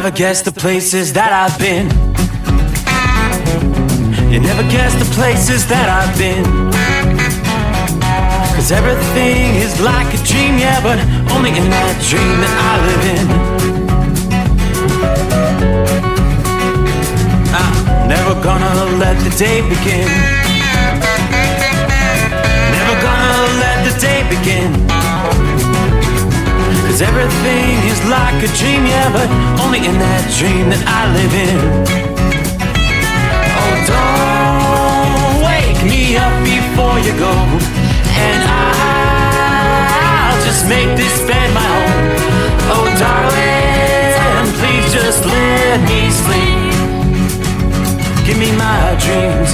never guess the places that I've been. You never guess the places that I've been. 'Cause everything is like a dream, yeah, but only in that dream that I live in. I'm never gonna let the day begin. Never gonna let the day begin. 'Cause everything is like a dream, yeah, but only in that dream that I live in. Oh, don't wake me up before you go, and I'll just make this bed my home. Oh, darling, please just let me sleep. Give me my dreams.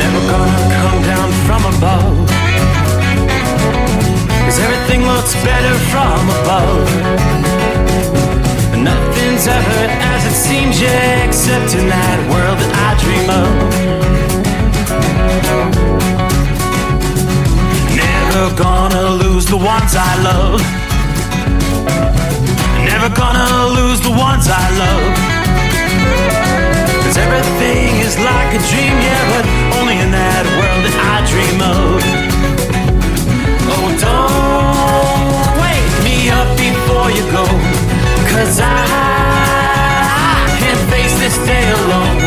Never gonna come down from above, 'cause everything looks better from above. Nothing's ever as it seems, yeah, except in that world that I dream of. Never gonna lose the ones I love. Never gonna lose the ones I love. 'Cause everything is like a dream, yeah, but only in that world that I dream of. Oh, don't wake me up before you go, 'cause I can't face this day alone.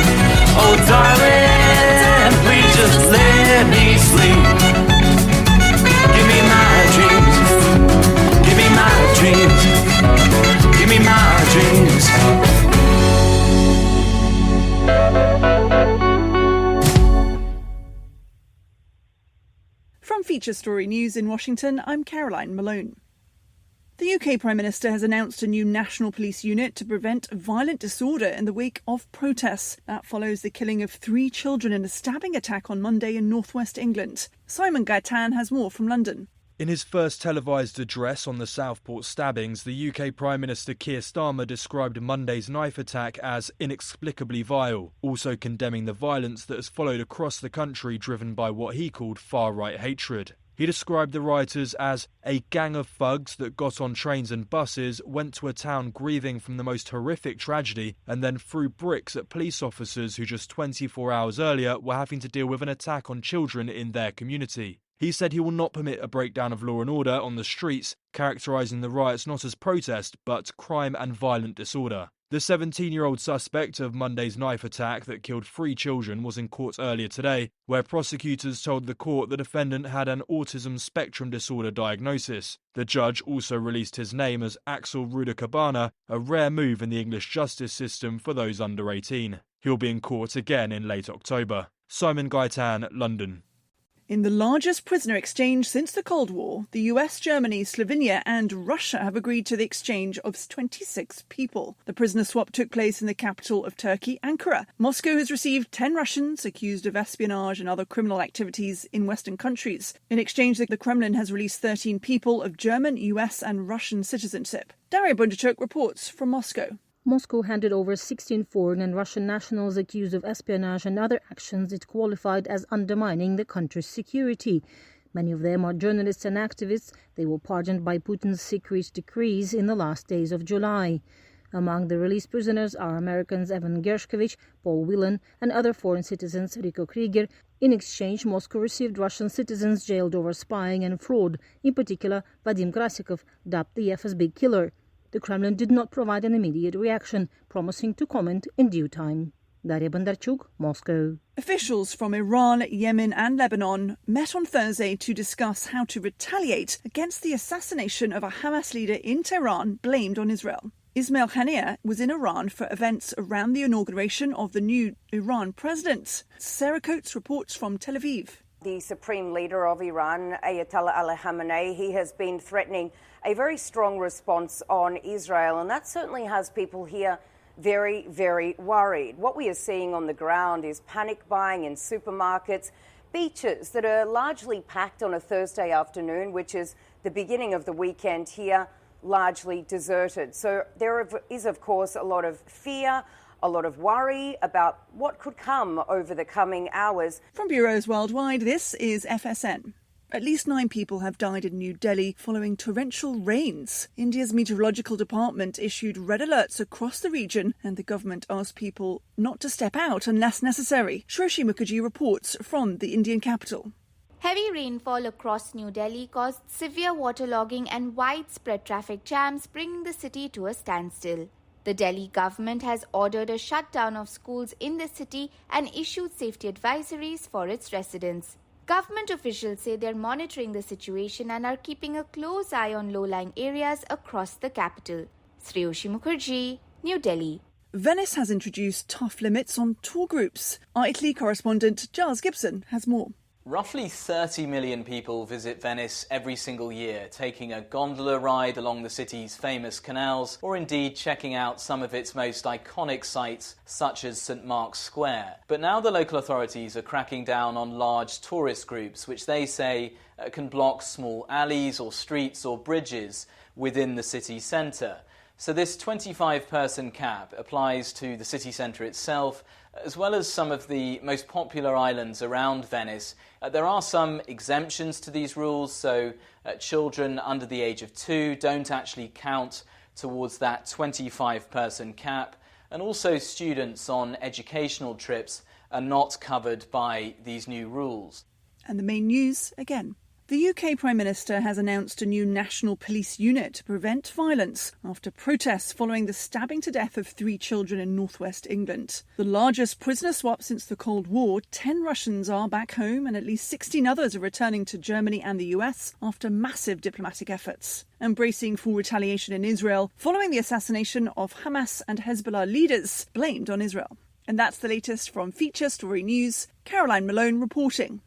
Oh, darling, please just let me sleep. Give me my dreams. Give me my dreams. Give me my dreams. From Feature Story News in Washington, I'm Caroline Malone. The UK Prime Minister has announced a new national police unit to prevent violent disorder in the wake of protests. That follows the killing of 3 children in a stabbing attack on Monday in northwest England. Simon Gaitan has more from London. In his first televised address on the Southport stabbings, the UK Prime Minister Keir Starmer described Monday's knife attack as inexplicably vile, also condemning the violence that has followed across the country driven by what he called far-right hatred. He described the rioters as a gang of thugs that got on trains and buses, went to a town grieving from the most horrific tragedy, and then threw bricks at police officers who just 24 hours earlier were having to deal with an attack on children in their community. He said he will not permit a breakdown of law and order on the streets, characterising the riots not as protest but crime and violent disorder. The 17-year-old suspect of Monday's knife attack that killed 3 children was in court earlier today, where prosecutors told the court the defendant had an autism spectrum disorder diagnosis. The judge also released his name as Axel Rudakabana, a rare move in the English justice system for those under 18. He'll be in court again in late October. Simon Gaitan, London. In the largest prisoner exchange since the Cold War, the US, Germany, Slovenia and Russia have agreed to the exchange of 26 people. The prisoner swap took place in the capital of Turkey, Ankara. Moscow has received 10 Russians accused of espionage and other criminal activities in Western countries. In exchange, the Kremlin has released 13 people of German, US and Russian citizenship. Daria Bundichuk reports from Moscow. Moscow handed over 16 foreign and Russian nationals accused of espionage and other actions it qualified as undermining the country's security. Many of them are journalists and activists. They were pardoned by Putin's secret decrees in the last days of July. Among the released prisoners are Americans Evan Gershkovich, Paul Whelan, and other foreign citizens Rico Krieger. In exchange, Moscow received Russian citizens jailed over spying and fraud, in particular Vadim Krasikov, dubbed the FSB killer. The Kremlin did not provide an immediate reaction, promising to comment in due time. Daria Bondarchuk, Moscow. Officials from Iran, Yemen and Lebanon met on Thursday to discuss how to retaliate against the assassination of a Hamas leader in Tehran blamed on Israel. Ismail Haniyeh was in Iran for events around the inauguration of the new Iran president. Sarah Coates reports from Tel Aviv. The supreme leader of Iran, Ayatollah Ali Khamenei, he has been threatening a very strong response on Israel, and that certainly has people here very, very worried. What we are seeing on the ground is panic buying in supermarkets, beaches that are largely packed on a Thursday afternoon, which is the beginning of the weekend here, largely deserted. So there is, of course, a lot of fear, a lot of worry about what could come over the coming hours. From bureaus worldwide, this is FSN. At least 9 people have died in New Delhi following torrential rains. India's meteorological department issued red alerts across the region, and the government asked people not to step out unless necessary. Shroshi Mukherjee reports from the Indian capital. Heavy rainfall across New Delhi caused severe waterlogging and widespread traffic jams, bringing the city to a standstill. The Delhi government has ordered a shutdown of schools in the city and issued safety advisories for its residents. Government officials say they're monitoring the situation and are keeping a close eye on low-lying areas across the capital. Shroshi Mukherjee, New Delhi. Venice has introduced tough limits on tour groups. Our Italy correspondent Giles Gibson has more. Roughly 30 million people visit Venice every single year, taking a gondola ride along the city's famous canals, or indeed checking out some of its most iconic sites, such as St. Mark's Square. But now the local authorities are cracking down on large tourist groups, which they say can block small alleys or streets or bridges within the city centre. So this 25-person cap applies to the city centre itself, as well as some of the most popular islands around Venice. There are some exemptions to these rules, so children under the age of 2 don't actually count towards that 25-person cap, and also students on educational trips are not covered by these new rules. And the main news again. The UK Prime Minister has announced a new national police unit to prevent violence after protests following the stabbing to death of 3 children in northwest England. The largest prisoner swap since the Cold War, 10 Russians are back home and at least 16 others are returning to Germany and the US after massive diplomatic efforts. And bracing for retaliation in Israel following the assassination of Hamas and Hezbollah leaders blamed on Israel. And that's the latest from Feature Story News. Caroline Malone reporting.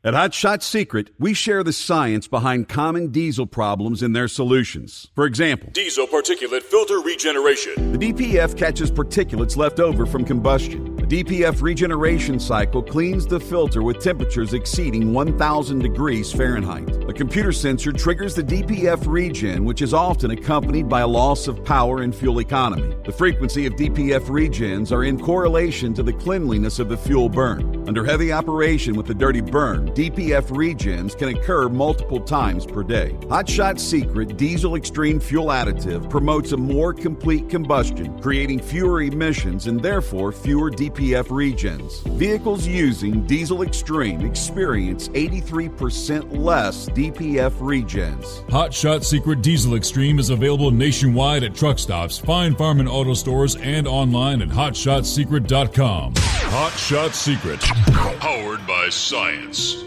At Hot Shot Secret, we share the science behind common diesel problems and their solutions. For example, diesel particulate filter regeneration. The DPF catches particulates left over from combustion. The DPF regeneration cycle cleans the filter with temperatures exceeding 1,000 degrees Fahrenheit. A computer sensor triggers the DPF regen, which is often accompanied by a loss of power and fuel economy. The frequency of DPF regens are in correlation to the cleanliness of the fuel burn. Under heavy operation with the dirty burn, DPF regens can occur multiple times per day. Hot Shot Secret Diesel Extreme Fuel Additive promotes a more complete combustion, creating fewer emissions and therefore fewer DPF regens. Vehicles using Diesel Extreme experience 83% less DPF regens. Hot Shot Secret Diesel Extreme is available nationwide at truck stops, fine farm and auto stores, and online at hotshotsecret.com. Hot Shot Secret, powered by science.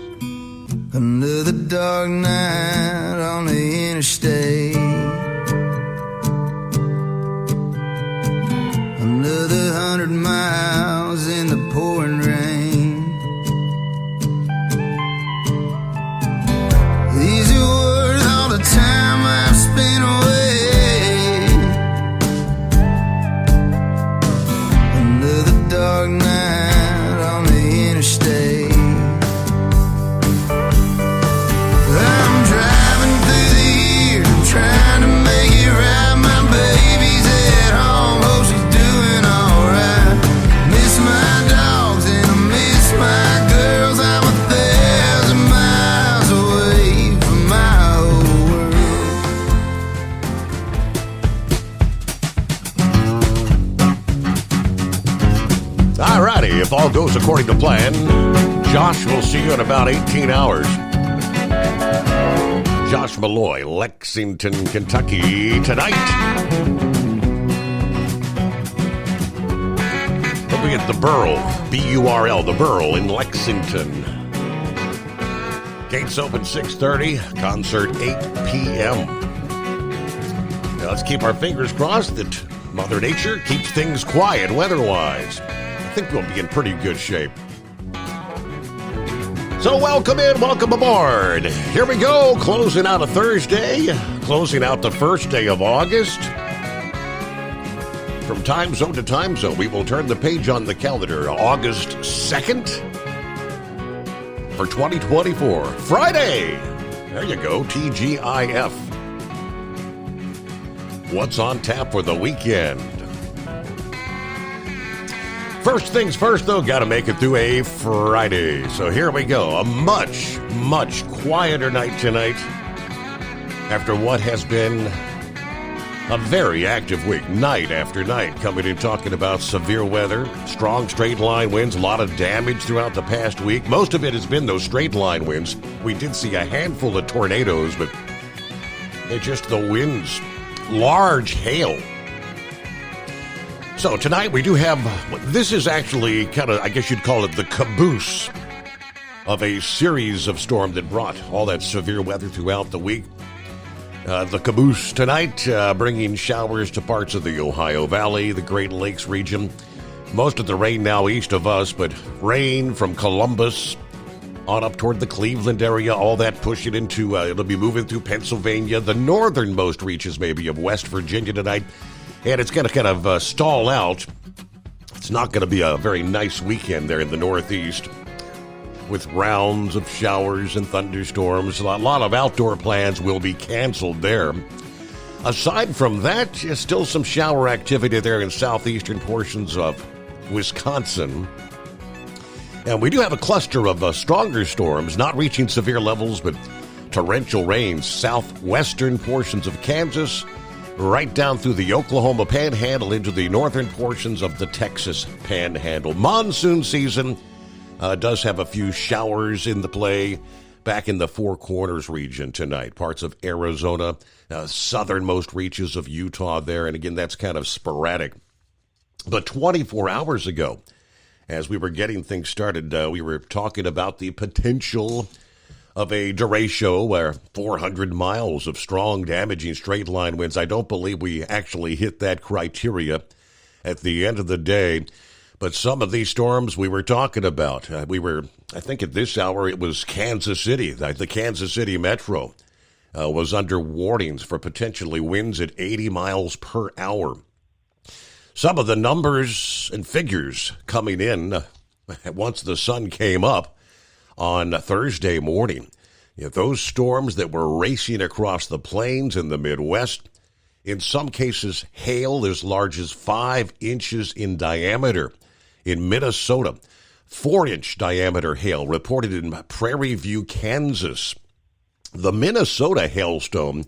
Under the dark night on the interstate, under the 100 miles in the pouring rain, these are worth all the time I've spent away. Under the dark night on the interstate, trying to make it right. My baby's at home, hope she's doing alright. Miss my dogs and I miss my girls. I'm 1,000 miles away from my old world. Alrighty, if all goes according to plan, Josh will see you in about 18 hours. Josh Malloy, Lexington, Kentucky, tonight. Don't forget the Burl, B-U-R-L, the Burl in Lexington. Gates open 6:30, concert 8 p.m. Now let's keep our fingers crossed that Mother Nature keeps things quiet weather-wise. I think we'll be in pretty good shape. So welcome in, welcome aboard. Here we go, closing out a Thursday, closing out the first day of August. From time zone to time zone, we will turn the page on the calendar. August 2nd for 2024. Friday. There you go, TGIF. What's on tap for the weekend? First things first, though, got to make it through a Friday. So here we go. A much, much quieter night tonight after what has been a very active week, night after night, coming in talking about severe weather, strong straight line winds, a lot of damage throughout the past week. Most of it has been those straight line winds. We did see a handful of tornadoes, but it's just the winds. Large hail. So tonight we do have, this is actually kind of, I guess you'd call it the caboose of a series of storms that brought all that severe weather throughout the week. The caboose tonight, bringing showers to parts of the Ohio Valley, the Great Lakes region. Most of the rain now east of us, but rain from Columbus on up toward the Cleveland area, all that pushing into, it'll be moving through Pennsylvania, the northernmost reaches maybe of West Virginia tonight. And it's going to kind of stall out. It's not going to be a very nice weekend there in the Northeast with rounds of showers and thunderstorms. A lot of outdoor plans will be canceled there. Aside from that, still some shower activity there in southeastern portions of Wisconsin. And we do have a cluster of stronger storms, not reaching severe levels, but torrential rains, southwestern portions of Kansas, right down through the Oklahoma Panhandle into the northern portions of the Texas Panhandle. Monsoon season does have a few showers in the play back in the Four Corners region tonight. Parts of Arizona, southernmost reaches of Utah there. And again, that's kind of sporadic. But 24 hours ago, as we were getting things started, we were talking about the potential of a derecho where 400 miles of strong, damaging straight-line winds. I don't believe we actually hit that criteria at the end of the day. But some of these storms we were talking about, I think at this hour it was Kansas City. The Kansas City Metro was under warnings for potentially winds at 80 miles per hour. Some of the numbers and figures coming in once the sun came up on Thursday morning. Those storms that were racing across the plains in the Midwest, in some cases, hail as large as 5 inches in diameter. In Minnesota, 4-inch diameter hail reported in Prairie View, Kansas. The Minnesota hailstone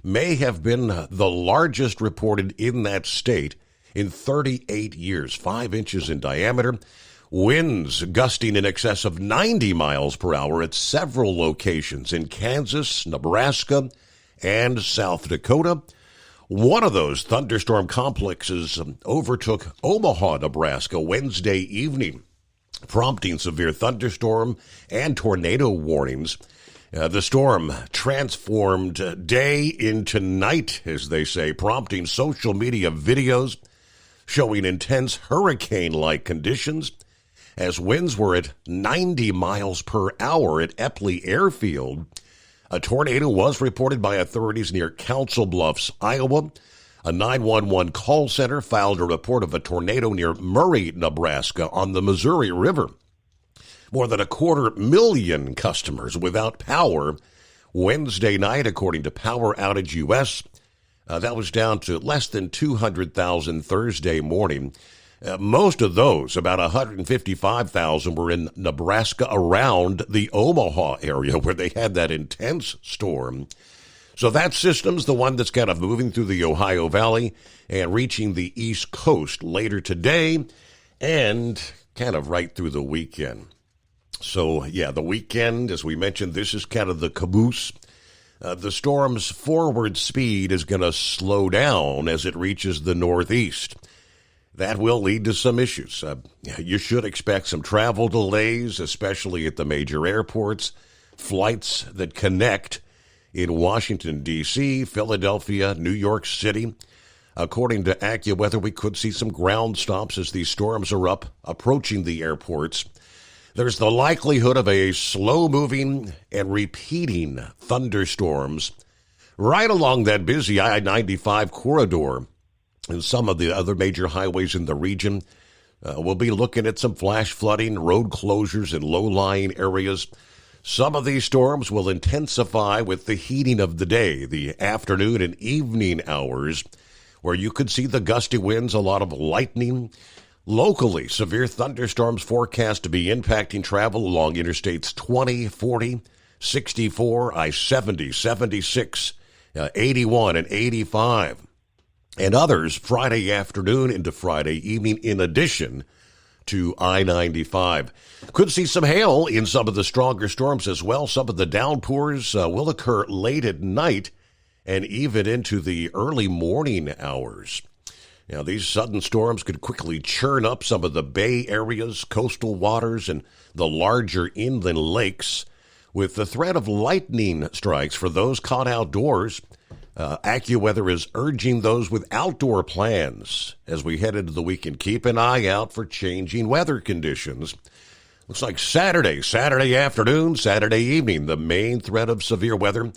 may have been the largest reported in that state in 38 years, 5 inches in diameter. Winds gusting in excess of 90 miles per hour at several locations in Kansas, Nebraska, and South Dakota. One of those thunderstorm complexes overtook Omaha, Nebraska, Wednesday evening, prompting severe thunderstorm and tornado warnings. The storm transformed day into night, as they say, prompting social media videos showing intense hurricane-like conditions as winds were at 90 miles per hour at Epley Airfield. A tornado was reported by authorities near Council Bluffs, Iowa. A 911 call center filed a report of a tornado near Murray, Nebraska on the Missouri River. More than 250,000 customers without power Wednesday night, according to Power Outage US. That was down to less than 200,000 Thursday morning. Most of those, about 155,000, were in Nebraska around the Omaha area where they had that intense storm. So that system's the one that's kind of moving through the Ohio Valley and reaching the East Coast later today and kind of right through the weekend. So, yeah, the weekend, as we mentioned, this is kind of the caboose. The storm's forward speed is going to slow down as it reaches the northeast. That will lead to some issues. You should expect some travel delays, especially at the major airports, flights that connect in Washington, D.C., Philadelphia, New York City. According to AccuWeather, we could see some ground stops as these storms are approaching the airports. There's the likelihood of a slow-moving and repeating thunderstorms right along that busy I-95 corridor and some of the other major highways in the region. We'll be looking at some flash flooding, road closures in low-lying areas. Some of these storms will intensify with the heating of the day, the afternoon and evening hours, where you could see the gusty winds, a lot of lightning. Locally, severe thunderstorms forecast to be impacting travel along Interstates 20, 40, 64, I-70, 76, 81, and 85. And others Friday afternoon into Friday evening in addition to I-95. Could see some hail in some of the stronger storms as well. Some of the downpours will occur late at night and even into the early morning hours. Now, these sudden storms could quickly churn up some of the bay areas, coastal waters, and the larger inland lakes, with the threat of lightning strikes for those caught outdoors. AccuWeather is urging those with outdoor plans as we head into the weekend. Keep an eye out for changing weather conditions. Looks like Saturday afternoon, Saturday evening, the main threat of severe weather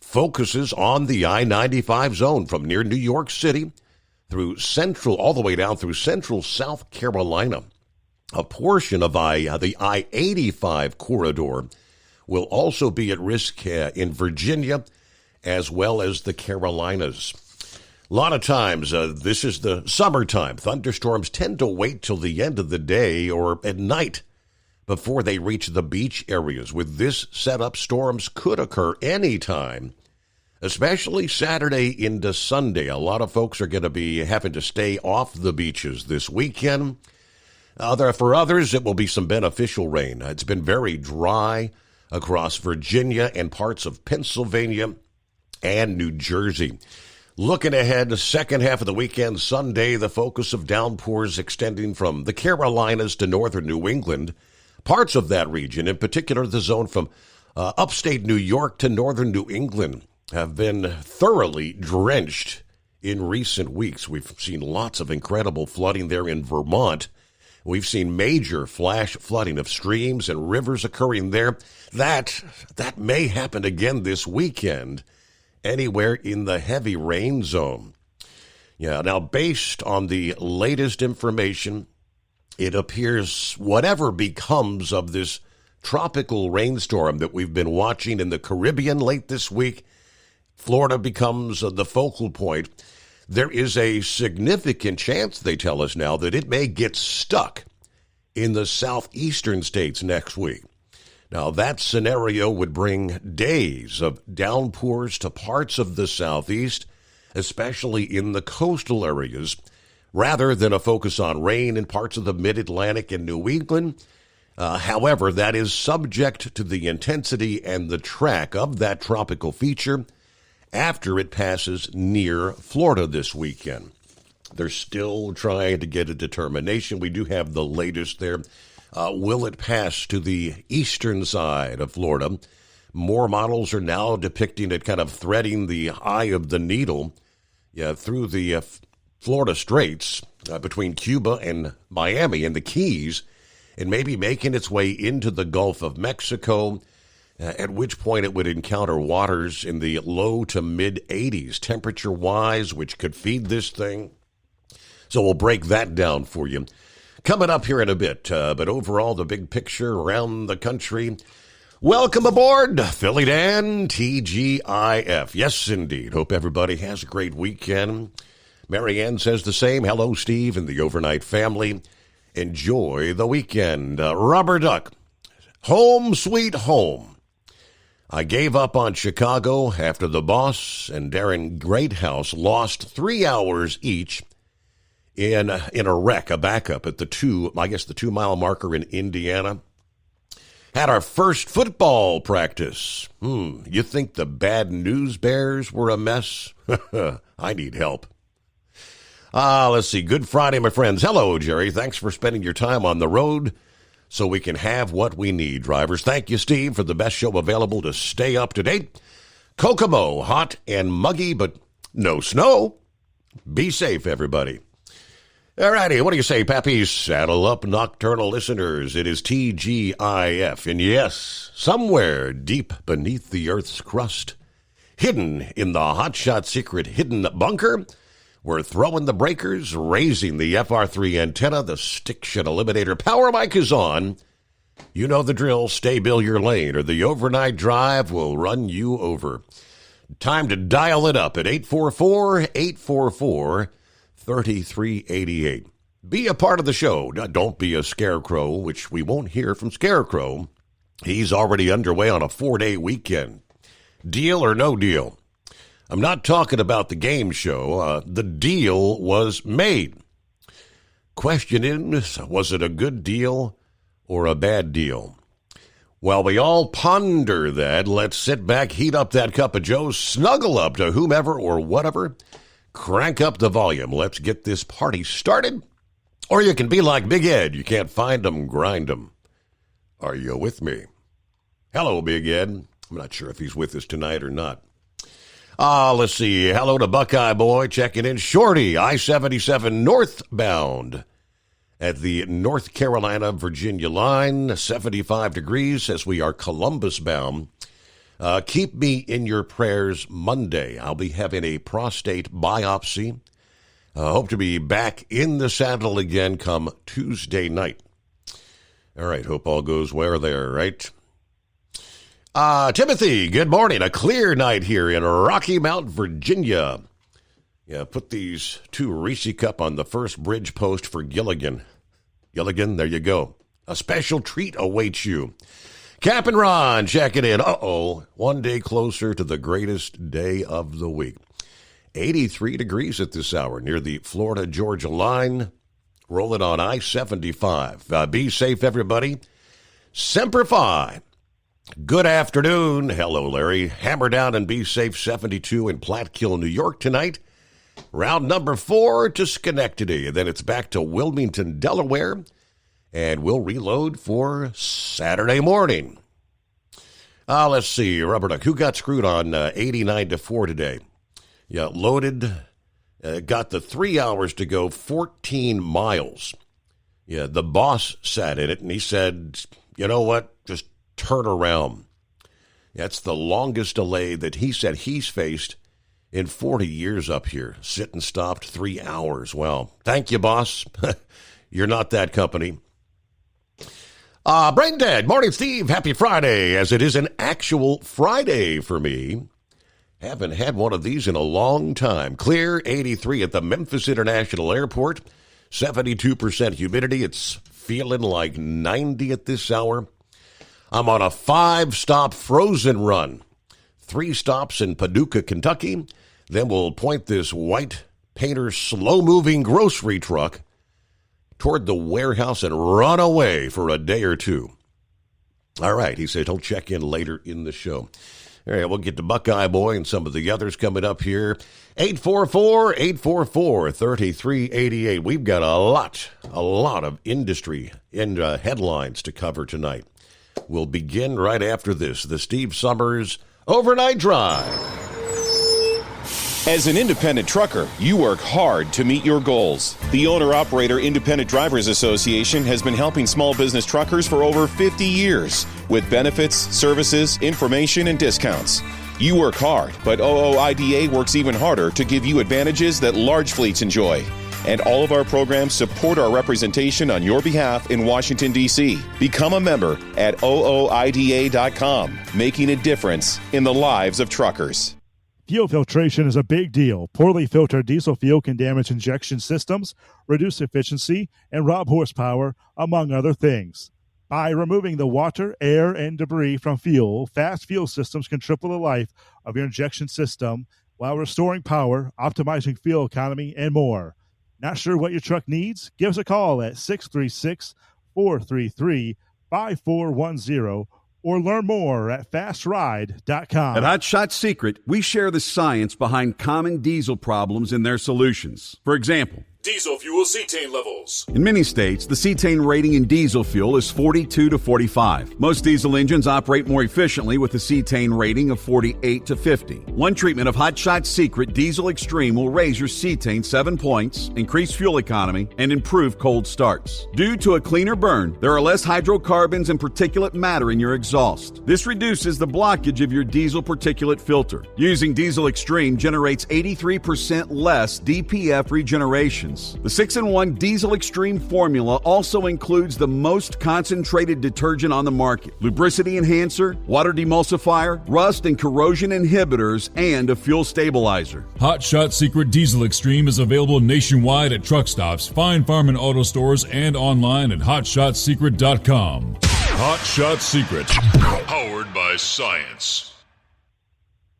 focuses on the I-95 zone from near New York City through central, all the way down through central South Carolina. A portion of the I-85 corridor will also be at risk in Virginia, as well as the Carolinas. A lot of times, this is the summertime. Thunderstorms tend to wait till the end of the day or at night before they reach the beach areas. With this setup, storms could occur anytime, especially Saturday into Sunday. A lot of folks are going to be having to stay off the beaches this weekend. For others, it will be some beneficial rain. It's been very dry across Virginia and parts of Pennsylvania and New Jersey. Looking ahead, the second half of the weekend, Sunday, the focus of downpours extending from the Carolinas to northern New England. Parts of that region, in particular the zone from upstate New York to northern New England, have been thoroughly drenched in recent weeks. We've seen lots of incredible flooding there in Vermont. We've seen major flash flooding of streams and rivers occurring there. That may happen again this weekend anywhere in the heavy rain zone. Yeah, now based on the latest information, it appears whatever becomes of this tropical rainstorm that we've been watching in the Caribbean late this week, Florida becomes the focal point. There is a significant chance, they tell us now, that it may get stuck in the southeastern states next week. Now, that scenario would bring days of downpours to parts of the southeast, especially in the coastal areas, rather than a focus on rain in parts of the mid-Atlantic and New England. However, that is subject to the intensity and the track of that tropical feature after it passes near Florida this weekend. They're still trying to get a determination. We do have the latest there. Will it pass to the eastern side of Florida? More models are now depicting it kind of threading the eye of the needle through the Florida Straits between Cuba and Miami and the Keys, and maybe making its way into the Gulf of Mexico, at which point it would encounter waters in the low to mid-80s temperature-wise, which could feed this thing. So we'll break that down for you coming up here in a bit. But overall, the big picture around the country. Welcome aboard, Philly Dan, TGIF. Yes, indeed. Hope everybody has a great weekend. Marianne says the same. Hello, Steve and the overnight family. Enjoy the weekend. Rubber Duck, home sweet home. I gave up on Chicago after the boss and Darren Greathouse lost 3 hours each in a wreck, a backup at the 2-mile marker in Indiana. Had our first football practice. You think the Bad News Bears were a mess? I need help. Let's see. Good Friday, my friends. Hello, Jerry. Thanks for spending your time on the road so we can have what we need, drivers. Thank you, Steve, for the best show available to stay up to date. Kokomo, hot and muggy, but no snow. Be safe, everybody. All righty, what do you say, Pappy? Saddle up, nocturnal listeners. It is TGIF. And yes, somewhere deep beneath the Earth's crust, hidden in the Hotshot Secret hidden bunker, we're throwing the breakers, raising the FR3 antenna, the stiction eliminator. Power mic is on. You know the drill. Stay bill your lane, or the overnight drive will run you over. Time to dial it up at 844-844-3388. Be a part of the show. Don't be a scarecrow, which we won't hear from Scarecrow. He's already underway on a 4-day weekend. Deal or no deal? I'm not talking about the game show. The deal was made. Question is, was it a good deal or a bad deal? While we all ponder that, let's sit back, heat up that cup of joe, snuggle up to whomever or whatever, crank up the volume. Let's get this party started. Or you can be like Big Ed. You can't find them, grind them. Are you with me? Hello, Big Ed. I'm not sure if he's with us tonight or not. Let's see. Hello to Buckeye Boy checking in. Shorty, I-77 northbound at the North Carolina-Virginia line, 75 degrees as we are Columbus bound. Keep me in your prayers Monday. I'll be having a prostate biopsy. Hope to be back in the saddle again come Tuesday night. All right, hope all goes well there, right? Timothy, good morning. A clear night here in Rocky Mount, Virginia. Yeah, put these 2 Reese Cup on the first bridge post for Gilligan. Gilligan, there you go. A special treat awaits you. Cap and Ron checking in. One day closer to the greatest day of the week. 83 degrees at this hour near the Florida-Georgia line. Rolling on I-75. Be safe, everybody. Semper Fi. Good afternoon. Hello, Larry. Hammer down and be safe. 72 in Platkill, New York tonight. Round number 4 to Schenectady. And then it's back to Wilmington, Delaware. And we'll reload for Saturday morning. Let's see. Rubber Duck, who got screwed on 89-4 today? Yeah, loaded. Got the 3 hours to go, 14 miles. Yeah, the boss sat in it, and he said, you know what? Just turn around. That's the longest delay that he said he's faced in 40 years up here. Sit and stopped 3 hours. Well, thank you, boss. You're not that company. Brain Dead. Morning, Steve. Happy Friday, as it is an actual Friday for me. Haven't had one of these in a long time. Clear, 83 at the Memphis International Airport. 72% humidity. It's feeling like 90 at this hour. I'm on a 5-stop frozen run. 3 stops in Paducah, Kentucky. Then we'll point this white painter slow-moving grocery truck toward the warehouse and run away for a day or two. All right, he said he'll check in later in the show. All right, we'll get to Buckeye Boy and some of the others coming up here. 844-844-3388. We've got a lot of industry and headlines to cover tonight. We'll begin right after this, the Steve Summers Overnight Drive. As an independent trucker, you work hard to meet your goals. The Owner-Operator Independent Drivers Association has been helping small business truckers for over 50 years with benefits, services, information, and discounts. You work hard, but OOIDA works even harder to give you advantages that large fleets enjoy. And all of our programs support our representation on your behalf in Washington, D.C. Become a member at OOIDA.com, making a difference in the lives of truckers. Fuel filtration is a big deal. Poorly filtered diesel fuel can damage injection systems, reduce efficiency, and rob horsepower, among other things. By removing the water, air, and debris from fuel, fast fuel systems can triple the life of your injection system while restoring power, optimizing fuel economy, and more. Not sure what your truck needs? Give us a call at 636-433-5410 or learn more at fastride.com. At Hot Shot Secret, we share the science behind common diesel problems and their solutions. For example, Diesel fuel cetane levels. In many states, the cetane rating in diesel fuel is 42 to 45. Most diesel engines operate more efficiently with a cetane rating of 48 to 50. One treatment of Hot Shot Secret Diesel Extreme will raise your cetane 7 points, increase fuel economy, and improve cold starts. Due to a cleaner burn, there are less hydrocarbons and particulate matter in your exhaust. This reduces the blockage of your diesel particulate filter. Using Diesel Extreme generates 83% less DPF regenerations. The 6-in-1 Diesel Extreme formula also includes the most concentrated detergent on the market, lubricity enhancer, water demulsifier, rust and corrosion inhibitors, and a fuel stabilizer. Hot Shot Secret Diesel Extreme is available nationwide at truck stops, fine farm and auto stores, and online at hotshotsecret.com. Hot Shot Secret, powered by science.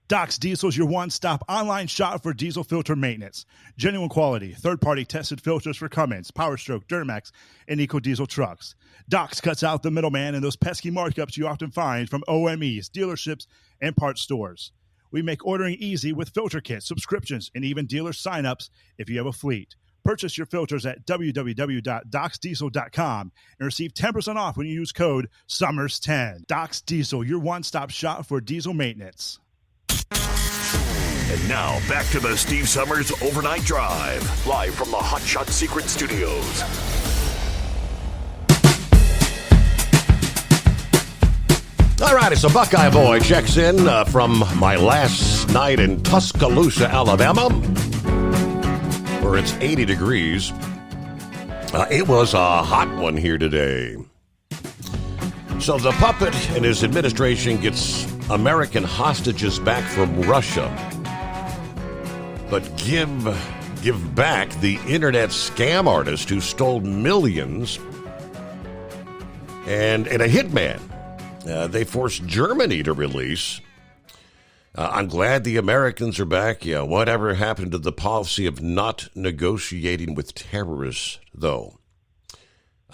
Doc's Diesel is your one-stop online shop for diesel filter maintenance. Genuine quality, third-party tested filters for Cummins, PowerStroke, Duramax, and EcoDiesel trucks. Doc's cuts out the middleman and those pesky markups you often find from OMEs, dealerships, and parts stores. We make ordering easy with filter kits, subscriptions, and even dealer sign-ups if you have a fleet. Purchase your filters at www.docsdiesel.com and receive 10% off when you use code SUMMERS10. Doc's Diesel, your one-stop shop for diesel maintenance. And now, back to the Steve Summers Overnight Drive, live from the Hot Shot Secret Studios. All right, it's a Buckeye boy checks in from my last night in Tuscaloosa, Alabama, where it's 80 degrees. It was a hot one here today. So the puppet and his administration gets American hostages back from Russia, but give back the internet scam artist who stole millions and a hitman. They forced Germany to release. I'm glad the Americans are back. Yeah, whatever happened to the policy of not negotiating with terrorists, though?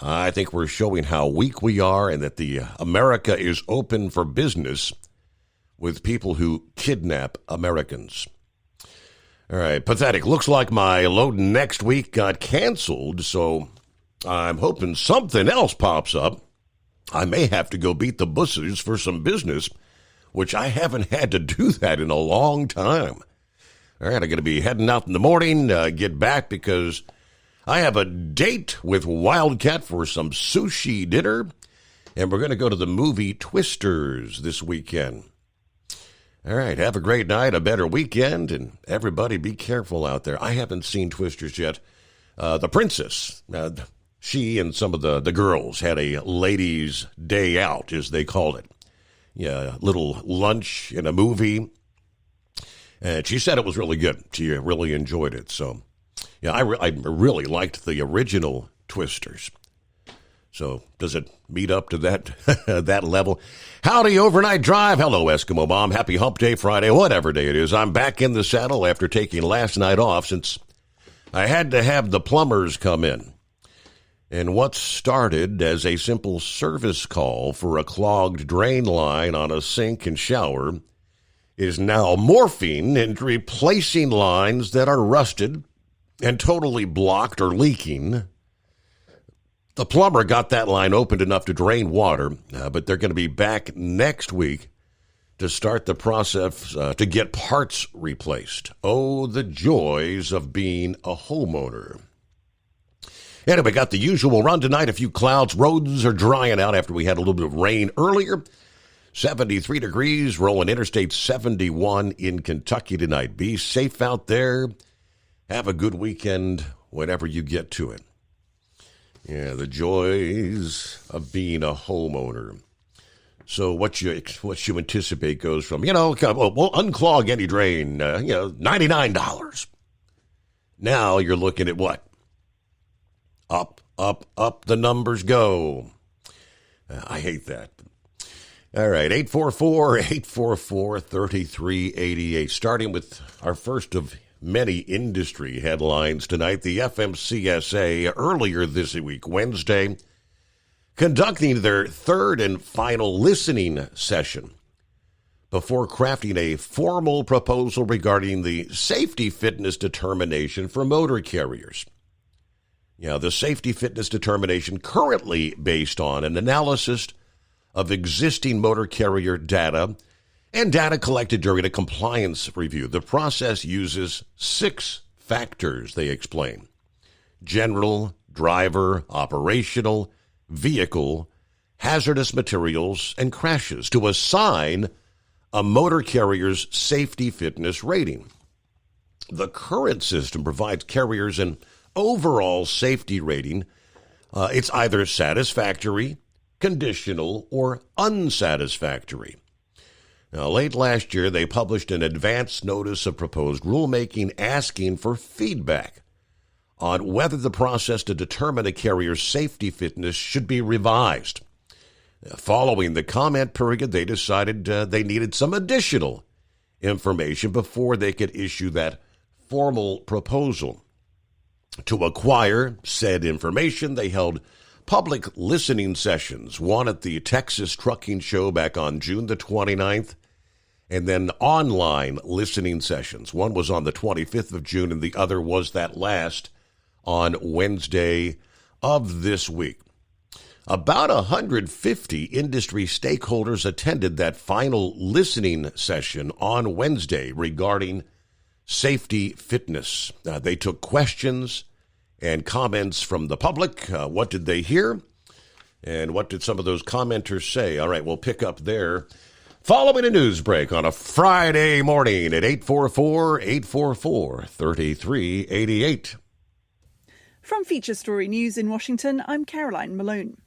I think we're showing how weak we are and that the America is open for business with people who kidnap Americans. All right, pathetic. Looks like my load next week got canceled, so I'm hoping something else pops up. I may have to go beat the busses for some business, which I haven't had to do that in a long time. All right, I'm going to be heading out in the morning, get back because I have a date with Wildcat for some sushi dinner, and we're going to go to the movie Twisters this weekend. All right, have a great night, a better weekend, and everybody be careful out there. I haven't seen Twisters yet. The princess, she and some of the girls had a ladies' day out, as they called it. Yeah, a little lunch and a movie. And she said it was really good. She really enjoyed it. So, yeah, I really liked the original Twisters. So, does it meet up to that that level? Howdy, Overnight Drive. Hello, Eskimo Mom. Happy Hump Day Friday, whatever day it is. I'm back in the saddle after taking last night off since I had to have the plumbers come in. And what started as a simple service call for a clogged drain line on a sink and shower is now morphing into replacing lines that are rusted and totally blocked or leaking. The plumber got that line opened enough to drain water, but they're going to be back next week to start the process to get parts replaced. Oh, the joys of being a homeowner. Anyway, got the usual run tonight. A few clouds. Roads are drying out after we had a little bit of rain earlier. 73 degrees, rolling Interstate 71 in Kentucky tonight. Be safe out there. Have a good weekend whenever you get to it. Yeah, the joys of being a homeowner. So what you anticipate goes from, we'll unclog any drain, $99. Now you're looking at what? Up the numbers go. I hate that. All right, 844-844-3388. Starting with our first of many industry headlines tonight. The FMCSA earlier this week, Wednesday, conducting their third and final listening session before crafting a formal proposal regarding the safety fitness determination for motor carriers. The safety fitness determination currently based on an analysis of existing motor carrier data and data collected during a compliance review. The process uses 6 factors, they explain: general, driver, operational, vehicle, hazardous materials, and crashes to assign a motor carrier's safety fitness rating. The current system provides carriers an overall safety rating. It's either satisfactory, conditional, or unsatisfactory. Now, late last year, they published an advance notice of proposed rulemaking asking for feedback on whether the process to determine a carrier's safety fitness should be revised. Following the comment period, they decided they needed some additional information before they could issue that formal proposal. To acquire said information, they held public listening sessions, one at the Texas Trucking Show back on June the 29th, and then online listening sessions. One was on the 25th of June, and the other was that last on Wednesday of this week. About 150 industry stakeholders attended that final listening session on Wednesday regarding safety fitness. They took questions and comments from the public. What did they hear? And what did some of those commenters say? All right, we'll pick up there following a news break on a Friday morning at 844-844-3388. From Feature Story News in Washington, I'm Caroline Malone.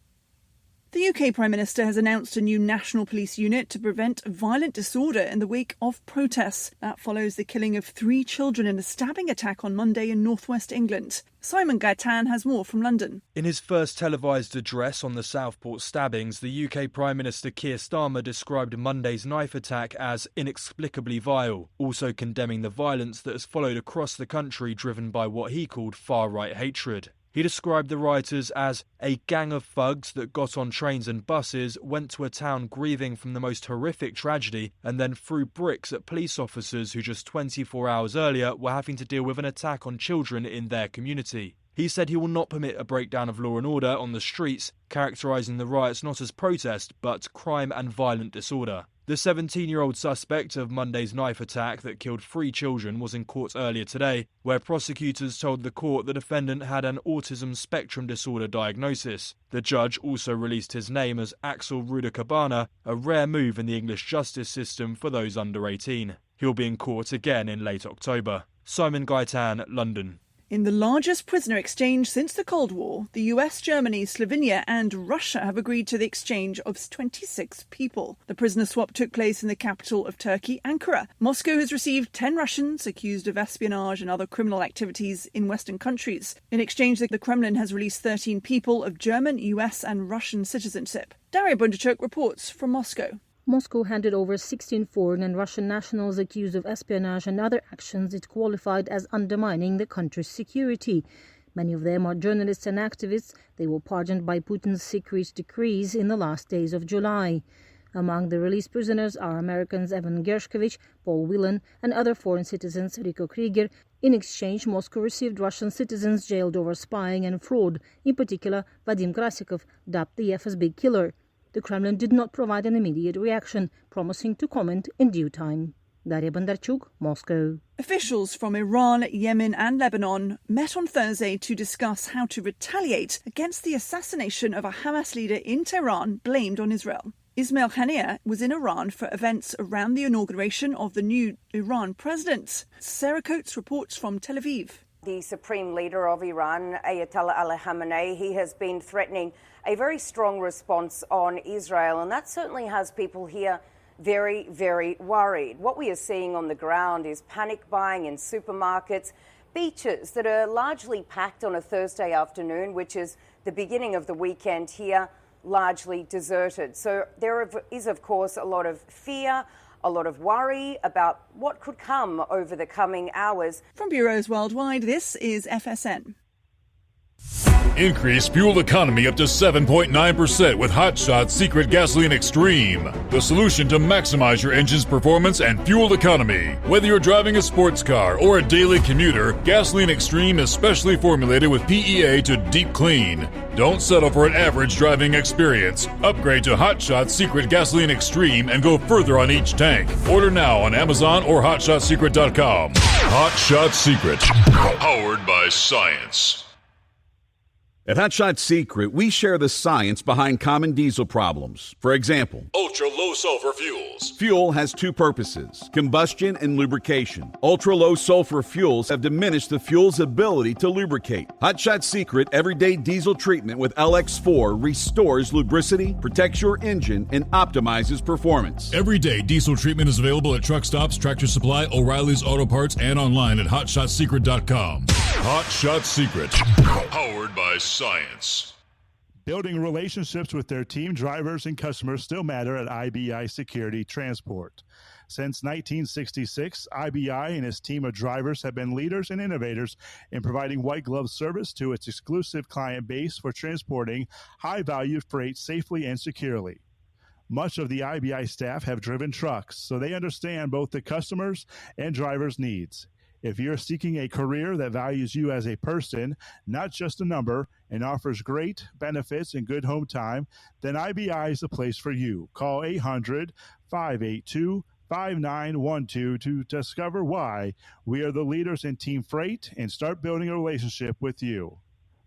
The UK Prime Minister has announced a new national police unit to prevent violent disorder in the wake of protests. That follows the killing of 3 children in a stabbing attack on Monday in northwest England. Simon Gaitan has more from London. In his first televised address on the Southport stabbings, the UK Prime Minister Keir Starmer described Monday's knife attack as inexplicably vile, also condemning the violence that has followed across the country driven by what he called far-right hatred. He described the rioters as a gang of thugs that got on trains and buses, went to a town grieving from the most horrific tragedy, and then threw bricks at police officers who just 24 hours earlier were having to deal with an attack on children in their community. He said he will not permit a breakdown of law and order on the streets, characterising the riots not as protest, but crime and violent disorder. The 17-year-old suspect of Monday's knife attack that killed 3 children was in court earlier today, where prosecutors told the court the defendant had an autism spectrum disorder diagnosis. The judge also released his name as Axel Rudakabana, a rare move in the English justice system for those under 18. He'll be in court again in late October. Simon Gaitan, London. In the largest prisoner exchange since the Cold War, the US, Germany, Slovenia and Russia have agreed to the exchange of 26 people. The prisoner swap took place in the capital of Turkey, Ankara. Moscow has received 10 Russians accused of espionage and other criminal activities in Western countries. In exchange, the Kremlin has released 13 people of German, US and Russian citizenship. Daria Bondarchuk reports from Moscow. Moscow handed over 16 foreign and Russian nationals accused of espionage and other actions it qualified as undermining the country's security. Many of them are journalists and activists. They were pardoned by Putin's secret decrees in the last days of July. Among the released prisoners are Americans Evan Gershkovich, Paul Whelan, and other foreign citizens Rico Krieger. In exchange, Moscow received Russian citizens jailed over spying and fraud, in particular Vadim Krasikov, dubbed the FSB killer. The Kremlin did not provide an immediate reaction, promising to comment in due time. Daria Bondarchuk, Moscow. Officials from Iran, Yemen and Lebanon met on Thursday to discuss how to retaliate against the assassination of a Hamas leader in Tehran blamed on Israel. Ismail Haniyeh was in Iran for events around the inauguration of the new Iran president. Sarah Coates reports from Tel Aviv. The supreme leader of Iran, Ayatollah Ali Khamenei, he has been threatening a very strong response on Israel, and that certainly has people here very, very worried. What we are seeing on the ground is panic buying in supermarkets, beaches that are largely packed on a Thursday afternoon, which is the beginning of the weekend here, largely deserted. So there is, of course, a lot of fear, a lot of worry about what could come over the coming hours. From bureaus worldwide, this is FSN. Increase fuel economy up to 7.9% with Hot Shots Secret Gasoline Extreme, the solution to maximize your engine's performance and fuel economy. Whether you're driving a sports car or a daily commuter, Gasoline Extreme is specially formulated with PEA to deep clean. Don't settle for an average driving experience. Upgrade to Hot Shots Secret Gasoline Extreme and go further on each tank. Order now on Amazon or HotShotSecret.com. Hot Shot Secret, powered by science. At Hot Shot Secret, we share the science behind common diesel problems. For example, ultra-low sulfur fuels. Fuel has two purposes, combustion and lubrication. Ultra-low sulfur fuels have diminished the fuel's ability to lubricate. Hot Shot Secret Everyday Diesel Treatment with LX4 restores lubricity, protects your engine, and optimizes performance. Everyday diesel treatment is available at truck stops, Tractor Supply, O'Reilly's Auto Parts, and online at HotShotSecret.com. Hot Shot Secret, powered by science. Building relationships with their team drivers and customers still matter at IBI Security Transport. Since 1966, IBI and its team of drivers have been leaders and innovators in providing white glove service to its exclusive client base for transporting high-value freight safely and securely. Much of the IBI staff have driven trucks, so they understand both the customers' and drivers' needs. If you're seeking a career that values you as a person, not just a number, and offers great benefits and good home time, then IBI is the place for you. Call 800-582-5912 to discover why we are the leaders in team freight and start building a relationship with you.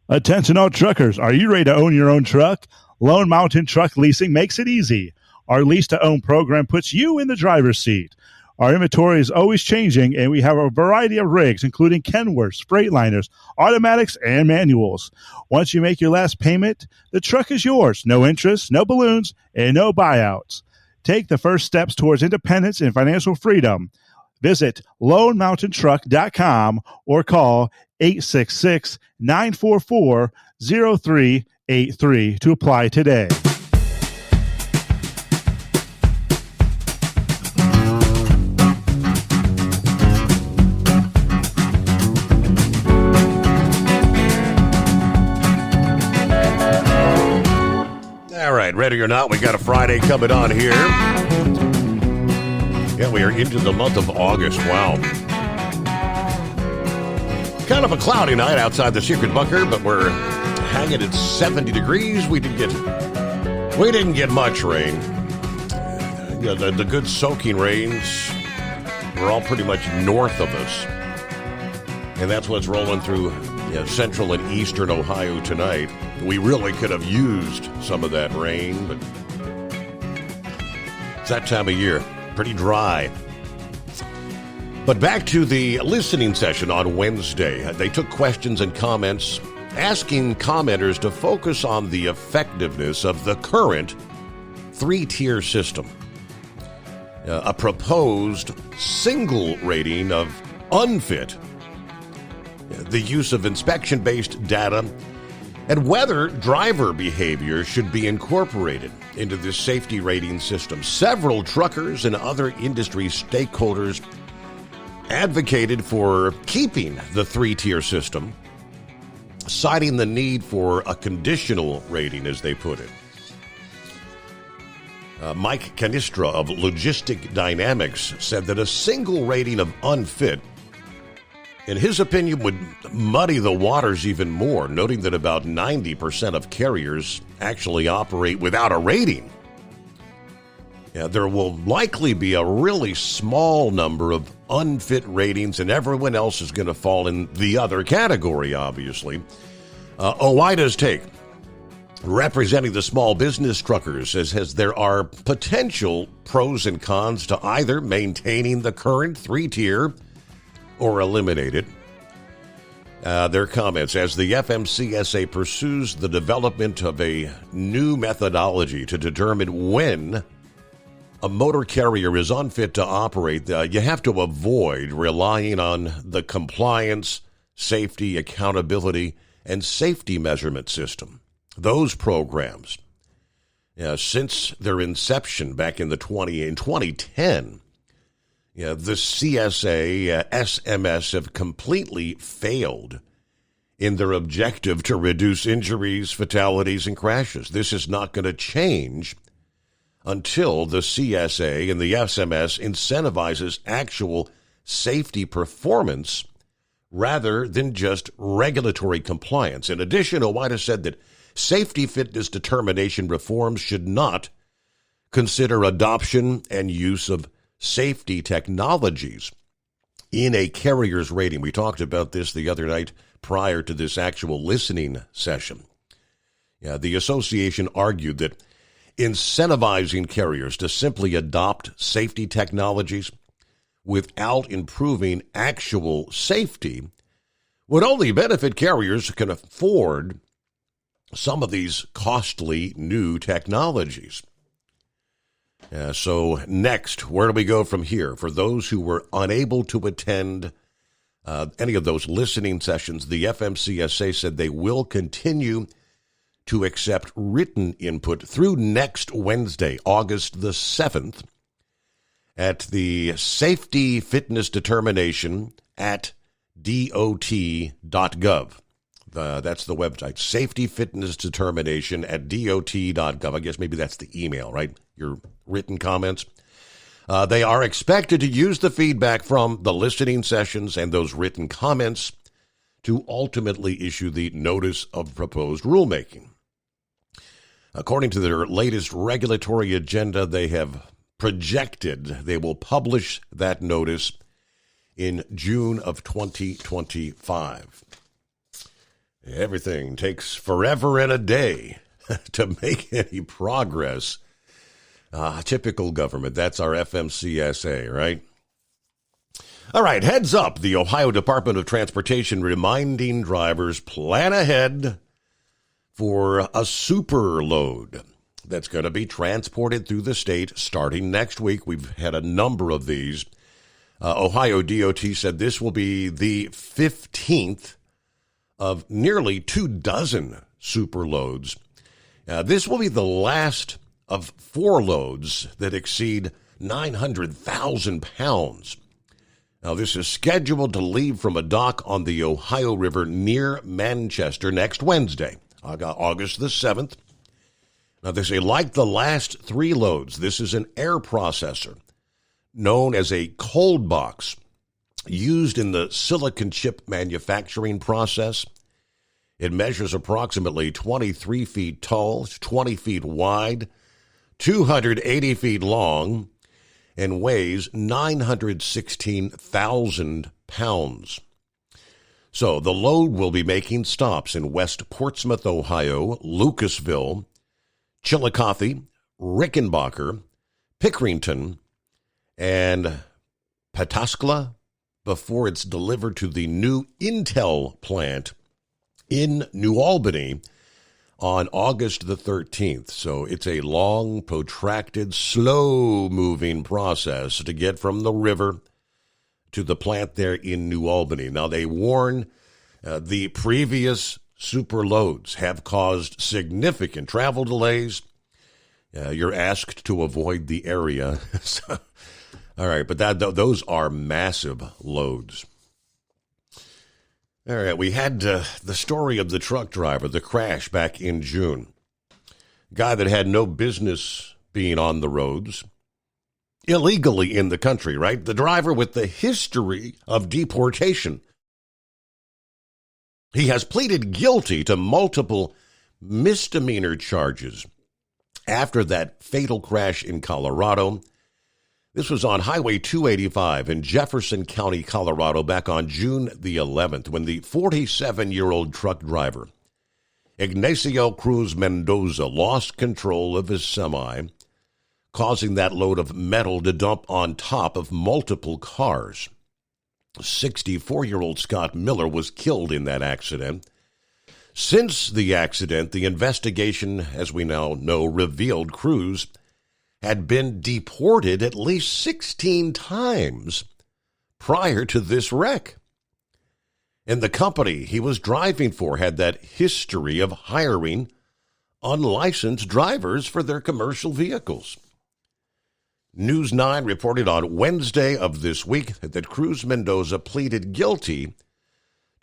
Attention all truckers, are you ready to own your own truck? Lone Mountain Truck Leasing makes it easy. Our lease-to-own program puts you in the driver's seat. Our inventory is always changing, and we have a variety of rigs, including Kenworths, Freightliners, automatics, and manuals. Once you make your last payment, the truck is yours. No interest, no balloons, and no buyouts. Take the first steps towards independence and financial freedom. Visit LoneMountainTruck.com or call 866-944-0383 to apply today. All right, ready or not, we got a Friday coming on here. Yeah, we are into the month of August. Wow. Kind of a cloudy night outside the Secret Bunker, but we're hanging at 70 degrees. We didn't get much rain. Yeah, the good soaking rains were all pretty much north of us. And that's what's rolling through central and eastern Ohio tonight. We really could have used some of that rain, but it's that time of year. Pretty dry. But back to the listening session on Wednesday. They took questions and comments, asking commenters to focus on the effectiveness of the current three-tier system. A proposed single rating of unfit, the use of inspection-based data, and whether driver behavior should be incorporated into this safety rating system. Several truckers and other industry stakeholders advocated for keeping the three-tier system, citing the need for a conditional rating, as they put it. Mike Canistra of Logistic Dynamics said that a single rating of unfit, in his opinion, would muddy the waters even more, noting that about 90% of carriers actually operate without a rating. There will likely be a really small number of unfit ratings, and everyone else is going to fall in the other category, obviously. OOIDA's take, representing the small business truckers, says there are potential pros and cons to either maintaining the current three-tier or eliminate it. Their comments, as the FMCSA pursues the development of a new methodology to determine when a motor carrier is unfit to operate, you have to avoid relying on the compliance, safety, accountability, and safety measurement system. Those programs, since their inception back in 2010, the CSA, SMS have completely failed in their objective to reduce injuries, fatalities, and crashes. This is not going to change until the CSA and the SMS incentivizes actual safety performance rather than just regulatory compliance. In addition, OOIDA said that safety fitness determination reforms should not consider adoption and use of safety technologies in a carrier's rating. We talked about this the other night prior to this actual listening session. The association argued that incentivizing carriers to simply adopt safety technologies without improving actual safety would only benefit carriers who can afford some of these costly new technologies. So next, where do we go from here? For those who were unable to attend any of those listening sessions, the FMCSA said they will continue to accept written input through next Wednesday, August the 7th, at the Safety Fitness Determination at DOT.gov. That's the website, Safety Fitness Determination at DOT.gov. I guess maybe that's the email, right? Your written comments. They are expected to use the feedback from the listening sessions and those written comments to ultimately issue the notice of proposed rulemaking. According to their latest regulatory agenda, they have projected they will publish that notice in June of 2025. Everything takes forever and a day to make any progress. Typical government. That's our FMCSA, right? All right, heads up. The Ohio Department of Transportation reminding drivers plan ahead for a super load that's going to be transported through the state starting next week. We've had a number of these. Ohio DOT said this will be the 15th of nearly 24 super loads. This will be the last of 4 loads that exceed 900,000 pounds. Now, this is scheduled to leave from a dock on the Ohio River near Manchester next Wednesday, August the 7th. Now, they say, like the last 3 loads, this is an air processor known as a cold box used in the silicon chip manufacturing process. It measures approximately 23 feet tall, 20 feet wide, 280 feet long, and weighs 916,000 pounds. So the load will be making stops in West Portsmouth, Ohio, Lucasville, Chillicothe, Rickenbacker, Pickerington, and Pataskla before it's delivered to the new Intel plant in New Albany on August the 13th. So it's a long, protracted, slow-moving process to get from the river to the plant there in New Albany. Now, they warn the previous super loads have caused significant travel delays. You're asked to avoid the area. All right, but those are massive loads. All right, we had the story of the truck driver, the crash back in June. Guy that had no business being on the roads, illegally in the country, right? The driver with the history of deportation. He has pleaded guilty to multiple misdemeanor charges after that fatal crash in Colorado. This was on Highway 285 in Jefferson County, Colorado, back on June the 11th, when the 47-year-old truck driver, Ignacio Cruz Mendoza, lost control of his semi, causing that load of metal to dump on top of multiple cars. 64-year-old Scott Miller was killed in that accident. Since the accident, the investigation, as we now know, revealed Cruz had been deported at least 16 times prior to this wreck. And the company he was driving for had that history of hiring unlicensed drivers for their commercial vehicles. News 9 reported on Wednesday of this week that Cruz Mendoza pleaded guilty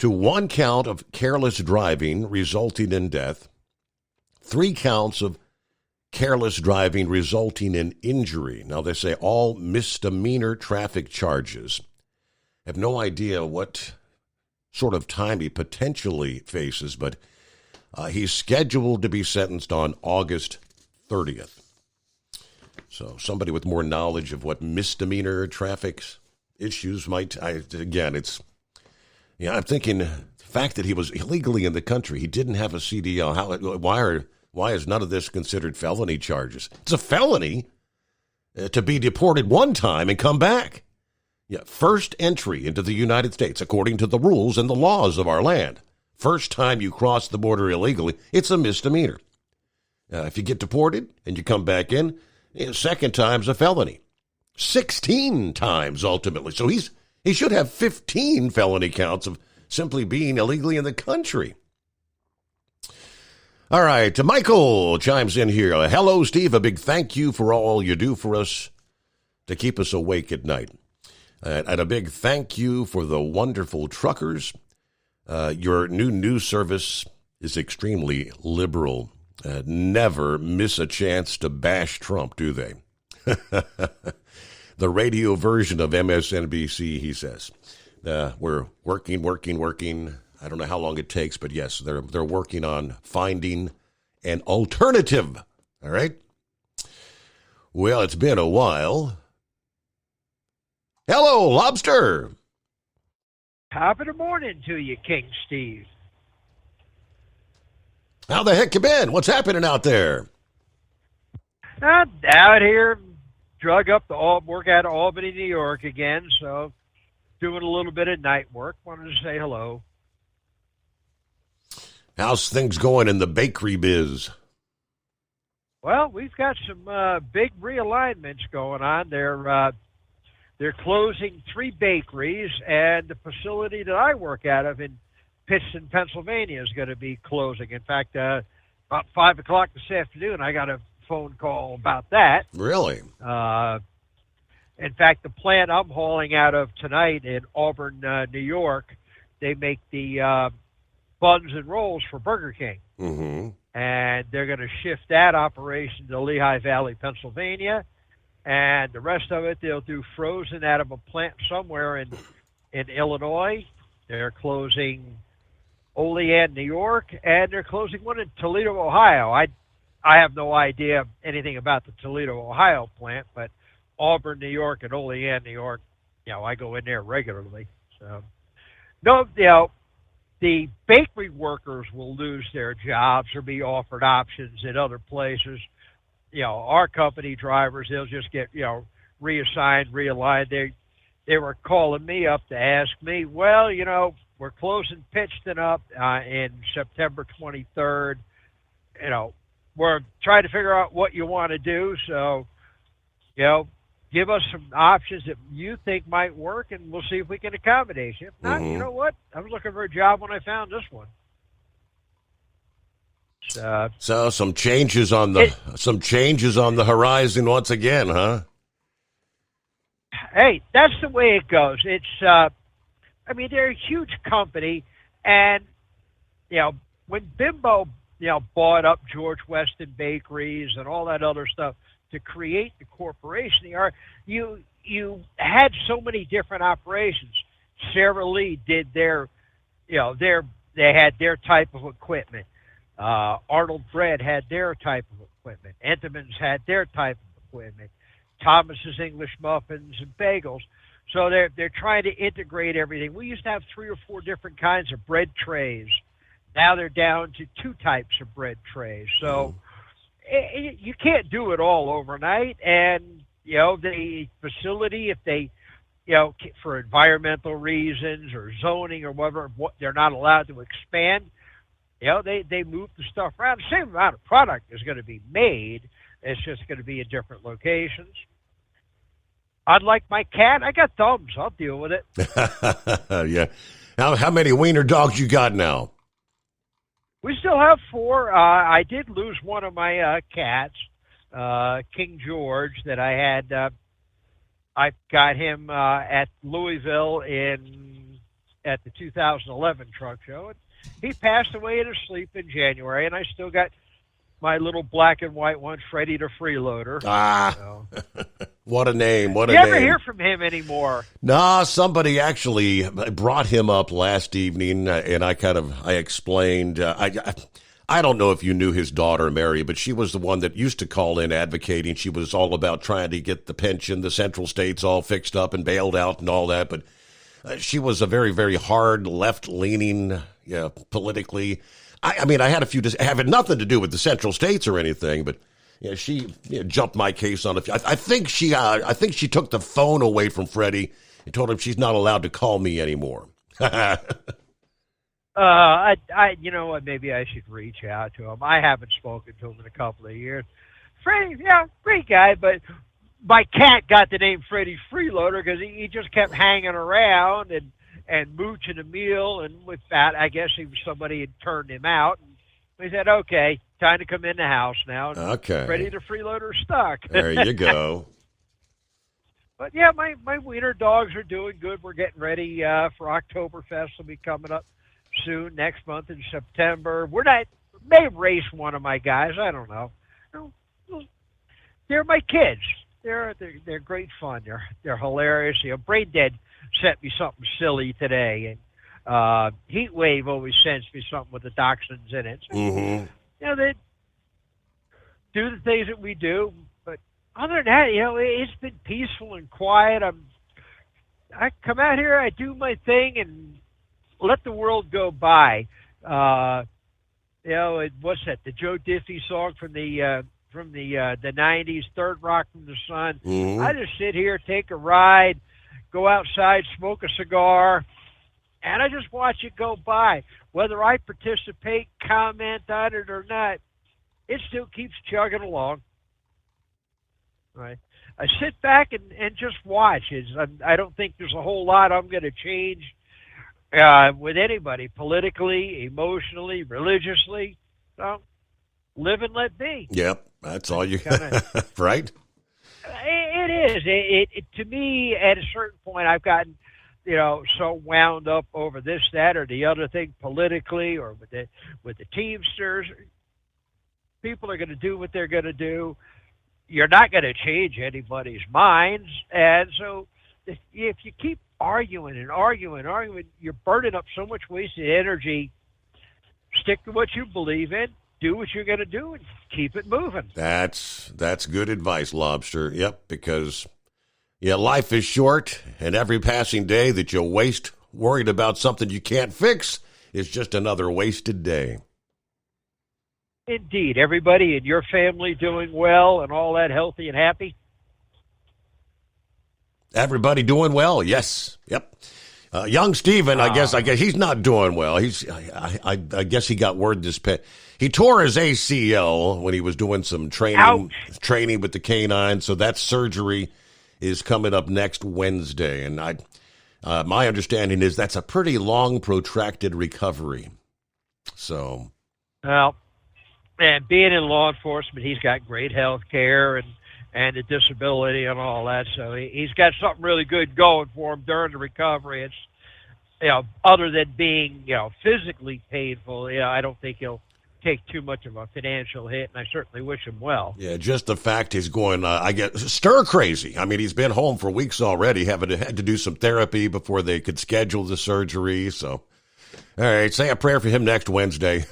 to 1 count of careless driving resulting in death, 3 counts of careless driving resulting in injury. Now, they say all misdemeanor traffic charges. I have no idea what sort of time he potentially faces, but he's scheduled to be sentenced on August 30th. So somebody with more knowledge of what misdemeanor traffic issues might, I'm thinking the fact that he was illegally in the country, he didn't have a CDL. Why is none of this considered felony charges? It's a felony to be deported one time and come back. Yeah, first entry into the United States, according to the rules and the laws of our land. First time you cross the border illegally, it's a misdemeanor. If you get deported and you come back in, second time's a felony. 16 times ultimately. So he should have 15 felony counts of simply being illegally in the country. All right, Michael chimes in here. Hello, Steve. A big thank you for all you do for us to keep us awake at night. And a big thank you for the wonderful truckers. Your new news service is extremely liberal. Never miss a chance to bash Trump, do they? The radio version of MSNBC, he says. We're working. I don't know how long it takes, but yes, they're working on finding an alternative. All right? Well, it's been a while. Hello, Lobster. Top of the morning to you, King Steve. How the heck you been? What's happening out there? Out here, drug up the work out of Albany, New York again, so doing a little bit of night work. Wanted to say hello. How's things going in the bakery biz? Well, we've got some big realignments going on. They're closing 3 bakeries, and the facility that I work out of in Pittston, Pennsylvania is going to be closing. In fact, about 5 o'clock this afternoon, I got a phone call about that. Really? In fact, the plant I'm hauling out of tonight in Auburn, New York, they make the buns and rolls for Burger King. Mm-hmm. And they're going to shift that operation to Lehigh Valley, Pennsylvania. And the rest of it, they'll do frozen out of a plant somewhere in Illinois. They're closing Olean, New York, and they're closing one in Toledo, Ohio. I have no idea anything about the Toledo, Ohio plant, but Auburn, New York, and Olean, New York, I go in there regularly. So, the bakery workers will lose their jobs or be offered options at other places. Our company drivers, they'll just get, reassigned, realigned. They were calling me up to ask me, well, we're closing Pittston up in September 23rd. We're trying to figure out what you want to do. So, give us some options that you think might work, and we'll see if we can accommodate you. If not, you know what? I was looking for a job when I found this one. So some changes on the horizon once again, huh? Hey, that's the way it goes. It's, they're a huge company, and when Bimbo, bought up George Weston Bakeries and all that other stuff to create the corporation, you had so many different operations. Sara Lee did they had their type of equipment. Arnold Bread had their type of equipment. Entenmann's had their type of equipment. Thomas's English Muffins and Bagels. So they're trying to integrate everything. We used to have 3 or 4 different kinds of bread trays. Now they're down to 2 types of bread trays. So you can't do it all overnight. And, the facility, if they, for environmental reasons or zoning or whatever, they're not allowed to expand, they move the stuff around. The same amount of product is going to be made. It's just going to be in different locations. Unlike my cat, I got thumbs. I'll deal with it. Yeah. How many wiener dogs you got now? We still have 4. I did lose one of my cats, King George, that I had. I got him at Louisville in at the 2011 truck show. And he passed away in his sleep in January, and I still got my little black and white one, Freddie the Freeloader. So. What a name! What a name! You name! never hear from him anymore. Nah, somebody actually brought him up last evening, and I explained. I don't know if you knew his daughter, Mary, but she was the one that used to call in advocating. She was all about trying to get the pension, the Central States all fixed up and bailed out and all that. But she was a very, very hard left-leaning, politically. I mean, I had having nothing to do with the Central States or anything, but she jumped my case on it. I think she took the phone away from Freddie and told him she's not allowed to call me anymore. You know what? Maybe I should reach out to him. I haven't spoken to him in a couple of years. Freddie, great guy, but my cat got the name Freddie Freeloader because he just kept hanging around and mooching a meal, and with that, I guess somebody had turned him out. And we said, okay, time to come in the house now. Okay. Freddie the Freeloader's stuck. There you go. But yeah, my wiener dogs are doing good. We're getting ready for Oktoberfest. Will be coming up soon, next month in September. May race one of my guys. I don't know. They're my kids. They're great fun. They're hilarious. Brain Dead sent me something silly today, and Heat Wave always sends me something with the dachshunds in it. So, they do the things that we do, but other than that, it's been peaceful and quiet. I come out here, I do my thing, and let the world go by. What's that? The Joe Diffie song from the 90s, Third Rock from the Sun. I just sit here, take a ride, go outside, smoke a cigar, and I just watch it go by. Whether I participate, comment on it or not, it still keeps chugging along. Right? I sit back and just watch. I don't think there's a whole lot I'm going to change with anybody, politically, emotionally, religiously. So, live and let be. Yep, that's all you right? It is. To me, at a certain point, I've gotten, so wound up over this, that, or the other thing politically, or with the Teamsters. People are going to do what they're going to do. You're not going to change anybody's minds, and so if you keep arguing, you're burning up so much wasted energy. Stick to what you believe in. Do what you're going to do and keep it moving. That's good advice, Lobster. Yep, because life is short, and every passing day that you waste worried about something you can't fix is just another wasted day. Indeed. Everybody in your family doing well and all that, healthy and happy? Everybody doing well, yes. Yep. Young Steven, I guess he's not doing well. I guess he got word this past. He tore his ACL when he was doing some training with the canines. So that surgery is coming up next Wednesday, and my understanding is that's a pretty long, protracted recovery. So, well, and being in law enforcement, he's got great health care and the disability and all that. So he's got something really good going for him during the recovery. It's, other than being, physically painful, I don't think he'll take too much of a financial hit, and I certainly wish him well. Yeah, just the fact he's going, I guess, stir crazy. I mean, he's been home for weeks already, had to do some therapy before they could schedule the surgery. So, all right, say a prayer for him next Wednesday.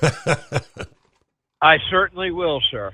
I certainly will, sir.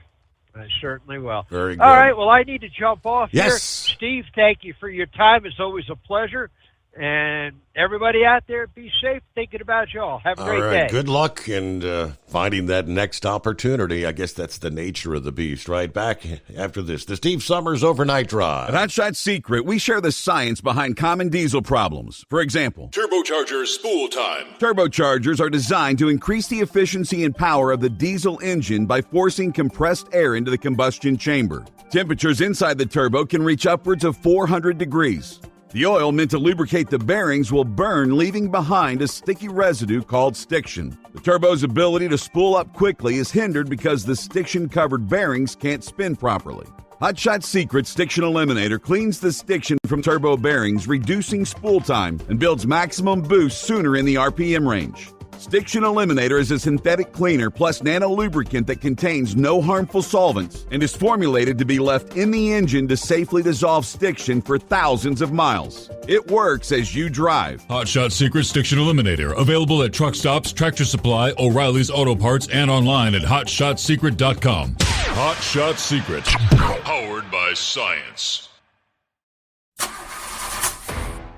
I certainly will. Very good. All right, well, I need to jump off here. Steve, thank you for your time. It's always a pleasure. And everybody out there, be safe, thinking about y'all. Have a great day. Good luck in finding that next opportunity. I guess that's the nature of the beast, right? Back after this, the Steve Summers Overnight Drive. At Hot Shot Secret, we share the science behind common diesel problems. For example, turbocharger spool time. Turbochargers are designed to increase the efficiency and power of the diesel engine by forcing compressed air into the combustion chamber. Temperatures inside the turbo can reach upwards of 400 degrees. The oil meant to lubricate the bearings will burn, leaving behind a sticky residue called stiction. The turbo's ability to spool up quickly is hindered because the stiction-covered bearings can't spin properly. Hot Shot Secret Stiction Eliminator cleans the stiction from turbo bearings, reducing spool time and builds maximum boost sooner in the RPM range. Stiction Eliminator is a synthetic cleaner plus nano lubricant that contains no harmful solvents and is formulated to be left in the engine to safely dissolve stiction for thousands of miles. It works as you drive. Hot Shot Secret Stiction Eliminator. Available at truck stops, Tractor Supply, O'Reilly's Auto Parts, and online at HotShotSecret.com. Hot Shot Secret. Powered by science.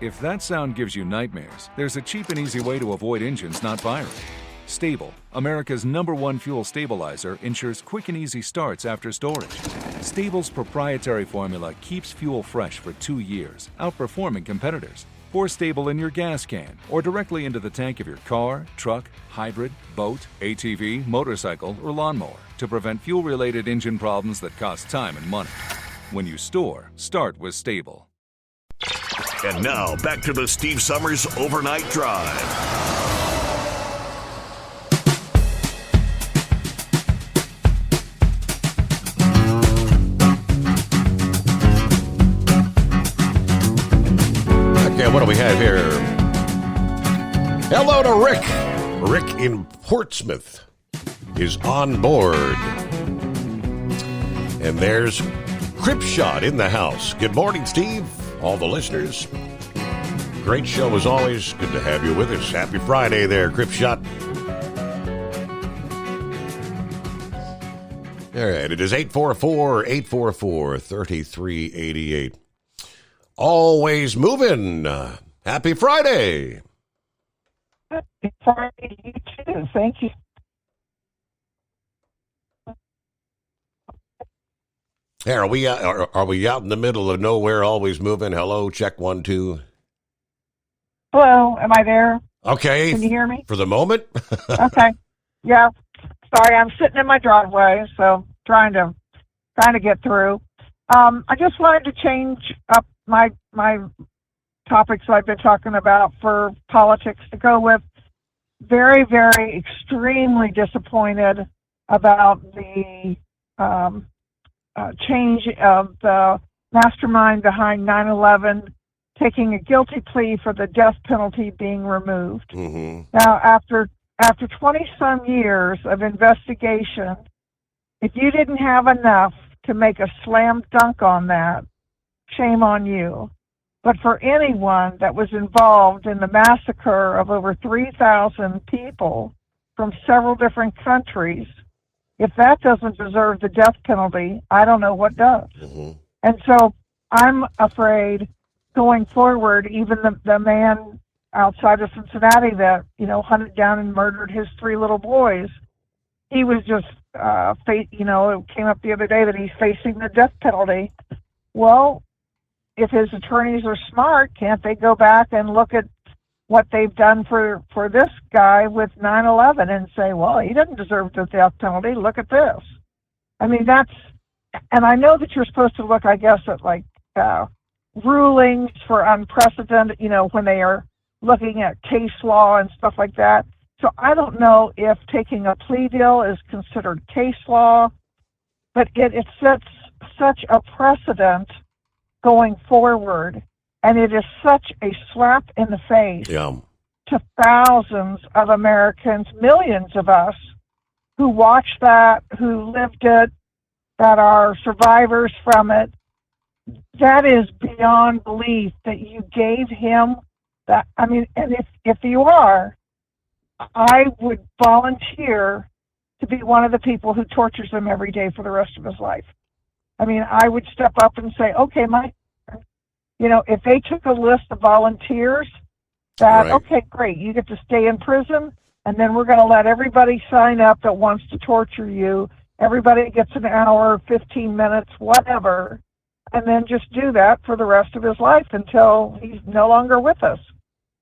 If that sound gives you nightmares, there's a cheap and easy way to avoid engines not firing. Stable, America's #1 fuel stabilizer, ensures quick and easy starts after storage. Stable's proprietary formula keeps fuel fresh for 2 years, outperforming competitors. Pour Stable in your gas can or directly into the tank of your car, truck, hybrid, boat, ATV, motorcycle, or lawnmower to prevent fuel-related engine problems that cost time and money. When you store, start with Stable. And now, back to the Steve Summers Overnight Drive. Okay, what do we have here? Hello to Rick. Rick in Portsmouth is on board. And there's Cripshot in the house. Good morning, Steve. All the listeners. Great show as always. Good to have you with us. Happy Friday there, Cripshot. All right, it is 844-844-3388. Always moving. Happy Friday. Happy Friday to you too. Thank you. Hey, are we out in the middle of nowhere, always moving? Hello, check 1, 2. Hello, am I there? Okay. Can you hear me? For the moment? Okay. Yeah. Sorry, I'm sitting in my driveway, so trying to get through. I just wanted to change up my topics I've been talking about for politics to go with very, very extremely disappointed about the change of the mastermind behind 9/11 taking a guilty plea for the death penalty being removed. Mm-hmm. Now, after 20-some years of investigation, if you didn't have enough to make a slam dunk on that, shame on you. But for anyone that was involved in the massacre of over 3,000 people from several different countries, if that doesn't deserve the death penalty, I don't know what does. Mm-hmm. And so I'm afraid going forward, even the man outside of Cincinnati that, hunted down and murdered his 3 little boys, he was just, it came up the other day that he's facing the death penalty. Well, if his attorneys are smart, can't they go back and look at what they've done for this guy with 9/11 and say, well, he doesn't deserve the death penalty. Look at this. I mean, and I know that you're supposed to look, I guess, at rulings for unprecedented, when they are looking at case law and stuff like that. So I don't know if taking a plea deal is considered case law, but it sets such a precedent going forward. And it is such a slap in the face to thousands of Americans, millions of us who watched that, who lived it, that are survivors from it. That is beyond belief that you gave him that. I mean, and if you are, I would volunteer to be one of the people who tortures him every day for the rest of his life. I mean, I would step up and say, okay, if they took a list of volunteers that, right. Okay, great, you get to stay in prison, and then we're going to let everybody sign up that wants to torture you. Everybody gets an hour, 15 minutes, whatever, and then just do that for the rest of his life until he's no longer with us.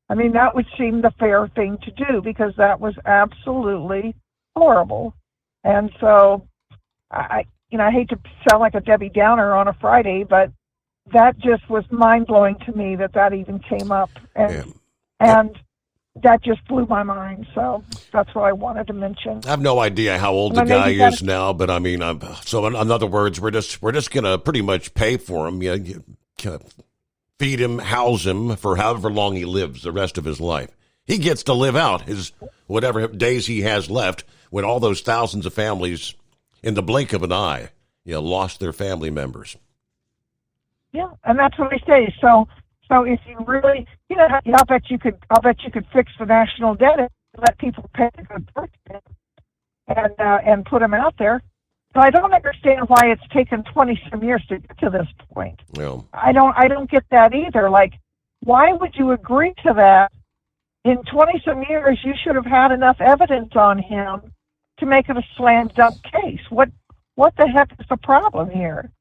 I mean, that would seem the fair thing to do because that was absolutely horrible. And so I hate to sound like a Debbie Downer on a Friday, but that just was mind-blowing to me that even came up. And that just blew my mind. So that's what I wanted to mention. I have no idea how old the guy is now, but I mean, so in other words, we're just gonna pretty much pay for him, feed him, house him for however long he lives the rest of his life. He gets to live out his whatever days he has left when all those thousands of families, in the blink of an eye, lost their family members. Yeah, and that's what I say. So if you really, I'll bet you could fix the national debt and let people pay a good price and put them out there. So I don't understand why it's taken 20-some years to get to this point. Yeah. I don't get that either. Like, why would you agree to that? In 20-some years, you should have had enough evidence on him to make it a slam dunk case. What the heck is the problem here?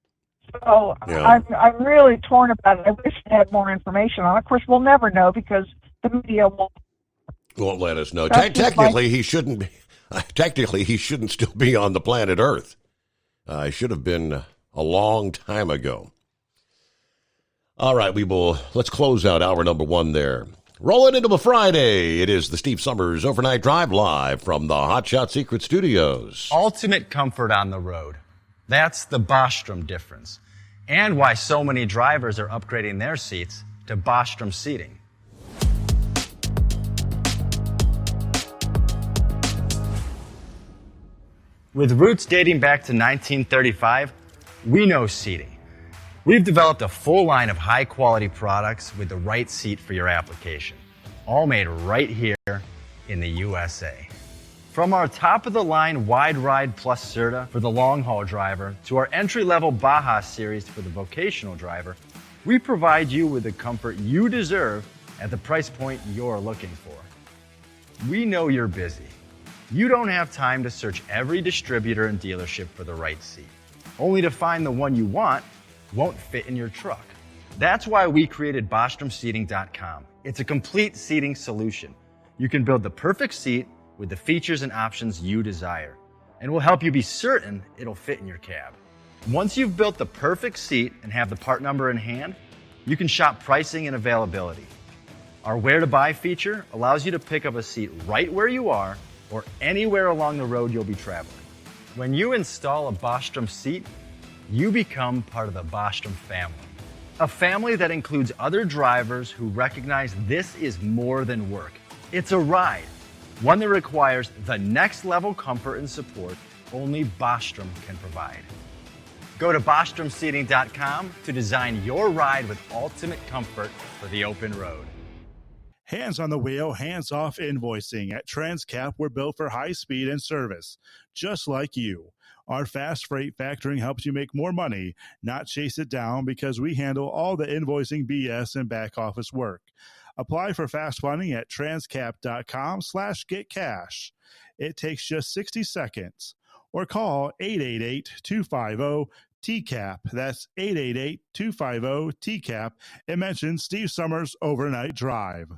So yeah. I'm really torn about it. I wish I had more information on it. Of course, we'll never know because the media won't let us know. Technically, he shouldn't be. Technically, he shouldn't still be on the planet Earth. It should have been a long time ago. All right, let's close out hour number 1 there. Rolling into a Friday. It is the Steve Summers Overnight Drive live from the Hot Shot Secret Studios. Ultimate comfort on the road. That's the Bostrom difference. And why so many drivers are upgrading their seats to Bostrom seating. With roots dating back to 1935, we know seating. We've developed a full line of high-quality products with the right seat for your application, all made right here in the USA. From our top-of-the-line Wide Ride Plus Certa for the long-haul driver to our entry-level Baja series for the vocational driver, we provide you with the comfort you deserve at the price point you're looking for. We know you're busy. You don't have time to search every distributor and dealership for the right seat, only to find the one you want won't fit in your truck. That's why we created BostromSeating.com. It's a complete seating solution. You can build the perfect seat with the features and options you desire, and we'll help you be certain it'll fit in your cab. Once you've built the perfect seat and have the part number in hand, you can shop pricing and availability. Our Where to Buy feature allows you to pick up a seat right where you are or anywhere along the road you'll be traveling. When you install a Bostrom seat, you become part of the Bostrom family. A family that includes other drivers who recognize this is more than work. It's a ride, one that requires the next level comfort and support only Bostrom can provide. Go to BostromSeating.com to design your ride with ultimate comfort for the open road. Hands on the wheel, hands off invoicing. At Transcap, we're built for high speed and service, just like you. Our fast freight factoring helps you make more money, not chase it down, because we handle all the invoicing BS and back office work. Apply for fast funding at transcap.com/getcash. It takes just 60 seconds. Or call 888-250-TCAP. That's 888-250-TCAP. And mention Steve Summers Overnight Drive.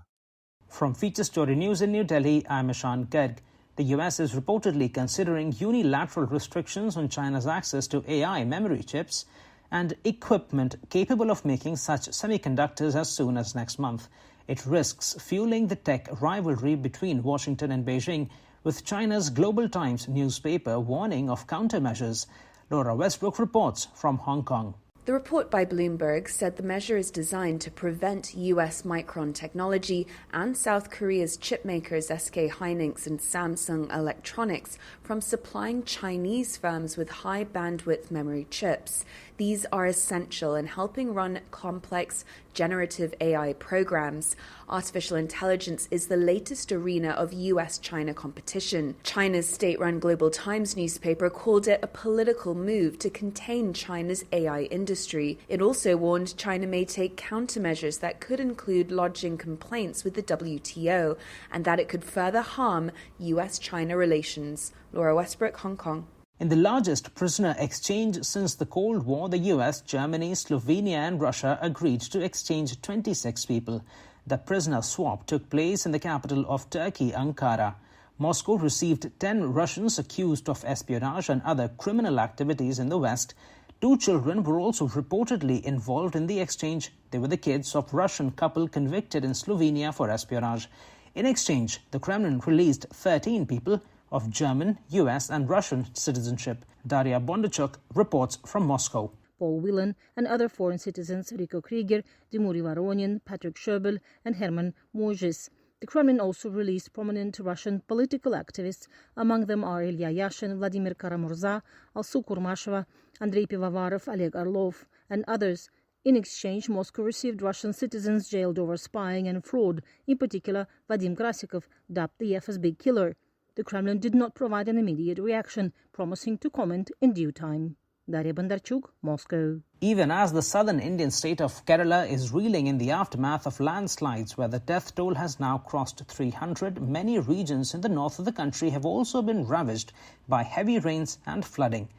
From Feature Story News in New Delhi, I'm Ishan Garg. The US is reportedly considering unilateral restrictions on China's access to AI memory chips and equipment capable of making such semiconductors as soon as next month. It risks fueling the tech rivalry between Washington and Beijing, with China's Global Times newspaper warning of countermeasures. Laura Westbrook reports from Hong Kong. The report by Bloomberg said the measure is designed to prevent US Micron Technology and South Korea's chipmakers SK Hynix and Samsung Electronics from supplying Chinese firms with high bandwidth memory chips. These are essential in helping run complex generative AI programs. Artificial intelligence is the latest arena of US-China competition. China's state-run Global Times newspaper called it a political move to contain China's AI industry. It also warned China may take countermeasures that could include lodging complaints with the WTO and that it could further harm US-China relations. Laura Westbrook, Hong Kong. In the largest prisoner exchange since the Cold War, the US, Germany, Slovenia and Russia agreed to exchange 26 people. The prisoner swap took place in the capital of Turkey, Ankara. Moscow received 10 Russians accused of espionage and other criminal activities in the West. 2 children were also reportedly involved in the exchange. They were the kids of Russian couple convicted in Slovenia for espionage. In exchange, the Kremlin released 13 people of German, US and Russian citizenship. Daria Bondarchuk reports from Moscow. Paul Whelan and other foreign citizens Rico Krieger, Dmitry Voronin, Patrick Sherbel and Herman Mojis. The Kremlin also released prominent Russian political activists. Among them are Ilya Yashin, Vladimir Karamurza, Alsu Kurmasheva, Andrei Pivovarov, Oleg Orlov and others. In exchange, Moscow received Russian citizens jailed over spying and fraud, in particular Vadim Krasikov, dubbed the FSB killer. The Kremlin did not provide an immediate reaction, promising to comment in due time. Daria Bondarchuk, Moscow. Even as the southern Indian state of Kerala is reeling in the aftermath of landslides where the death toll has now crossed 300, many regions in the north of the country have also been ravaged by heavy rains and flooding.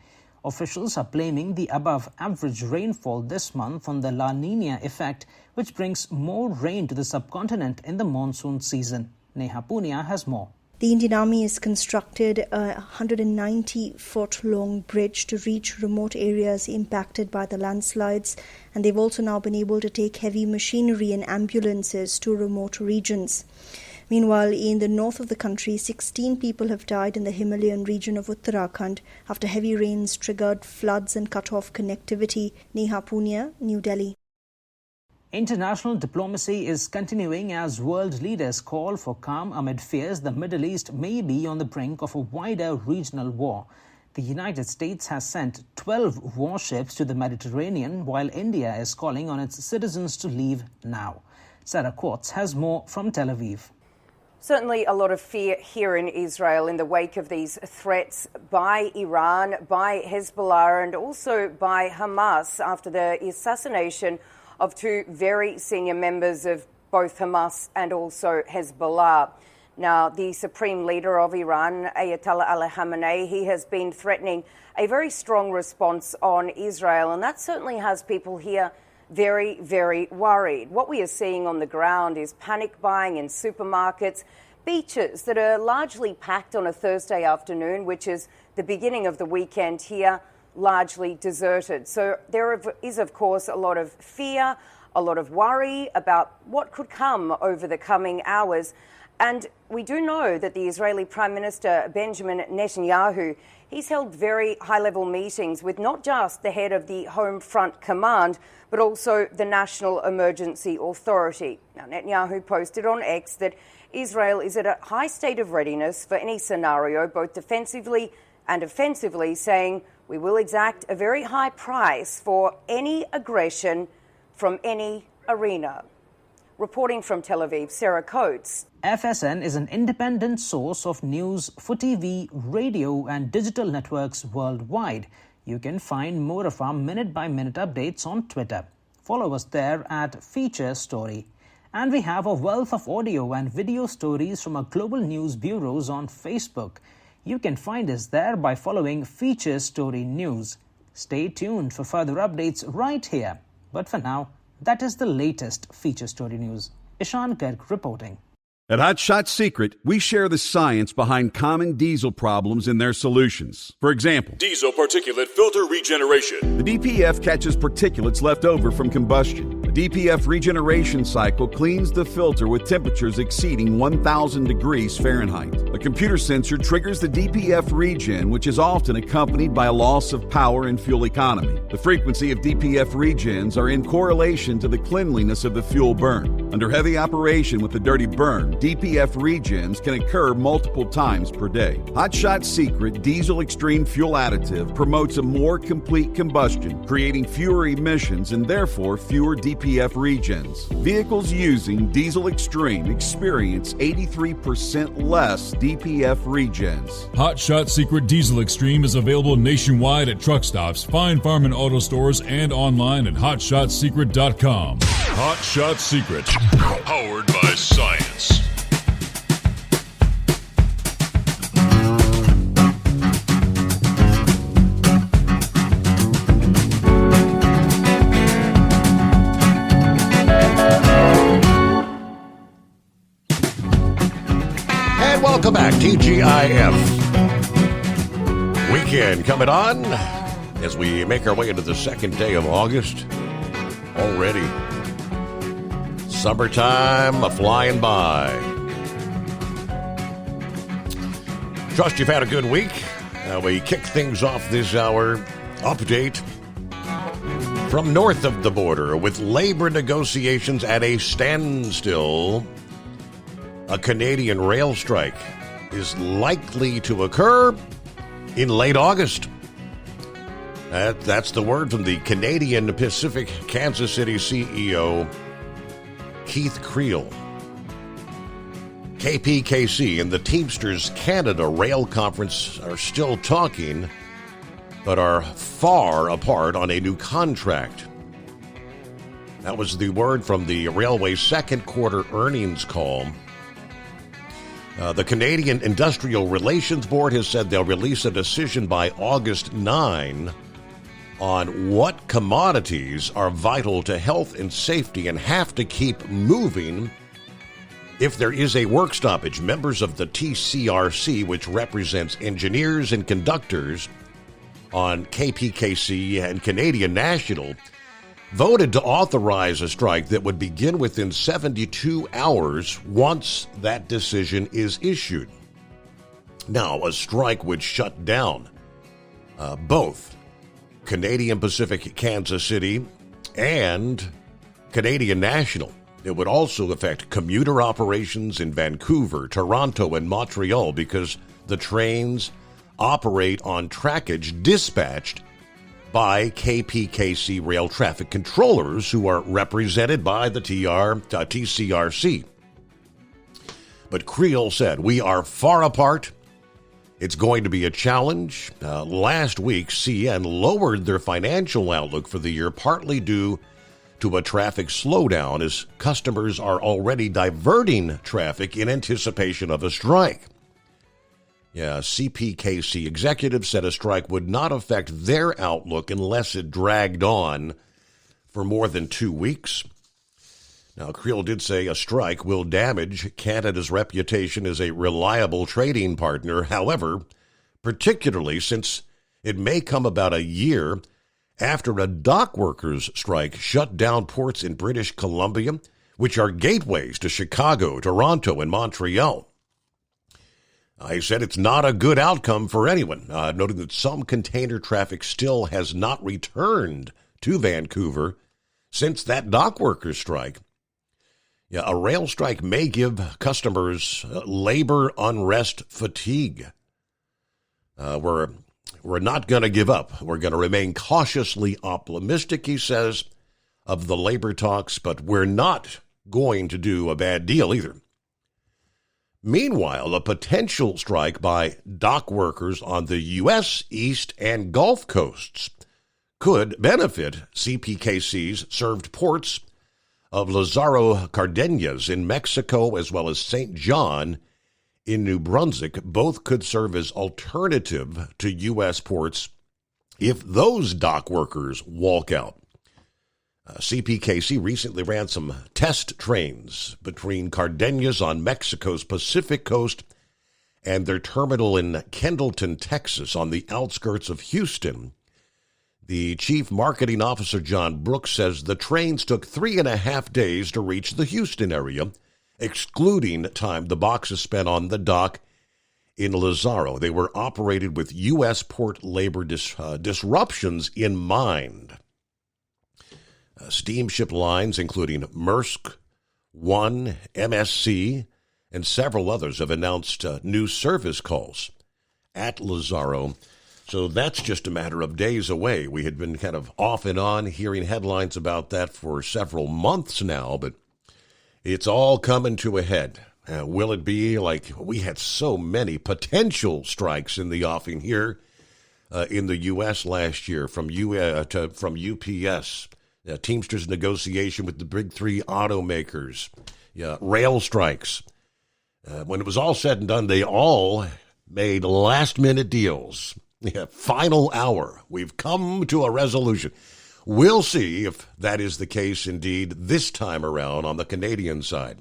Officials are blaming the above-average rainfall this month on the La Niña effect, which brings more rain to the subcontinent in the monsoon season. Neha Punia has more. The Indian Army has constructed a 190-foot-long bridge to reach remote areas impacted by the landslides, and they've also now been able to take heavy machinery and ambulances to remote regions. Meanwhile, in the north of the country, 16 people have died in the Himalayan region of Uttarakhand after heavy rains triggered floods and cut off connectivity. Neha Punia, New Delhi. International diplomacy is continuing as world leaders call for calm amid fears the Middle East may be on the brink of a wider regional war. The United States has sent 12 warships to the Mediterranean, while India is calling on its citizens to leave now. Sarah Quartz has more from Tel Aviv. Certainly a lot of fear here in Israel in the wake of these threats by Iran, by Hezbollah and also by Hamas after the assassination of two very senior members of both Hamas and also Hezbollah. Now, the supreme leader of Iran, Ayatollah Ali Khamenei, he has been threatening a very strong response on Israel, and that certainly has people here very, very worried. What we are seeing on the ground is panic buying in supermarkets, beaches that are largely packed on a Thursday afternoon, which is the beginning of the weekend here, largely deserted. So there is, of course, a lot of fear, a lot of worry about what could come over the coming hours. And we do know that the Israeli Prime Minister Benjamin Netanyahu, he's held very high-level meetings with not just the head of the Home Front Command, but also the National Emergency Authority. Now, Netanyahu posted on X that Israel is at a high state of readiness for any scenario, both defensively and offensively, saying, "We will exact a very high price for any aggression from any arena." Reporting from Tel Aviv, Sarah Coates. FSN is an independent source of news for TV, radio and digital networks worldwide. You can find more of our minute-by-minute updates on Twitter. Follow us there at Feature Story. And we have a wealth of audio and video stories from our global news bureaus on Facebook. You can find us there by following Feature Story News. Stay tuned for further updates right here. But for now, that is the latest Feature Story News. Ishan Garg reporting. At Hot Shot Secret, we share the science behind common diesel problems and their solutions. For example, diesel particulate filter regeneration. The DPF catches particulates left over from combustion. The DPF regeneration cycle cleans the filter with temperatures exceeding 1,000 degrees Fahrenheit. A computer sensor triggers the DPF regen, which is often accompanied by a loss of power and fuel economy. The frequency of DPF regens are in correlation to the cleanliness of the fuel burn. Under heavy operation with the dirty burn, DPF regens can occur multiple times per day. Hot Shot Secret Diesel Extreme Fuel Additive promotes a more complete combustion, creating fewer emissions and therefore fewer DPF regens. Vehicles using Diesel Extreme experience 83% less DPF regens. Hot Shot Secret Diesel Extreme is available nationwide at truck stops, fine farm and auto stores, and online at hotshotsecret.com. Hot Shot Secret, powered by science. And welcome back, TGIF. Weekend coming on as we make our way into the second day of August. Already. Summertime flying by. Trust you've had a good week. We kick things off this hour. Update from north of the border with labor negotiations at a standstill. A Canadian rail strike is likely to occur in late August. That's the word from the Canadian Pacific Kansas City CEO, Keith Creel. KPKC and the Teamsters Canada Rail Conference are still talking, but are far apart on a new contract. That was the word from the railway's second quarter earnings call. The Canadian Industrial Relations Board has said they'll release a decision by August 9 on what commodities are vital to health and safety and have to keep moving if there is a work stoppage. Members of the TCRC, which represents engineers and conductors on KPKC and Canadian National, voted to authorize a strike that would begin within 72 hours once that decision is issued. Now, a strike would shut down both Canadian Pacific Kansas City and Canadian National. It would also affect commuter operations in Vancouver, Toronto, and Montreal because the trains operate on trackage dispatched by KPKC rail traffic controllers who are represented by the TCRC. But Creel said, "We are far apart. It's going to be a challenge." Last week, CN lowered their financial outlook for the year, partly due to a traffic slowdown as customers are already diverting traffic in anticipation of a strike. CPKC executives said a strike would not affect their outlook unless it dragged on for more than 2 weeks. Now, Creel did say a strike will damage Canada's reputation as a reliable trading partner. However, particularly since it may come about a year after a dock workers' strike shut down ports in British Columbia, which are gateways to Chicago, Toronto, and Montreal. He said it's not a good outcome for anyone, noting that some container traffic still has not returned to Vancouver since that dock workers' strike. A rail strike may give customers labor unrest fatigue. We're not going to give up. We're going to remain cautiously optimistic, he says, of the labor talks, but we're not going to do a bad deal either. Meanwhile, a potential strike by dock workers on the U.S. East and Gulf coasts could benefit CPKC's served ports of Lazaro Cardenas in Mexico as well as St. John in New Brunswick. Both could serve as alternative to U.S. ports if those dock workers walk out. CPKC recently ran some test trains between Cardenas on Mexico's Pacific coast and their terminal in Kendleton, Texas, on the outskirts of Houston. The chief marketing officer, John Brooks, says the trains took 3.5 days to reach the Houston area, excluding time the boxes spent on the dock in Lazaro. They were operated with U.S. port labor disruptions in mind. Steamship lines, including Maersk, One, MSC, and several others, have announced new service calls at Lazaro. So that's just a matter of days away. We had been kind of off and on hearing headlines about that for several months now, but it's all coming to a head. Will it be like we had so many potential strikes in the offing here in the U.S. last year from UPS, Teamsters negotiation with the big three automakers, rail strikes. When it was all said and done, they all made last-minute deals. Final hour. We've come to a resolution. We'll see if that is the case indeed this time around on the Canadian side.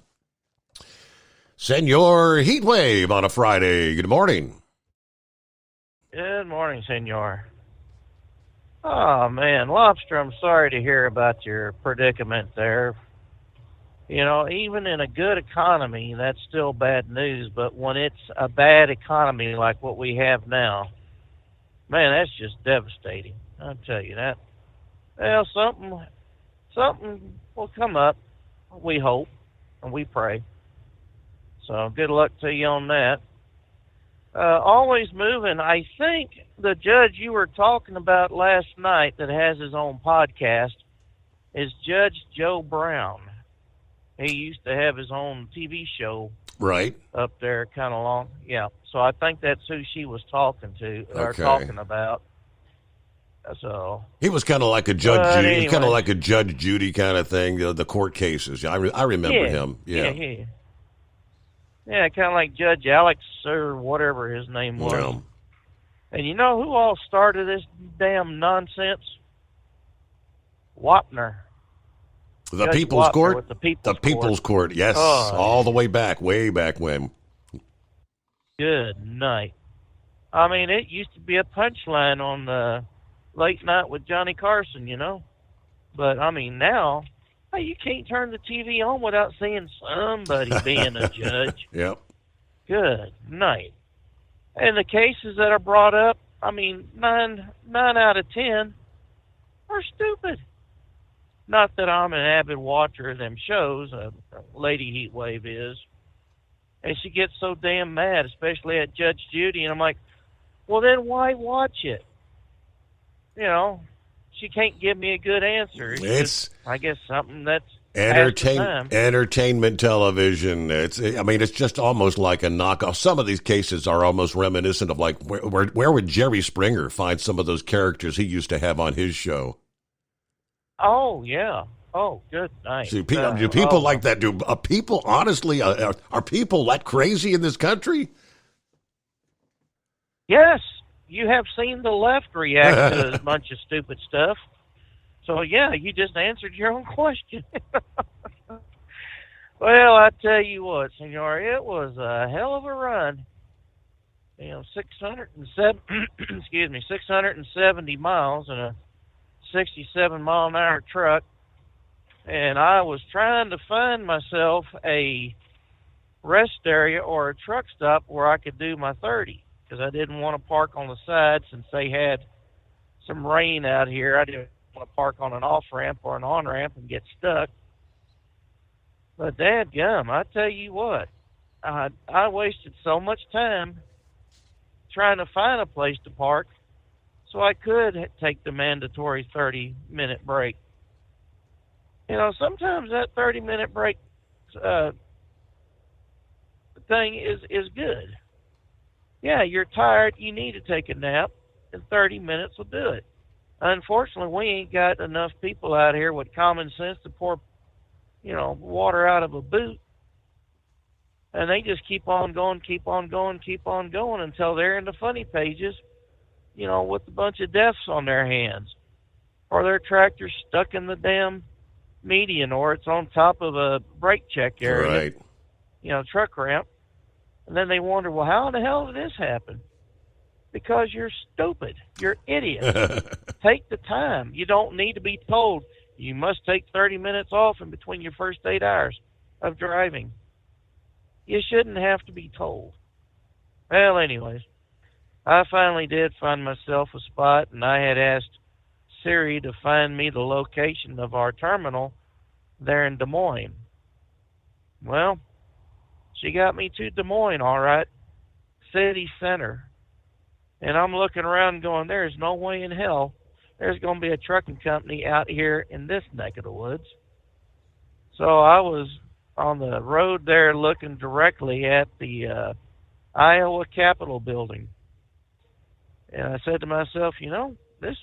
Senor Heatwave on a Friday. Good morning. Good morning, Senor. Oh, man, Lobster, I'm sorry to hear about your predicament there. You know, even in a good economy, that's still bad news. But when it's a bad economy like what we have now, man, that's just devastating. I'll tell you that. Well, something will come up. We hope and we pray. So good luck to you on that. Always moving. I think the judge you were talking about last night that has his own podcast is Judge Joe Brown. He used to have his own TV show right up there kind of long. Yeah. So I think that's who she was talking to or Okay. talking about. So He was kind of like a Judge Judy, anyway. kind of like a Judge Judy kind of thing, the court cases. I remember Yeah. him. Yeah. Yeah, kind of like Judge Alex or whatever his name was. Yeah. And you know who all started this damn nonsense? Wapner. The Judge People's Wapner Court? with the People's The People's Court, yes. Oh, all the way back when. Good night. I mean, it used to be a punchline on the Late Night with Johnny Carson, you know? But, I mean, now, hey, you can't turn the TV on without seeing somebody being a judge. Yep. Good night. And the cases that are brought up, I mean, 9 out of 10 are stupid. Not that I'm an avid watcher of them shows, Lady Heatwave is. And she gets so damn mad, especially at Judge Judy, and I'm like, well, then why watch it? You know, she can't give me a good answer. It's just, I guess, something that's past the time. Entertainment television. It's just almost like a knockoff. Some of these cases are almost reminiscent of like where would Jerry Springer find some of those characters he used to have on his show? Oh, yeah. Oh, good night. See, do people like that? Do people, honestly, are people that crazy in this country? Yes, you have seen the left react to a bunch of stupid stuff. So, yeah, you just answered your own question. Well, I tell you what, senor, it was a hell of a run. You know, 670 miles in a 67-mile-an-hour truck. And I was trying to find myself a rest area or a truck stop where I could do my 30, because I didn't want to park on the side since they had some rain out here. I didn't want to park on an off-ramp or an on-ramp and get stuck. But dadgum, I tell you what, I wasted so much time trying to find a place to park so I could take the mandatory 30-minute break. You know, sometimes that 30-minute break thing is good. Yeah, you're tired, you need to take a nap, and 30 minutes will do it. Unfortunately, we ain't got enough people out here with common sense to pour, you know, water out of a boot. And they just keep on going until they're in the funny pages, you know, with a bunch of deaths on their hands. Or their tractor's stuck in the damn median, or it's on top of a brake check area, Right. you know, truck ramp. And then they wonder, well, how in the hell did this happen? Because you're stupid. You're idiots. Take the time. You don't need to be told you must take 30 minutes off in between your first 8 hours of driving. You shouldn't have to be told. Well, anyways, I finally did find myself a spot, and I had asked Siri to find me the location of our terminal there in Des Moines. Well, she got me to Des Moines, all right, city center. And I'm looking around going, there's no way in hell there's going to be a trucking company out here in this neck of the woods. So I was on the road there looking directly at the Iowa Capitol building. And I said to myself, you know, this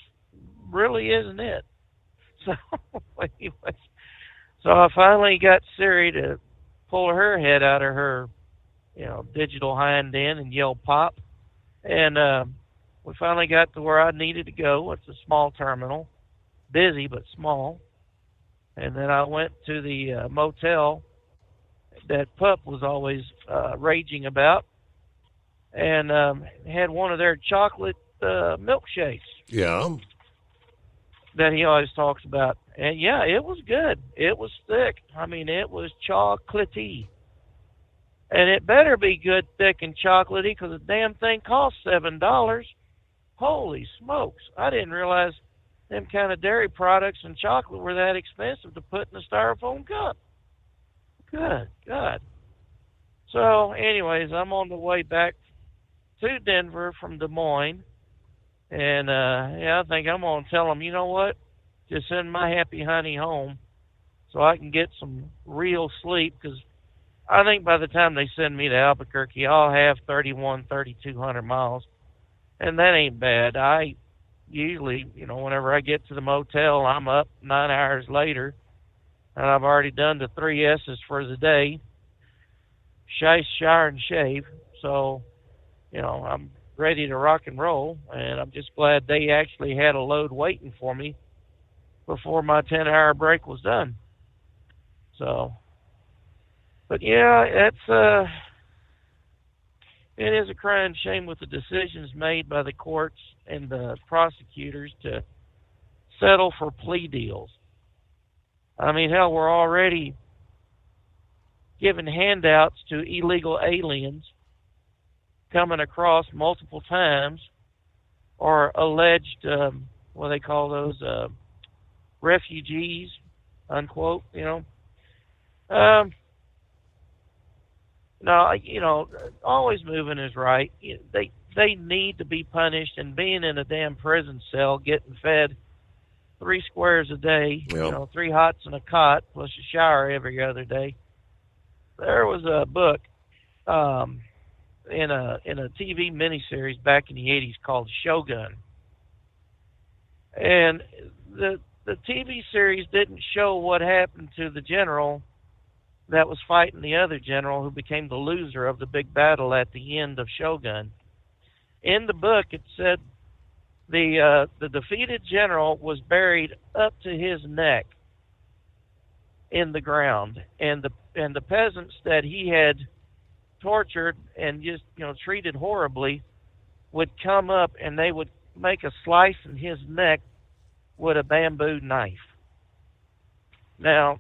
really isn't it. So anyways, so I finally got Siri to pull her head out of her, you know, digital hind end and yell pop. And we finally got to where I needed to go. It's a small terminal, busy but small. And then I went to the motel that Pup was always raging about, and had one of their chocolate milkshakes. Yeah. that he always talks about. And yeah, it was good. It was thick. I mean, it was chocolatey. And it better be good, thick, and chocolatey, because the damn thing costs $7. Holy smokes. I didn't realize them kind of dairy products and chocolate were that expensive to put in a styrofoam cup. Good God. So, anyways, I'm on the way back to Denver from Des Moines. And, I think I'm going to tell them, you know what? Just send my happy honey home so I can get some real sleep, because I think by the time they send me to Albuquerque, I'll have 3,200 miles. And that ain't bad. I usually, whenever I get to the motel, I'm up 9 hours later, and I've already done the 3 S's for the day: shice, shower, and shave. So, I'm ready to rock and roll, and I'm just glad they actually had a load waiting for me before my 10-hour break was done. So, but yeah, it is a crying shame with the decisions made by the courts and the prosecutors to settle for plea deals. I mean, hell, we're already giving handouts to illegal aliens coming across multiple times, or alleged, what they call those, refugees, unquote, No, always moving is right. They need to be punished, and being in a damn prison cell, getting fed 3 squares a day, 3 hots and a cot, plus a shower every other day. There was a book in a TV miniseries back in the 80s called Shogun, and the TV series didn't show what happened to the general that was fighting the other general who became the loser of the big battle at the end of Shogun. In the book, it said the defeated general was buried up to his neck in the ground, and the peasants that he had tortured and just treated horribly would come up, and they would make a slice in his neck with a bamboo knife. Now,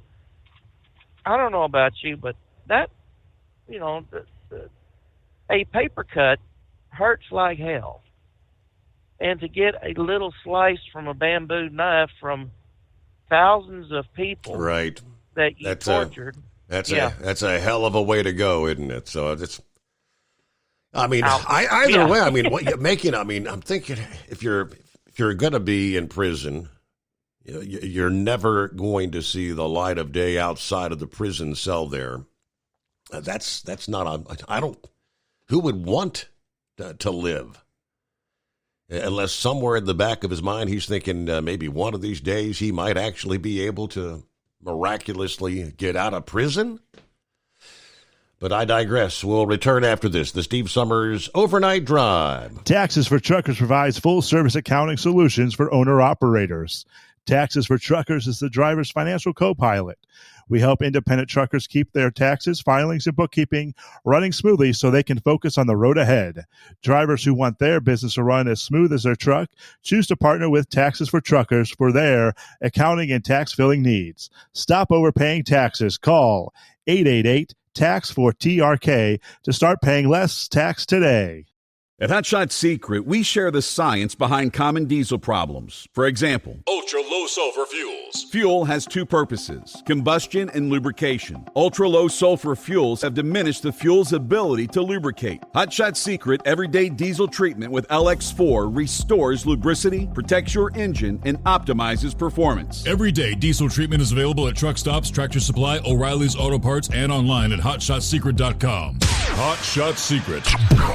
I don't know about you, but that, a paper cut hurts like hell. And to get a little slice from a bamboo knife from thousands of people that you tortured. That's a hell of a way to go, isn't it? So it's, either way, what you're making, I'm thinking if you're going to be in prison, you're never going to see the light of day outside of the prison cell there. That's not who would want to live? Unless somewhere in the back of his mind he's thinking maybe one of these days he might actually be able to miraculously get out of prison. But I digress. We'll return after this. The Steve Summers Overnight Drive. Taxes for Truckers provides full-service accounting solutions for owner-operators. Taxes for Truckers is the driver's financial co-pilot. We help independent truckers keep their taxes, filings, and bookkeeping running smoothly so they can focus on the road ahead. Drivers who want their business to run as smooth as their truck choose to partner with Taxes for Truckers for their accounting and tax filing needs. Stop overpaying taxes. Call 888-TAX-4TRK to start paying less tax today. At Hot Shot Secret, we share the science behind common diesel problems. For example, ultra-low sulfur fuels. Fuel has 2 purposes, combustion and lubrication. Ultra-low sulfur fuels have diminished the fuel's ability to lubricate. Hot Shot Secret Everyday Diesel Treatment with LX4 restores lubricity, protects your engine, and optimizes performance. Everyday Diesel Treatment is available at truck stops, Tractor Supply, O'Reilly's Auto Parts, and online at hotshotsecret.com. Hot Shot Secret,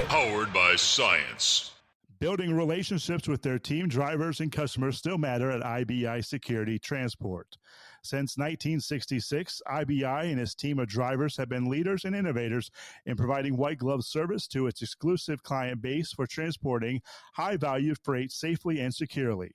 powered by science. Building relationships with their team drivers and customers still matter at IBI Security Transport. Since 1966, IBI and its team of drivers have been leaders and innovators in providing white glove service to its exclusive client base for transporting high-value freight safely and securely.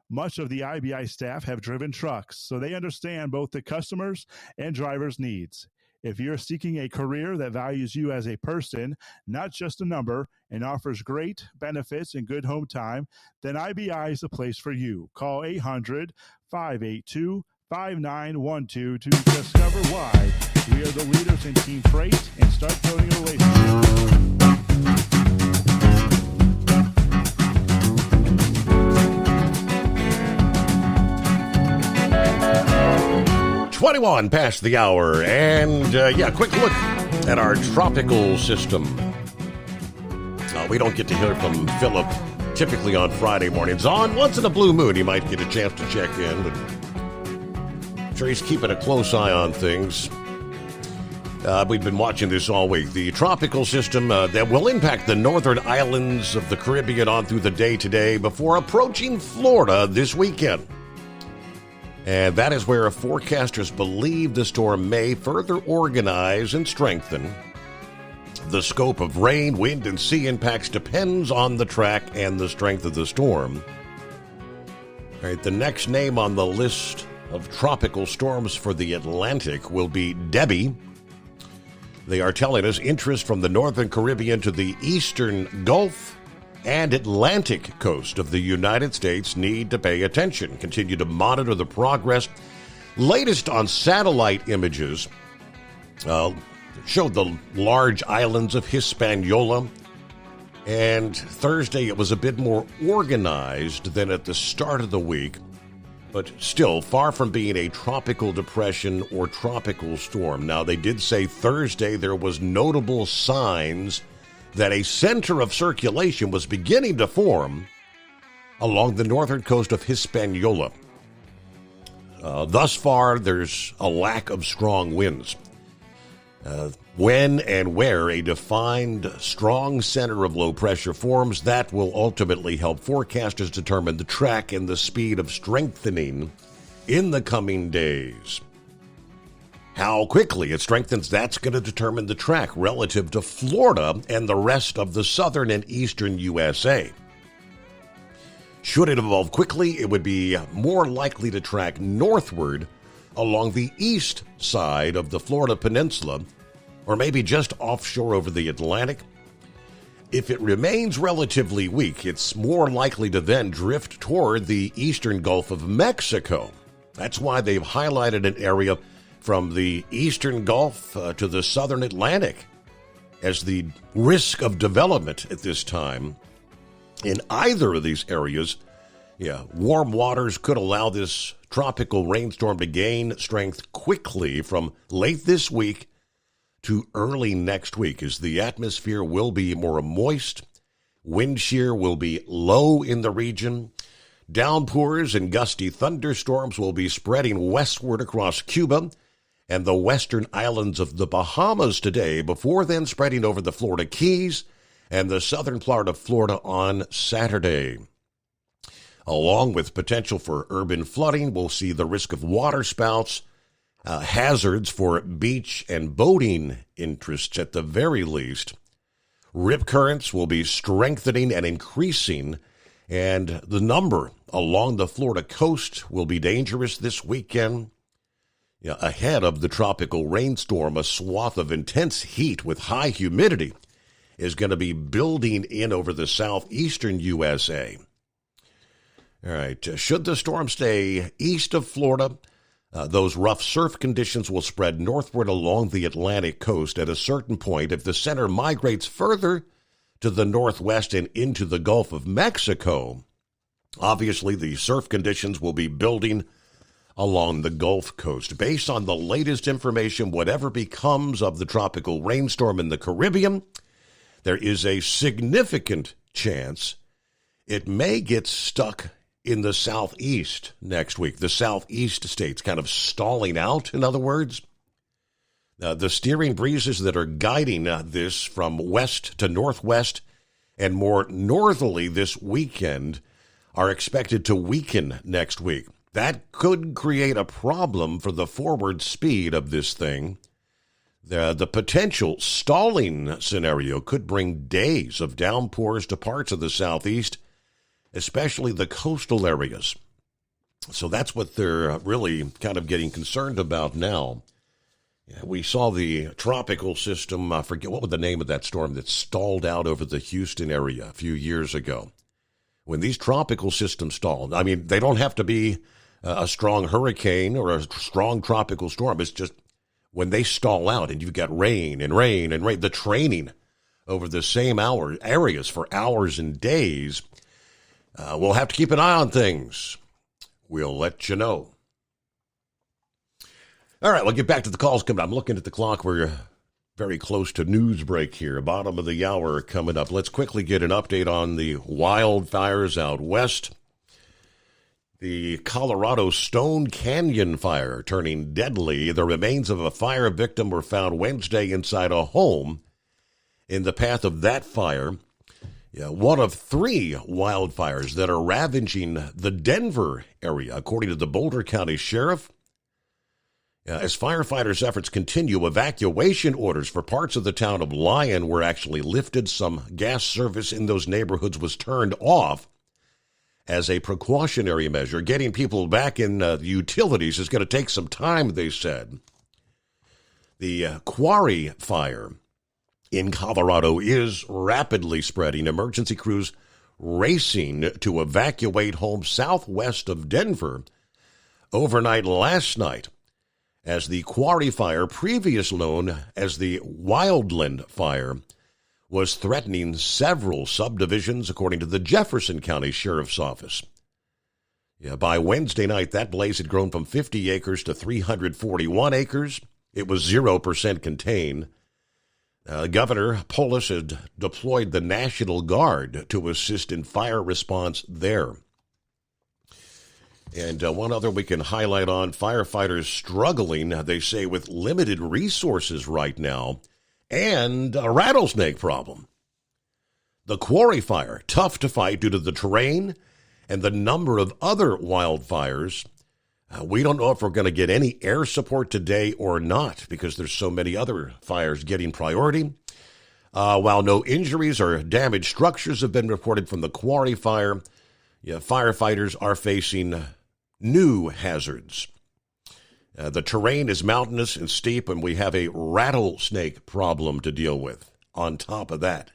Much of the IBI staff have driven trucks, so they understand both the customers' and drivers' needs. If you're seeking a career that values you as a person, not just a number, and offers great benefits and good home time, then IBI is the place for you. Call 800-582-5912 to discover why we are the leaders in team freight and start building a relationship. 21 past the hour, and quick look at our tropical system. We don't get to hear from Philip typically on Friday mornings. On once in a blue moon, he might get a chance to check in, but I'm sure he's keeping a close eye on things. We've been watching this all week. The tropical system that will impact the northern islands of the Caribbean on through the day today before approaching Florida this weekend. And that is where forecasters believe the storm may further organize and strengthen. The scope of rain, wind, and sea impacts depends on the track and the strength of the storm. All right, the next name on the list of tropical storms for the Atlantic will be Debbie. They are telling us interest from the northern Caribbean to the eastern Gulf and Atlantic coast of the United States need to pay attention. Continue to monitor the progress. Latest on satellite images showed the large islands of Hispaniola. And Thursday it was a bit more organized than at the start of the week, but still far from being a tropical depression or tropical storm. Now, they did say Thursday there was notable signs that a center of circulation was beginning to form along the northern coast of Hispaniola. Thus far, there's a lack of strong winds. When and where a defined strong center of low pressure forms, that will ultimately help forecasters determine the track and the speed of strengthening in the coming days. How quickly it strengthens, that's going to determine the track relative to Florida and the rest of the southern and eastern USA. Should it evolve quickly, it would be more likely to track northward along the east side of the Florida Peninsula, or maybe just offshore over the Atlantic. If it remains relatively weak, it's more likely to then drift toward the eastern Gulf of Mexico. That's why they've highlighted an area from the eastern Gulf to the southern Atlantic as the risk of development at this time. In either of these areas, warm waters could allow this tropical rainstorm to gain strength quickly from late this week to early next week, as the atmosphere will be more moist, wind shear will be low in the region, downpours and gusty thunderstorms will be spreading westward across Cuba and the western islands of the Bahamas today, before then spreading over the Florida Keys and the southern part of Florida on Saturday. Along with potential for urban flooding, we'll see the risk of waterspouts, hazards for beach and boating interests at the very least. Rip currents will be strengthening and increasing, and the number along the Florida coast will be dangerous this weekend. Ahead of the tropical rainstorm, a swath of intense heat with high humidity is going to be building in over the southeastern USA. All right, should the storm stay east of Florida, those rough surf conditions will spread northward along the Atlantic coast. At a certain point, if the center migrates further to the northwest and into the Gulf of Mexico, obviously the surf conditions will be building along the Gulf Coast. Based on the latest information, whatever becomes of the tropical rainstorm in the Caribbean, there is a significant chance it may get stuck in the southeast next week. The southeast states kind of stalling out, in other words. The steering breezes that are guiding this from west to northwest and more northerly this weekend are expected to weaken next week. That could create a problem for the forward speed of this thing. The potential stalling scenario could bring days of downpours to parts of the southeast, especially the coastal areas. So that's what they're really kind of getting concerned about now. Yeah, we saw the tropical system, I forget what was the name of that storm that stalled out over the Houston area a few years ago. When these tropical systems stall, I mean, they don't have to be a strong hurricane or a strong tropical storm. It's just when they stall out and you've got rain and rain and rain, the training over the same areas for hours and days, we'll have to keep an eye on things. We'll let you know. All right, we'll get back to the calls coming up. I'm looking at the clock. We're very close to news break here. Bottom of the hour coming up. Let's quickly get an update on the wildfires out west. The Colorado Stone Canyon fire turning deadly. The remains of a fire victim were found Wednesday inside a home. In the path of that fire, one of 3 wildfires that are ravaging the Denver area, according to the Boulder County Sheriff. As firefighters' efforts continue, evacuation orders for parts of the town of Lyon were actually lifted. Some gas service in those neighborhoods was turned off as a precautionary measure. Getting people back in the utilities is going to take some time, they said. The Quarry fire in Colorado is rapidly spreading. Emergency crews racing to evacuate homes southwest of Denver overnight last night, as the Quarry fire, previously known as the Wildland fire, was threatening several subdivisions, according to the Jefferson County Sheriff's Office. By Wednesday night, that blaze had grown from 50 acres to 341 acres. It was 0% contained. Governor Polis had deployed the National Guard to assist in fire response there. And one other we can highlight on, firefighters struggling, they say, with limited resources right now and a rattlesnake problem. The Quarry fire, tough to fight due to the terrain and the number of other wildfires. We don't know if we're going to get any air support today or not because there's so many other fires getting priority. While no injuries or damaged structures have been reported from the Quarry fire, firefighters are facing new hazards. The terrain is mountainous and steep, and we have a rattlesnake problem to deal with on top of that.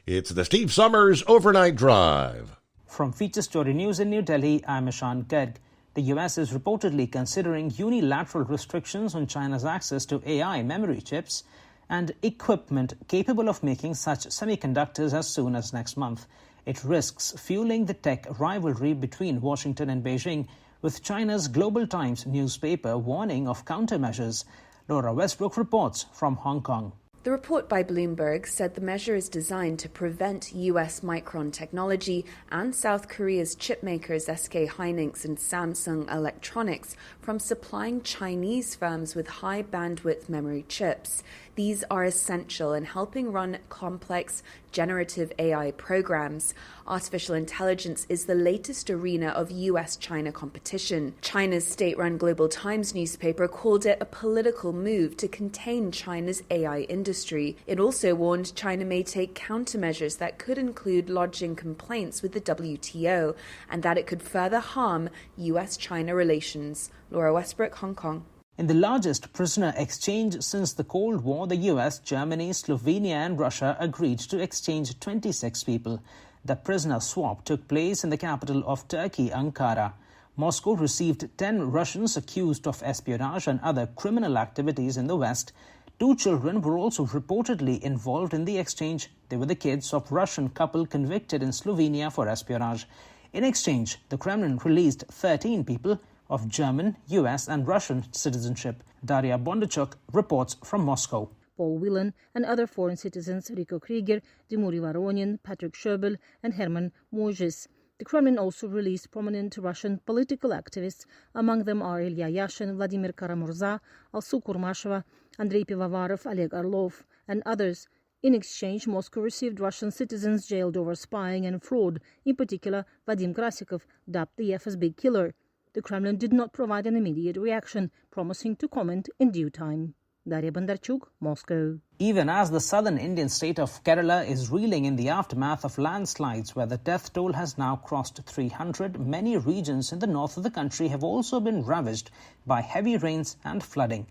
It's the Steve Summers Overnight Drive. From Feature Story News in New Delhi, I'm Ishan Garg. The U.S. is reportedly considering unilateral restrictions on China's access to AI memory chips and equipment capable of making such semiconductors as soon as next month. It risks fueling the tech rivalry between Washington and Beijing, with China's Global Times newspaper warning of countermeasures. Laura Westbrook reports from Hong Kong. The report by Bloomberg said the measure is designed to prevent US Micron Technology and South Korea's chipmakers SK Hynix and Samsung Electronics from supplying Chinese firms with high bandwidth memory chips. These are essential in helping run complex generative AI programs. Artificial intelligence is the latest arena of US-China competition. China's state-run Global Times newspaper called it a political move to contain China's AI industry. It also warned China may take countermeasures that could include lodging complaints with the WTO and that it could further harm US-China relations. Laura Westbrook, Hong Kong. In the largest prisoner exchange since the Cold War, the US, Germany, Slovenia and Russia agreed to exchange 26 people. The prisoner swap took place in the capital of Turkey, Ankara. Moscow received 10 Russians accused of espionage and other criminal activities in the West. 2 children were also reportedly involved in the exchange. They were the kids of Russian couple convicted in Slovenia for espionage. In exchange, the Kremlin released 13 people of German, US and Russian citizenship. Daria Bondarchuk reports from Moscow. Paul Whelan and other foreign citizens Rico Krieger, Dmitry Voronin, Patrick Sherbel and Herman Mojis. The Kremlin also released prominent Russian political activists. Among them are Ilya Yashin, Vladimir Karamurza, Alsu Kurmasheva, Andrei Pivovarov, Oleg Orlov and others. In exchange, Moscow received Russian citizens jailed over spying and fraud, in particular Vadim Krasikov, dubbed the FSB killer. The Kremlin did not provide an immediate reaction, promising to comment in due time. Darya Bandarchuk, Moscow. Even as the southern Indian state of Kerala is reeling in the aftermath of landslides where the death toll has now crossed 300, many regions in the north of the country have also been ravaged by heavy rains and flooding.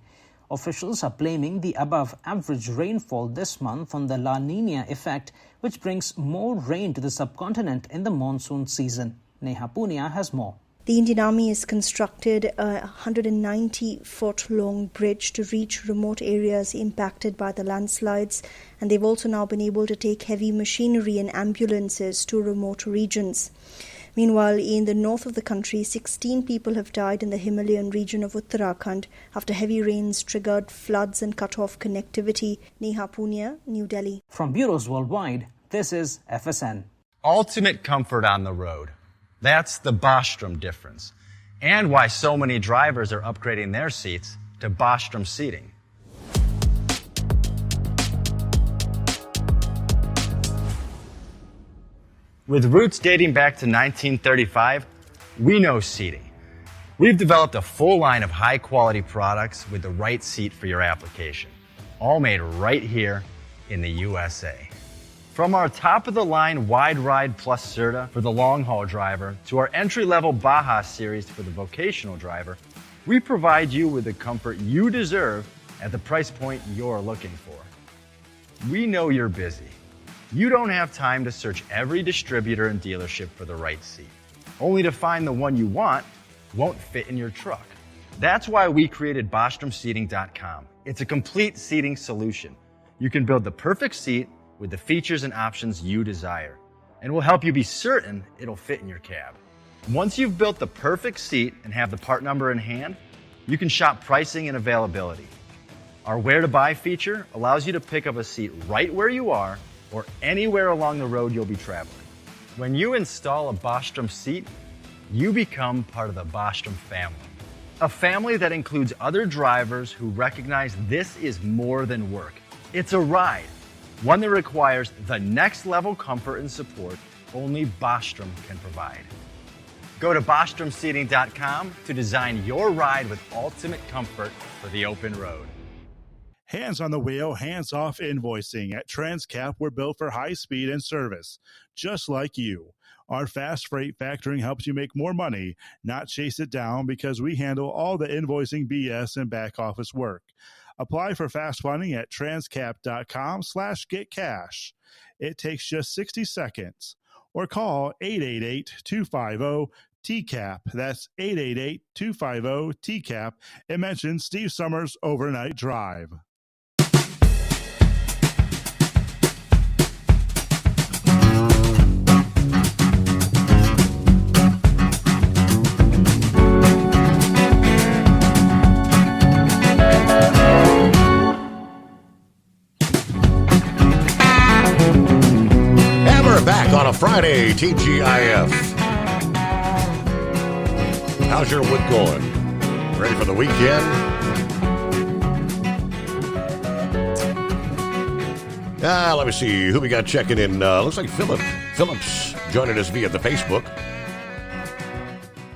Officials are blaming the above-average rainfall this month on the La Niña effect, which brings more rain to the subcontinent in the monsoon season. Neha Punia has more. The Indian Army has constructed a 190-foot-long bridge to reach remote areas impacted by the landslides, and they've also now been able to take heavy machinery and ambulances to remote regions. Meanwhile, in the north of the country, 16 people have died in the Himalayan region of Uttarakhand after heavy rains triggered floods and cut off connectivity. Neha Punia, New Delhi. From bureaus worldwide, this is FSN. Ultimate comfort on the road. That's the Bostrom difference, and why so many drivers are upgrading their seats to Bostrom seating. With roots dating back to 1935, we know seating. We've developed a full line of high-quality products with the right seat for your application, all made right here in the USA. From our top-of-the-line Wide Ride Plus Certa for the long-haul driver to our entry-level Baja series for the vocational driver, we provide you with the comfort you deserve at the price point you're looking for. We know you're busy. You don't have time to search every distributor and dealership for the right seat, only to find the one you want won't fit in your truck. That's why we created BostromSeating.com. It's a complete seating solution. You can build the perfect seat with the features and options you desire, and we'll help you be certain it'll fit in your cab. Once you've built the perfect seat and have the part number in hand, you can shop pricing and availability. Our Where to Buy feature allows you to pick up a seat right where you are or anywhere along the road you'll be traveling. When you install a Bostrom seat, you become part of the Bostrom family. A family that includes other drivers who recognize this is more than work. It's a ride, one that requires the next level comfort and support only Bostrom can provide. Go to BostromSeating.com to design your ride with ultimate comfort for the open road. Hands on the wheel, hands off invoicing. At Transcap, we're built for high speed and service, just like you. Our fast freight factoring helps you make more money, not chase it down, because we handle all the invoicing BS and back office work. Apply for fast funding at transcap.com/getcash. It takes just 60 seconds. Or call 888-250-TCAP. That's 888-250-TCAP. And mention Steve Summers Overnight Drive. Back on a Friday, TGIF. How's your week going? Ready for the weekend? Let me see who we got checking in. Looks like Phillips joining us via the Facebook.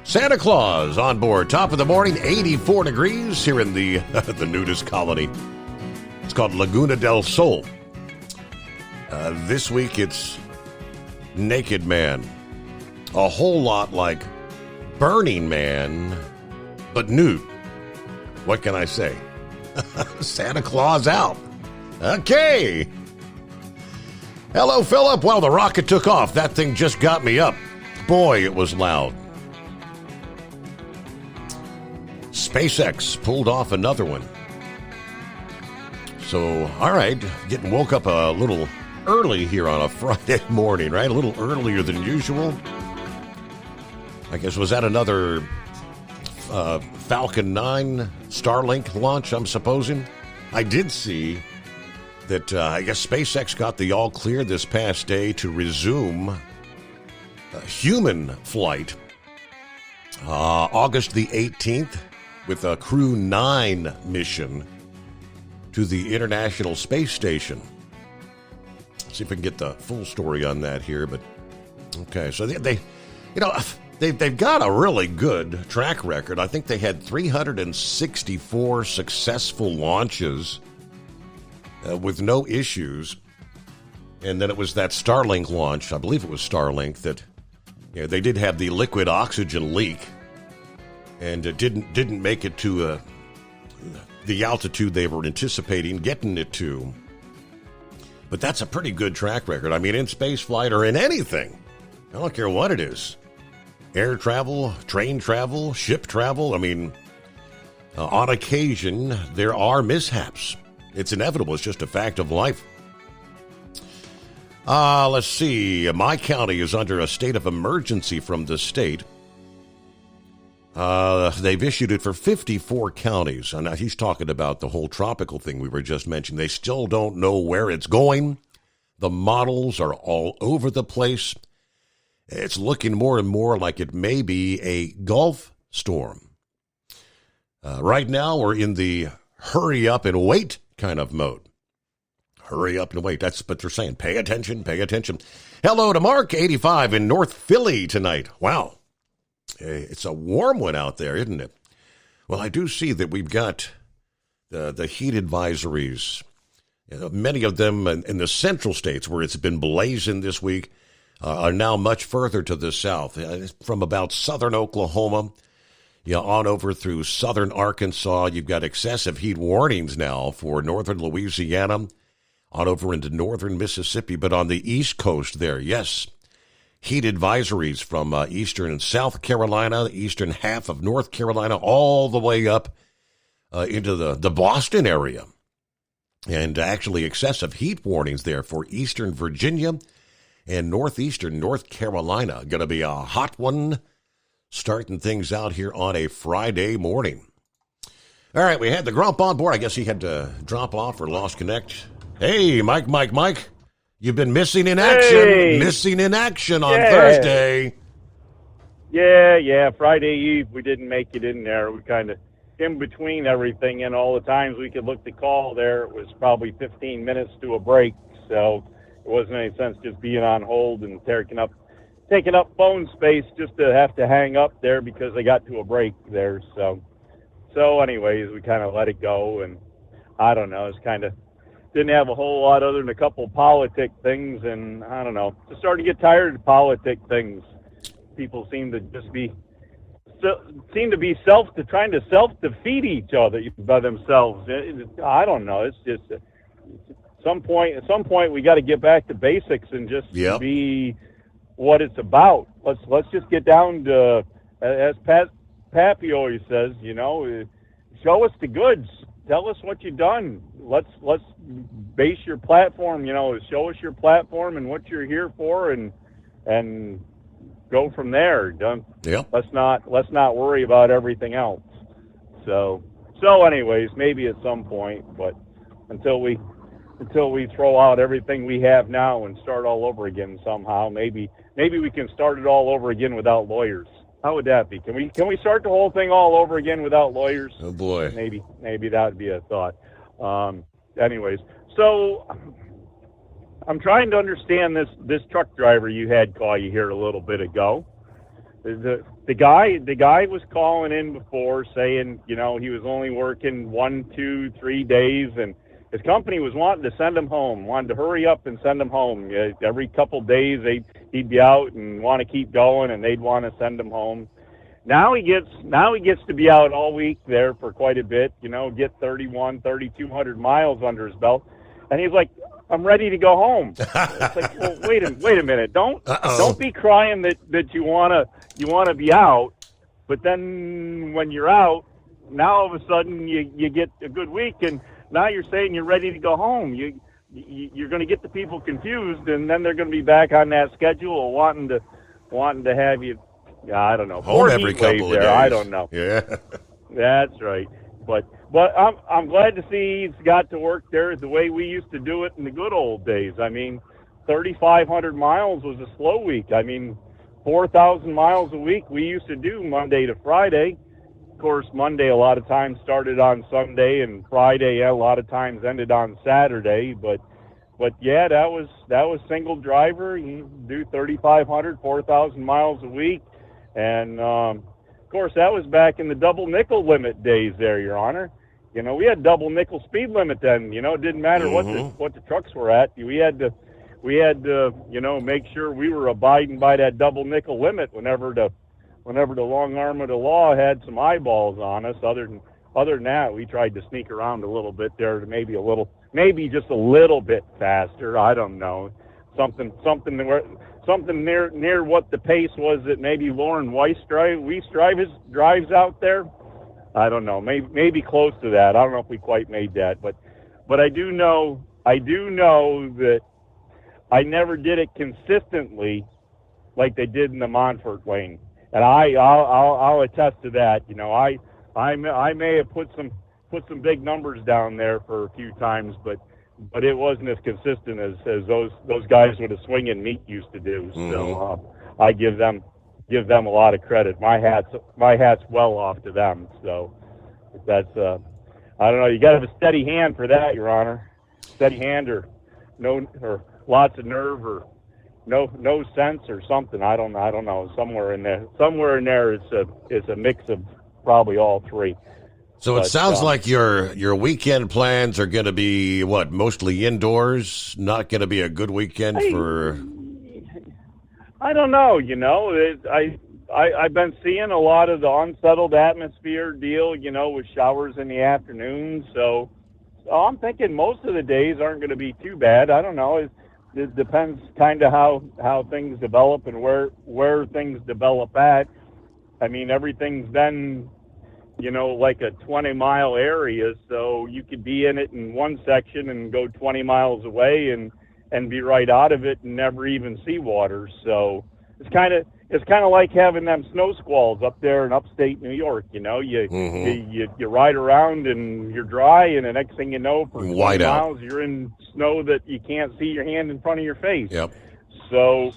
Santa Claus on board. Top of the morning, 84 degrees here in the nudist colony. It's called Laguna del Sol. This week it's Naked Man. A whole lot like Burning Man, but nude. What can I say? Santa Claus out. Okay. Hello, Philip. Well, the rocket took off. That thing just got me up. Boy, it was loud. SpaceX pulled off another one. So, all right, getting woke up a little early here on a Friday morning, right? A little earlier than usual. I guess, was that another Falcon 9 Starlink launch, I'm supposing? I did see that I guess SpaceX got the all clear this past day to resume a human flight August the 18th with a Crew 9 mission to the International Space Station. See if we can get the full story on that here, but okay. So they They've got a really good track record. I think they had 364 successful launches with no issues. And then it was that Starlink launch, I believe it was Starlink, that they did have the liquid oxygen leak, and it didn't make it to the altitude they were anticipating getting it to. But that's a pretty good track record. I mean, in space flight or in anything, I don't care what it is. Air travel, train travel, ship travel. I mean, on occasion, there are mishaps. It's inevitable. It's just a fact of life. Let's see. My county is under a state of emergency from the state. They've issued it for 54 counties. And he's talking about the whole tropical thing we were just mentioning. They still don't know where it's going. The models are all over the place. It's looking more and more like it may be a Gulf storm. Right now, we're in the hurry up and wait kind of mode. Hurry up and wait. That's what they're saying. Pay attention, pay attention. Hello to Mark, 85 in North Philly tonight. Wow. It's a warm one out there, isn't it? Well, I do see that we've got the heat advisories. Many of them in the central states where it's been blazing this week are now much further to the south, from about southern Oklahoma on over through southern Arkansas. You've got excessive heat warnings now for northern Louisiana, on over into northern Mississippi, but on the East Coast there, yes, heat advisories from eastern and South Carolina, the eastern half of North Carolina, all the way up into the Boston area. And actually excessive heat warnings there for eastern Virginia and northeastern North Carolina. Going to be a hot one, starting things out here on a Friday morning. All right, we had the Grump on board. I guess he had to drop off or lost connect. Hey, Mike. You've been missing in action. Hey. Missing in action on Thursday. Yeah. Friday Eve, we didn't make it in there. We kind of in between everything, and all the times we could look to call there, it was probably 15 minutes to a break. So it wasn't any sense just being on hold and taking up phone space just to have to hang up there because they got to a break there. So anyways, we kind of let it go, and I don't know. It's kind of didn't have a whole lot other than a couple politic things, and I don't know. Just starting to get tired of politic things. People seem to just be trying to self-defeat each other by themselves. I don't know. It's just at some point we got to get back to basics and just be what it's about. Let's just get down to, as Pappy always says, show us the goods. Tell us what you've done. Let's base your platform. Show us your platform and what you're here for, and go from there. Let's not worry about everything else. So anyways, maybe at some point, but until we throw out everything we have now and start all over again somehow, maybe we can start it all over again without lawyers. How would that be? Can we start the whole thing all over again without lawyers? Oh boy. Maybe that would be a thought. Anyways, so I'm trying to understand this truck driver you had call you here a little bit ago. The guy was calling in before saying, he was only working 1, 2, 3 days, and his company was wanting to send him home, wanted to hurry up and send him home. Every couple days he'd be out and want to keep going, and they'd want to send him home. Now he gets to be out all week there for quite a bit, get 3,200 miles under his belt, and he's like, I'm ready to go home. It's like, well, wait a minute. Don't be crying that you wanna be out, but then when you're out, now all of a sudden you get a good week, and now you're saying you're ready to go home. You're going to get the people confused, and then they're going to be back on that schedule, wanting to have you. I don't know. Home every couple of days. I don't know. Yeah, that's right. But I'm glad to see he's got to work there the way we used to do it in the good old days. I mean, 3,500 miles was a slow week. I mean, 4,000 miles a week we used to do Monday to Friday. Of course, Monday a lot of times started on Sunday, and Friday a lot of times ended on Saturday. But yeah, that was single driver. You do 3,500, 4,000 miles a week. And, of course, that was back in the double nickel limit days there, Your Honor. You know, we had double nickel speed limit then. You know, it didn't matter what the trucks were at. We had to, you know, make sure we were abiding by that double nickel limit whenever the long arm of the law had some eyeballs on us. Other than that, we tried to sneak around a little bit there to maybe just a little bit faster. I don't know, something near what the pace was that maybe Lauren Weiss drives out there. I don't know, maybe close to that. I don't know if we quite made that, but I do know that I never did it consistently like they did in the Montfort lane, and I'll attest to that. You know, I may have put some big numbers down there for a few times, but it wasn't as consistent as those guys with a swinging meat used to do. So I give them a lot of credit. My hat's well off to them. So that's I don't know. You got to have a steady hand for that, Your Honor. Steady hand or lots of nerve or no sense or something. I don't know. Somewhere in there, it's a mix of probably all three. So it sounds like your weekend plans are going to be mostly indoors. Not going to be a good weekend for. I don't know. You know, I've been seeing a lot of the unsettled atmosphere deal. You know, with showers in the afternoon. So I'm thinking most of the days aren't going to be too bad. I don't know. It depends kind of how things develop and where things develop at. I mean, everything's been, you know, like a 20-mile area, so you could be in it in one section and go 20 miles away and be right out of it and never even see water. So it's kind of like having them snow squalls up there in upstate New York. You know, you ride around and you're dry, and the next thing you know, for 20 miles, you're in snow that you can't see your hand in front of your face. Yep. So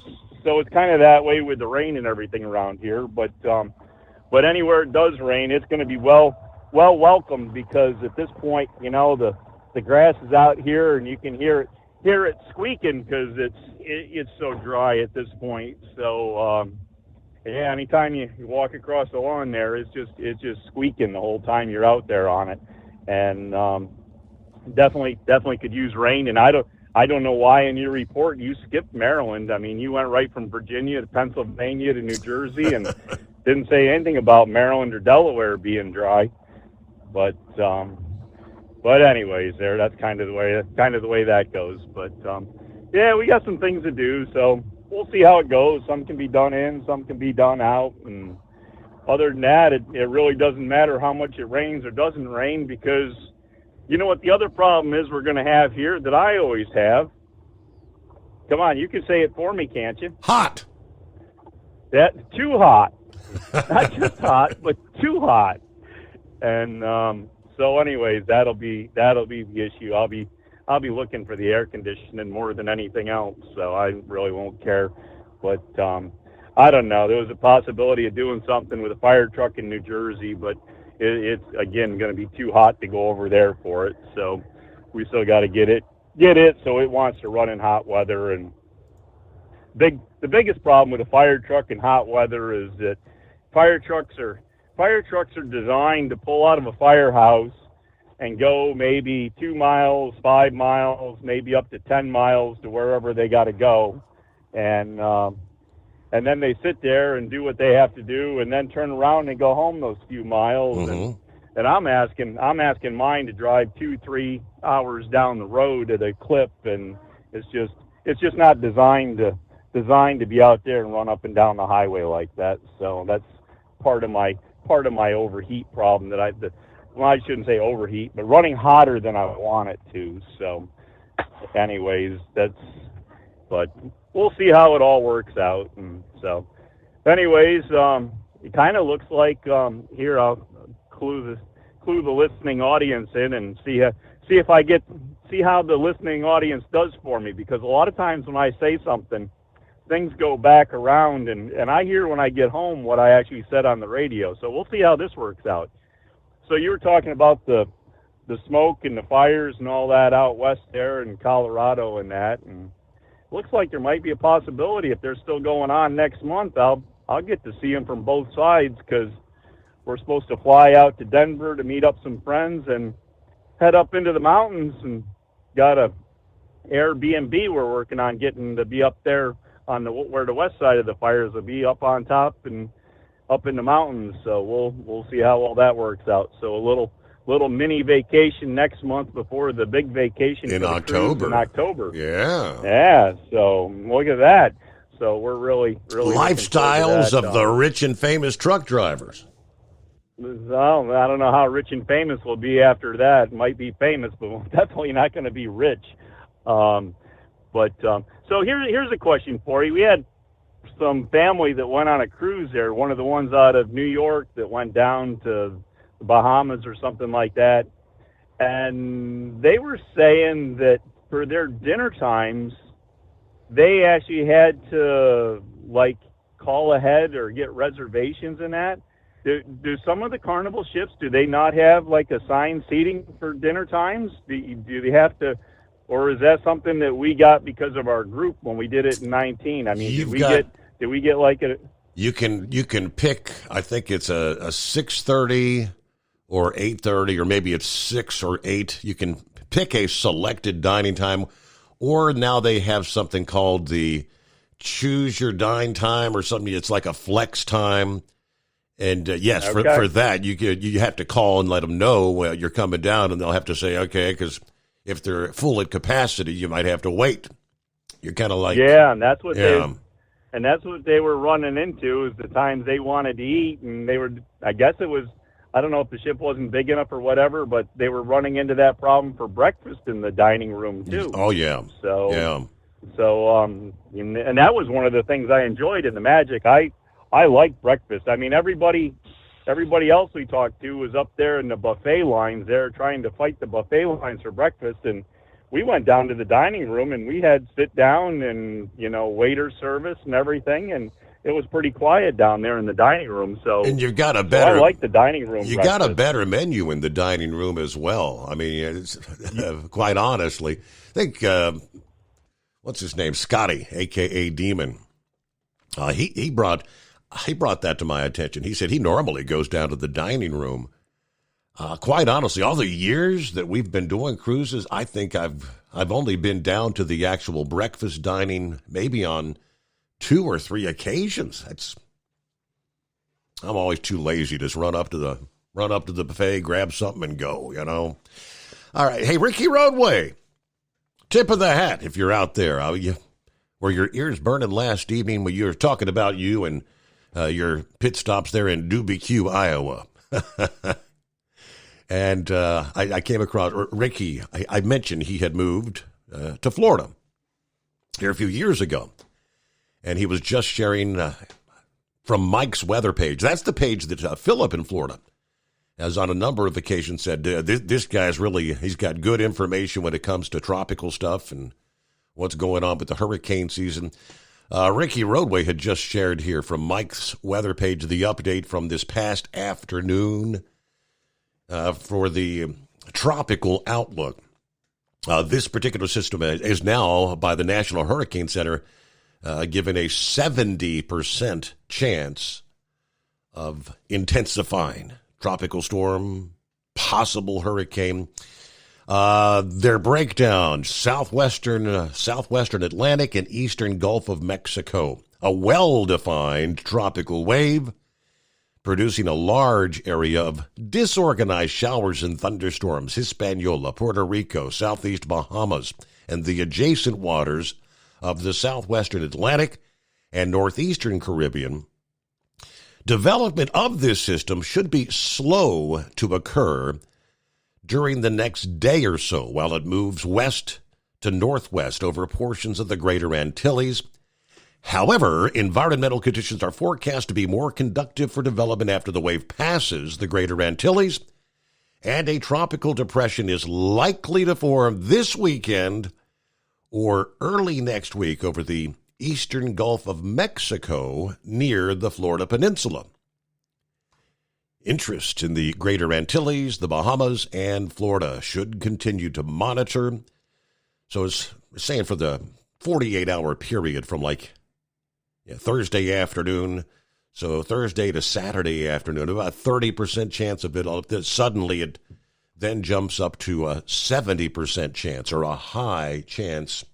it's kind of that way with the rain and everything around here. But anywhere it does rain, it's going to be well welcomed, because at this point, you know, the grass is out here and you can hear it squeaking because it's so dry at this point. So yeah, anytime you walk across the lawn there, it's just squeaking the whole time you're out there on it. And definitely could use rain. And I don't know why in your report you skipped Maryland. I mean, you went right from Virginia to Pennsylvania to New Jersey and didn't say anything about Maryland or Delaware being dry. But anyways, that's kind of the way that goes. But yeah, we got some things to do, so we'll see how it goes. Some can be done in, some can be done out, and other than that, it really doesn't matter how much it rains or doesn't rain, because you know what the other problem is we're going to have here that I always have? Come on, you can say it for me, can't you? Hot. That's too hot. Not just hot, but too hot. And so anyways, that'll be the issue. I'll be looking for the air conditioning more than anything else, so I really won't care. But I don't know. There was a possibility of doing something with a fire truck in New Jersey, but it's again going to be too hot to go over there for it. So we still got to get it so it wants to run in hot weather. And the biggest problem with a fire truck in hot weather is that fire trucks are designed to pull out of a firehouse and go maybe 2 miles, 5 miles, maybe up to 10 miles to wherever they got to go. And then they sit there and do what they have to do and then turn around and go home those few miles. Mm-hmm. And I'm asking mine to drive 2-3 hours down the road at a clip, and it's just not designed to be out there and run up and down the highway like that. So that's part of my overheat problem I shouldn't say overheat, but running hotter than I want it to. So anyways, but we'll see how it all works out. And so anyways, it kind of looks like here I'll clue the listening audience in and see how the listening audience does for me, because a lot of times when I say something, things go back around and I hear when I get home what I actually said on the radio. So we'll see how this works out. So you were talking about the smoke and the fires and all that out west there in Colorado and that, and it looks like there might be a possibility if they're still going on next month. I'll I'll get to see them from both sides because we're supposed to fly out to Denver to meet up some friends and head up into the mountains, and got a Airbnb we're working on getting to be up there on where the west side of the fires will be, up on top and up in the mountains. So we'll see how all that works out. So a little mini vacation next month before the big vacation in for the October. cruise in October. Yeah. Yeah. So look at that. So we're really lifestyles of the rich and famous truck drivers. Well, I don't know how rich and famous will be after that. Might be famous, but definitely not going to be rich. So here's a question for you. We had some family that went on a cruise there. One of the ones out of New York that went down to the Bahamas or something like that, and they were saying that for their dinner times, they actually had to call ahead or get reservations in that. Do some of the Carnival ships, do they not have assigned seating for dinner times? Do they have to, or is that something that we got because of our group when we did it in 19? I mean, did we get a? You can pick. I think it's a 6:30 or 8:30, or maybe it's 6 or 8. You can pick a selected dining time, or now they have something called the choose your dine time or something. It's like a flex time. And yes, okay. for that, you have to call and let them know you're coming down, and they'll have to say, okay, because if they're full at capacity, you might have to wait. You're kind of like... Yeah, and that's what they were running into, is the times they wanted to eat, and they were, I guess it was, I don't know if the ship wasn't big enough or whatever, but they were running into that problem for breakfast in the dining room, too. Oh, yeah. So, yeah. And that was one of the things I enjoyed in the Magic. I like breakfast. I mean, everybody else we talked to was up there in the buffet lines there trying to fight the buffet lines for breakfast. And we went down to the dining room and we had sit down and, waiter service and everything. And it was pretty quiet down there in the dining room. So, and you've got a better. I like the dining room. You got a better menu in the dining room as well. I mean, quite honestly, I think, what's his name? Scotty, a.k.a. Demon. He brought that to my attention. He said he normally goes down to the dining room. Quite honestly, all the years that we've been doing cruises, I think I've only been down to the actual breakfast dining maybe on 2 or 3 occasions. I'm always too lazy to just run up to the buffet, grab something, and go. All right, hey, Ricky Roadway, tip of the hat if you're out there. Were your ears burning last evening when you were talking about you and your pit stops there in Dubuque, Iowa? And I came across Ricky. I mentioned he had moved to Florida here a few years ago. And he was just sharing from Mike's weather page. That's the page that Philip in Florida has on a number of occasions said, this guy's he's got good information when it comes to tropical stuff and what's going on with the hurricane season. Ricky Roadway had just shared here from Mike's weather page the update from this past afternoon for the tropical outlook. This particular system is now, by the National Hurricane Center, given a 70% chance of intensifying. Tropical storm, possible hurricane. Their breakdown: southwestern Atlantic and eastern Gulf of Mexico. A well-defined tropical wave producing a large area of disorganized showers and thunderstorms. Hispaniola, Puerto Rico, southeast Bahamas, and the adjacent waters of the southwestern Atlantic and northeastern Caribbean. Development of this system should be slow to occur during the next day or so while it moves west to northwest over portions of the Greater Antilles. However, environmental conditions are forecast to be more conducive for development after the wave passes the Greater Antilles, and a tropical depression is likely to form this weekend or early next week over the eastern Gulf of Mexico near the Florida Peninsula. Interest in the Greater Antilles, the Bahamas, and Florida should continue to monitor. So it's saying for the 48-hour period from Thursday afternoon So Thursday to Saturday afternoon, about 30% chance of it. Suddenly it then jumps up to a 70% chance, or a high chance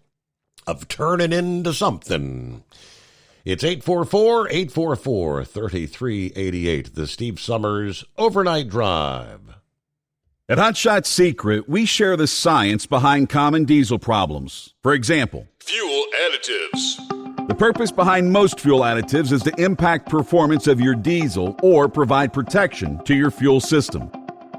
of turning into something. It's 844-844-3388, the Steve Summers Overnight Drive. At Hot Shot Secret, we share the science behind common diesel problems. For example, Fuel additives. the purpose behind most fuel additives is to impact performance of your diesel or provide protection to your fuel system.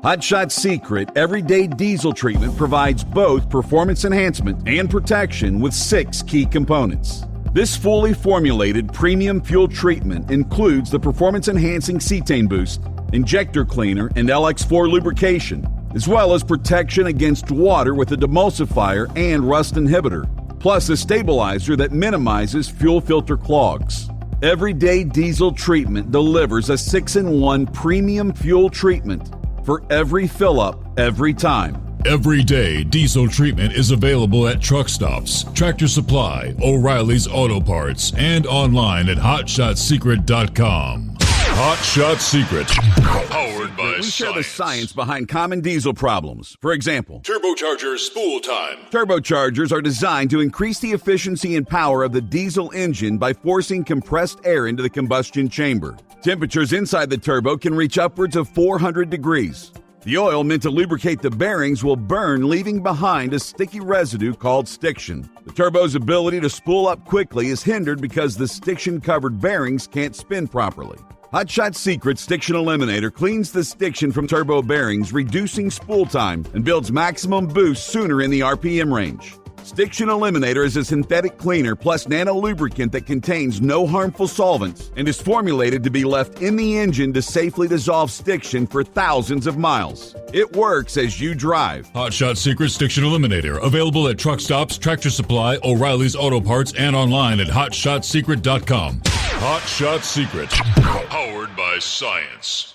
Hot Shot Secret Everyday Diesel Treatment provides both performance enhancement and protection with 6 key components. This fully formulated premium fuel treatment includes the performance-enhancing cetane boost, injector cleaner, and LX4 lubrication, as well as protection against water with a demulsifier and rust inhibitor, plus a stabilizer that minimizes fuel filter clogs. Everyday Diesel Treatment delivers a 6-in-1 premium fuel treatment for every fill-up, every time. Everyday Diesel Treatment is available at truck stops, Tractor Supply, O'Reilly's Auto Parts, and online at HotShotSecret.com. Hot Shot Secret, powered by We share the science. science behind common diesel problems. For example, Turbocharger spool time. turbochargers are designed to increase the efficiency and power of the diesel engine by forcing compressed air into the combustion chamber. Temperatures inside the turbo can reach upwards of 400 degrees. The oil meant to lubricate the bearings will burn, leaving behind a sticky residue called stiction. The turbo's ability to spool up quickly is hindered because the stiction-covered bearings can't spin properly. Hot Shot Secret Stiction Eliminator cleans the stiction from turbo bearings, reducing spool time, and builds maximum boost sooner in the RPM range. Stiction Eliminator is a synthetic cleaner plus nano-lubricant that contains no harmful solvents and is formulated to be left in the engine to safely dissolve stiction for thousands of miles. It works as you drive. Hot Shot Secret Stiction Eliminator, available at truck stops, Tractor Supply, O'Reilly's Auto Parts, and online at HotShotSecret.com. Hot Shot Secret, powered by science.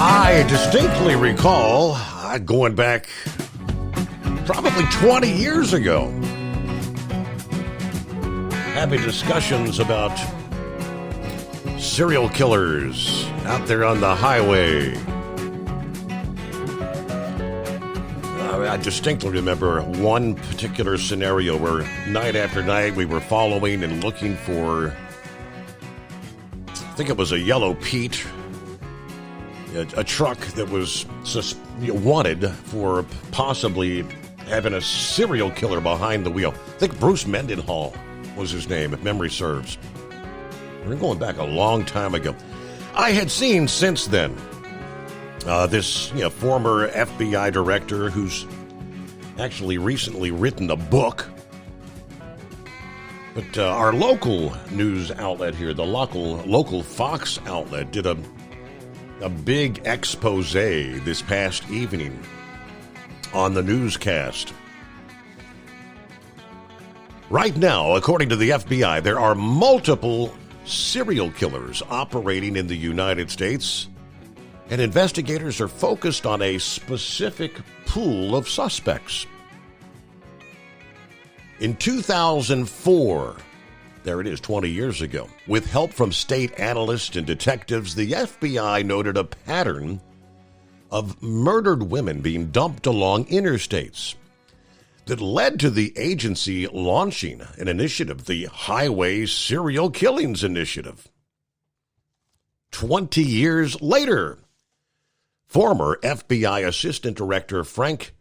I distinctly recall going back probably 20 years ago, having discussions about serial killers out there on the highway. I distinctly remember one particular scenario where night after night we were following and looking for, I think it was a yellow Pete, a truck that was wanted for possibly having a serial killer behind the wheel. I think Bruce Mendenhall was his name, if memory serves. We're going back a long time ago. I had seen since then this former FBI director who's actually recently written a book. But our local news outlet here, the local Fox outlet, did a big expose this past evening on the newscast. Right now, according to the FBI, there are multiple serial killers operating in the United States, and investigators are focused on a specific pool of suspects. In 2004, there it is, 20 years ago, with help from state analysts and detectives, the FBI noted a pattern of murdered women being dumped along interstates that led to the agency launching an initiative, the Highway Serial Killings Initiative. 20 years later, former FBI Assistant Director Frank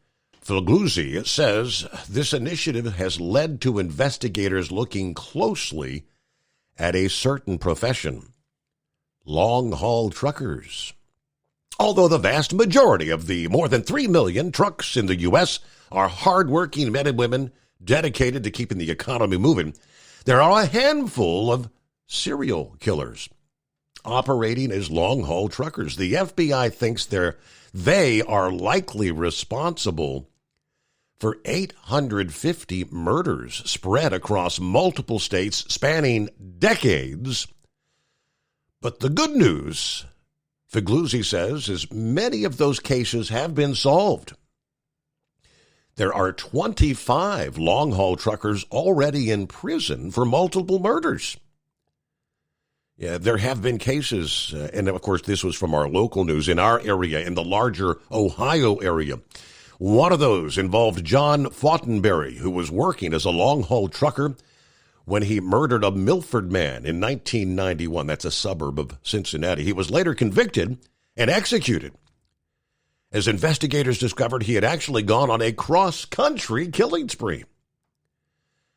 Figliuzzi says this initiative has led to investigators looking closely at a certain profession, long-haul truckers. Although the vast majority of the more than 3 million trucks in the U.S. are hardworking men and women dedicated to keeping the economy moving, there are a handful of serial killers operating as long-haul truckers. The FBI thinks they are likely responsible for 850 murders spread across multiple states spanning decades. But the good news Figluzzi says as many of those cases have been solved. There are 25 long-haul truckers already in prison for multiple murders. Yeah, there have been cases, and of course this was from our local news, in our area, in the larger Ohio area. One of those involved John Fortenberry, who was working as a long-haul trucker when he murdered a Milford man in 1991. That's a suburb of Cincinnati. He was later convicted and executed. As investigators discovered, he had actually gone on a cross-country killing spree.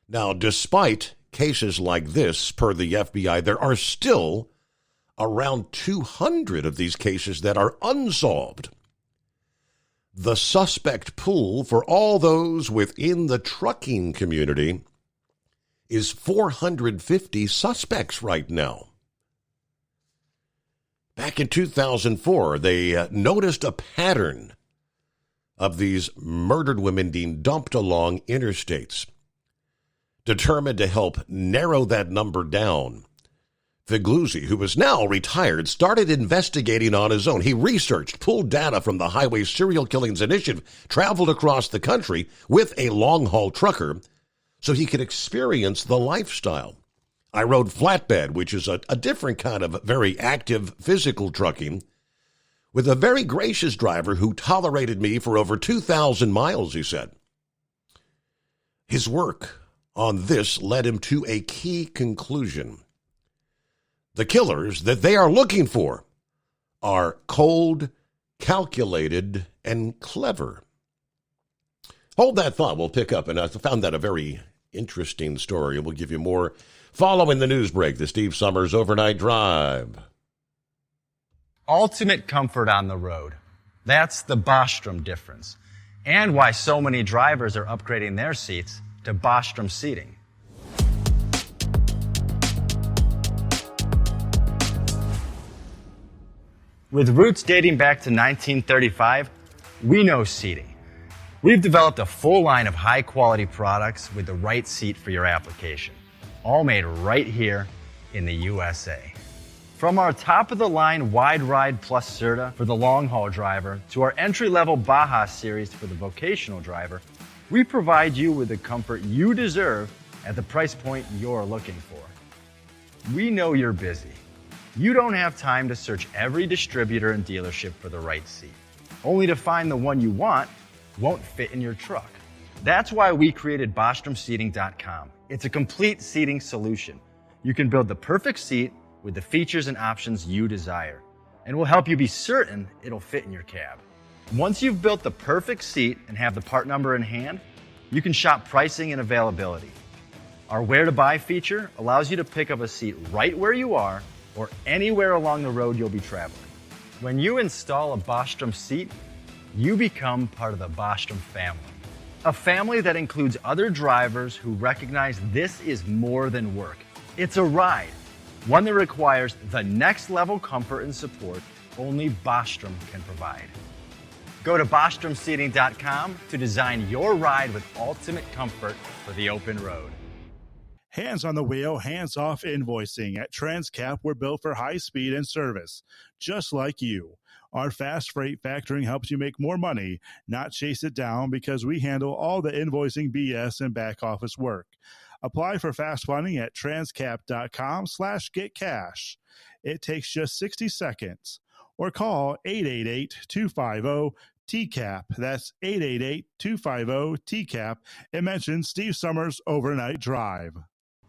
Now, despite cases like this, per the FBI, there are still around 200 of these cases that are unsolved. The suspect pool for all those within the trucking community is 450 suspects right now. Back in 2004, they noticed a pattern of these murdered women being dumped along interstates. Determined to help narrow that number down, Figluzzi, who is now retired, started investigating on his own. He researched, pulled data from the Highway Serial Killings Initiative, traveled across the country with a long-haul trucker so he could experience the lifestyle. I rode flatbed, which is a different kind of very active physical trucking, with a very gracious driver who tolerated me for over 2,000 miles, he said. His work on this led him to a key conclusion. The killers that they are looking for are cold, calculated, and clever. Hold that thought. We'll pick up, and I found that a very interesting story. We'll give you more following the news break. The Steve Summers Overnight Drive. Ultimate comfort on the road. That's the Bostrom difference. And why so many drivers are upgrading their seats to Bostrom seating. With roots dating back to 1935, we know seating. We've developed a full line of high-quality products with the right seat for your application, all made right here in the USA. From our top-of-the-line Wide Ride Plus Certa for the long-haul driver to our entry-level Baja series for the vocational driver, we provide you with the comfort you deserve at the price point you're looking for. We know you're busy. You don't have time to search every distributor and dealership for the right seat, only to find the one you want won't fit in your truck. That's why we created BostromSeating.com. It's a complete seating solution. You can build the perfect seat with the features and options you desire, and we'll help you be certain it'll fit in your cab. Once you've built the perfect seat and have the part number in hand, you can shop pricing and availability. Our Where to Buy feature allows you to pick up a seat right where you are or anywhere along the road you'll be traveling. When you install a Bostrom seat, you become part of the Bostrom family. A family that includes other drivers who recognize this is more than work. It's a ride, one that requires the next level comfort and support only Bostrom can provide. Go to BostromSeating.com to design your ride with ultimate comfort for the open road. Hands on the wheel, hands off invoicing. At Transcap, we're built for high speed and service, just like you. Our fast freight factoring helps you make more money, not chase it down, because we handle all the invoicing BS and back office work. Apply for fast funding at transcap.com/getcash. It takes just 60 seconds. Or call 888-250-TCAP. That's 888-250-TCAP. And mention Steve Summers Overnight Drive.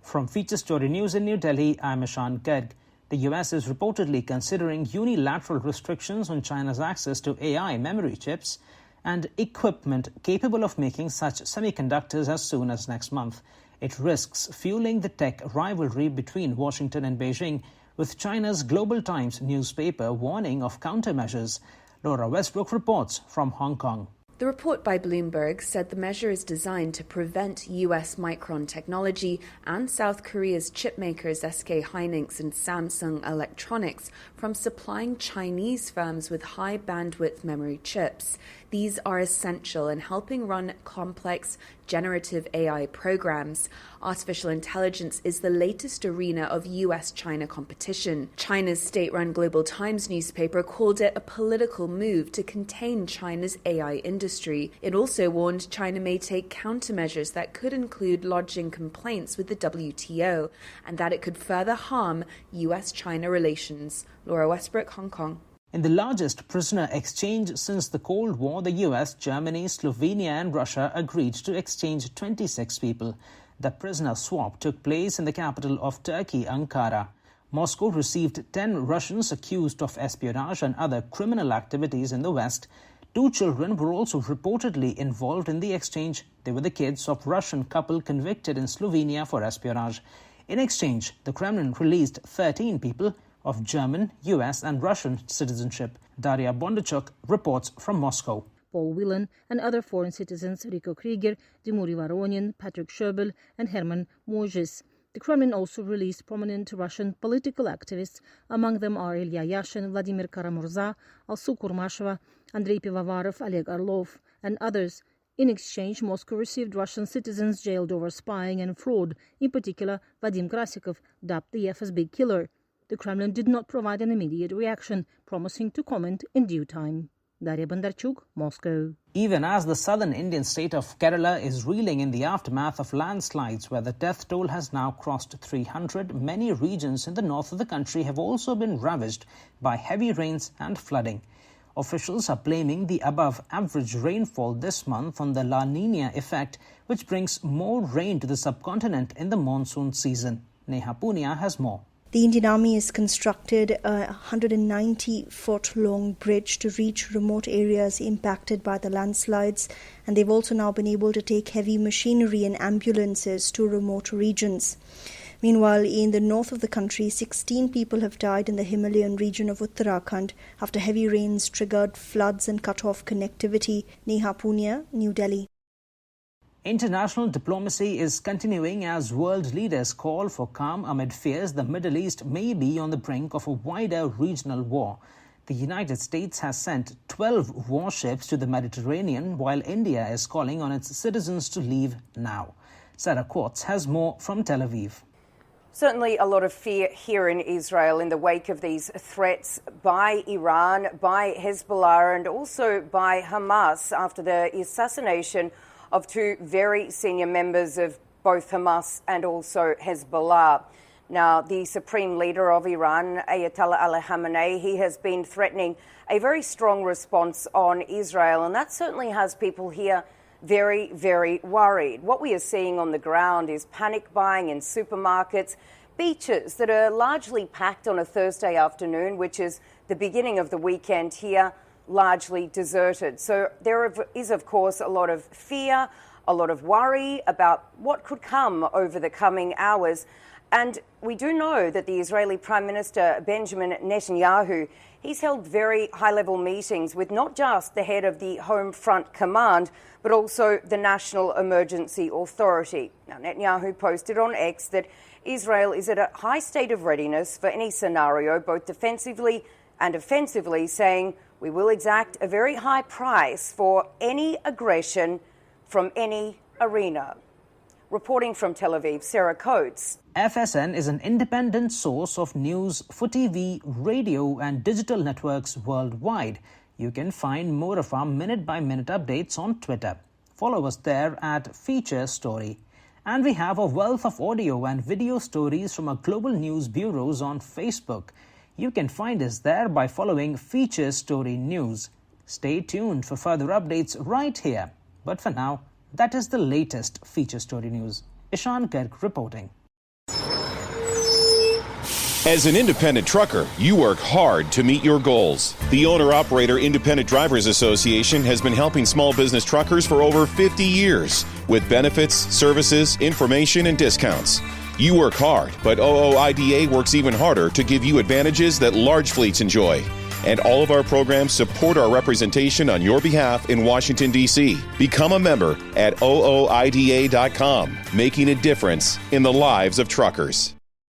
From Feature Story News in New Delhi, I'm Ishan Garg. The U.S. is reportedly considering unilateral restrictions on China's access to AI memory chips and equipment capable of making such semiconductors as soon as next month. It risks fueling the tech rivalry between Washington and Beijing, with China's Global Times newspaper warning of countermeasures. Laura Westbrook reports from Hong Kong. The report by Bloomberg said the measure is designed to prevent US Micron Technology and South Korea's chipmakers SK Hynix and Samsung Electronics from supplying Chinese firms with high bandwidth memory chips. These are essential in helping run complex generative AI programs. Artificial intelligence is the latest arena of US-China competition. China's state-run Global Times newspaper called it a political move to contain China's AI industry. It also warned China may take countermeasures that could include lodging complaints with the WTO and that it could further harm US-China relations. Laura Westbrook, Hong Kong. In the largest prisoner exchange since the Cold War, the US, Germany, Slovenia and Russia agreed to exchange 26 people. The prisoner swap took place in the capital of Turkey, Ankara. Moscow received 10 Russians accused of espionage and other criminal activities in the West. 2 children were also reportedly involved in the exchange. They were the kids of Russian couple convicted in Slovenia for espionage. In exchange, the Kremlin released 13 people of German, US and Russian citizenship. Daria Bondarchuk reports from Moscow. Paul Whelan and other foreign citizens Rico Krieger, Dmitry Voronin, Patrick Sherbel and Herman Mojis. The Kremlin also released prominent Russian political activists. Among them are Ilya Yashin, Vladimir Karamurza, Alsu Kurmasheva, Andrei Pivovarov, Oleg Orlov and others. In exchange, Moscow received Russian citizens jailed over spying and fraud, in particular Vadim Krasikov, dubbed the FSB killer. The Kremlin did not provide an immediate reaction, promising to comment in due time. Daria Bondarchuk, Moscow. Even as the southern Indian state of Kerala is reeling in the aftermath of landslides where the death toll has now crossed 300, many regions in the north of the country have also been ravaged by heavy rains and flooding. Officials are blaming the above-average rainfall this month on the La Niña effect, which brings more rain to the subcontinent in the monsoon season. Neha Punia has more. The Indian Army has constructed a 190-foot-long bridge to reach remote areas impacted by the landslides, and they've also now been able to take heavy machinery and ambulances to remote regions. Meanwhile, in the north of the country, 16 people have died in the Himalayan region of Uttarakhand after heavy rains triggered floods and cut off connectivity. Neha Punia, New Delhi. International diplomacy is continuing as world leaders call for calm amid fears the Middle East may be on the brink of a wider regional war. The United States has sent 12 warships to the Mediterranean, while India is calling on its citizens to leave now. Sarah Quartz has more from Tel Aviv. Certainly a lot of fear here in Israel in the wake of these threats by Iran, by Hezbollah and also by Hamas after the assassination of 2 very senior members of both Hamas and also Hezbollah. Now, the supreme leader of Iran, Ayatollah Ali Khamenei, he has been threatening a very strong response on Israel, and that certainly has people here very, very worried. What we are seeing on the ground is panic buying in supermarkets, beaches that are largely packed on a Thursday afternoon, which is the beginning of the weekend here, largely deserted. So there is, of course, a lot of fear, a lot of worry about what could come over the coming hours. And we do know that the Israeli Prime Minister Benjamin Netanyahu, he's held very high-level meetings with not just the head of the Home Front Command, but also the National Emergency Authority. Now, Netanyahu posted on X that Israel is at a high state of readiness for any scenario, both defensively and offensively, saying, "We will exact a very high price for any aggression from any arena." Reporting from Tel Aviv, Sarah Coates. FSN is an independent source of news for TV, radio and digital networks worldwide. You can find more of our minute-by-minute updates on Twitter. Follow us there at Feature Story. And we have a wealth of audio and video stories from our global news bureaus on Facebook. You can find us there by following Feature Story News. Stay tuned for further updates right here. But for now, that is the latest Feature Story News. Ishan Garg reporting. As an independent trucker, you work hard to meet your goals. The Owner-Operator Independent Drivers Association has been helping small business truckers for over 50 years with benefits, services, information, and discounts. You work hard, but OOIDA works even harder to give you advantages that large fleets enjoy. And all of our programs support our representation on your behalf in Washington, D.C. Become a member at OOIDA.com, making a difference in the lives of truckers.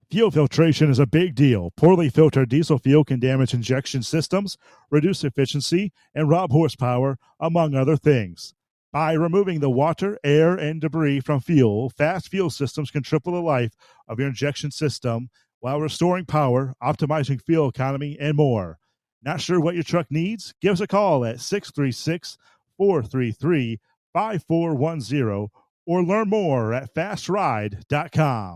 Fuel filtration is a big deal. Poorly filtered diesel fuel can damage injection systems, reduce efficiency, and rob horsepower, among other things. By removing the water, air, and debris from fuel, Fast Fuel Systems can triple the life of your injection system while restoring power, optimizing fuel economy, and more. Not sure what your truck needs? Give us a call at 636-433-5410 or learn more at fastride.com.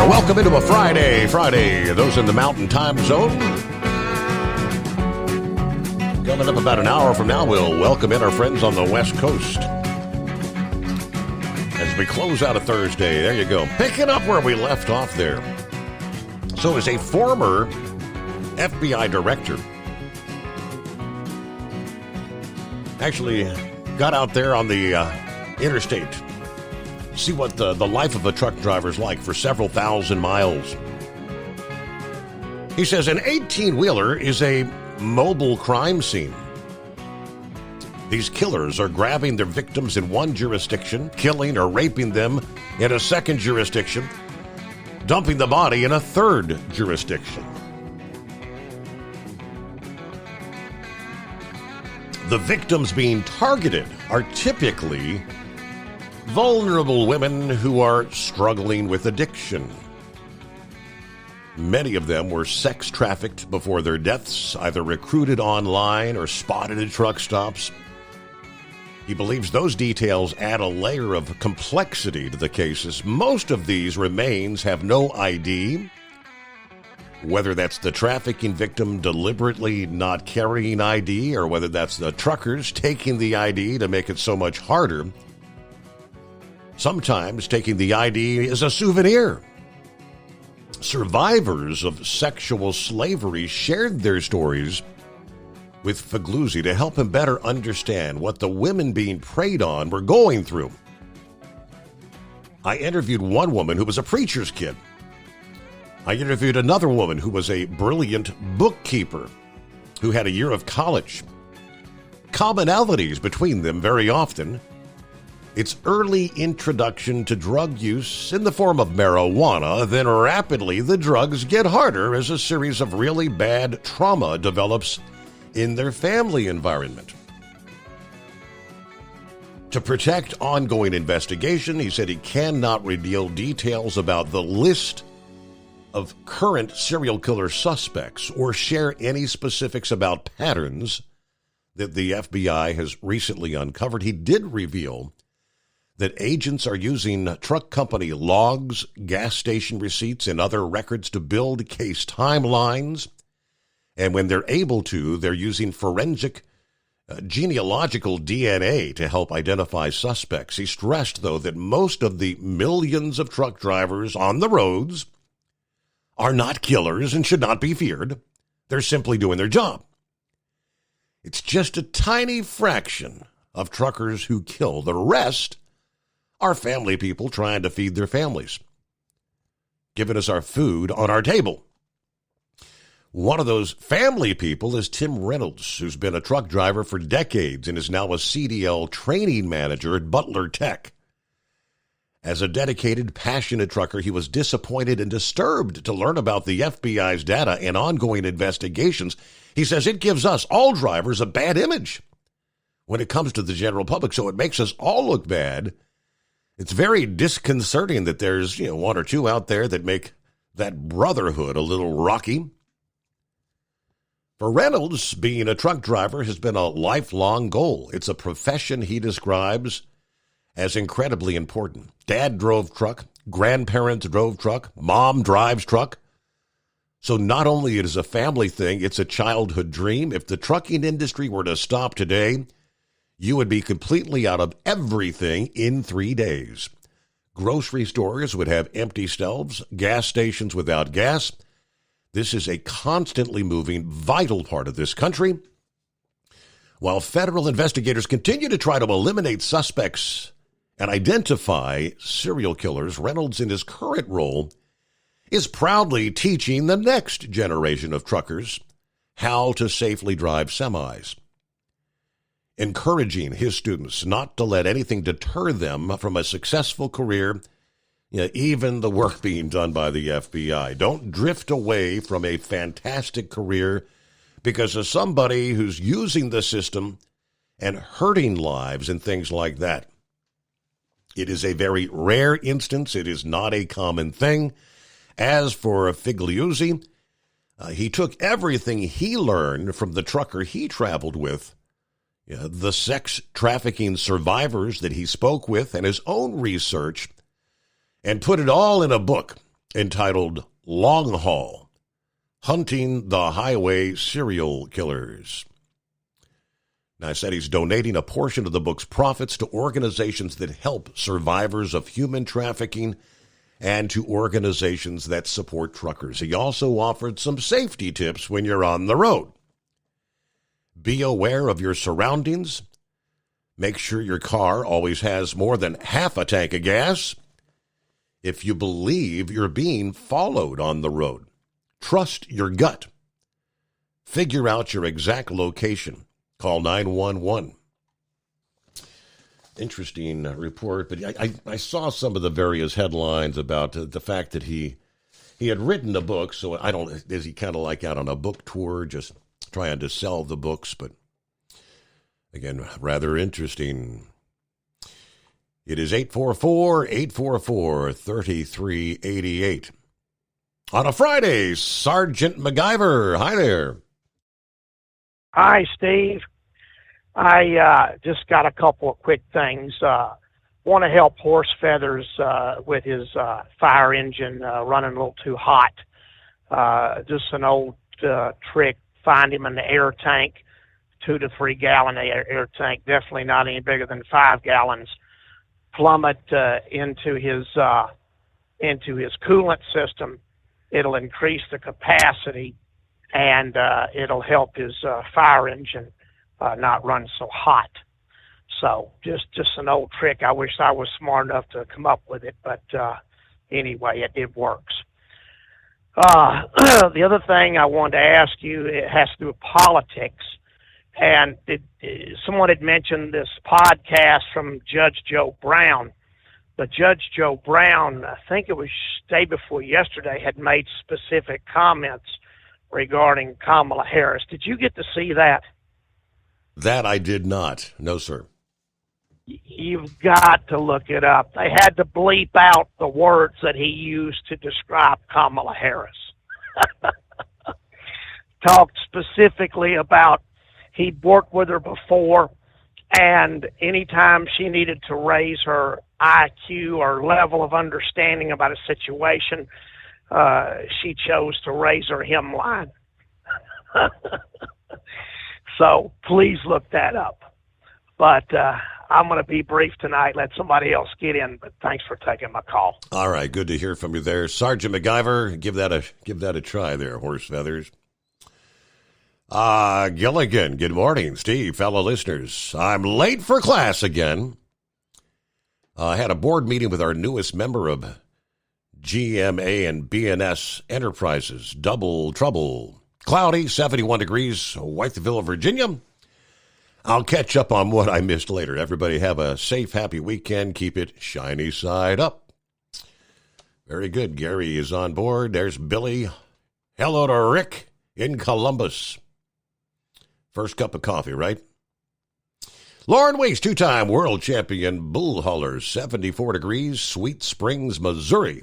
Welcome into a Friday. Those in the Mountain Time Zone. Coming up about an hour from now, we'll welcome in our friends on the West Coast as we close out a Thursday. There you go. Picking up where we left off there. So as a former FBI director, actually got out there on the interstate, see what the life of a truck driver is like for several thousand miles. He says an 18-wheeler is a mobile crime scene. These killers are grabbing their victims in one jurisdiction, killing or raping them in a second jurisdiction, dumping the body in a third jurisdiction. The victims being targeted are typically vulnerable women who are struggling with addiction. Many of them were sex trafficked before their deaths, either recruited online or spotted at truck stops. He believes those details add a layer of complexity to the cases. Most of these remains have no ID, whether that's the trafficking victim deliberately not carrying ID or whether that's the truckers taking the ID to make it so much harder. Sometimes taking the ID is a souvenir. Survivors of sexual slavery shared their stories with Figliuzzi to help him better understand what the women being preyed on were going through. I interviewed one woman who was a preacher's kid. I interviewed another woman who was a brilliant bookkeeper who had a year of college. Commonalities between them very often: its early introduction to drug use in the form of marijuana, then rapidly the drugs get harder as a series of really bad trauma develops in their family environment. To protect ongoing investigation, he said he cannot reveal details about the list of current serial killer suspects or share any specifics about patterns that the FBI has recently uncovered. He did reveal that agents are using truck company logs, gas station receipts, and other records to build case timelines. And when they're able to, they're using forensic genealogical DNA to help identify suspects. He stressed, though, that most of the millions of truck drivers on the roads are not killers and should not be feared. They're simply doing their job. It's just a tiny fraction of truckers who kill. The rest are family people trying to feed their families, giving us our food on our table. One of those family people is Tim Reynolds, who's been a truck driver for decades and is now a CDL training manager at Butler Tech. As a dedicated, passionate trucker, he was disappointed and disturbed to learn about the FBI's data and ongoing investigations. He says it gives us, all drivers, a bad image when it comes to the general public, so it makes us all look bad. It's very disconcerting that there's, one or two out there that make that brotherhood a little rocky. For Reynolds, being a truck driver has been a lifelong goal. It's a profession he describes as incredibly important. Dad drove truck, grandparents drove truck, mom drives truck. So not only it is a family thing, it's a childhood dream. If the trucking industry were to stop today, you would be completely out of everything in 3 days. Grocery stores would have empty shelves, gas stations without gas. This is a constantly moving, vital part of this country. While federal investigators continue to try to eliminate suspects and identify serial killers, Reynolds, in his current role, is proudly teaching the next generation of truckers how to safely drive semis, encouraging his students not to let anything deter them from a successful career, even the work being done by the FBI. Don't drift away from a fantastic career because of somebody who's using the system and hurting lives and things like that. It is a very rare instance. It is not a common thing. As for Figliuzzi, he took everything he learned from the trucker he traveled with, the sex trafficking survivors that he spoke with, and his own research, and put it all in a book entitled Long Haul, Hunting the Highway Serial Killers. Now, I said he's donating a portion of the book's profits to organizations that help survivors of human trafficking and to organizations that support truckers. He also offered some safety tips when you're on the road. Be aware of your surroundings. Make sure your car always has more than half a tank of gas. If you believe you're being followed on the road, trust your gut. Figure out your exact location. Call 911. Interesting report, but I saw some of the various headlines about the fact that he had written a book, so is he kind of like out on a book tour, just trying to sell the books, but again, rather interesting. It is 844-844-3388. On a Friday, Sergeant MacGyver. Hi there. Hi, Steve. I just got a couple of quick things. Want to help Horse Feathers with his fire engine running a little too hot. Just an old trick. Find him in the air tank, 2 to 3 gallon air tank, definitely not any bigger than 5 gallons. Plummet into his coolant system. It'll increase the capacity, and it'll help his fire engine not run so hot. So just an old trick. I wish I was smart enough to come up with it, but anyway, it works. The other thing I wanted to ask you, it has to do with politics. And someone had mentioned this podcast from Judge Joe Brown. But Judge Joe Brown, I think it was day before yesterday, had made specific comments regarding Kamala Harris. Did you get to see that? That I did not. No, sir. You've got to look it up. They had to bleep out the words that he used to describe Kamala Harris. Talked specifically about he'd worked with her before, and anytime she needed to raise her IQ or level of understanding about a situation, she chose to raise her hemline. So please look that up. But I'm going to be brief tonight. Let somebody else get in. But thanks for taking my call. All right, good to hear from you there, Sergeant MacGyver. Give that a try there, Horse Feathers. Gilligan, good morning, Steve, fellow listeners. I'm late for class again. I had a board meeting with our newest member of GMA and BNS Enterprises. Double trouble. Cloudy, 71 degrees, Whiteville, Virginia. I'll catch up on what I missed later. Everybody have a safe, happy weekend. Keep it shiny side up. Very good. Gary is on board. There's Billy. Hello to Rick in Columbus. First cup of coffee, right? Lauren Weeks, 2-time world champion bull hauler, 74 degrees, Sweet Springs, Missouri.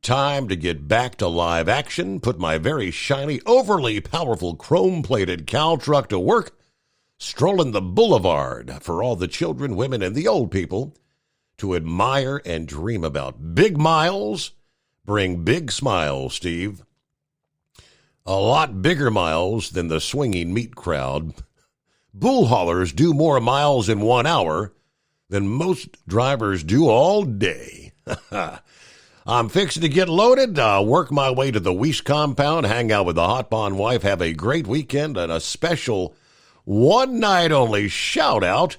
Time to get back to live action. Put my very shiny, overly powerful chrome-plated cow truck to work. Strolling the boulevard for all the children, women, and the old people to admire and dream about. Big miles bring big smiles, Steve. A lot bigger miles than the swinging meat crowd. Bull haulers do more miles in 1 hour than most drivers do all day. I'm fixing to get loaded, work my way to the Weiss compound, hang out with the Hot Bond wife, have a great weekend, and a special one-night-only shout-out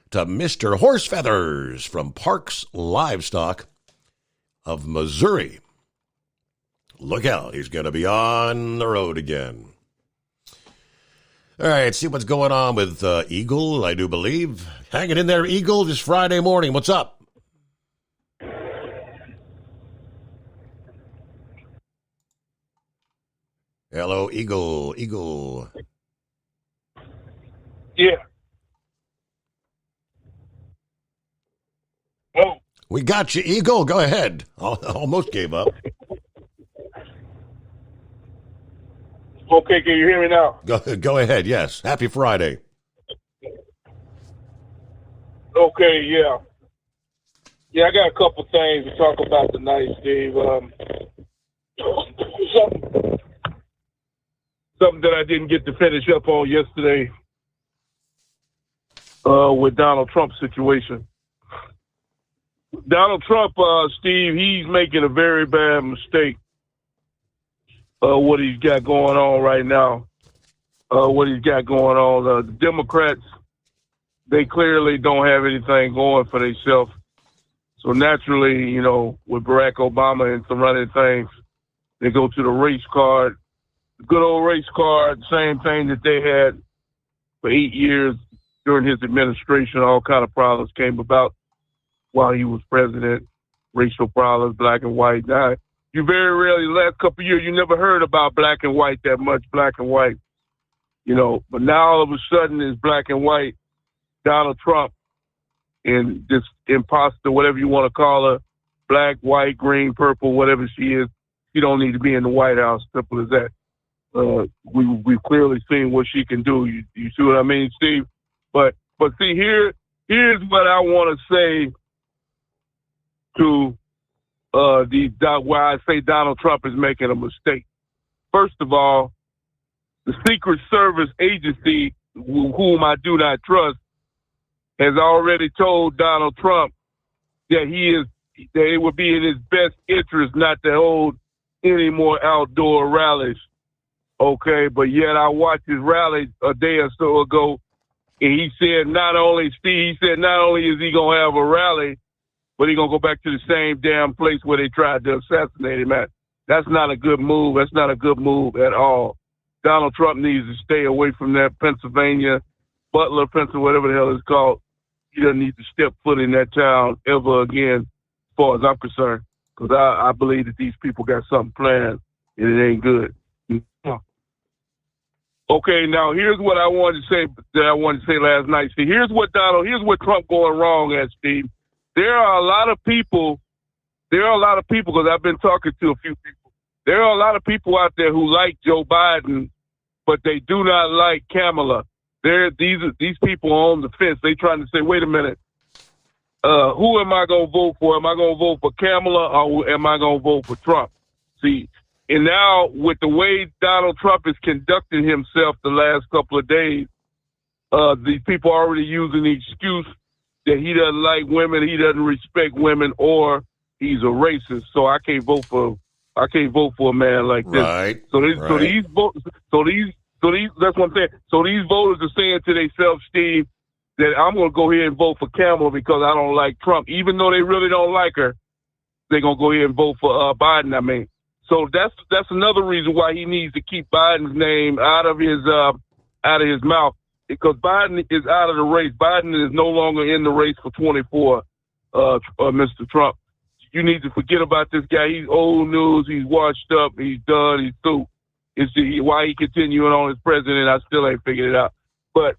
to Mr. Horse Feathers from Parks Livestock of Missouri. Look out. He's going to be on the road again. All right, see what's going on with Eagle, I do believe. Hanging in there, Eagle, this Friday morning. What's up? Hello, Eagle. Eagle. Yeah. Oh. We got you, Eagle. Go ahead. Almost gave up. Okay, can you hear me now? Go ahead, yes. Happy Friday. Okay, yeah. Yeah, I got a couple things to talk about tonight, Steve. Something that I didn't get to finish up on yesterday with Donald Trump's situation. Donald Trump, Steve, he's making a very bad mistake. What he's got going on right now. The Democrats, they clearly don't have anything going for themselves. So naturally, you know, with Barack Obama and some running things, they go to the race card. The good old race card, same thing that they had for 8 years during his administration. All kind of problems came about while he was president. Racial problems, black and white. Now, you very rarely, last couple of years, you never heard about black and white that much, black and white. You know, but now all of a sudden it's black and white, Donald Trump, and this imposter, whatever you want to call her, black, white, green, purple, whatever she is, she don't need to be in the White House. Simple as that. We've clearly seen what she can do. You see what I mean, Steve? But see, here's what I want to say to why I say Donald Trump is making a mistake. First of all, the Secret Service agency, whom I do not trust, has already told Donald Trump that it would be in his best interest not to hold any more outdoor rallies. Okay, but yet I watched his rally a day or so ago, and he said not only is he gonna have a rally, but he's going to go back to the same damn place where they tried to assassinate him at. That's not a good move. That's not a good move at all. Donald Trump needs to stay away from that Pennsylvania, Butler, Pennsylvania, whatever the hell it's called. He doesn't need to step foot in that town ever again, as far as I'm concerned, because I believe that these people got something planned, and it ain't good. Okay, now here's what I wanted to say last night. See, here's what Trump going wrong at, Steve. There are a lot of people, because I've been talking to a few people. There are a lot of people out there who like Joe Biden, but they do not like Kamala. These people are on the fence. They trying to say, wait a minute, who am I going to vote for? Am I going to vote for Kamala or am I going to vote for Trump? See, and now with the way Donald Trump is conducting himself the last couple of days, these people are already using the excuse that he doesn't like women, he doesn't respect women, or he's a racist. So I can't vote for a man like this. Right. So these that's what I'm saying. So these voters are saying to themselves, Steve, that I'm going to go ahead and vote for Kamala because I don't like Trump, even though they really don't like her. They're going to go ahead and vote for Biden. I mean, so that's another reason why he needs to keep Biden's name out of his mouth. Because Biden is out of the race. Biden is no longer in the race for 24, Mr. Trump. You need to forget about this guy. He's old news. He's washed up. He's done. He's through. Why he continuing on as president, I still ain't figured it out. But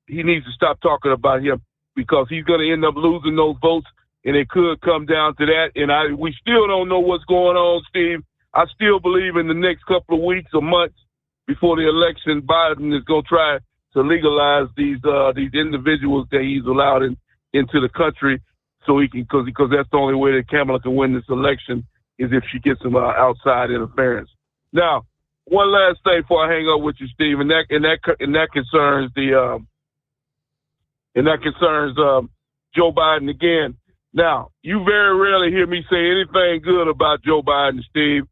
he needs to stop talking about him because he's going to end up losing those votes, and it could come down to that. And we still don't know what's going on, Steve. I still believe in the next couple of weeks or months, before the election, Biden is going to try to legalize these individuals that he's allowed into the country, so he can because that's the only way that Kamala can win this election is if she gets some outside interference. Now, one last thing before I hang up with you, Steve, and that concerns Joe Biden again. Now, you very rarely hear me say anything good about Joe Biden, Steve.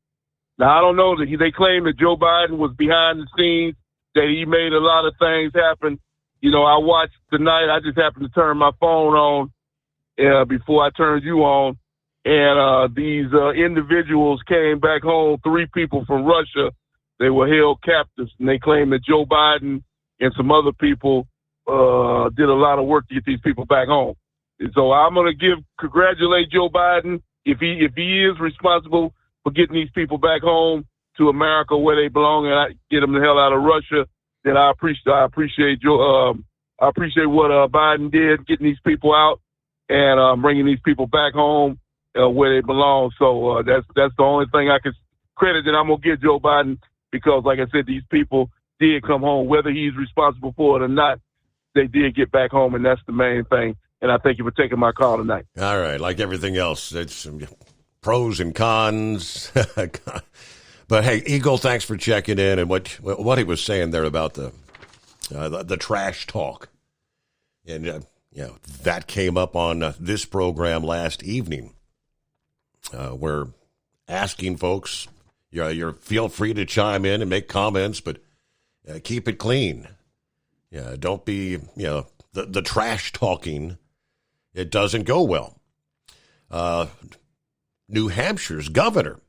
Now, I don't know that they claim that Joe Biden was behind the scenes, that he made a lot of things happen. You know, I watched tonight. I just happened to turn my phone on before I turned you on, and these individuals came back home, 3 people from Russia. They were held captives, and they claimed that Joe Biden and some other people did a lot of work to get these people back home. And so I'm going to congratulate Joe Biden if he is responsible for getting these people back home to America where they belong, and get them the hell out of Russia. Then I appreciate Joe. I appreciate what Biden did, getting these people out and bringing these people back home where they belong. So that's the only thing I can credit that I'm gonna give Joe Biden, because, like I said, these people did come home, whether he's responsible for it or not. They did get back home, and that's the main thing. And I thank you for taking my call tonight. All right, like everything else, it's pros and cons. But hey, Eagle, thanks for checking in, and what he was saying there about the trash talk, and that came up on this program last evening. We're asking folks, you're feel free to chime in and make comments, but keep it clean. Yeah, don't be the trash talking. It doesn't go well. New Hampshire's governor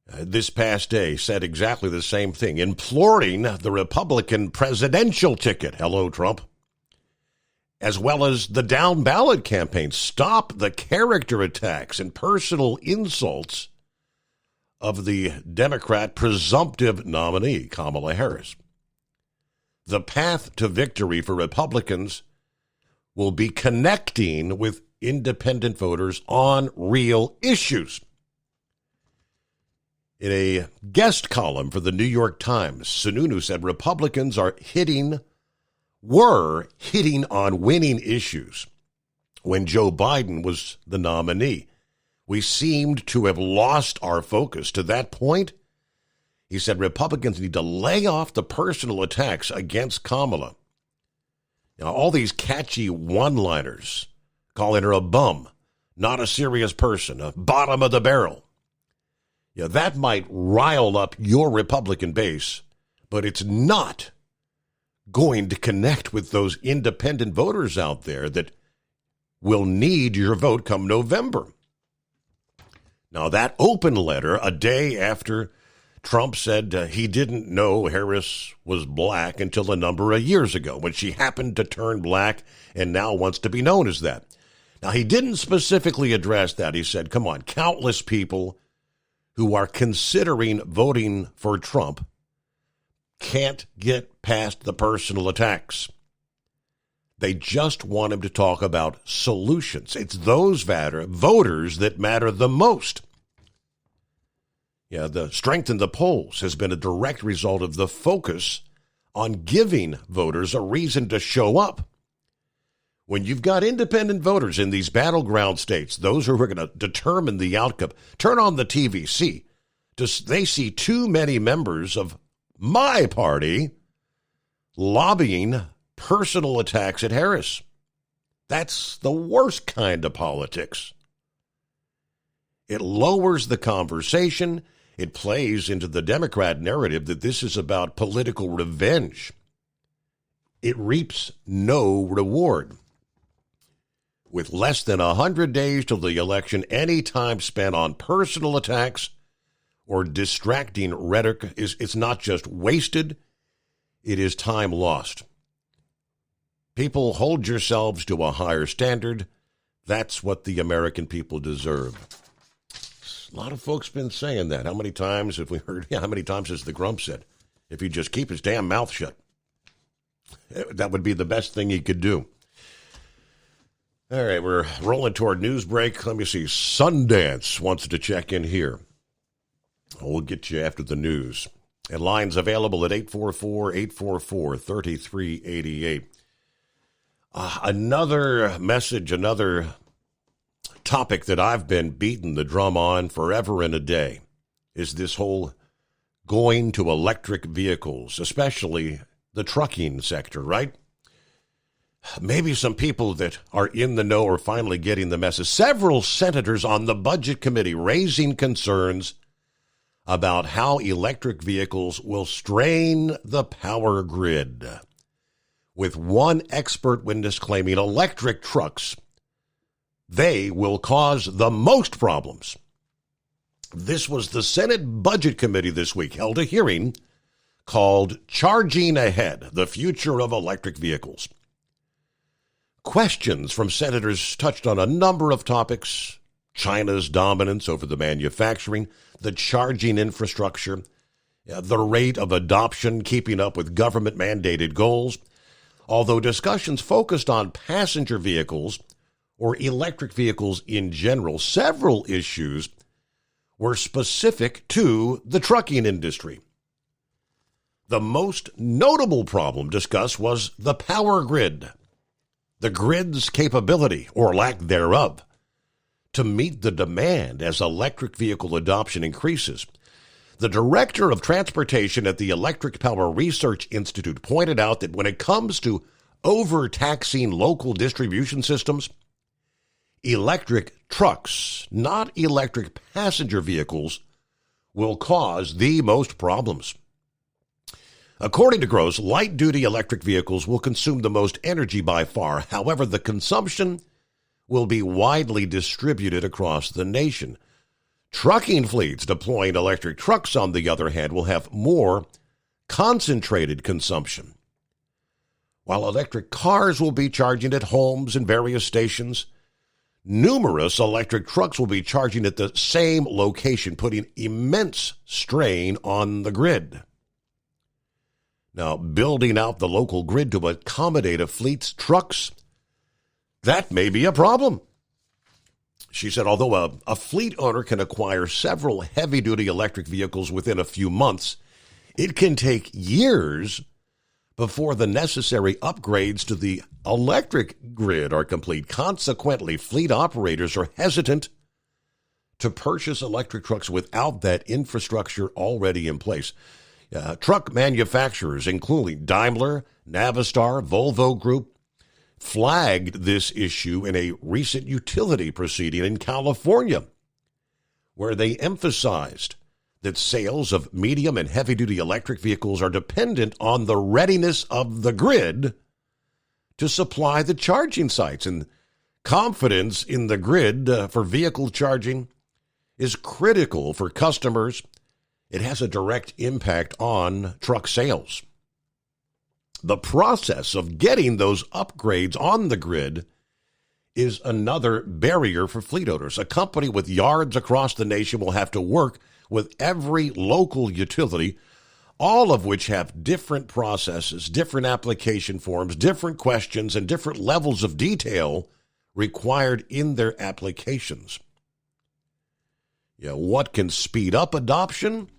this past day said exactly the same thing, imploring the Republican presidential ticket, hello Trump, as well as the down ballot campaign. Stop the character attacks and personal insults of the Democrat presumptive nominee, Kamala Harris. The path to victory for Republicans will be connecting with independent voters on real issues. In a guest column for the New York Times, Sununu said Republicans were hitting on winning issues when Joe Biden was the nominee. We seemed to have lost our focus. To that point, he said Republicans need to lay off the personal attacks against Kamala. Now, all these catchy one-liners, calling her a bum, not a serious person, a bottom of the barrel. Yeah, that might rile up your Republican base, but it's not going to connect with those independent voters out there that will need your vote come November. Now, that open letter, a day after Trump said he didn't know Harris was black until a number of years ago, when she happened to turn black and now wants to be known as that. Now, he didn't specifically address that. He said, come on, countless people who are considering voting for Trump can't get past the personal attacks. They just want him to talk about solutions. It's those voters that matter the most. Yeah, the strength in the polls has been a direct result of the focus on giving voters a reason to show up. When you've got independent voters in these battleground states, those who are going to determine the outcome, turn on the TV, they see too many members of my party lobbying personal attacks at Harris. That's the worst kind of politics. It lowers the conversation. It plays into the Democrat narrative that this is about political revenge. It reaps no reward. With less than 100 days till the election, any time spent on personal attacks or distracting rhetoric it's not just wasted, it is time lost. People, hold yourselves to a higher standard. That's what the American people deserve. A lot of folks been saying that. How many times have we heard? Yeah, how many times has the Grump said, if he'd just keep his damn mouth shut? That would be the best thing he could do. All right, we're rolling toward news break. Let me see. Sundance wants to check in here. We'll get you after the news. And lines available at 844-844-3388. Another message, another topic that I've been beating the drum on forever and a day is this whole going to electric vehicles, especially the trucking sector, right? Maybe some people that are in the know are finally getting the message. Several senators on the Budget Committee raising concerns about how electric vehicles will strain the power grid, with one expert witness claiming electric trucks They will cause the most problems. This was the Senate Budget Committee this week held a hearing called Charging Ahead, the Future of Electric Vehicles. Questions from senators touched on a number of topics: China's dominance over the manufacturing, the charging infrastructure, the rate of adoption keeping up with government-mandated goals. Although discussions focused on passenger vehicles or electric vehicles in general, several issues were specific to the trucking industry. The most notable problem discussed was the power grid, the grid's capability, or lack thereof, to meet the demand as electric vehicle adoption increases. The director of transportation at the Electric Power Research Institute pointed out that when it comes to overtaxing local distribution systems, electric trucks, not electric passenger vehicles, will cause the most problems. According to Gross, light-duty electric vehicles will consume the most energy by far. However, the consumption will be widely distributed across the nation. Trucking fleets deploying electric trucks, on the other hand, will have more concentrated consumption. While electric cars will be charging at homes and various stations, numerous electric trucks will be charging at the same location, putting immense strain on the grid. Now, building out the local grid to accommodate a fleet's trucks, that may be a problem. She said, although a fleet owner can acquire several heavy-duty electric vehicles within a few months, it can take years before the necessary upgrades to the electric grid are complete. Consequently, fleet operators are hesitant to purchase electric trucks without that infrastructure already in place. Truck manufacturers, including Daimler, Navistar, Volvo Group, flagged this issue in a recent utility proceeding in California, where they emphasized that sales of medium and heavy-duty electric vehicles are dependent on the readiness of the grid to supply the charging sites. And confidence in the grid for vehicle charging is critical for customers. It has a direct impact on truck sales. The process of getting those upgrades on the grid is another barrier for fleet owners. A company with yards across the nation will have to work with every local utility, all of which have different processes, different application forms, different questions, and different levels of detail required in their applications. What can speed up adoption?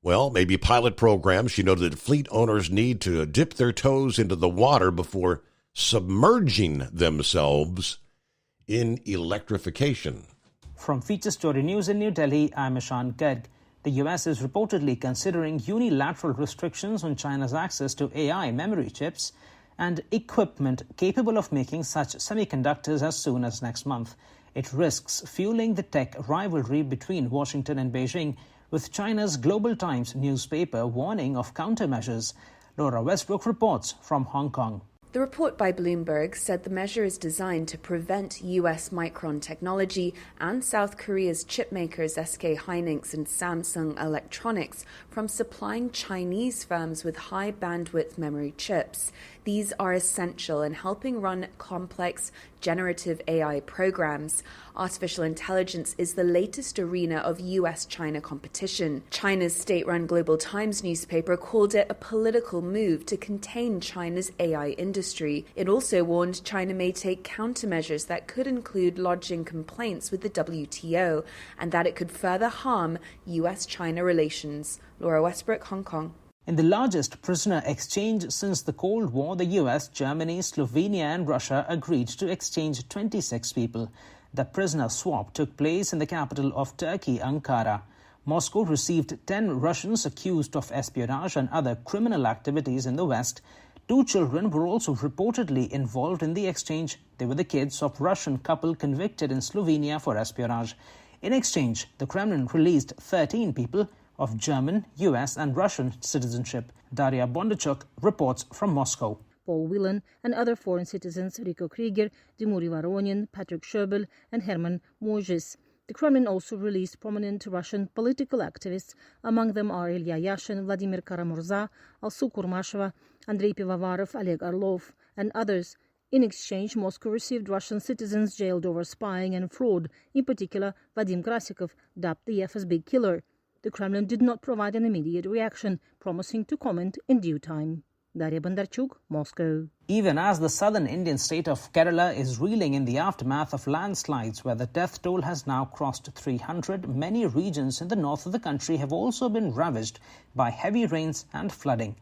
Well, maybe pilot programs. She noted that fleet owners need to dip their toes into the water before submerging themselves in electrification. From Feature Story News in New Delhi, I'm Ishan Garg. The U.S. is reportedly considering unilateral restrictions on China's access to AI memory chips and equipment capable of making such semiconductors as soon as next month. It risks fueling the tech rivalry between Washington and Beijing, with China's Global Times newspaper warning of countermeasures. Laura Westbrook reports from Hong Kong. The report by Bloomberg said the measure is designed to prevent US Micron Technology and South Korea's chipmakers SK Hynix and Samsung Electronics from supplying Chinese firms with high bandwidth memory chips. These are essential in helping run complex generative AI programs. Artificial intelligence is the latest arena of US-China competition. China's state-run Global Times newspaper called it a political move to contain China's AI industry. It also warned China may take countermeasures that could include lodging complaints with the WTO and that it could further harm US-China relations. Laura Westbrook, Hong Kong. In the largest prisoner exchange since the Cold War, the US, Germany, Slovenia and Russia agreed to exchange 26 people. The prisoner swap took place in the capital of Turkey, Ankara. Moscow received 10 Russians accused of espionage and other criminal activities in the West. 2 children were also reportedly involved in the exchange. They were the kids of Russian couple convicted in Slovenia for espionage. In exchange, the Kremlin released 13 people of German, US and Russian citizenship. Daria Bondarchuk reports from Moscow. Paul Whelan, and other foreign citizens Rico Krieger, Dmitry Voronin, Patrick Sherbel, and Herman Mojis. The Kremlin also released prominent Russian political activists. Among them are Ilya Yashin, Vladimir Karamurza, Alsu Kurmasheva, Andrei Pivovarov, Oleg Orlov, and others. In exchange, Moscow received Russian citizens jailed over spying and fraud, in particular Vadim Krasikov, dubbed the FSB killer. The Kremlin did not provide an immediate reaction, promising to comment in due time. Daria Bondarchuk, Moscow. Even as the southern Indian state of Kerala is reeling in the aftermath of landslides where the death toll has now crossed 300, many regions in the north of the country have also been ravaged by heavy rains and flooding.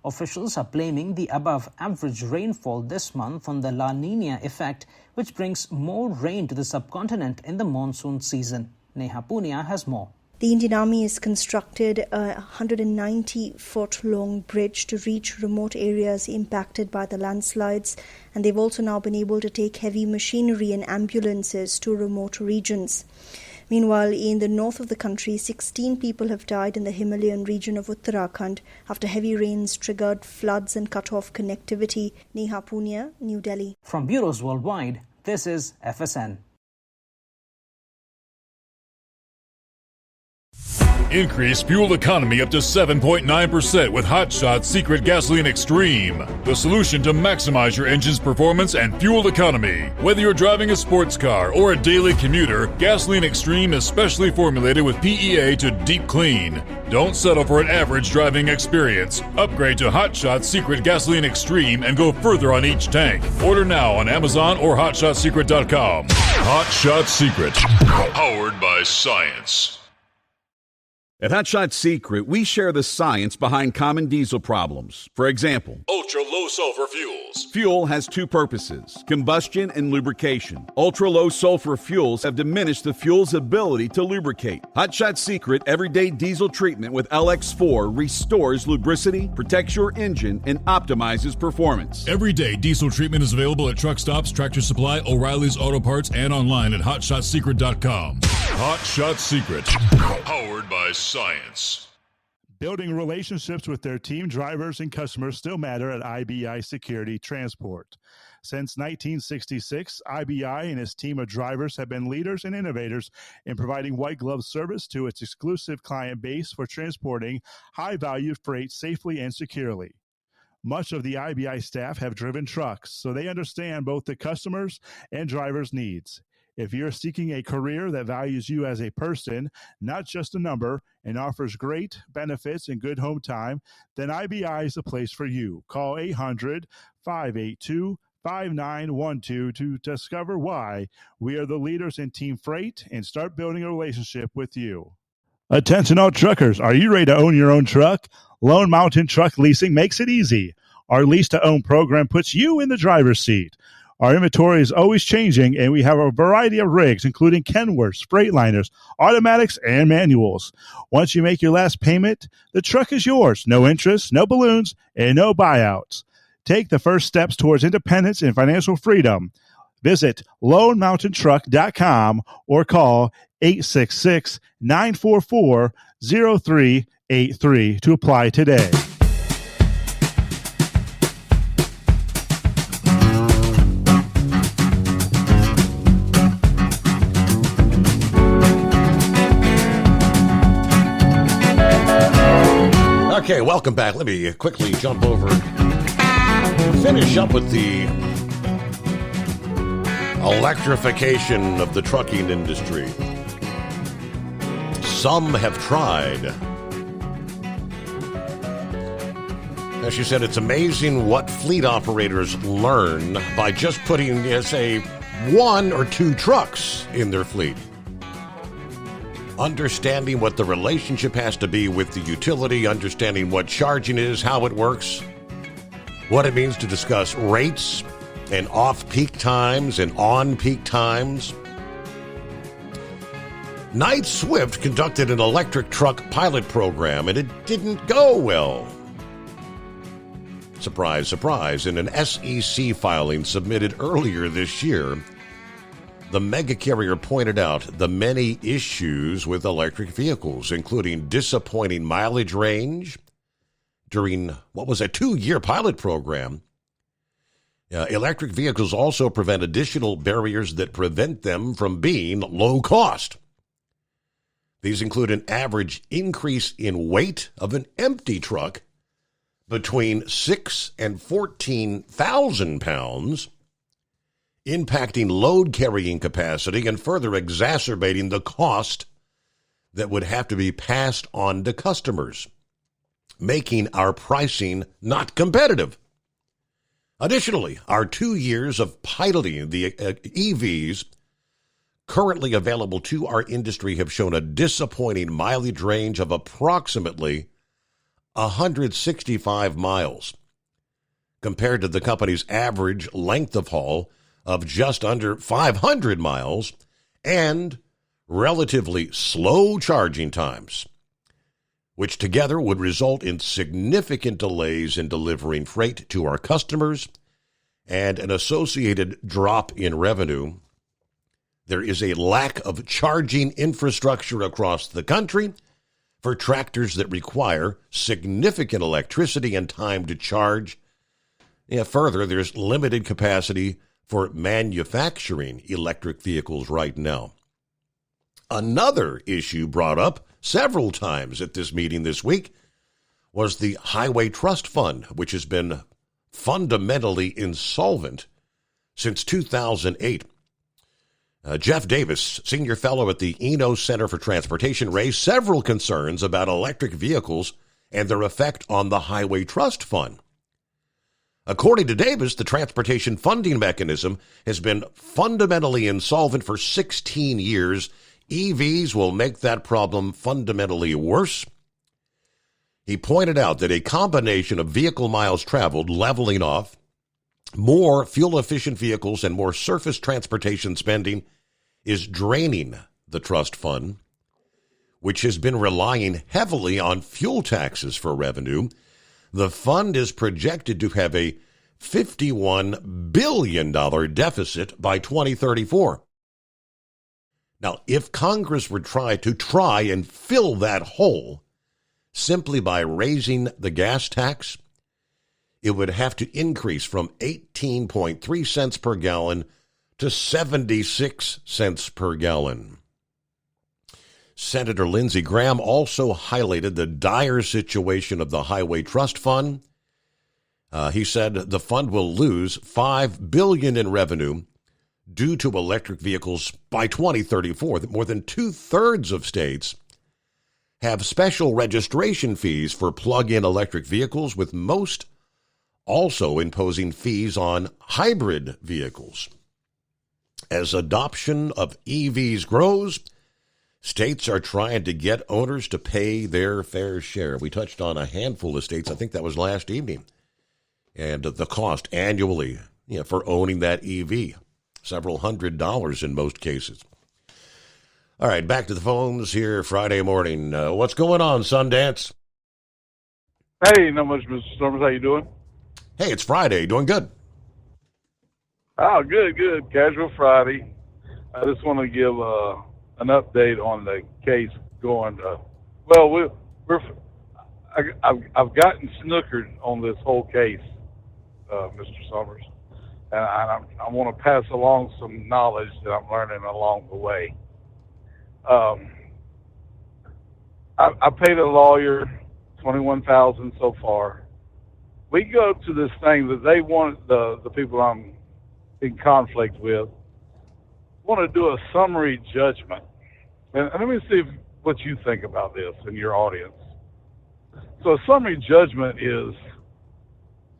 Officials are blaming the above-average rainfall this month on the La Niña effect, which brings more rain to the subcontinent in the monsoon season. Neha Punia has more. The Indian Army has constructed a 190-foot-long bridge to reach remote areas impacted by the landslides, and they've also now been able to take heavy machinery and ambulances to remote regions. Meanwhile, in the north of the country, 16 people have died in the Himalayan region of Uttarakhand after heavy rains triggered floods and cut off connectivity. Neha Punia, New Delhi. From bureaus worldwide, this is FSN. Increase fuel economy up to 7.9% with Hot Shot Secret Gasoline Extreme. The solution to maximize your engine's performance and fuel economy. Whether you're driving a sports car or a daily commuter, Gasoline Extreme is specially formulated with PEA to deep clean. Don't settle for an average driving experience. Upgrade to Hot Shot Secret Gasoline Extreme and go further on each tank. Order now on Amazon or HotShotSecret.com. Hot Shot Secret. Powered by science. At Hot Shot Secret, we share the science behind common diesel problems. For example, ultra-low sulfur fuels. Fuel has two purposes, combustion and lubrication. Ultra-low sulfur fuels have diminished the fuel's ability to lubricate. Hot Shot Secret Everyday Diesel Treatment with LX4 restores lubricity, protects your engine, and optimizes performance. Everyday diesel treatment is available at truck stops, Tractor Supply, O'Reilly's Auto Parts, and online at HotShotSecret.com. Hot Shot Secret. Powered by science. Building relationships with their team drivers and customers still matter at IBI Security Transport. Since 1966, IBI and its team of drivers have been leaders and innovators in providing white glove service to its exclusive client base for transporting high-value freight safely and securely. Much of the IBI staff have driven trucks, so they understand both the customers' and drivers' needs. If you're seeking a career that values you as a person, not just a number, and offers great benefits and good home time, then IBI is the place for you. Call 800-582-5912 to discover why we are the leaders in team freight and start building a relationship with you. Attention all truckers, are you ready to own your own truck? Lone Mountain Truck Leasing makes it easy. Our lease-to-own program puts you in the driver's seat. Our inventory is always changing, and we have a variety of rigs, including Kenworths, Freightliners, automatics, and manuals. Once you make your last payment, the truck is yours. No interest, no balloons, and no buyouts. Take the first steps towards independence and financial freedom. Visit LoneMountainTruck.com or call 866-944-0383 to apply today. Okay, welcome back. Let me quickly jump over and finish up with the electrification of the trucking industry. Some have tried. As she said, it's amazing what fleet operators learn by just putting, say, one or two trucks in their fleet. Understanding what the relationship has to be with the utility, understanding what charging is, how it works, what it means to discuss rates and off-peak times and on-peak times. Knight Swift conducted an electric truck pilot program, and it didn't go well. Surprise, surprise. In an SEC filing submitted earlier this year, the mega carrier pointed out the many issues with electric vehicles, including disappointing mileage range during what was a 2-year pilot program, Electric vehicles also prevent additional barriers that prevent them from being low cost. These include an average increase in weight of an empty truck between 6,000 and 14,000 pounds, impacting load carrying capacity and further exacerbating the cost that would have to be passed on to customers, making our pricing not competitive. Additionally, our 2 years of piloting the EVs currently available to our industry have shown a disappointing mileage range of approximately 165 miles, compared to the company's average length of haul of just under 500 miles and relatively slow charging times, which together would result in significant delays in delivering freight to our customers and an associated drop in revenue. There is a lack of charging infrastructure across the country for tractors that require significant electricity and time to charge. Further, there's limited capacity for manufacturing electric vehicles right now. Another issue brought up several times at this meeting this week was the Highway Trust Fund, which has been fundamentally insolvent since 2008. Jeff Davis, senior fellow at the Enos Center for Transportation, raised several concerns about electric vehicles and their effect on the Highway Trust Fund. According to Davis, the transportation funding mechanism has been fundamentally insolvent for 16 years. EVs will make that problem fundamentally worse. He pointed out that a combination of vehicle miles traveled leveling off, more fuel-efficient vehicles, and more surface transportation spending is draining the trust fund, which has been relying heavily on fuel taxes for revenue. The fund is projected to have a $51 billion deficit by 2034. Now, if Congress would try and fill that hole simply by raising the gas tax, it would have to increase from 18.3 cents per gallon to 76 cents per gallon. Senator Lindsey Graham also highlighted the dire situation of the Highway Trust Fund. He said the fund will lose $5 billion in revenue due to electric vehicles by 2034. More than 2/3 of states have special registration fees for plug-in electric vehicles, with most also imposing fees on hybrid vehicles. As adoption of EVs grows, states are trying to get owners to pay their fair share. We touched on a handful of states, I think that was last evening, and the cost annually for owning that EV, several $100s in most cases. All right, back to the phones here Friday morning. What's going on, Sundance? Hey, not much, Mr. Summers. How you doing? Hey, it's Friday. Doing good. Oh, good. Casual Friday. I just want to give an update on the case going. I've gotten snookered on this whole case, Mr. Summers, and I want to pass along some knowledge that I'm learning along the way. I paid a lawyer $21,000 so far. We go to this thing that they want, the people I'm in conflict with want to do a summary judgment. And let me see what you think about this in your audience. So a summary judgment is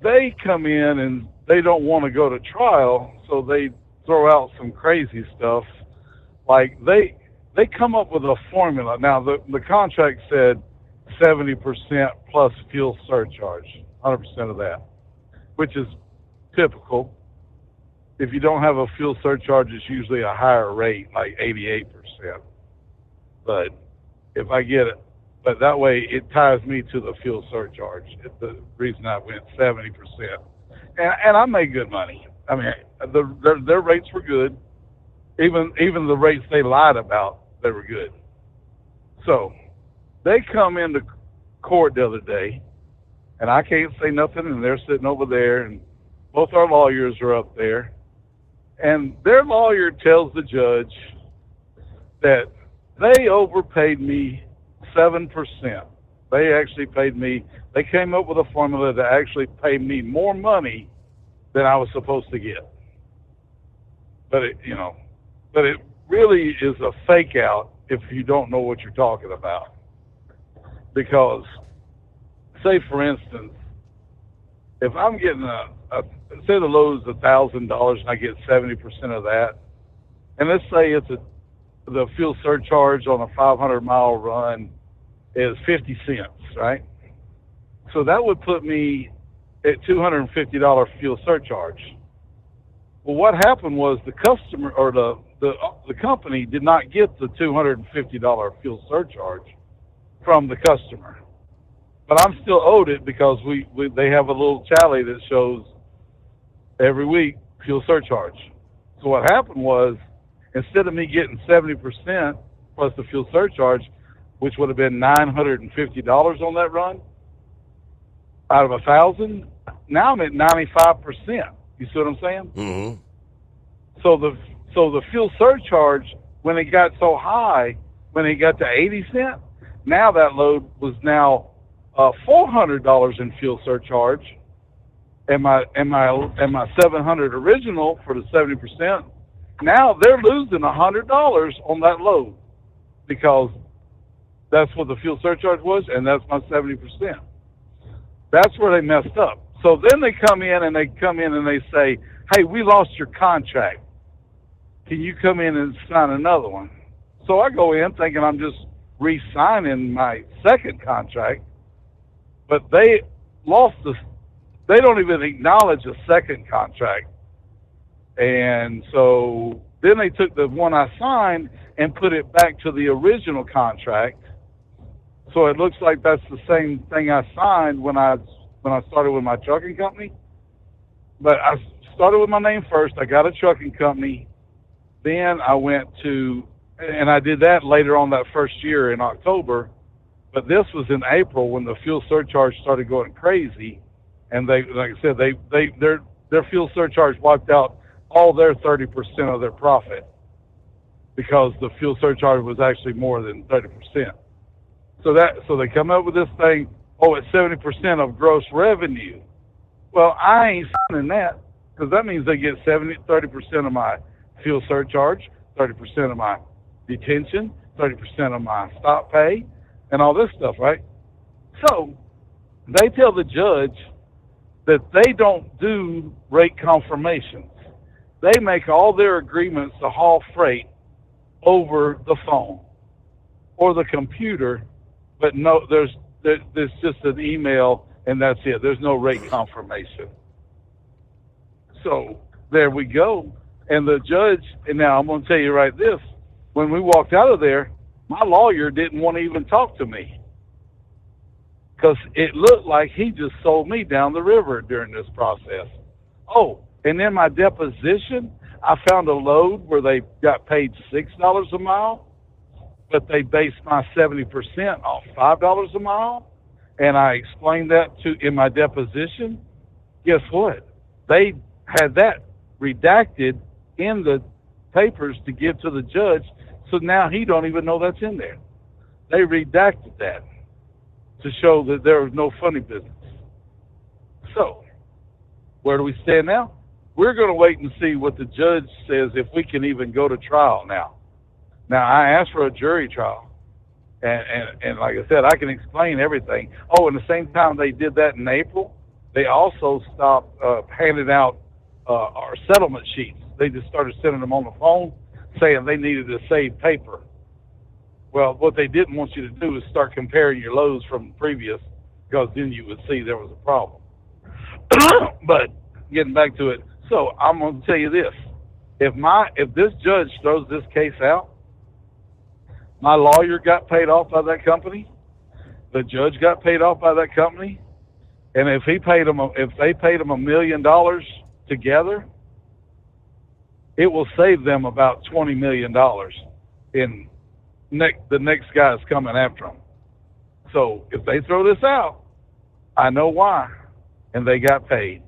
they come in and they don't want to go to trial, so they throw out some crazy stuff. Like they come up with a formula. Now, the contract said 70% plus fuel surcharge, 100% of that, which is typical. If you don't have a fuel surcharge, it's usually a higher rate, like 88%. But if I get it, but that way it ties me to the fuel surcharge. It's the reason I went 70%. And I made good money. I mean, their rates were good. Even the rates they lied about, they were good. So they come into court the other day, and I can't say nothing, and they're sitting over there, and Both our lawyers are up there. And their lawyer tells the judge that they overpaid me 7%. They actually paid me, they came up with a formula to actually pay me more money than I was supposed to get. But it really is a fake out if you don't know what you're talking about. Because, say for instance, if I'm getting say the load is $1,000 and I get 70% of that, and let's say the fuel surcharge on a 500-mile run is 50 cents, right? So that would put me at $250 fuel surcharge. Well, what happened was the customer or the company did not get the $250 fuel surcharge from the customer, but I'm still owed it because they have a little tally that shows every week fuel surcharge. So what happened was, instead of me getting 70% plus the fuel surcharge, which would have been $950 on that run out of 1,000, now I'm at 95%. You see what I'm saying? Mm-hmm. So the fuel surcharge, when it got so high, when it got to 80 cents, now that load was now $400 in fuel surcharge, and my 700 original for the 70%. Now they're losing $100 on that load because that's what the fuel surcharge was, and that's my 70%. That's where they messed up. So then they come in and they say, "Hey, we lost your contract. Can you come in and sign another one?" So I go in thinking I'm just re-signing my second contract, but they don't even acknowledge a second contract. And so then they took the one I signed and put it back to the original contract. So it looks like that's the same thing I signed when I started with my trucking company. But I started with my name first. I got a trucking company. Then I went to, and I did that later on that first year in October. But this was in April when the fuel surcharge started going crazy. And they, like I said, their fuel surcharge wiped out all their 30% of their profit because the fuel surcharge was actually more than 30%. So they come up with this thing, it's 70% of gross revenue. Well, I ain't signing that because that means they get 30% of my fuel surcharge, 30% of my detention, 30% of my stop pay, and all this stuff, right? So they tell the judge that they don't do rate confirmations. They make all their agreements to haul freight over the phone or the computer, but no, there's just an email and that's it. There's no rate confirmation. So there we go. And the judge, and now I'm going to tell you right this, when we walked out of there, my lawyer didn't want to even talk to me because it looked like he just sold me down the river during this process. Oh, and in my deposition, I found a load where they got paid $6 a mile, but they based my 70% off $5 a mile. And I explained that in my deposition. Guess what? They had that redacted in the papers to give to the judge, so now he don't even know that's in there. They redacted that to show that there was no funny business. So, where do we stand now? We're going to wait and see what the judge says if we can even go to trial now. Now, I asked for a jury trial, and like I said, I can explain everything. Oh, and the same time they did that in April, they also stopped handing out our settlement sheets. They just started sending them on the phone saying they needed to save paper. Well, what they didn't want you to do is start comparing your loads from previous, because then you would see there was a problem. But getting back to it, so I'm going to tell you this. If this judge throws this case out, my lawyer got paid off by that company, the judge got paid off by that company, and if they paid them $1 million together, it will save them about $20 million in the next guys coming after them. So if they throw this out, I know why, and they got paid.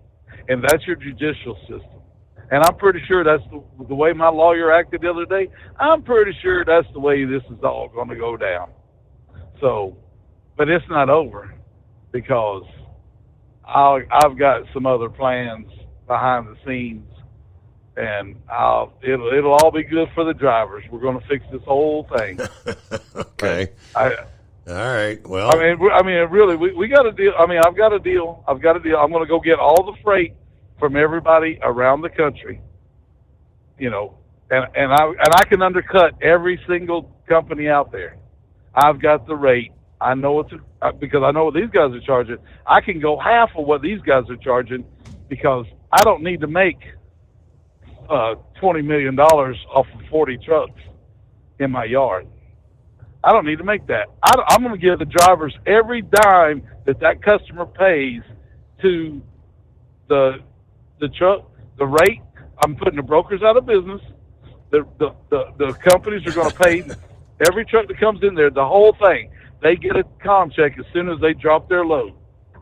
and that's your judicial system. And I'm pretty sure that's the way my lawyer acted the other day. I'm pretty sure that's the way this is all going to go down. So, but it's not over, because I've got some other plans behind the scenes, and it'll all be good for the drivers. We're going to fix this whole thing. Okay. All right. Well, I mean, really, we got a deal. I mean, I've got a deal. I'm going to go get all the freight from everybody around the country, and I can undercut every single company out there. I've got the rate. I know because I know what these guys are charging. I can go half of what these guys are charging, because I don't need to make $20 million off of 40 trucks in my yard. I don't need to make that. I'm going to give the drivers every dime that customer pays to the truck, the rate. I'm putting the brokers out of business. The companies are going to pay every truck that comes in there, the whole thing. They get a com check as soon as they drop their load.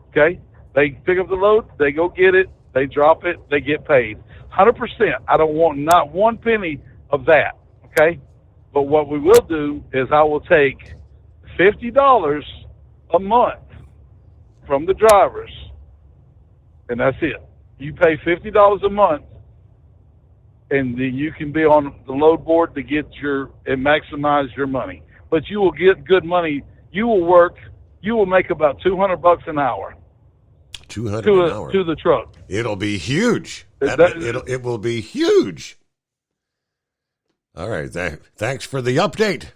Okay? They pick up the load, they go get it, they drop it, they get paid. 100%. I don't want not one penny of that. Okay? But what we will do is I will take $50 a month from the drivers, and that's it. You pay $50 a month, and then you can be on the load board to get and maximize your money. But you will get good money. You will make about $200 an hour. $200 an hour to the truck. It'll be huge. It will be huge. All right. Thanks for the update.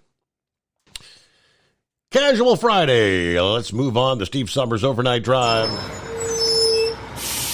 Casual Friday. Let's move on to Steve Summers' Overnight Drive.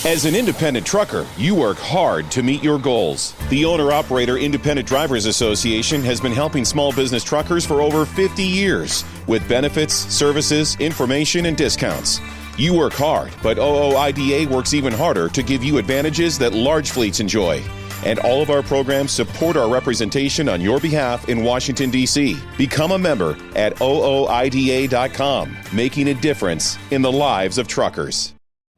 As an independent trucker, you work hard to meet your goals. The Owner-Operator Independent Drivers Association has been helping small business truckers for over 50 years with benefits, services, information, and discounts. You work hard, but OOIDA works even harder to give you advantages that large fleets enjoy. And all of our programs support our representation on your behalf in Washington, D.C. Become a member at OOIDA.com, making a difference in the lives of truckers.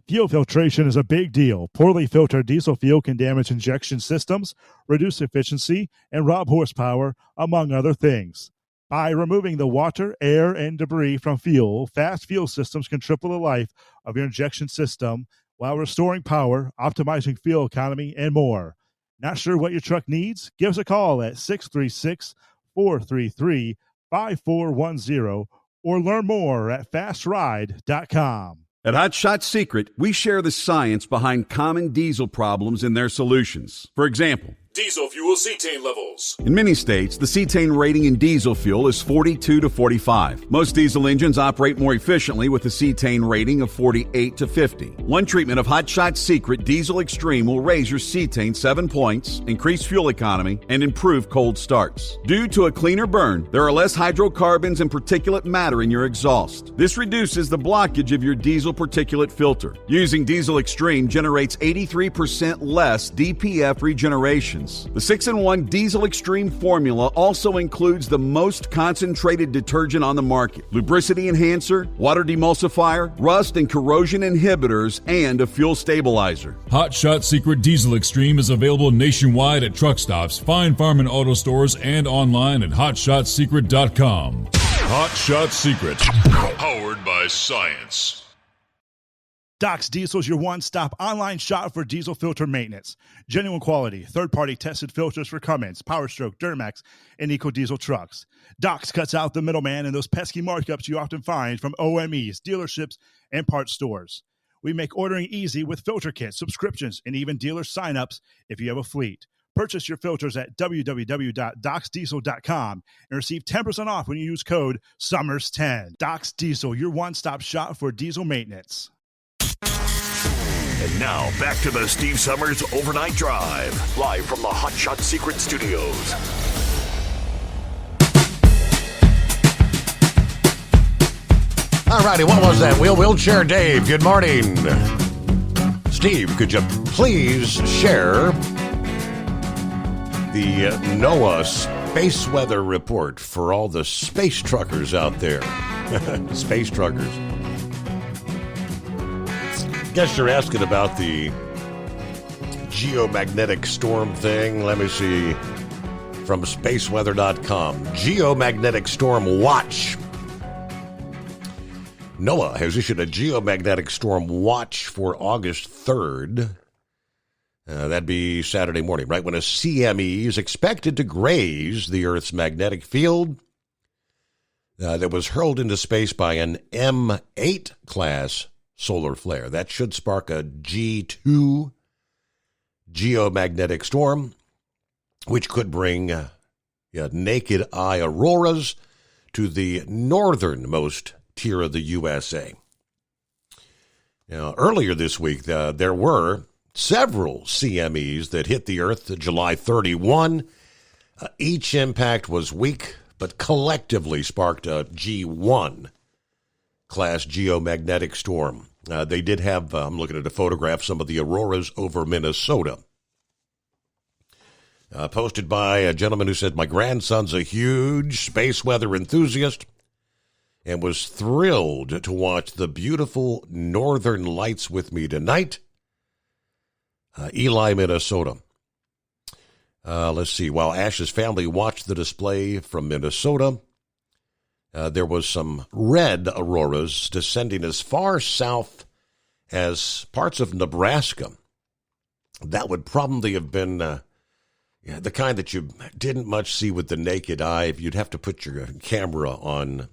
Fuel filtration is a big deal. Poorly filtered diesel fuel can damage injection systems, reduce efficiency, and rob horsepower, among other things. By removing the water, air, and debris from fuel, fast fuel systems can triple the life of your injection system while restoring power, optimizing fuel economy, and more. Not sure what your truck needs? Give us a call at 636-433-5410 or learn more at fastride.com. At Hot Shot Secret, we share the science behind common diesel problems and their solutions. For example, diesel fuel cetane levels. in many states, the cetane rating in diesel fuel is 42 to 45. Most diesel engines operate more efficiently with a cetane rating of 48 to 50. One treatment of Hot Shot Secret Diesel Extreme will raise your cetane 7 points, increase fuel economy, and improve cold starts. Due to a cleaner burn, there are less hydrocarbons and particulate matter in your exhaust. This reduces the blockage of your diesel particulate filter. Using Diesel Extreme generates 83% less DPF regenerations. The 6-in-1 Diesel Extreme formula also includes the most concentrated detergent on the market, lubricity enhancer, water demulsifier, rust and corrosion inhibitors, and a fuel stabilizer. Hot Shot Secret Diesel Extreme is available nationwide at truck stops, Fine Farm and auto stores, and online at hotshotsecret.com. Hot Shot Secret, powered by science. Doc's Diesel is your one-stop online shop for diesel filter maintenance. Genuine quality, third-party tested filters for Cummins, PowerStroke, Duramax, and EcoDiesel trucks. Doc's cuts out the middleman and those pesky markups you often find from OMEs, dealerships, and parts stores. We make ordering easy with filter kits, subscriptions, and even dealer sign-ups if you have a fleet. Purchase your filters at www.docsdiesel.com and receive 10% off when you use code SUMMERS10. Doc's Diesel, your one-stop shop for diesel maintenance. And now, back to the Steve Summers Overnight Drive, live from the Hot Shot Secret Studios. All righty, what was that? Wheelchair Dave, good morning. Steve, could you please share the NOAA space weather report for all the space truckers out there? Space truckers. Guess you're asking about the geomagnetic storm thing. Let me see. From spaceweather.com. Geomagnetic storm watch. NOAA has issued a geomagnetic storm watch for August 3rd. That'd be Saturday morning, right when a CME is expected to graze the Earth's magnetic field that was hurled into space by an M8 class solar flare. That should spark a G2 geomagnetic storm, which could bring naked eye auroras to the northernmost tier of the USA. Now, earlier this week, there were several CMEs that hit the Earth July 31. Each impact was weak, but collectively sparked a G1 class geomagnetic storm. They did have, I'm looking at a photograph, some of the auroras over Minnesota. Posted by a gentleman who said, my grandson's a huge space weather enthusiast and was thrilled to watch the beautiful northern lights with me tonight. Eli, Minnesota. Let's see. While Ash's family watched the display from Minnesota, there was some red auroras descending as far south as parts of Nebraska. That would probably have been the kind that you didn't much see with the naked eye. You'd have to put your camera on,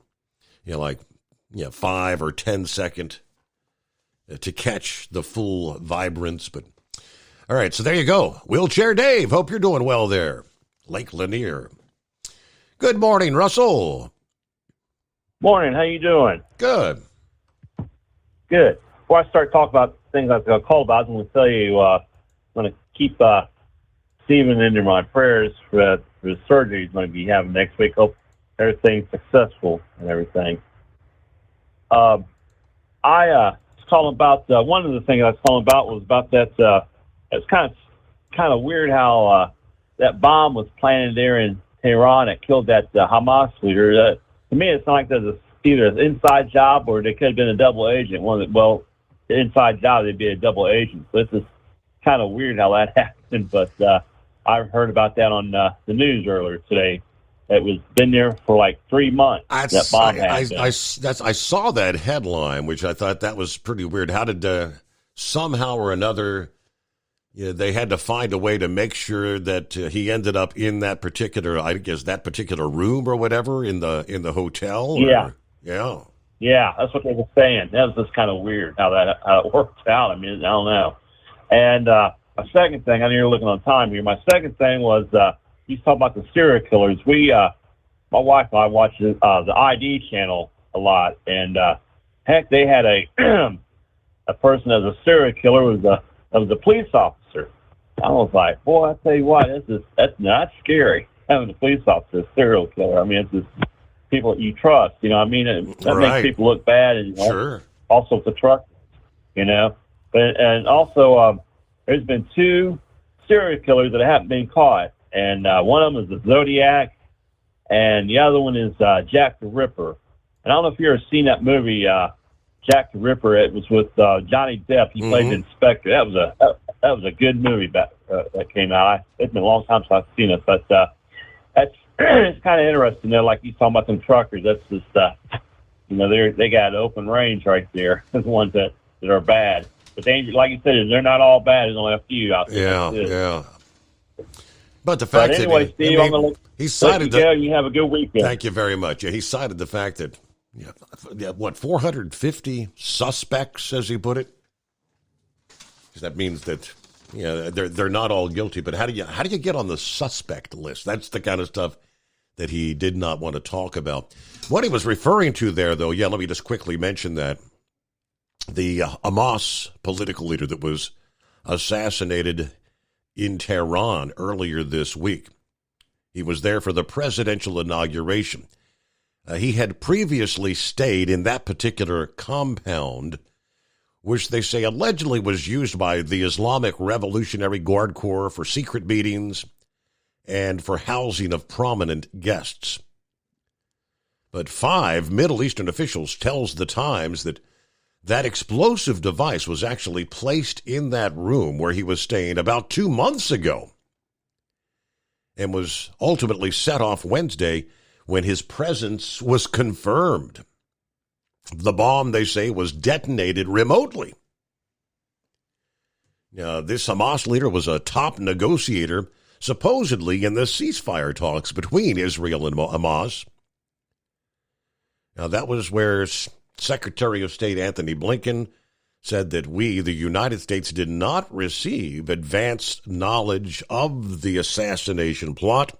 5 or 10 second to catch the full vibrance. But all right, so there you go. Wheelchair Dave, hope you're doing well there. Lake Lanier. Good morning, Russell. Morning, how you doing? Good. Good. Before I start talking about things I was going to call about, I'm going to tell you, I'm going to keep Stephen into my prayers for the surgery he's going to be having next week. Hope everything's successful and everything. I was calling about, one of the things I was calling about was about that, it's kind of weird how that bomb was planted there in Tehran that killed that Hamas leader. To me, it's not like there's either an inside job or they could have been a double agent. The inside job, they'd be a double agent. So it's just kind of weird how that happened. But I heard about that on the news earlier today. It was been there for like 3 months. That bomb happened. I saw that headline, which I thought that was pretty weird. How did somehow or another? Yeah, they had to find a way to make sure that he ended up in that particular, I guess, that particular room or whatever in the hotel. Yeah. Yeah. Yeah, that's what they were saying. That was just kind of weird how it worked out. I mean, I don't know. And my second thing, I know you're looking on time here. My second thing was you talk about the serial killers. My wife and I watch the ID channel a lot, and heck, they had a person as a serial killer was a police officer. I was like, boy, I tell you what, that's not scary, having a police officer, a serial killer. I mean, it's just people that you trust, you know what I mean? That makes people look bad, and sure. Also the truck, But and also, there's been 2 serial killers that haven't been caught, and one of them is the Zodiac, and the other one is Jack the Ripper. And I don't know if you've ever seen that movie, Jack the Ripper. It was with Johnny Depp. He played the inspector. That was a good movie that came out. It's been a long time since I've seen it, but that's it's kind of interesting. Like you talking about them truckers. That's just they got open range right there. The ones that are bad, but they, like you said, they're not all bad. There's only a few out there. Yeah. But the fact anyway, that Steve, I'm going to he cited you have a good weekend. Thank you very much. Yeah, he cited the fact that 450 suspects, as he put it. That means that they're not all guilty. But how do you get on the suspect list? That's the kind of stuff that he did not want to talk about. What he was referring to there, though, let me just quickly mention that the Hamas political leader that was assassinated in Tehran earlier this week. He was there for the presidential inauguration. He had previously stayed in that particular compound, which they say allegedly was used by the Islamic Revolutionary Guard Corps for secret meetings and for housing of prominent guests. But 5 Middle Eastern officials tells the Times that That explosive device was actually placed in that room where he was staying about 2 months ago and was ultimately set off Wednesday when his presence was confirmed. The bomb, they say, was detonated remotely. Now, this Hamas leader was a top negotiator, supposedly in the ceasefire talks between Israel and Hamas. Now, that was where Secretary of State Anthony Blinken said that we, the United States, did not receive advanced knowledge of the assassination plot.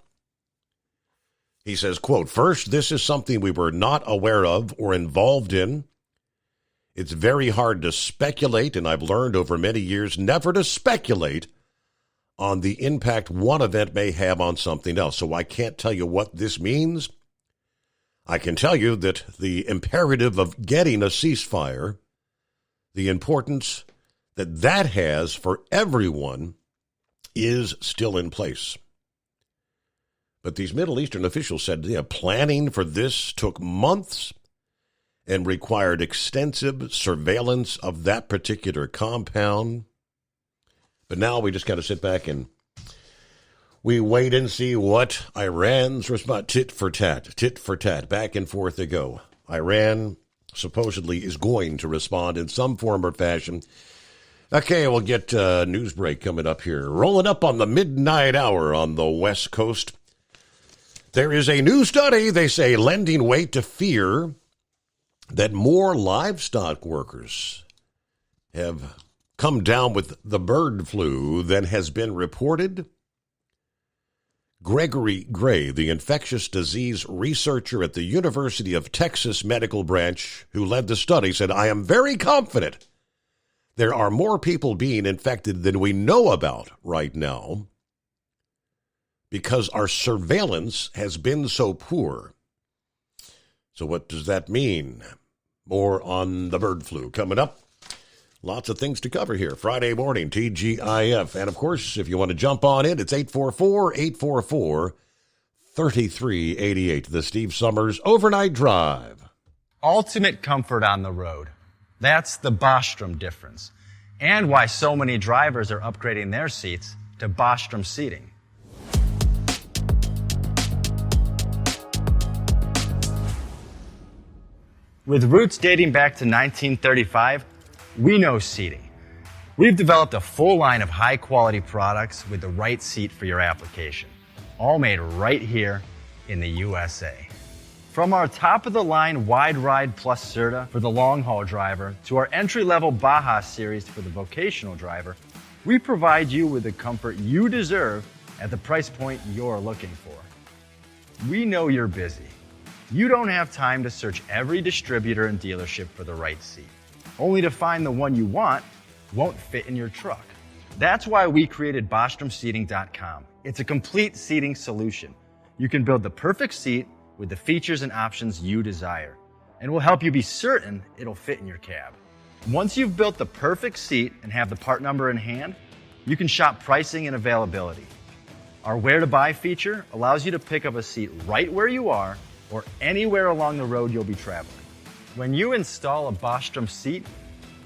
He says, quote, "First, this is something we were not aware of or involved in. It's very hard to speculate, and I've learned over many years never to speculate on the impact one event may have on something else. So I can't tell you what this means. I can tell you that the imperative of getting a ceasefire, the importance that that has for everyone, is still in place." But these Middle Eastern officials said planning for this took months and required extensive surveillance of that particular compound. But now we just got to sit back and we wait and see what Iran's response. Tit for tat, back and forth they go. Iran supposedly is going to respond in some form or fashion. Okay, we'll get a news break coming up here. Rolling up on the midnight hour on the West Coast. There is a new study, they say, lending weight to fear that more livestock workers have come down with the bird flu than has been reported. Gregory Gray, the infectious disease researcher at the University of Texas Medical Branch, who led the study, said, "I am very confident there are more people being infected than we know about right now because our surveillance has been so poor." So what does that mean? More on the bird flu coming up. Lots of things to cover here. Friday morning, TGIF. And, of course, if you want to jump on it, it's 844-844-3388. The Steve Summers Overnight Drive. Ultimate comfort on the road. That's the Bostrom difference. And why so many drivers are upgrading their seats to Bostrom seating. With roots dating back to 1935, we know seating. We've developed a full line of high-quality products with the right seat for your application, all made right here in the USA. From our top-of-the-line Wide Ride Plus Certa for the long-haul driver to our entry-level Baja series for the vocational driver, we provide you with the comfort you deserve at the price point you're looking for. We know you're busy. You don't have time to search every distributor and dealership for the right seat, only to find the one you want won't fit in your truck. That's why we created BostromSeating.com. It's a complete seating solution. You can build the perfect seat with the features and options you desire, and we'll help you be certain it'll fit in your cab. Once you've built the perfect seat and have the part number in hand, you can shop pricing and availability. Our Where to Buy feature allows you to pick up a seat right where you are or anywhere along the road you'll be traveling. When you install a Bostrom seat,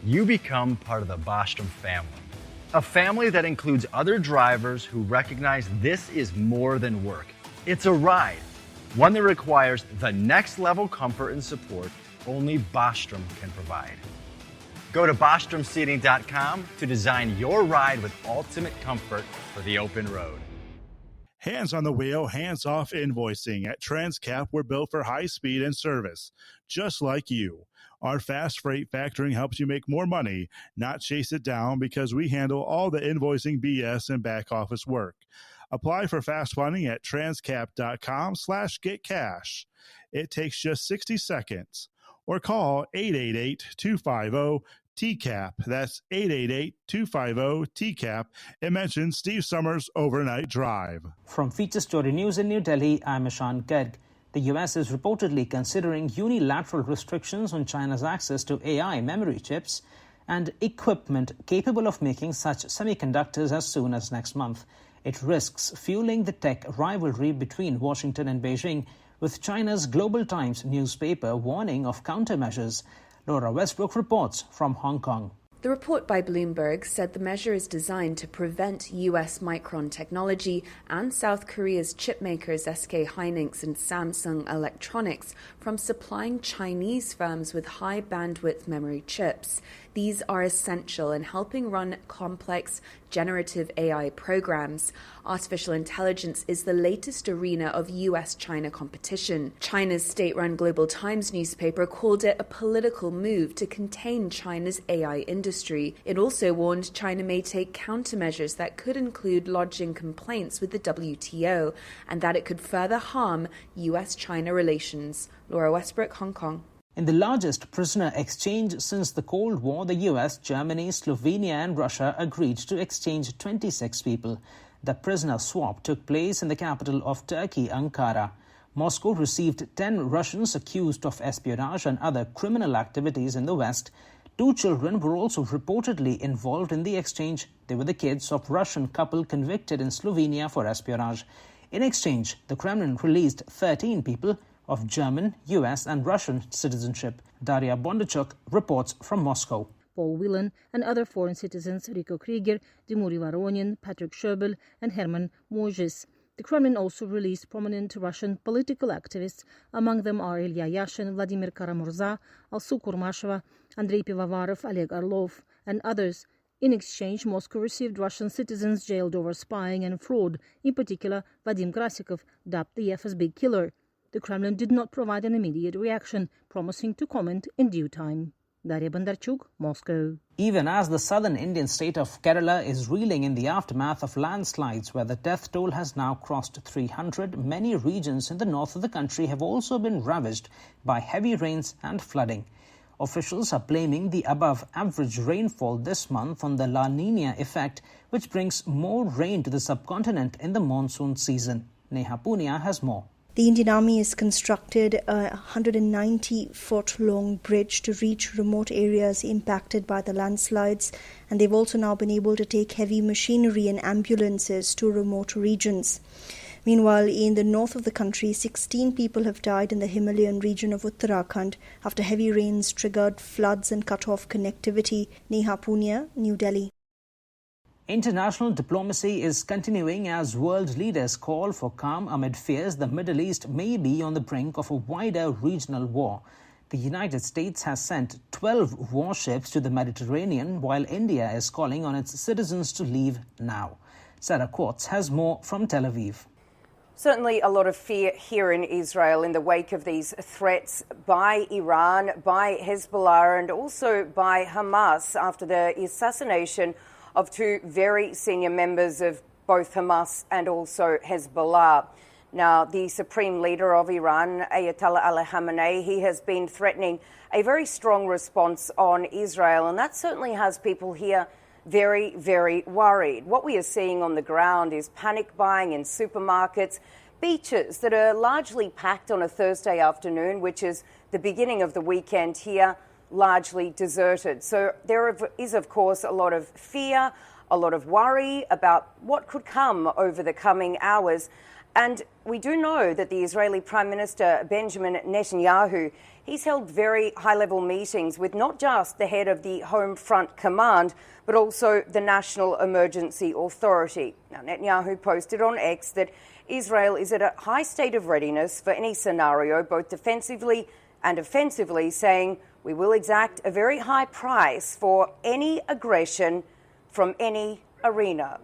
you become part of the Bostrom family. A family that includes other drivers who recognize this is more than work. It's a ride, one that requires the next level comfort and support only Bostrom can provide. Go to BostromSeating.com to design your ride with ultimate comfort for the open road. Hands on the wheel, hands off invoicing. At Transcap, we're built for high speed and service, just like you. Our fast freight factoring helps you make more money, not chase it down, because we handle all the invoicing BS and back office work. Apply for fast funding at transcap.com/getcash. It takes just 60 seconds. Or call 888-250-TCAP. That's 888-250-TCAP. And mention Steve Summers Overnight Drive. From Feature Story News in New Delhi, I'm Ishan Garg. The U.S. is reportedly considering unilateral restrictions on China's access to AI memory chips and equipment capable of making such semiconductors as soon as next month. It risks fueling the tech rivalry between Washington and Beijing, with China's Global Times newspaper warning of countermeasures. Laura Westbrook reports from Hong Kong. The report by Bloomberg said the measure is designed to prevent US Micron Technology and South Korea's chipmakers SK Hynix and Samsung Electronics from supplying Chinese firms with high bandwidth memory chips. These are essential in helping run complex generative AI programs. Artificial intelligence is the latest arena of US-China competition. China's state-run Global Times newspaper called it a political move to contain China's AI industry. It also warned China may take countermeasures that could include lodging complaints with the WTO and that it could further harm US-China relations. Laura Westbrook, Hong Kong. In the largest prisoner exchange since the Cold War, the US, Germany, Slovenia and Russia agreed to exchange 26 people. The prisoner swap took place in the capital of Turkey, Ankara. Moscow received 10 Russians accused of espionage and other criminal activities in the West. 2 children were also reportedly involved in the exchange. They were the kids of Russian couple convicted in Slovenia for espionage. In exchange, the Kremlin released 13 people of German, US and Russian citizenship. Daria Bondarchuk reports from Moscow. Paul Whelan and other foreign citizens Rico Krieger, Dmitry Voronin, Patrick Sherbel and Herman Mojis. The Kremlin also released prominent Russian political activists. Among them are Ilya Yashin, Vladimir Karamurza, Alsu Kurmasheva, Andrei Pivovarov, Oleg Orlov and others. In exchange, Moscow received Russian citizens jailed over spying and fraud, in particular Vadim Krasikov, dubbed the FSB killer. The Kremlin did not provide an immediate reaction, promising to comment in due time. Daria Bondarchuk, Moscow. Even as the southern Indian state of Kerala is reeling in the aftermath of landslides where the death toll has now crossed 300, many regions in the north of the country have also been ravaged by heavy rains and flooding. Officials are blaming the above-average rainfall this month on the La Niña effect, which brings more rain to the subcontinent in the monsoon season. Neha Punia has more. The Indian Army has constructed a 190-foot-long bridge to reach remote areas impacted by the landslides, and they've also now been able to take heavy machinery and ambulances to remote regions. Meanwhile, in the north of the country, 16 people have died in the Himalayan region of Uttarakhand after heavy rains triggered floods and cut off connectivity. Neha Punia, New Delhi. International diplomacy is continuing as world leaders call for calm amid fears the Middle East may be on the brink of a wider regional war. The United States has sent 12 warships to the Mediterranean, while India is calling on its citizens to leave now. Sarah Quartz has more from Tel Aviv. Certainly a lot of fear here in Israel in the wake of these threats by Iran, by Hezbollah and also by Hamas after the assassination of 2 very senior members of both Hamas and also Hezbollah. Now, the supreme leader of Iran, Ayatollah Ali Khamenei, he has been threatening a very strong response on Israel, and that certainly has people here very, very worried. What we are seeing on the ground is panic buying in supermarkets, beaches that are largely packed on a Thursday afternoon, which is the beginning of the weekend here, largely deserted. So there is, of course, a lot of fear, a lot of worry about what could come over the coming hours. And we do know that the Israeli Prime Minister Benjamin Netanyahu, he's held very high-level meetings with not just the head of the Home Front Command, but also the National Emergency Authority. Now, Netanyahu posted on X that Israel is at a high state of readiness for any scenario, both defensively and offensively, saying, "We will exact a very high price for any aggression from any arena."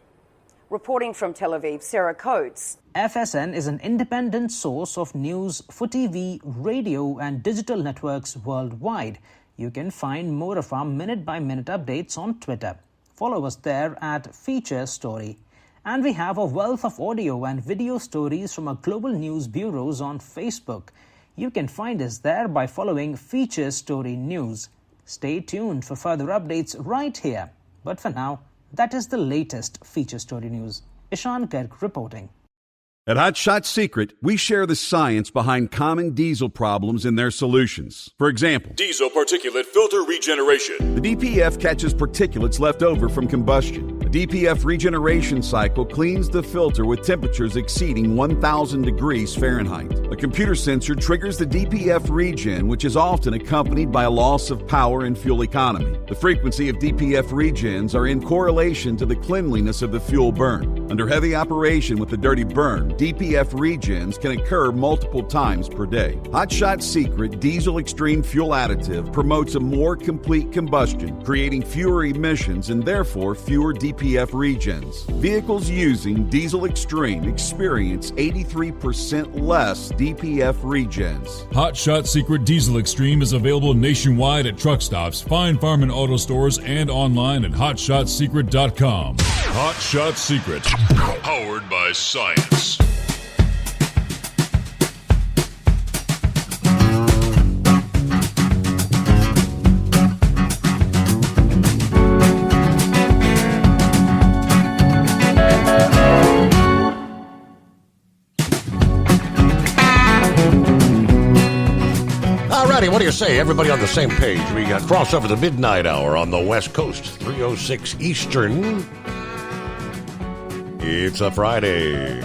Reporting from Tel Aviv, Sarah Coates. FSN is an independent source of news for TV, radio and digital networks worldwide. You can find more of our minute-by-minute updates on Twitter. Follow us there at Feature Story. And we have a wealth of audio and video stories from our global news bureaus on Facebook. You can find us there by following Feature Story News. Stay tuned for further updates right here. But for now, that is the latest Feature Story News. Ishan Garg reporting. At Hot Shot Secret, we share the science behind common diesel problems and their solutions. For example, diesel particulate filter regeneration. The DPF catches particulates left over from combustion. The DPF regeneration cycle cleans the filter with temperatures exceeding 1,000 degrees Fahrenheit. A computer sensor triggers the DPF regen, which is often accompanied by a loss of power and fuel economy. The frequency of DPF regens are in correlation to the cleanliness of the fuel burn. Under heavy operation with the dirty burn, DPF regens can occur multiple times per day. Hot Shot Secret Diesel Extreme Fuel Additive promotes a more complete combustion, creating fewer emissions and therefore fewer DPF regens. Vehicles using Diesel Extreme experience 83% less DPF regens. Hot Shot Secret Diesel Extreme is available nationwide at truck stops, Fine Farm and auto stores, and online at hotshotsecret.com. Hot Shot Secret, powered by science. What do you say? Everybody on the same page. We got cross over the midnight hour on the West Coast, 3:06 Eastern. It's a Friday.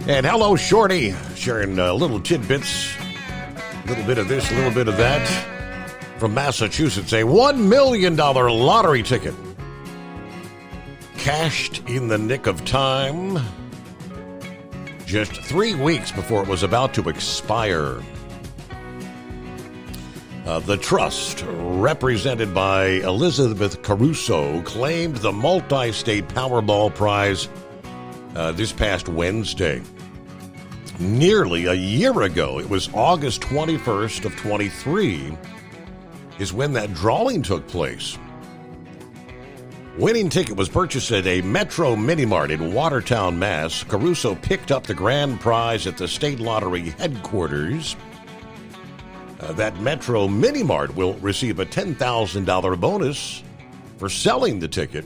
And hello, Shorty. Sharing little tidbits. A little bit of this, a little bit of that. From Massachusetts, a $1 million lottery ticket. Cashed in the nick of time. Just 3 weeks before it was about to expire. The trust, represented by Elizabeth Caruso, claimed the multi-state Powerball prize this past Wednesday. Nearly a year ago, it was August 21st of 23, is when that drawing took place. Winning ticket was purchased at a Metro Mini-Mart in Watertown, Mass. Caruso picked up the grand prize at the state lottery headquarters. That Metro Mini-Mart will receive a $10,000 bonus for selling the ticket.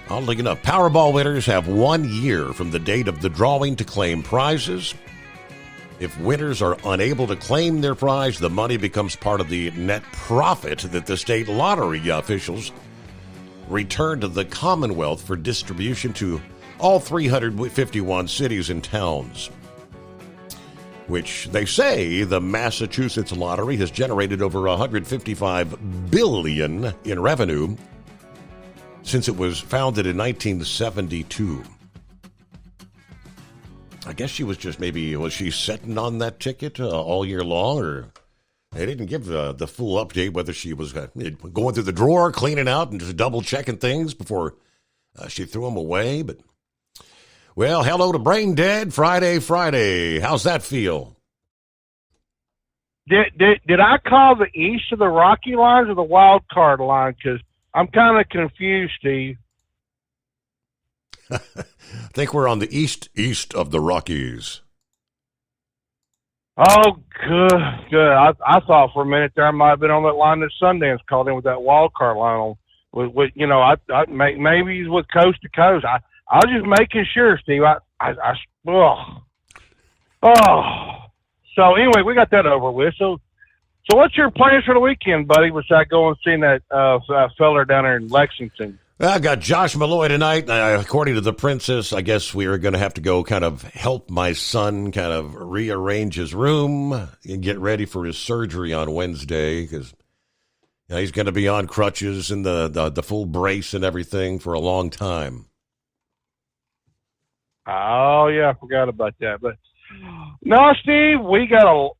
Oddly enough, Powerball winners have 1 year from the date of the drawing to claim prizes. If winners are unable to claim their prize, the money becomes part of the net profit that the state lottery officials return to the Commonwealth for distribution to all 351 cities and towns. Which they say the Massachusetts lottery has generated over $155 billion in revenue since it was founded in 1972. I guess she was just was she sitting on that ticket all year long, or they didn't give the full update whether she was going through the drawer, cleaning out, and just double checking things before she threw them away, but. Well, hello to Brain Dead Friday. How's that feel? Did I call the east of the Rocky lines or the wild card line? Because I'm kind of confused, Steve. I think we're on the east of the Rockies. Oh, good. I thought for a minute there I might have been on that line that Sundance called in with that wild card line on. With maybe he's with coast to coast. I was just making sure, Steve. So anyway, we got that over with. So what's your plans for the weekend, buddy? Besides going and seeing that feller down there in Lexington. I got Josh Malloy tonight. According to the princess, I guess we are going to have to go kind of help my son kind of rearrange his room and get ready for his surgery on Wednesday because he's going to be on crutches and the full brace and everything for a long time. Oh, yeah, I forgot about that. But no, Steve,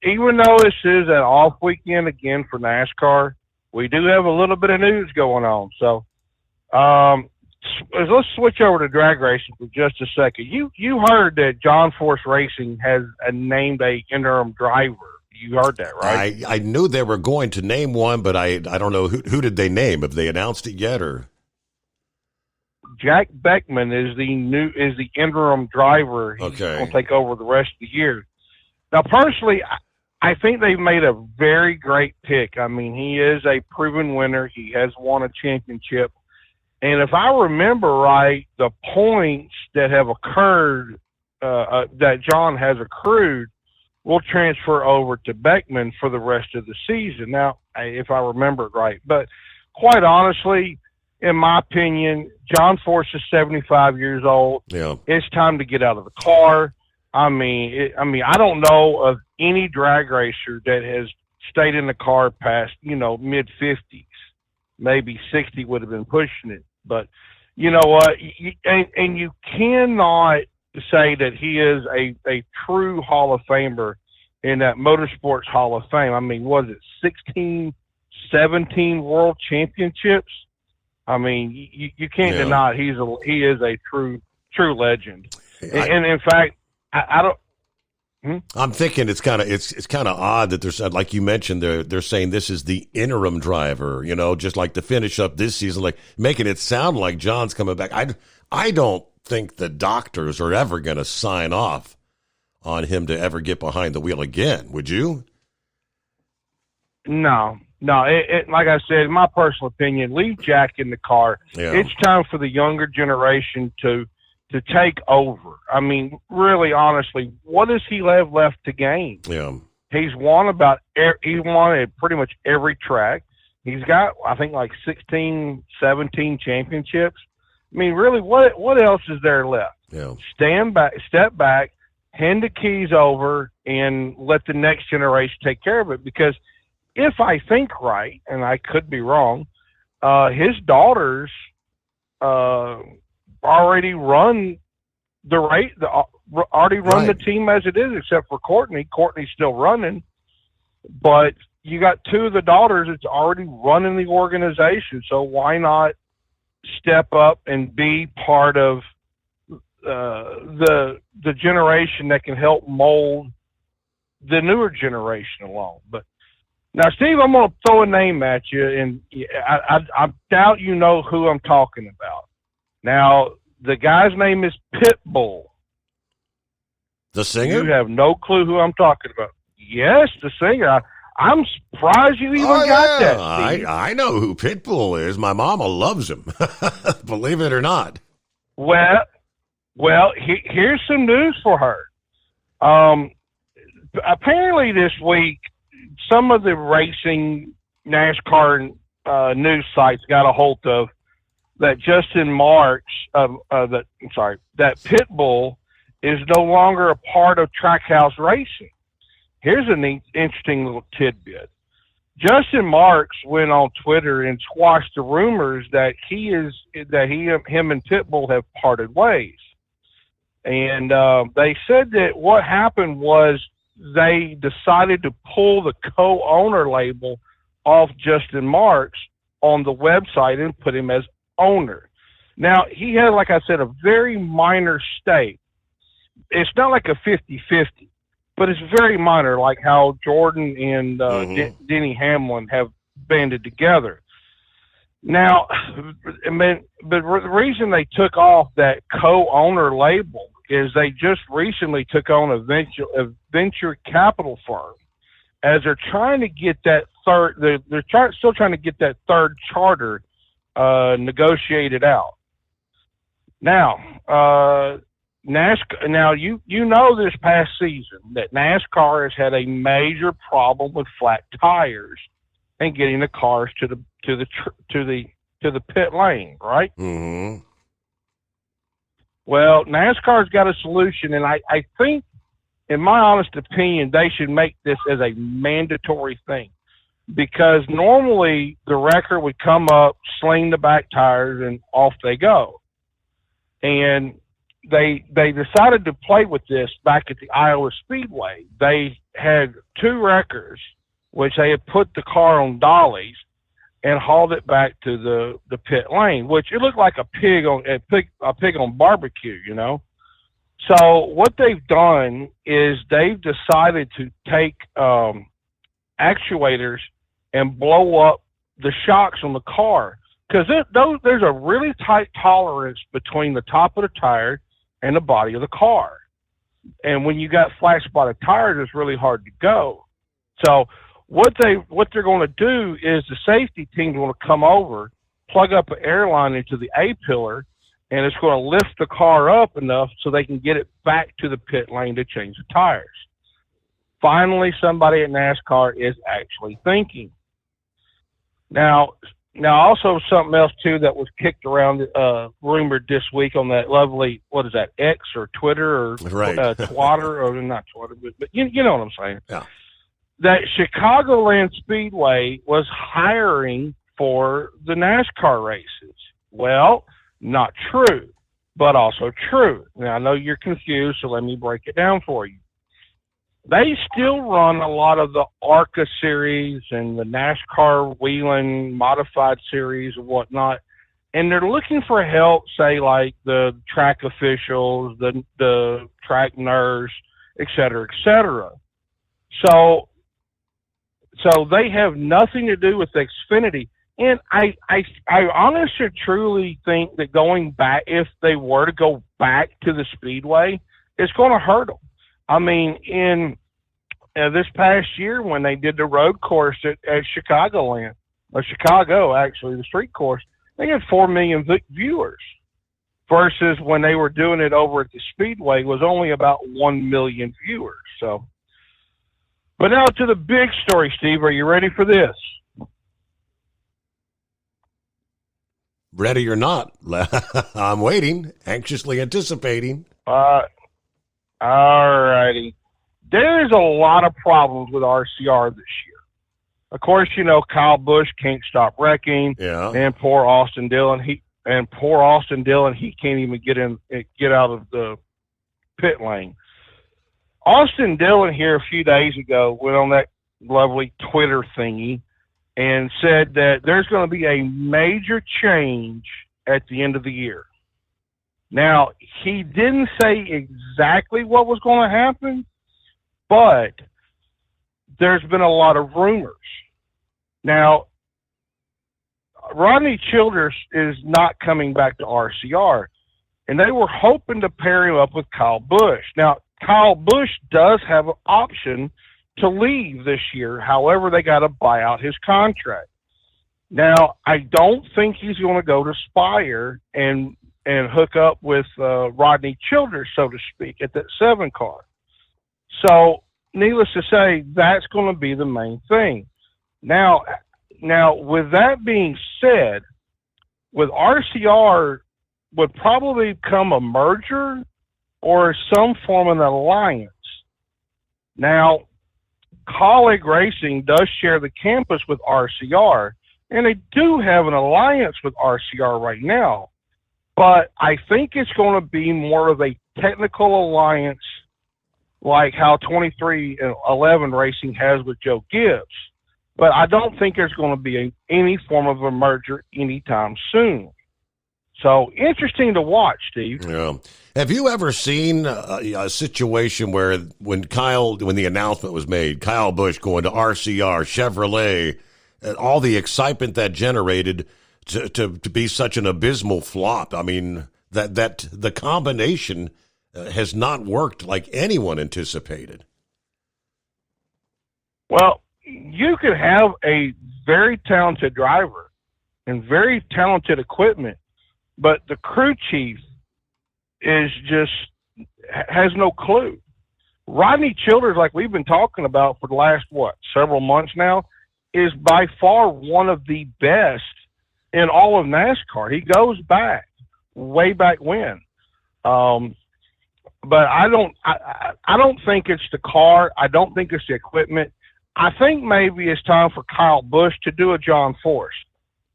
even though this is an off weekend again for NASCAR, we do have a little bit of news going on. So let's switch over to drag racing for just a second. You heard that John Force Racing has named a interim driver. You heard that, right? I knew they were going to name one, but I don't know who did they name? Have they announced it yet, or? Jack Beckman is the interim driver. He's going to take over the rest of the year. Now, personally, I think they've made a very great pick. I mean, he is a proven winner. He has won a championship. And if I remember right, the points that have occurred, that John has accrued, will transfer over to Beckman for the rest of the season. Now, if I remember it right. But quite honestly, in my opinion, John Force is 75 years old. Yeah. It's time to get out of the car. I mean, I don't know of any drag racer that has stayed in the car past, mid-50s. Maybe 60 would have been pushing it. But you know what? And you cannot say that he is a true Hall of Famer in that Motorsports Hall of Fame. I mean, was it 16, 17 world championships? I mean, you can't deny he is a true legend. And in fact, I don't. I'm thinking it's kind of odd that there's, like you mentioned, they're saying this is the interim driver, just like to finish up this season, like making it sound like John's coming back. I don't think the doctors are ever going to sign off on him to ever get behind the wheel again. Would you? No. Like I said, in my personal opinion, leave Jack in the car. Yeah. It's time for the younger generation to take over. I mean, really, honestly, what does he have left to gain? Yeah. He's won at pretty much every track. He's got, I think, like 16, 17 championships. I mean, really, what else is there left? Yeah. Step back, hand the keys over, and let the next generation take care of it. Because if I think right, and I could be wrong, his daughters already run the team as it is, except for Courtney. Courtney's still running, but you got two of the daughters that's already running the organization. So why not step up and be part of the generation that can help mold the newer generation along? But now, Steve, I'm going to throw a name at you, and I doubt you know who I'm talking about. Now, the guy's name is Pitbull. The singer? You have no clue who I'm talking about. Yes, the singer. I'm surprised you even got that, Steve. I know who Pitbull is. My mama loves him. Believe it or not. Well, here's some news for her. Apparently this week, some of the racing NASCAR news sites got a hold of that Justin Marks, that Pitbull is no longer a part of Trackhouse Racing. Here's an interesting little tidbit. Justin Marks went on Twitter and squashed the rumors that him and Pitbull have parted ways. And they said that what happened was they decided to pull the co-owner label off Justin Marks on the website and put him as owner. Now, he had, like I said, a very minor stake. It's not like a 50-50, but it's very minor, like how Jordan and Denny Hamlin have banded together. Now, but the reason they took off that co-owner label is they just recently took on a venture capital firm, as they're trying to get that still trying to get that third charter negotiated out. Now, NASCAR. Now, you know this past season that NASCAR has had a major problem with flat tires and getting the cars to the pit lane, right? Mm-hmm. Well, NASCAR's got a solution, and I think, in my honest opinion, they should make this as a mandatory thing, because normally the wrecker would come up, sling the back tires, and off they go. And they decided to play with this back at the Iowa Speedway. They had two wreckers, which they had put the car on dollies and hauled it back to the pit lane, which it looked like a pig on barbecue, you know. So what they've done is they've decided to take actuators and blow up the shocks on the car, because there's a really tight tolerance between the top of the tire and the body of the car. And when you got flat spotted tires, it's really hard to go. So what they're going to do is the safety team's going to come over, plug up an air line into the A-pillar, and it's going to lift the car up enough so they can get it back to the pit lane to change the tires. Finally, somebody at NASCAR is actually thinking. Now, Now, also something else too that was kicked around, rumored this week on that lovely, what is that, X or Twitter or Right. Twatter or not Twitter, but you know what I'm saying. Yeah. That Chicagoland Speedway was hiring for the NASCAR races. Well, not true, but also true. Now, I know you're confused, so let me break it down for you. They still run a lot of the ARCA series and the NASCAR Whelen modified series and whatnot, and they're looking for help, say, like the track officials, the track nurse, et cetera, et cetera. So they have nothing to do with Xfinity. And I honestly truly think that going back, if they were to go back to the Speedway, it's going to hurt them. I mean, in this past year when they did the road course at Chicagoland, or Chicago, actually, the street course, they had 4 million viewers versus when they were doing it over at the Speedway was only about 1 million viewers. So, but now to the big story, Steve. Are you ready for this? Ready or not, I'm waiting, anxiously anticipating. All righty. There's a lot of problems with RCR this year. Of course, you know, Kyle Busch can't stop wrecking. Yeah. And poor Austin Dillon, he can't even get out of the pit lane. Austin Dillon here a few days ago went on that lovely Twitter thingy and said that there's going to be a major change at the end of the year. Now, he didn't say exactly what was going to happen, but there's been a lot of rumors. Now, Rodney Childers is not coming back to RCR, and they were hoping to pair him up with Kyle Busch. Now, Kyle Busch does have an option to leave this year. However, they got to buy out his contract. Now, I don't think he's going to go to Spire and hook up with Rodney Childers, so to speak, at that 7 car. So, needless to say, that's going to be the main thing. Now, with that being said, with RCR would probably become a merger or some form of an alliance. Now, Colleague Racing does share the campus with RCR, and they do have an alliance with RCR right now. But I think it's going to be more of a technical alliance like how 2311 Racing has with Joe Gibbs. But I don't think there's going to be any form of a merger anytime soon. So interesting to watch, Steve. Yeah. Have you ever seen a situation where when the announcement was made, Kyle Busch going to RCR, Chevrolet, and all the excitement that generated to be such an abysmal flop? I mean, that the combination has not worked like anyone anticipated. Well, you could have a very talented driver and very talented equipment, but the crew chief has no clue. Rodney Childers, like we've been talking about for the last, several months now, is by far one of the best in all of NASCAR. He goes back, way back when. But I don't think it's the car. I don't think it's the equipment. I think maybe it's time for Kyle Busch to do a John Force.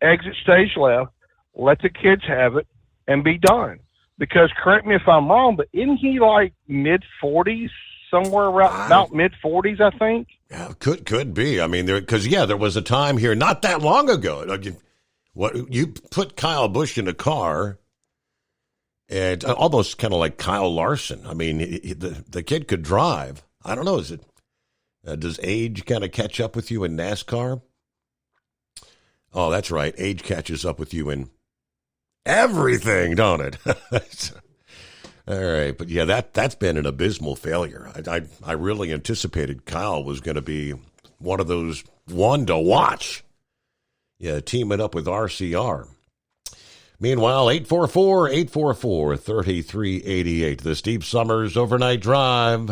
Exit stage left, let the kids have it, and be done. Because, correct me if I'm wrong, but isn't he like mid-40s, somewhere around about mid-40s, I think? Yeah, could be. I mean, there was a time here not that long ago. You put Kyle Busch in a car, and almost kind of like Kyle Larson. I mean, the kid could drive. I don't know. Does age kind of catch up with you in NASCAR? Oh, that's right. Age catches up with you in everything, don't it? All right. But yeah, that's been an abysmal failure. I really anticipated Kyle was going to be one of those one to watch. Yeah, teaming up with RCR. Meanwhile, 844-844-3388. The Steve Summers Overnight Drive.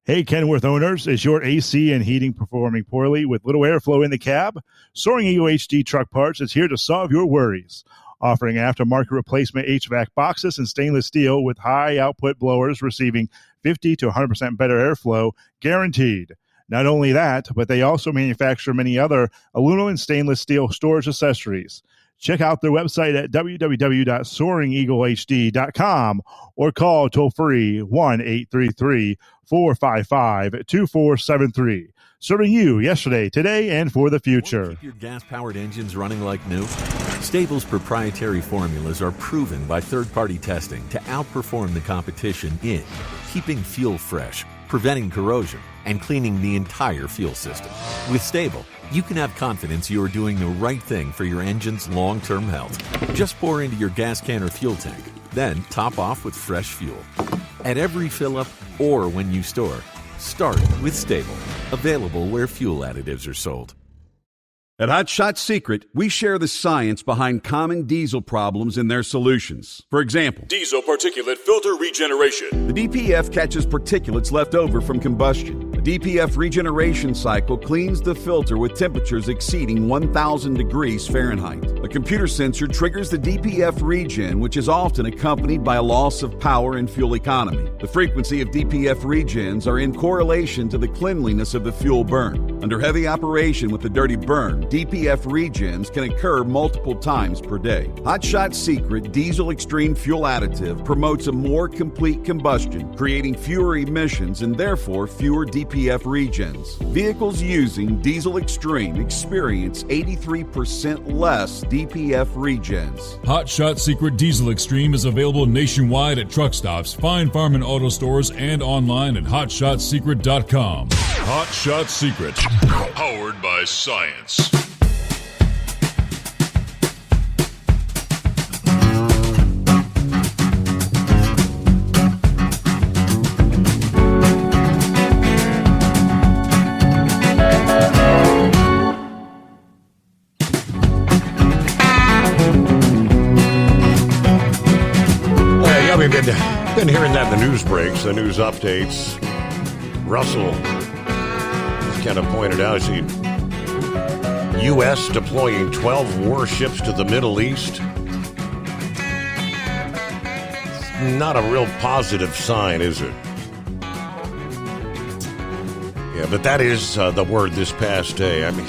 Hey, Kenworth owners, is your AC and heating performing poorly with little airflow in the cab? Soaring Eagle HD Truck Parts is here to solve your worries. Offering aftermarket replacement HVAC boxes and stainless steel with high output blowers receiving 50 to 100% better airflow, guaranteed. Not only that, but they also manufacture many other aluminum and stainless steel storage accessories. Check out their website at www.soaringeaglehd.com or call toll-free 1-833-455-2473. Serving you yesterday, today, and for the future. Keep your gas-powered engines running like new? Stable's proprietary formulas are proven by third-party testing to outperform the competition in keeping fuel fresh, preventing corrosion, and cleaning the entire fuel system. With Stable, you can have confidence you are doing the right thing for your engine's long-term health. Just pour into your gas can or fuel tank, then top off with fresh fuel. At every fill-up or when you store, start with Stable. Available where fuel additives are sold. At Hot Shot Secret, we share the science behind common diesel problems and their solutions. For example, diesel particulate filter regeneration. The DPF catches particulates left over from combustion. The DPF regeneration cycle cleans the filter with temperatures exceeding 1,000 degrees Fahrenheit. A computer sensor triggers the DPF regen, which is often accompanied by a loss of power and fuel economy. The frequency of DPF regens are in correlation to the cleanliness of the fuel burn. Under heavy operation with the dirty burn, DPF regens can occur multiple times per day. Hot Shot Secret Diesel Extreme Fuel Additive promotes a more complete combustion, creating fewer emissions and therefore fewer DPF regens. Vehicles using Diesel Extreme experience 83% less DPF regens. Hot Shot Secret Diesel Extreme is available nationwide at truck stops, Fine Farm and auto stores, and online at hotshotsecret.com. Hot Shot Secret, powered by science. We've been hearing that in the news breaks, the news updates. Russell just kind of pointed out, see, U.S. deploying 12 warships to the Middle East. Not a real positive sign, is it? Yeah, but that is the word this past day. I mean,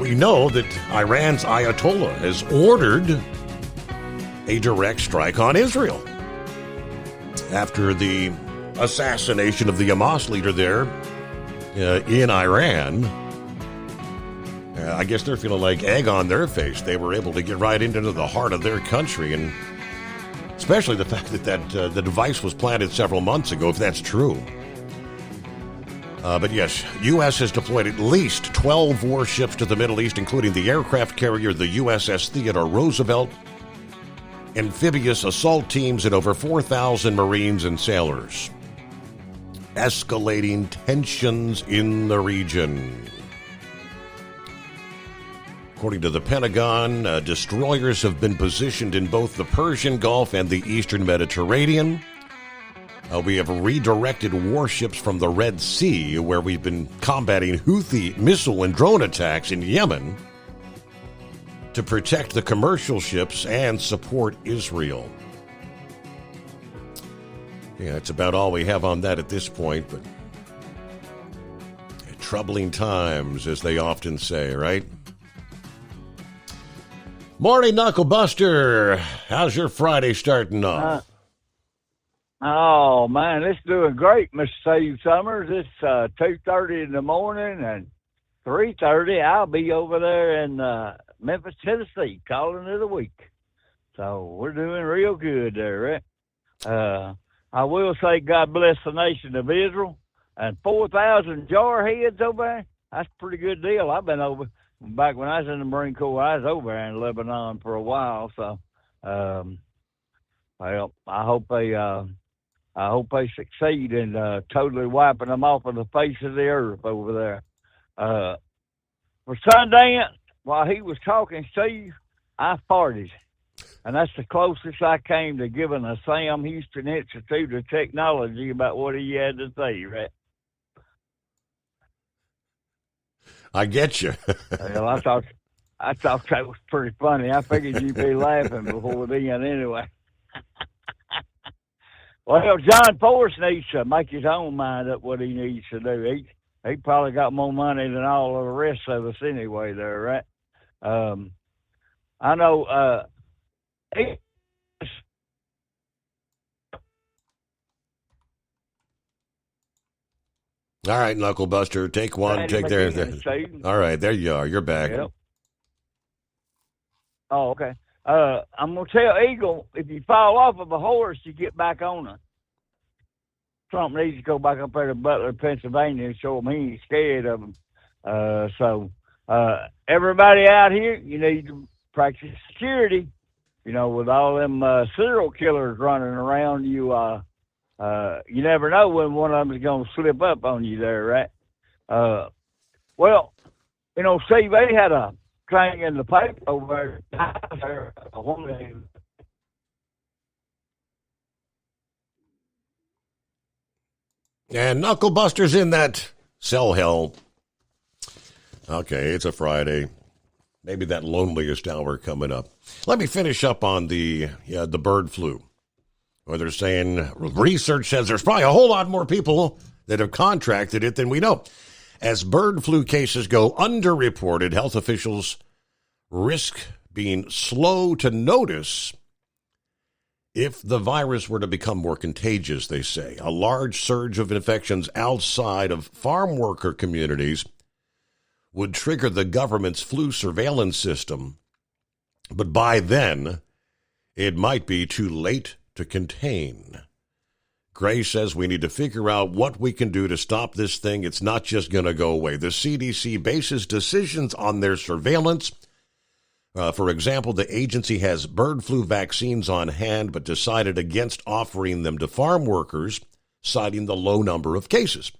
we know that Iran's Ayatollah has ordered a direct strike on Israel after the assassination of the Hamas leader there in Iran. I guess they're feeling like egg on their face. They were able to get right into the heart of their country, and especially the fact that the device was planted several months ago, if that's true. But yes, U.S. has deployed at least 12 warships to the Middle East, including the aircraft carrier, the USS Theodore Roosevelt, amphibious assault teams, and over 4,000 Marines and sailors. Escalating tensions in the region. According to the Pentagon, destroyers have been positioned in both the Persian Gulf and the Eastern Mediterranean. We have redirected warships from the Red Sea, where we've been combating Houthi missile and drone attacks in Yemen, to protect the commercial ships and support Israel. Yeah, that's about all we have on that at this point, but troubling times, as they often say, right? Morning, Knuckle Buster. How's your Friday starting off? Oh, man, it's doing great, Mr. Steve Summers. It's 2:30 in the morning, and 3:30 I'll be over there in Memphis, Tennessee, calling it a week. So we're doing real good there, right? I will say God bless the nation of Israel. And 4,000 jarheads over there, that's a pretty good deal. I've been over, back when I was in the Marine Corps, I was over there in Lebanon for a while. So, well, I hope they succeed in totally wiping them off of the face of the earth over there. For Sundance, while he was talking, Steve, I farted. And that's the closest I came to giving a Sam Houston Institute of Technology about what he had to say, right? I get you. Well, I thought that was pretty funny. I figured you'd be laughing before then anyway. Well, John Force needs to make his own mind up what he needs to do. He probably got more money than all of the rest of us anyway there, right? I know All right, Knuckle Buster, take one. Take there. All right, there you are. You're back. Yep. Oh, okay. I'm going to tell Eagle, if you fall off of a horse, you get back on it. Trump needs to go back up there to Butler, Pennsylvania, and show him he ain't scared of him. So everybody out here, you need to practice security. You know, with all them serial killers running around, you never know when one of them is going to slip up on you there, right? Well, you know, Steve, they had a thing in the paper over there. A woman. And Knuckle Buster's in that cell hell. Okay, it's a Friday. Maybe that loneliest hour coming up. Let me finish up on the bird flu. Where they're saying research says there's probably a whole lot more people that have contracted it than we know. As bird flu cases go underreported, health officials risk being slow to notice if the virus were to become more contagious, they say. A large surge of infections outside of farm worker communities would trigger the government's flu surveillance system. But by then, it might be too late to contain. Gray says we need to figure out what we can do to stop this thing. It's not just going to go away. The CDC bases decisions on their surveillance. For example, the agency has bird flu vaccines on hand, but decided against offering them to farm workers, citing the low number of cases.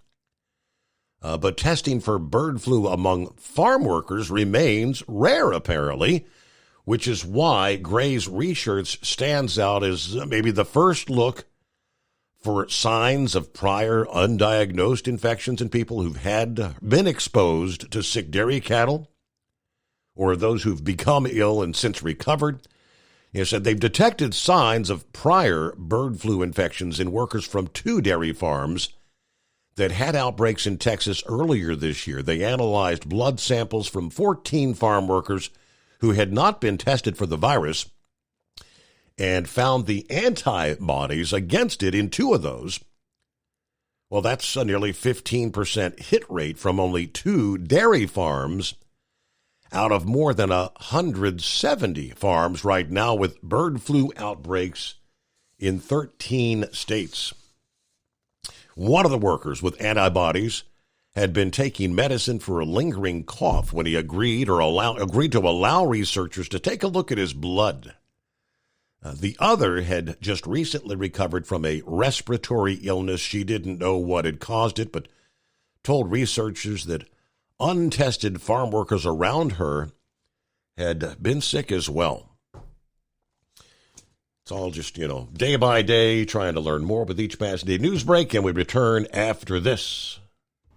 But testing for bird flu among farm workers remains rare, apparently, which is why Gray's research stands out as maybe the first look for signs of prior undiagnosed infections in people who've been exposed to sick dairy cattle or those who've become ill and since recovered. He said they've detected signs of prior bird flu infections in workers from 2 dairy farms that had outbreaks in Texas earlier this year. They analyzed blood samples from 14 farm workers who had not been tested for the virus and found the antibodies against it in 2 of those. Well, that's a nearly 15% hit rate from only 2 dairy farms out of more than 170 farms right now with bird flu outbreaks in 13 states. One of the workers with antibodies had been taking medicine for a lingering cough when he agreed to allow researchers to take a look at his blood. The other had just recently recovered from a respiratory illness. She didn't know what had caused it, but told researchers that untested farm workers around her had been sick as well. It's all just, day by day, trying to learn more with each passing day news break, and we return after this.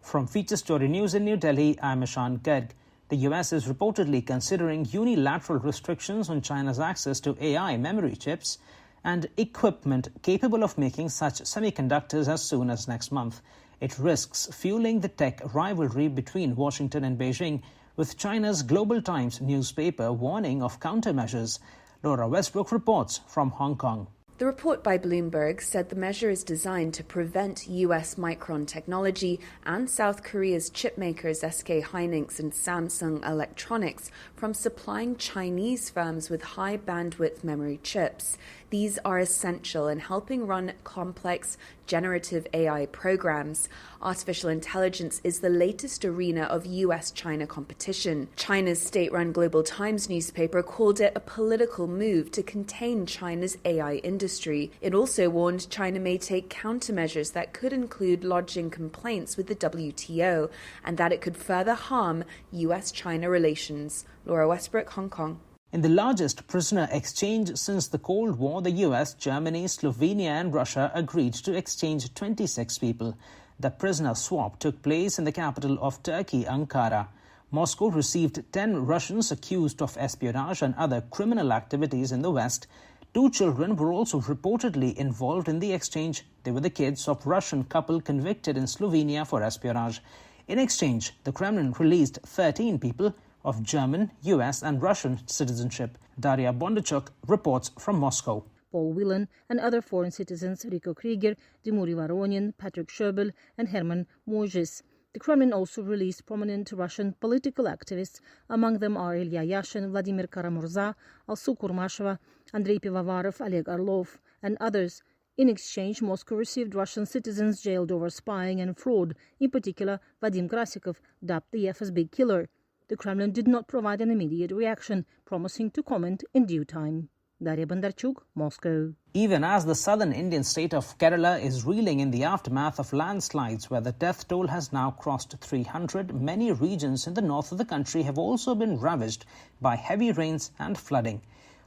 From Feature Story News in New Delhi, I'm Ishan Garg. The U.S. is reportedly considering unilateral restrictions on China's access to AI memory chips and equipment capable of making such semiconductors as soon as next month. It risks fueling the tech rivalry between Washington and Beijing, with China's Global Times newspaper warning of countermeasures. Laura Westbrook reports from Hong Kong. The report by Bloomberg said the measure is designed to prevent US Micron Technology and South Korea's chipmakers SK Hynix and Samsung Electronics from supplying Chinese firms with high bandwidth memory chips. These are essential in helping run complex generative AI programs. Artificial intelligence is the latest arena of US-China competition. China's state-run Global Times newspaper called it a political move to contain China's AI industry. It also warned China may take countermeasures that could include lodging complaints with the WTO and that it could further harm US-China relations. Laura Westbrook, Hong Kong. In the largest prisoner exchange since the Cold War, the US, Germany, Slovenia and Russia agreed to exchange 26 people. The prisoner swap took place in the capital of Turkey, Ankara. Moscow received 10 Russians accused of espionage and other criminal activities in the West. 2 children were also reportedly involved in the exchange. They were the kids of Russian couple convicted in Slovenia for espionage. In exchange, the Kremlin released 13 people of German, US and Russian citizenship. Daria Bondarchuk reports from Moscow. Paul Whelan and other foreign citizens Rico Krieger, Dmitry Voronin, Patrick Sherbel and Herman Mojis. The Kremlin also released prominent Russian political activists. Among them are Ilya Yashin, Vladimir Karamurza, Alsu Kurmasheva, Andrei Pivovarov, Oleg Orlov and others. In exchange, Moscow received Russian citizens jailed over spying and fraud, in particular Vadim Krasikov, dubbed the FSB killer. The Kremlin did not provide an immediate reaction, promising to comment in due time. Daria Bondarchuk, Moscow. Even as the southern Indian state of Kerala is reeling in the aftermath of landslides where the death toll has now crossed 300, many regions in the north of the country have also been ravaged by heavy rains and flooding.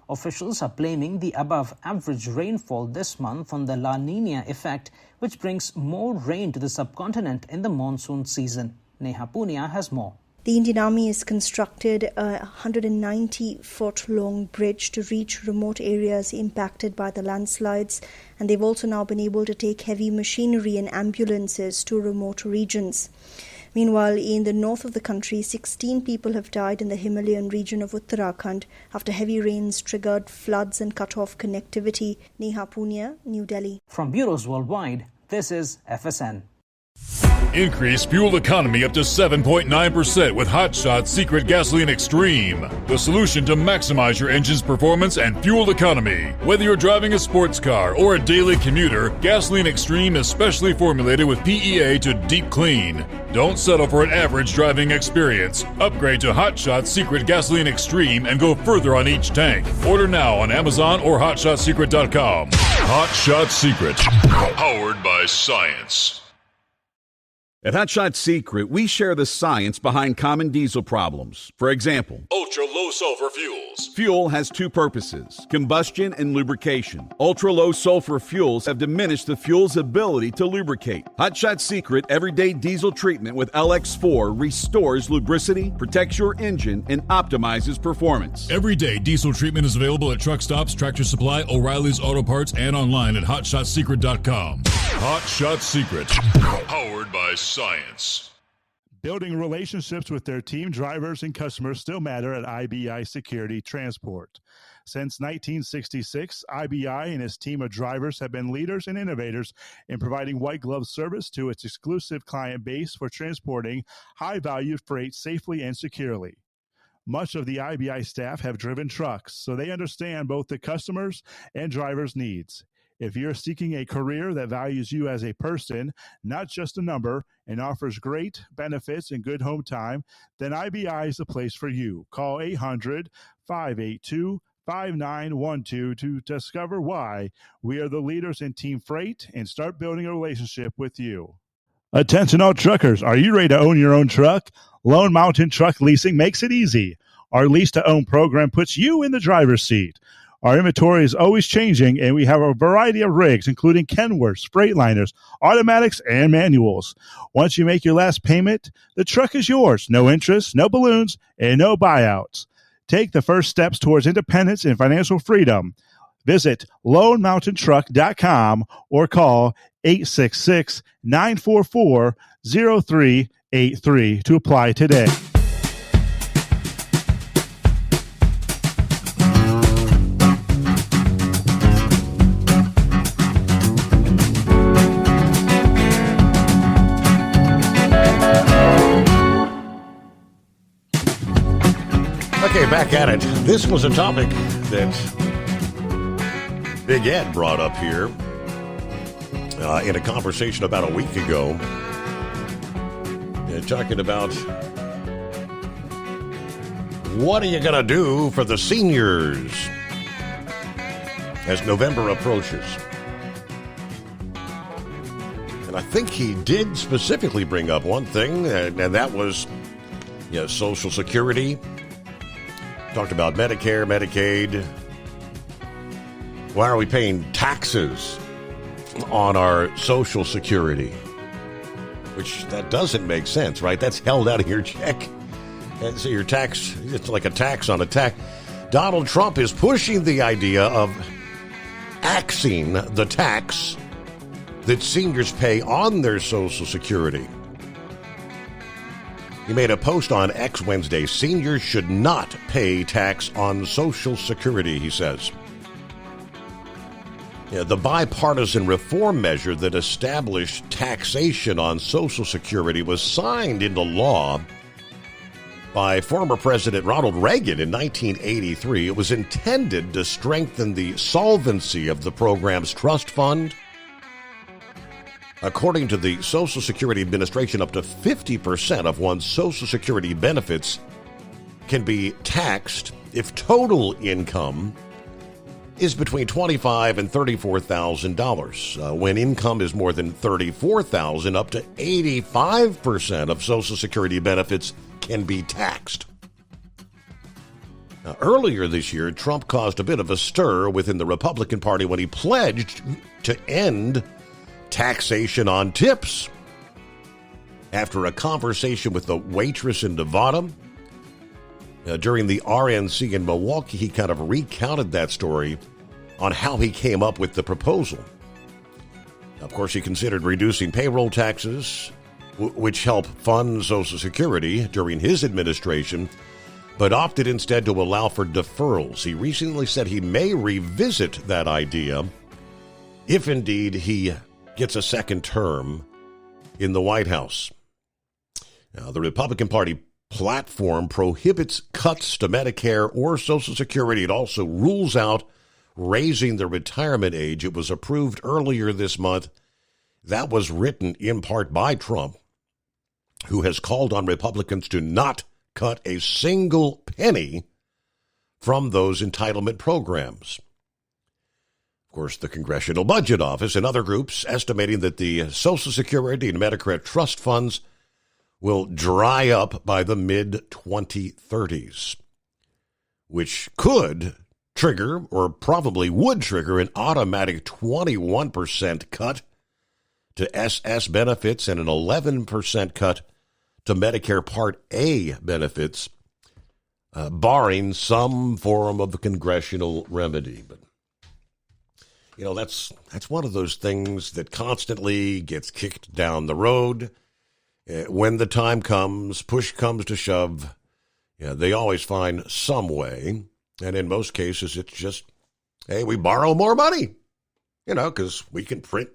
Officials are blaming the above-average rainfall this month on the La Niña effect, which brings more rain to the subcontinent in the monsoon season. Neha Punia has more. The Indian Army has constructed a 190-foot-long bridge to reach remote areas impacted by the landslides, and they've also now been able to take heavy machinery and ambulances to remote regions. Meanwhile, in the north of the country, 16 people have died in the Himalayan region of Uttarakhand after heavy rains triggered floods and cut off connectivity. Neha Punia, New Delhi. From bureaus worldwide, this is FSN. Increase fuel economy up to 7.9% with Hot Shot Secret Gasoline Extreme. The solution to maximize your engine's performance and fuel economy. Whether you're driving a sports car or a daily commuter, Gasoline Extreme is specially formulated with PEA to deep clean. Don't settle for an average driving experience. Upgrade to Hot Shot Secret Gasoline Extreme and go further on each tank. Order now on Amazon or HotShotSecret.com. Hot Shot Secret. Powered by science. At Hot Shot Secret, we share the science behind common diesel problems. For example, ultra-low sulfur fuels. Fuel has 2 purposes, combustion and lubrication. Ultra-low sulfur fuels have diminished the fuel's ability to lubricate. Hot Shot Secret Everyday Diesel Treatment with LX4 restores lubricity, protects your engine, and optimizes performance. Everyday diesel treatment is available at truck stops, Tractor Supply, O'Reilly's Auto Parts, and online at HotShotSecret.com. Hot Shot Secret. Powered by science. Building relationships with their team, drivers, and customers still matter at IBI Security Transport. Since 1966, IBI and its team of drivers have been leaders and innovators in providing white glove service to its exclusive client base for transporting high-value freight safely and securely. Much of the IBI staff have driven trucks, so they understand both the customers' and drivers' needs. If you're seeking a career that values you as a person, not just a number, and offers great benefits and good home time, then IBI is the place for you. Call 800-582-5912 to discover why we are the leaders in team freight and start building a relationship with you. Attention all truckers, are you ready to own your own truck? Lone Mountain Truck Leasing makes it easy. Our lease-to-own program puts you in the driver's seat. Our inventory is always changing, and we have a variety of rigs, including Kenworths, Freightliners, automatics, and manuals. Once you make your last payment, the truck is yours. No interest, no balloons, and no buyouts. Take the first steps towards independence and financial freedom. Visit LoneMountainTruck.com or call 866-944-0383 to apply today. Okay, back at it. This was a topic that Big Ed brought up here in a conversation about a week ago. Talking about what are you going to do for the seniors as November approaches. And I think he did specifically bring up one thing, and that was Social Security Talked about Medicare, Medicaid. Why are we paying taxes on our Social Security? Which, that doesn't make sense, right? That's held out of your check. And so your tax, it's like a tax on a tax. Donald Trump is pushing the idea of axing the tax that seniors pay on their Social Security. He made a post on X Wednesday. Seniors should not pay tax on Social Security, he says. Yeah, the bipartisan reform measure that established taxation on Social Security was signed into law by former President Ronald Reagan in 1983. It was intended to strengthen the solvency of the program's trust fund. According to the Social Security Administration, up to 50% of one's Social Security benefits can be taxed if total income is between $25,000 and $34,000. When income is more than $34,000, up to 85% of Social Security benefits can be taxed. Now, earlier this year, Trump caused a bit of a stir within the Republican Party when he pledged to end taxation on tips. After a conversation with the waitress in Nevada, during the RNC in Milwaukee, he kind of recounted that story on how he came up with the proposal. Of course, he considered reducing payroll taxes, which help fund Social Security during his administration, but opted instead to allow for deferrals. He recently said he may revisit that idea if indeed he gets a second term in the White House. Now, the Republican Party platform prohibits cuts to Medicare or Social Security. It also rules out raising the retirement age. It was approved earlier this month. That was written in part by Trump, who has called on Republicans to not cut a single penny from those entitlement programs. Of course, the Congressional Budget Office and other groups estimating that the Social Security and Medicare trust funds will dry up by the mid-2030s, which could trigger, or probably would trigger, an automatic 21% cut to SS benefits and an 11% cut to Medicare Part A benefits, barring some form of a congressional remedy. But you know, that's one of those things that constantly gets kicked down the road. When the time comes, push comes to shove, they always find some way. And in most cases, it's just, hey, we borrow more money, because we can print.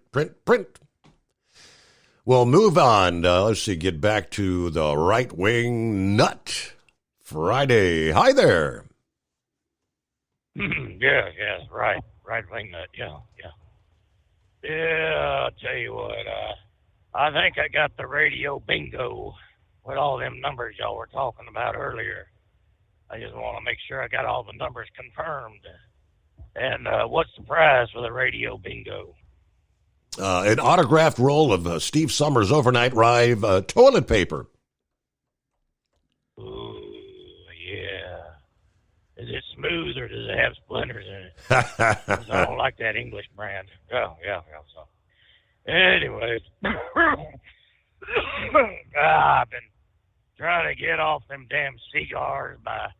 We'll move on. Let's see, get back to the right-wing nut Friday. Hi there. Yeah, right. Right-wing nut, yeah. Yeah, I'll tell you what, I think I got the radio bingo with all them numbers y'all were talking about earlier. I just want to make sure I got all the numbers confirmed. And what's the prize for the radio bingo? An autographed roll of Steve Summers Overnight Ride toilet paper. Ooh, yeah. Is it smooth or does it have splinters in it? 'Cause I don't like that English brand. Yeah. So, anyways, I've been trying to get off them damn cigars by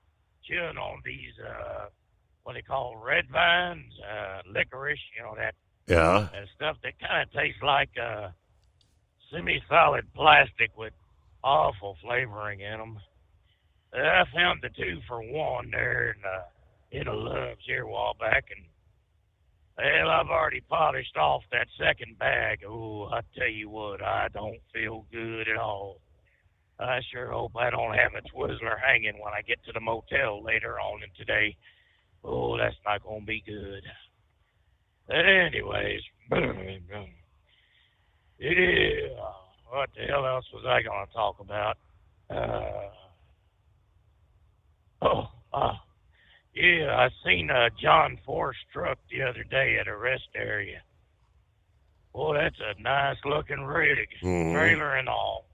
chewing on these, what they call red vines, licorice, that. Yeah. And stuff that kind of tastes like semi-solid plastic with awful flavoring in them. I found the 2-for-1 there in a Love's here a while back, and well, I've already polished off that second bag. Oh, I tell you what, I don't feel good at all. I sure hope I don't have a Twizzler hanging when I get to the motel later on in today. Oh, that's not going to be good. Anyways, what the hell else was I going to talk about? Yeah, I seen a John Force truck the other day at a rest area. Well, that's a nice-looking rig, trailer and all.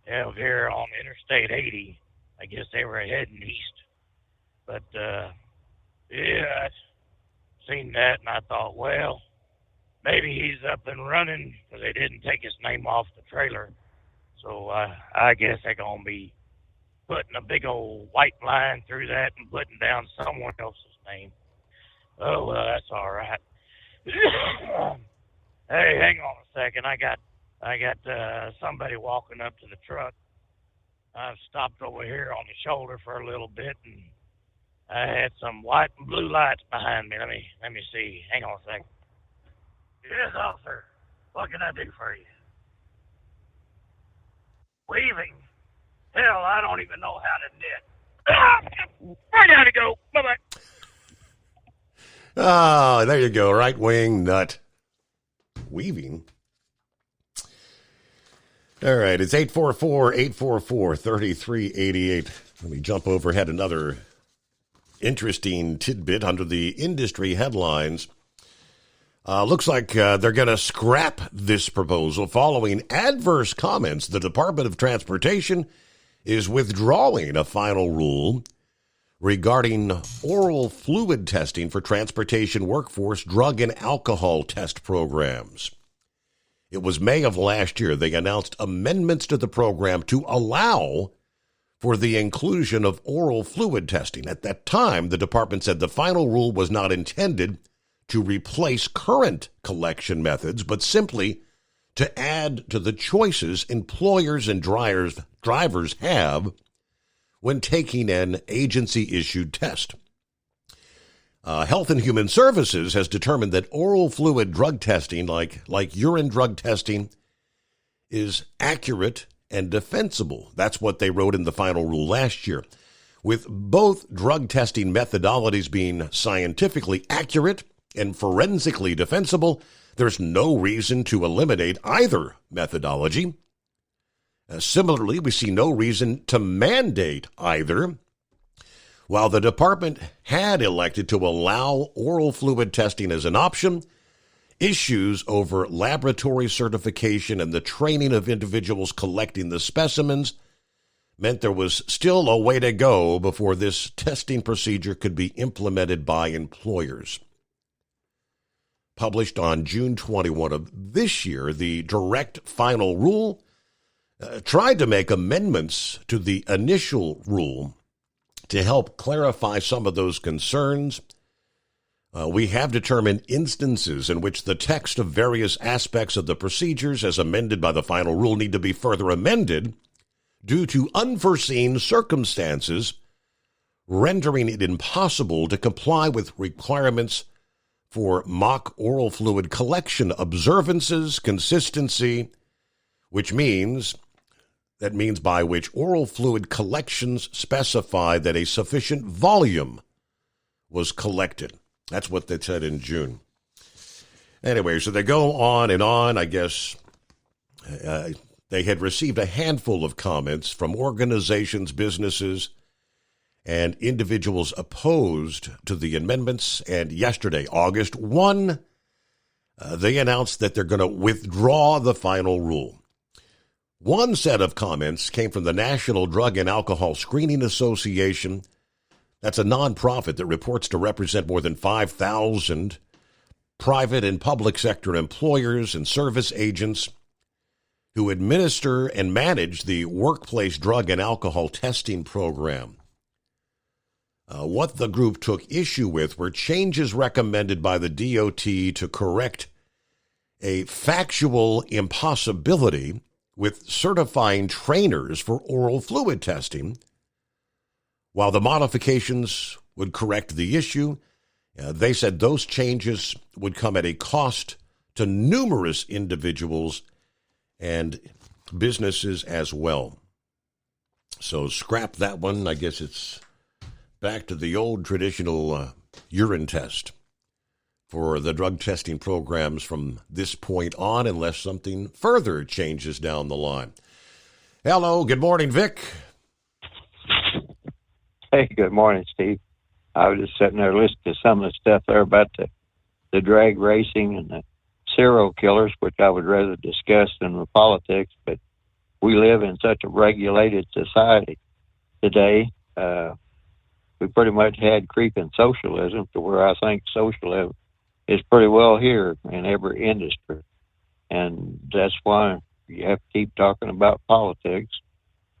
Out here on Interstate 80. I guess they were heading east. But, yeah, I seen that, and I thought, well, maybe he's up and running because they didn't take his name off the trailer. So I guess they're going to be putting a big old white line through that and putting down someone else's name. Oh, well, that's all right. Hey, hang on a second. I got somebody walking up to the truck. I've stopped over here on the shoulder for a little bit, and I had some white and blue lights behind me. Let me see. Hang on a second. Yes, officer. What can I do for you? Weaving? Hell, I don't even know how to knit. Right down to go. Bye-bye. Ah, there you go. Right wing nut. Weaving. All right, it's 844-844-3388. Let me jump over. Had another interesting tidbit under the industry headlines. Looks like they're going to scrap this proposal following adverse comments. The Department of Transportation is withdrawing a final rule regarding oral fluid testing for transportation workforce drug and alcohol test programs. It was May of last year they announced amendments to the program to allow for the inclusion of oral fluid testing. At that time, the department said the final rule was not intended to replace current collection methods, but simply to add to the choices employers and drivers have when taking an agency-issued test. Health and Human Services has determined that oral fluid drug testing, like urine drug testing, is accurate and defensible. That's what they wrote in the final rule last year. With both drug testing methodologies being scientifically accurate and forensically defensible, there's no reason to eliminate either methodology. Similarly, we see no reason to mandate either. While the department had elected to allow oral fluid testing as an option, issues over laboratory certification and the training of individuals collecting the specimens meant there was still a way to go before this testing procedure could be implemented by employers. Published on June 21 of this year, the direct final rule tried to make amendments to the initial rule to help clarify some of those concerns. We have determined instances in which the text of various aspects of the procedures as amended by the final rule need to be further amended due to unforeseen circumstances, rendering it impossible to comply with requirements for mock oral fluid collection observances, consistency, that means by which oral fluid collections specify that a sufficient volume was collected. That's what they said in June. Anyway, so they go on and on. I guess they had received a handful of comments from organizations, businesses, and individuals opposed to the amendments. And yesterday, August 1, they announced that they're going to withdraw the final rule. One set of comments came from the National Drug and Alcohol Screening Association. That's a nonprofit that reports to represent more than 5,000 private and public sector employers and service agents who administer and manage the workplace drug and alcohol testing program. What the group took issue with were changes recommended by the DOT to correct a factual impossibility with certifying trainers for oral fluid testing. While the modifications would correct the issue, they said those changes would come at a cost to numerous individuals and businesses as well. So scrap that one. I guess it's back to the old traditional urine test for the drug testing programs from this point on, unless something further changes down the line. Hello, good morning, Vic. Hey, good morning, Steve. I was just sitting there listening to some of the stuff there about the drag racing and the serial killers, which I would rather discuss than the politics, but we live in such a regulated society today. we pretty much had creeping socialism to where I think socialism is pretty well here in every industry. And that's why you have to keep talking about politics,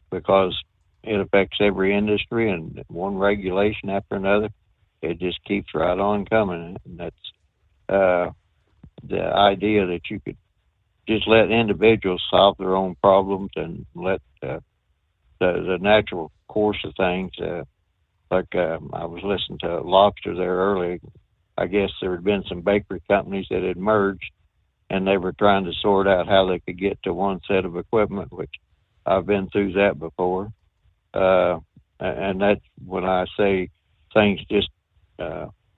because it affects every industry, and one regulation after another, it just keeps right on coming. And that's the idea that you could just let individuals solve their own problems and let the natural course of things, I was listening to Lobster there earlier. I guess there had been some bakery companies that had merged, and they were trying to sort out how they could get to one set of equipment, which I've been through that before. And that's when I say things just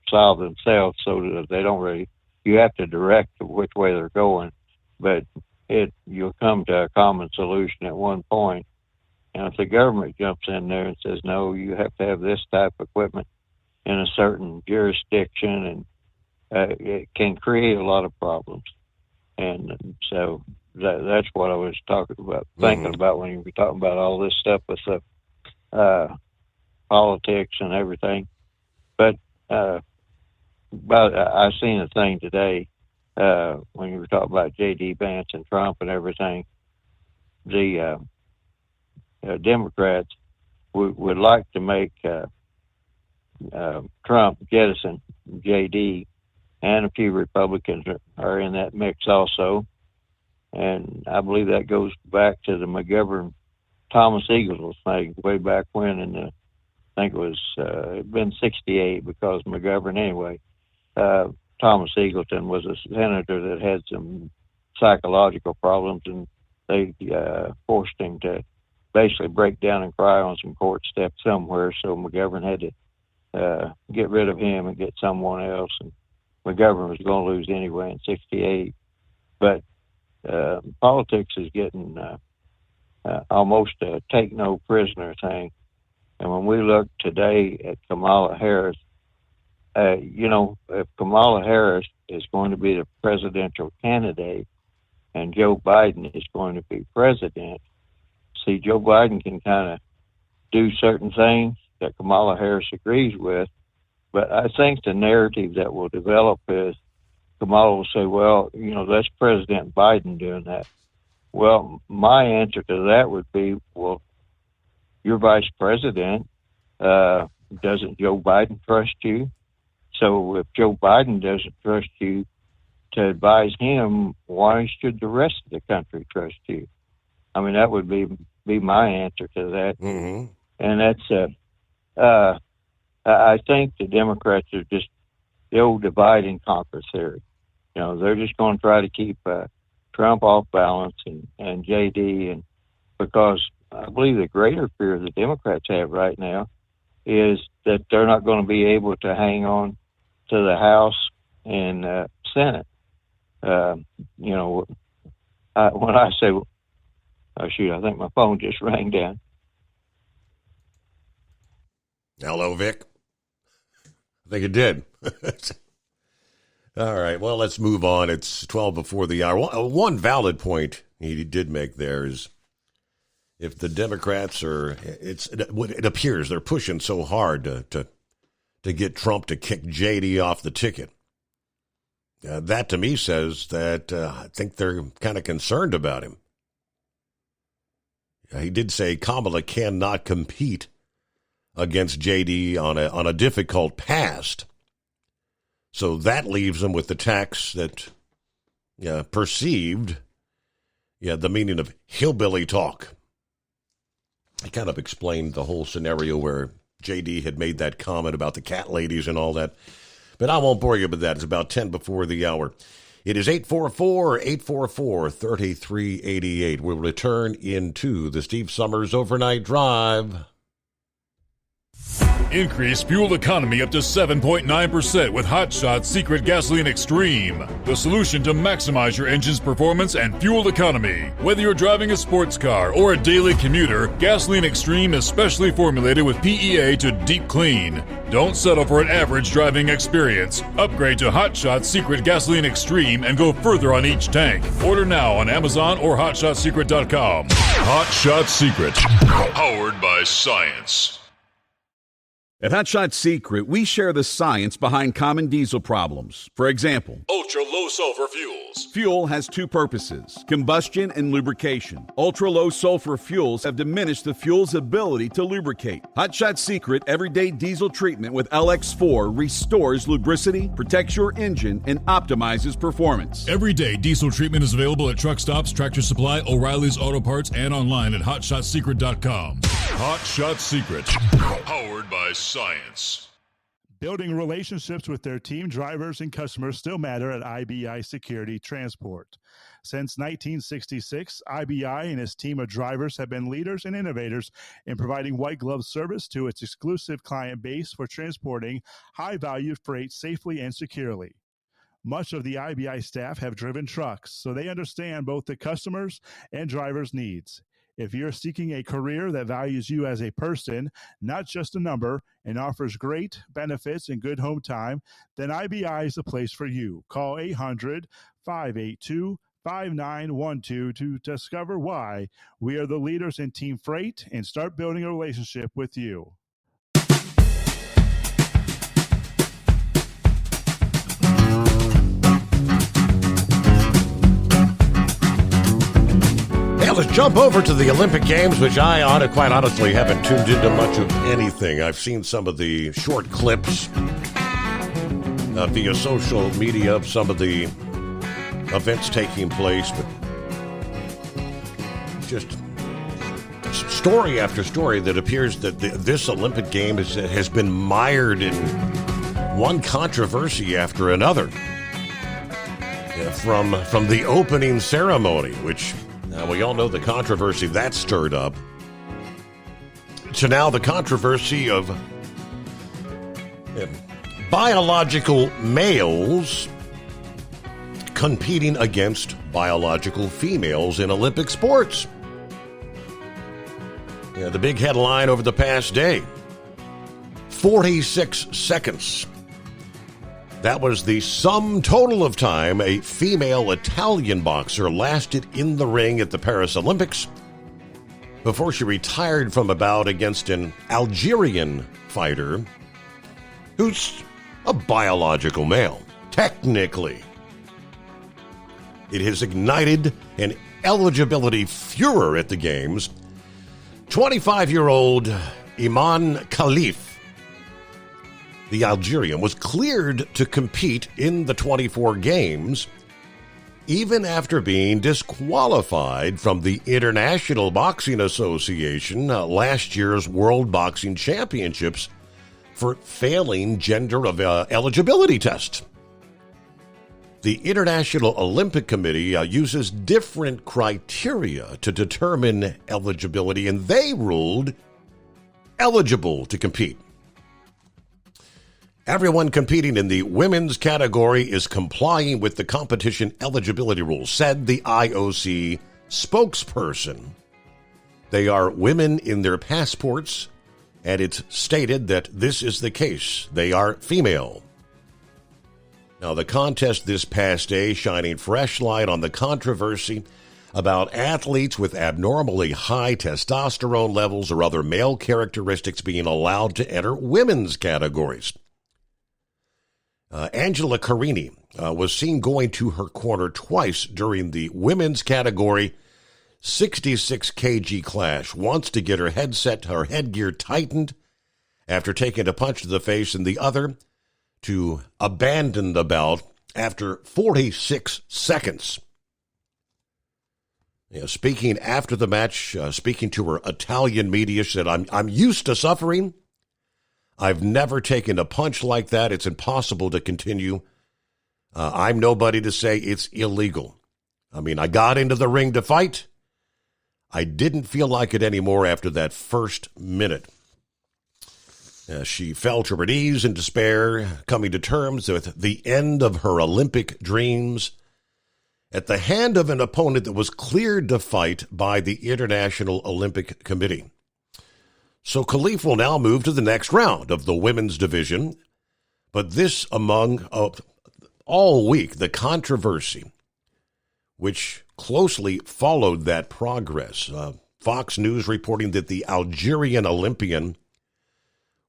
solve themselves, so that they don't really, you have to direct which way they're going, but you'll come to a common solution at one point. And if the government jumps in there and says, no, you have to have this type of equipment in a certain jurisdiction, and it can create a lot of problems. And so that's what I was talking about, thinking about when you were talking about all this stuff with the politics and everything. But I seen a thing today when you were talking about J.D. Vance and Trump and everything. The Democrats would like to make Trump jettison J.D., and a few Republicans are in that mix also. And I believe that goes back to the McGovern Thomas Eagles thing way back when, I think it was it'd been 1968, because McGovern anyway. Thomas Eagleton was a senator that had some psychological problems, and they forced him to basically break down and cry on some court steps somewhere. So McGovern had to get rid of him and get someone else. And McGovern was going to lose anyway in 1968. But politics is getting almost a take no prisoner thing. And when we look today at Kamala Harris, if Kamala Harris is going to be the presidential candidate and Joe Biden is going to be president, see, Joe Biden can kind of do certain things that Kamala Harris agrees with, but I think the narrative that will develop is Kamala will say, well, that's President Biden doing that. Well, my answer to that would be, well, you're vice president. Doesn't Joe Biden trust you? So if Joe Biden doesn't trust you to advise him, why should the rest of the country trust you? I mean, that would be my answer to that. Mm-hmm. And that's, I think the Democrats are just the old divide and conquer theory. They're just going to try to keep Trump off balance and JD, and because I believe the greater fear the Democrats have right now is that they're not going to be able to hang on to the House and Senate. When I say, oh shoot, I think my phone just rang down. Hello, Vic. I think it did. All right, well, let's move on. It's 12 before the hour. One valid point he did make there is if the Democrats it appears they're pushing so hard to get Trump to kick JD off the ticket. That to me says that I think they're kind of concerned about him. He did say Kamala cannot compete against JD on a difficult past. So that leaves them with the tax that perceived, the meaning of hillbilly talk. I kind of explained the whole scenario where JD had made that comment about the cat ladies and all that. But I won't bore you with that. It's about 10 before the hour. It is 844-844-3388. We'll return into the Steve Summers Overnight Drive. Increase fuel economy up to 7.9% with Hot Shot Secret Gasoline Extreme. The solution to maximize your engine's performance and fuel economy. Whether you're driving a sports car or a daily commuter, Gasoline Extreme is specially formulated with PEA to deep clean. Don't settle for an average driving experience. Upgrade to Hot Shot Secret Gasoline Extreme and go further on each tank. Order now on Amazon or HotShotSecret.com. Hot Shot Secret. Powered by science. At Hot Shot Secret, we share the science behind common diesel problems. For example, ultra-low sulfur fuels. Fuel has two purposes, combustion and lubrication. Ultra-low sulfur fuels have diminished the fuel's ability to lubricate. Hot Shot Secret Everyday Diesel Treatment with LX4 restores lubricity, protects your engine, and optimizes performance. Everyday diesel treatment is available at truck stops, Tractor Supply, O'Reilly's Auto Parts, and online at HotShotSecret.com. Hot Shot Secret, powered by science. Building relationships with their team, drivers, and customers still matter at IBI Security Transport. Since 1966, IBI and its team of drivers have been leaders and innovators in providing white glove service to its exclusive client base for transporting high-value freight safely and securely. Much of the IBI staff have driven trucks, so they understand both the customers' and drivers' needs. If you're seeking a career that values you as a person, not just a number, and offers great benefits and good home time, then IBI is the place for you. Call 800-582-5912 to discover why we are the leaders in team freight and start building a relationship with you. Let's jump over to the Olympic Games, which I quite honestly haven't tuned into much of anything. I've seen some of the short clips via social media of some of the events taking place, but just story after story that appears that this Olympic game has been mired in one controversy after another. From the opening ceremony, which... Now, we all know the controversy that stirred up. So now the controversy of biological males competing against biological females in Olympic sports. The big headline over the past day, 46 seconds. That was the sum total of time a female Italian boxer lasted in the ring at the Paris Olympics before she retired from a bout against an Algerian fighter who's a biological male, technically. It has ignited an eligibility furor at the Games. 25-year-old Iman Khalif, the Algerian, was cleared to compete in the 24 games, even after being disqualified from the International Boxing Association last year's World Boxing Championships for failing gender eligibility test. The International Olympic Committee uses different criteria to determine eligibility, and they ruled eligible to compete. Everyone competing in the women's category is complying with the competition eligibility rules, said the IOC spokesperson. They are women in their passports, and it's stated that this is the case. They are female. Now, the contest this past day shining fresh light on the controversy about athletes with abnormally high testosterone levels or other male characteristics being allowed to enter women's categories. Angela Carini was seen going to her corner twice during the women's category 66 kg clash, once to get her headgear tightened after taking a punch to the face, and the other to abandon the bout after 46 seconds. Speaking after the match, speaking to her Italian media, she said, I'm used to suffering. I've never taken a punch like that. It's impossible to continue. I'm nobody to say it's illegal. I mean, I got into the ring to fight. I didn't feel like it anymore after that first minute. She fell to her knees in despair, coming to terms with the end of her Olympic dreams at the hand of an opponent that was cleared to fight by the International Olympic Committee. So Khalif will now move to the next round of the women's division. But this among all week, the controversy, which closely followed that progress. Fox News reporting that the Algerian Olympian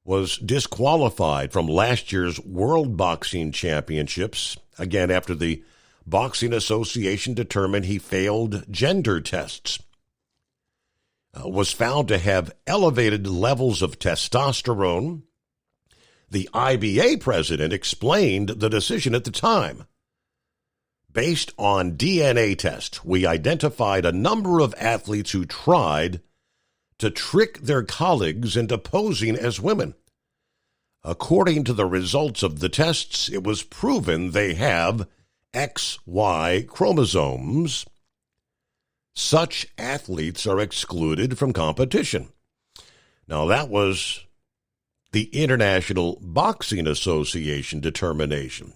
was disqualified from last year's World Boxing Championships, again after the Boxing Association determined he failed gender tests. Was found to have elevated levels of testosterone. The IBA president explained the decision at the time. Based on DNA test, we identified a number of athletes who tried to trick their colleagues into posing as women. According to the results of the tests, it was proven they have XY chromosomes. Such athletes are excluded from competition. Now, that was the International Boxing Association determination.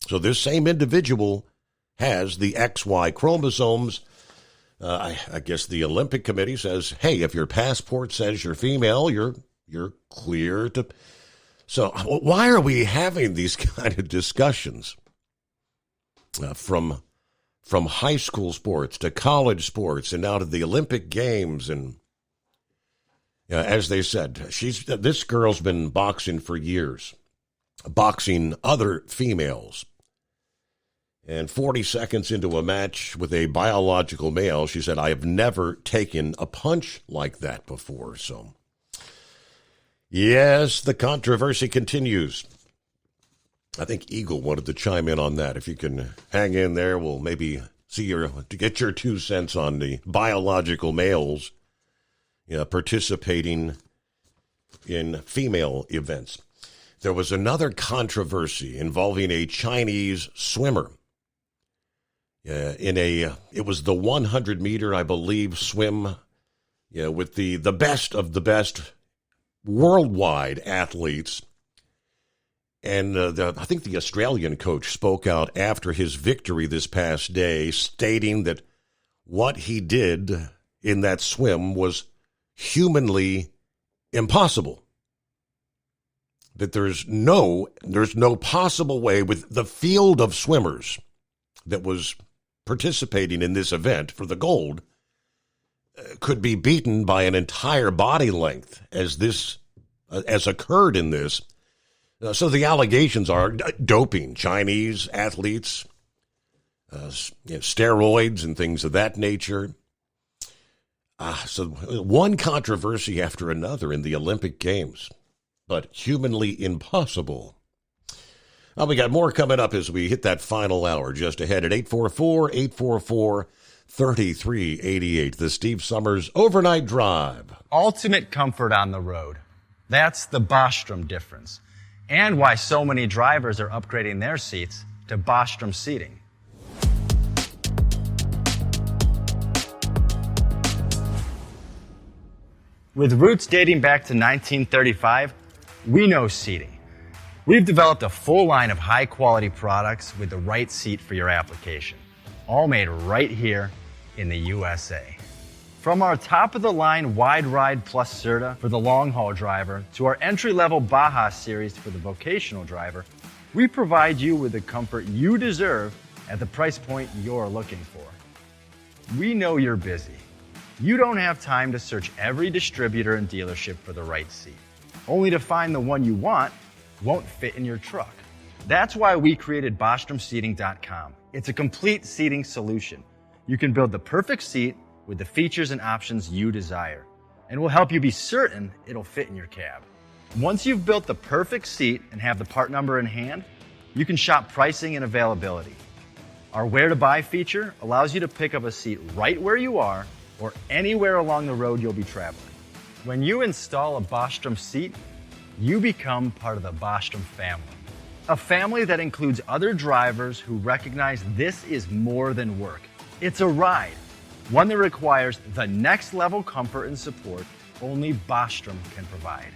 So this same individual has the XY chromosomes. I guess the Olympic Committee says, hey, if your passport says you're female, you're clear to... So why are we having these kind of discussions from high school sports to college sports and now to the Olympic Games? And as they said, this girl's been boxing for years, boxing other females. And 40 seconds into a match with a biological male, she said, I have never taken a punch like that before. So, yes, the controversy continues. I think Eagle wanted to chime in on that. If you can hang in there, we'll maybe to get your 2 cents on the biological males participating in female events. There was another controversy involving a Chinese swimmer. It was the 100 meter, I believe, swim, with the best of the best worldwide athletes. And I think the Australian coach spoke out after his victory this past day, stating that what he did in that swim was humanly impossible. That there's no possible way with the field of swimmers that was participating in this event for the gold could be beaten by an entire body length as occurred in this. So the allegations are doping, Chinese athletes, steroids and things of that nature. So one controversy after another in the Olympic Games, but humanly impossible. We got more coming up as we hit that final hour just ahead at 844-844-3388. The Steve Summers Overnight Drive. Ultimate comfort on the road. That's the Bostrom difference. And why so many drivers are upgrading their seats to Bostrom seating. With roots dating back to 1935, we know seating. We've developed a full line of high-quality products with the right seat for your application, all made right here in the USA. From our top-of-the-line Wide Ride Plus Certa for the long-haul driver to our entry-level Baja series for the vocational driver, we provide you with the comfort you deserve at the price point you're looking for. We know you're busy. You don't have time to search every distributor and dealership for the right seat, only to find the one you want won't fit in your truck. That's why we created BostromSeating.com. It's a complete seating solution. You can build the perfect seat with the features and options you desire, and we'll help you be certain it'll fit in your cab. Once you've built the perfect seat and have the part number in hand, you can shop pricing and availability. Our Where to Buy feature allows you to pick up a seat right where you are or anywhere along the road you'll be traveling. When you install a Bostrom seat, you become part of the Bostrom family. A family that includes other drivers who recognize this is more than work. It's a ride, one that requires the next level comfort and support only Bostrom can provide.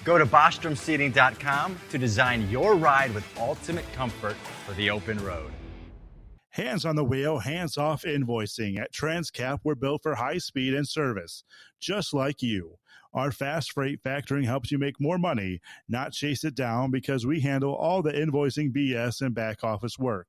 Go to BostromSeating.com to design your ride with ultimate comfort for the open road. Hands on the wheel, hands off invoicing. At Transcap, we're built for high speed and service, just like you. Our fast freight factoring helps you make more money, not chase it down, because we handle all the invoicing BS and back office work.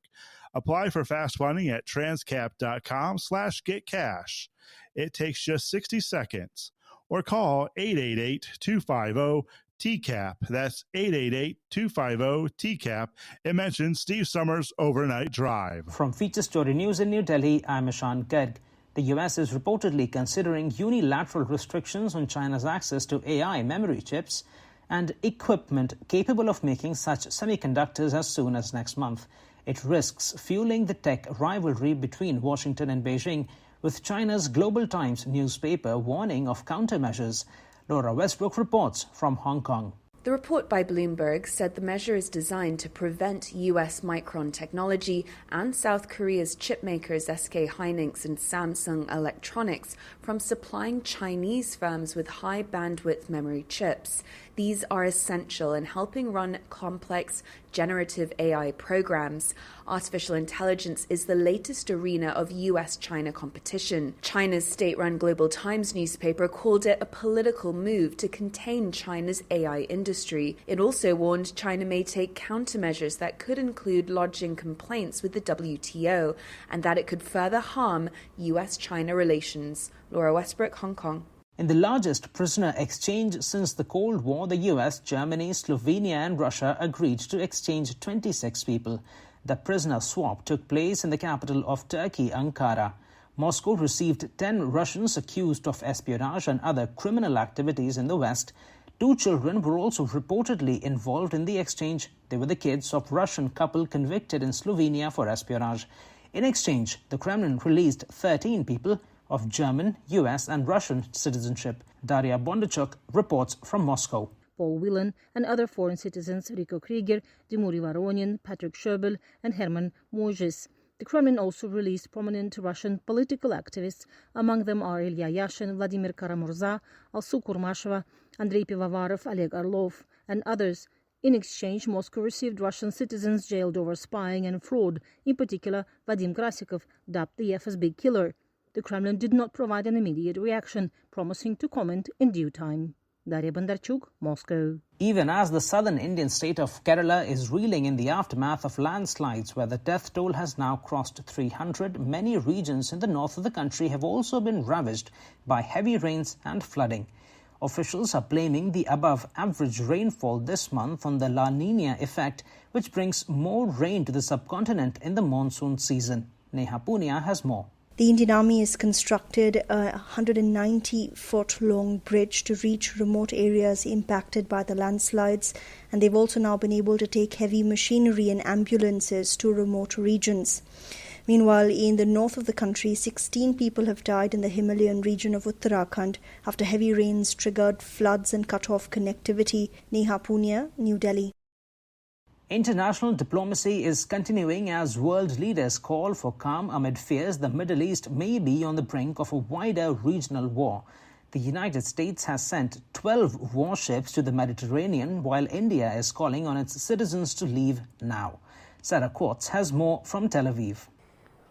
Apply for fast funding at transcap.com/getcash. It takes just 60 seconds. Or call 888-250 TCAP. That's 888-250-TCAP. And mention Steve Summers Overnight Drive. From Feature Story News in New Delhi, I'm Ishan Garg. The US is reportedly considering unilateral restrictions on China's access to AI memory chips and equipment capable of making such semiconductors as soon as next month. It risks fueling the tech rivalry between Washington and Beijing, with China's Global Times newspaper warning of countermeasures. Laura Westbrook reports from Hong Kong. The report by Bloomberg said the measure is designed to prevent US Micron Technology and South Korea's chipmakers SK Hynix and Samsung Electronics from supplying Chinese firms with high bandwidth memory chips. These are essential in helping run complex generative AI programs. Artificial intelligence is the latest arena of US-China competition. China's state-run Global Times newspaper called it a political move to contain China's AI industry. It also warned China may take countermeasures that could include lodging complaints with the WTO and that it could further harm US-China relations. Laura Westbrook, Hong Kong. In the largest prisoner exchange since the Cold War, the US, Germany, Slovenia and Russia agreed to exchange 26 people. The prisoner swap took place in the capital of Turkey, Ankara. Moscow received 10 Russians accused of espionage and other criminal activities in the West. 2 children were also reportedly involved in the exchange. They were the kids of Russian couple convicted in Slovenia for espionage. In exchange, the Kremlin released 13 people of German, US and Russian citizenship. Daria Bondarchuk reports from Moscow. Paul Whelan and other foreign citizens Rico Krieger, Dmitry Voronin, Patrick Sherbel and Herman Mojis. The Kremlin also released prominent Russian political activists. Among them are Ilya Yashin, Vladimir Karamurza, Alsu Kurmasheva, Andrei Pivovarov, Oleg Orlov and others. In exchange, Moscow received Russian citizens jailed over spying and fraud, in particular Vadim Krasikov, dubbed the FSB killer. The Kremlin did not provide an immediate reaction, promising to comment in due time. Daria Bondarchuk, Moscow. Even as the southern Indian state of Kerala is reeling in the aftermath of landslides where the death toll has now crossed 300, many regions in the north of the country have also been ravaged by heavy rains and flooding. Officials are blaming the above-average rainfall this month on the La Niña effect, which brings more rain to the subcontinent in the monsoon season. Neha Punia has more. The Indian Army has constructed a 190-foot-long bridge to reach remote areas impacted by the landslides, and they've also now been able to take heavy machinery and ambulances to remote regions. Meanwhile, in the north of the country, 16 people have died in the Himalayan region of Uttarakhand after heavy rains triggered floods and cut off connectivity. Neha Punia, New Delhi. International diplomacy is continuing as world leaders call for calm amid fears the Middle East may be on the brink of a wider regional war. The United States has sent 12 warships to the Mediterranean, while India is calling on its citizens to leave now. Sarah Quartz has more from Tel Aviv.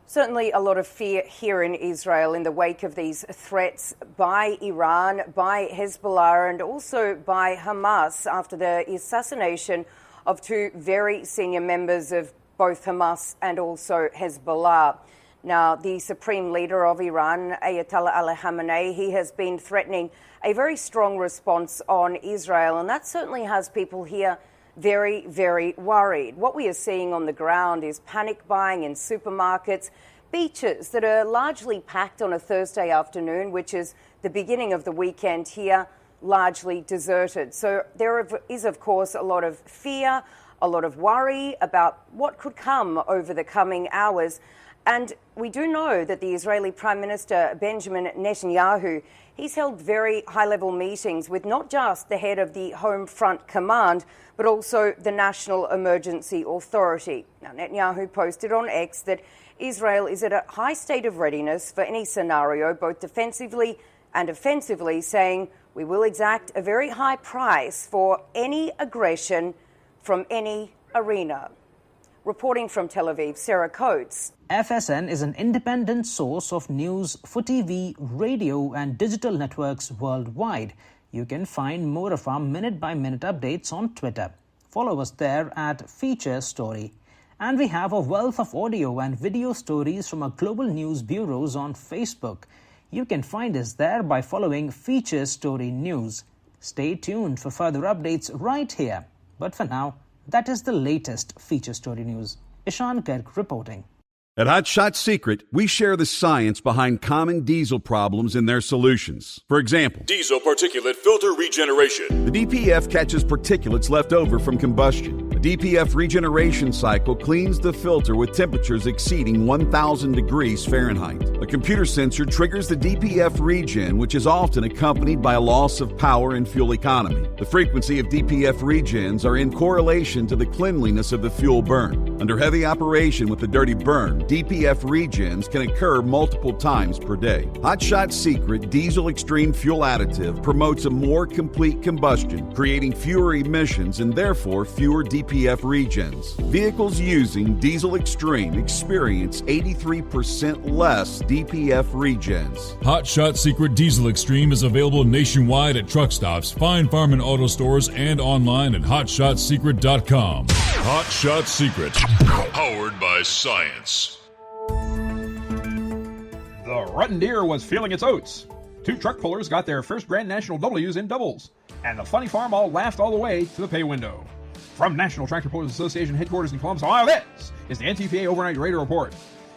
Certainly a lot of fear here in Israel in the wake of these threats by Iran, by Hezbollah and also by Hamas after the assassination of 2 very senior members of both Hamas and also Hezbollah. Now, the supreme leader of Iran, Ayatollah Ali Khamenei, he has been threatening a very strong response on Israel, and that certainly has people here very, very worried. What we are seeing on the ground is panic buying in supermarkets, beaches that are largely packed on a Thursday afternoon, which is the beginning of the weekend here, largely deserted. So there is, of course, a lot of fear, a lot of worry about what could come over the coming hours. And we do know that the Israeli Prime Minister Benjamin Netanyahu, he's held very high-level meetings with not just the head of the Home Front Command, but also the National Emergency Authority. Now, Netanyahu posted on X that Israel is at a high state of readiness for any scenario, both defensively and offensively, saying, "We will exact a very high price for any aggression from any arena." Reporting from Tel Aviv, Sarah Coates. FSN is an independent source of news for TV, radio and digital networks worldwide. You can find more of our minute-by-minute updates on Twitter. Follow us there at Feature Story. And we have a wealth of audio and video stories from our global news bureaus on Facebook. You can find us there by following Feature Story News. Stay tuned for further updates right here. But for now, that is the latest feature story news. Ishan Garg reporting. At Hot Shot Secret, we share the science behind common diesel problems and their solutions. For example, diesel particulate filter regeneration. The DPF catches particulates left over from combustion. The DPF regeneration cycle cleans the filter with temperatures exceeding 1,000 degrees Fahrenheit. A computer sensor triggers the DPF regen, which is often accompanied by a loss of power and fuel economy. The frequency of DPF regens are in correlation to the cleanliness of the fuel burn. Under heavy operation with the dirty burn, DPF regens can occur multiple times per day. Hot Shot Secret Diesel Extreme Fuel Additive promotes a more complete combustion, creating fewer emissions and therefore fewer DPF regens. Vehicles using Diesel Extreme experience 83% less DPF regens. Hot Shot Secret Diesel Extreme is available nationwide at truck stops, fine farm and auto stores, and online at hotshotsecret.com. Hot Shot Secret, powered by science. The Rutten Deer was feeling its oats. 2 truck pullers got their first Grand National W's in doubles, and the funny farm all laughed all the way to the pay window. From National Tractor Pullers Association headquarters in Columbus, Ohio, this is the NTPA Overnight Raider Report.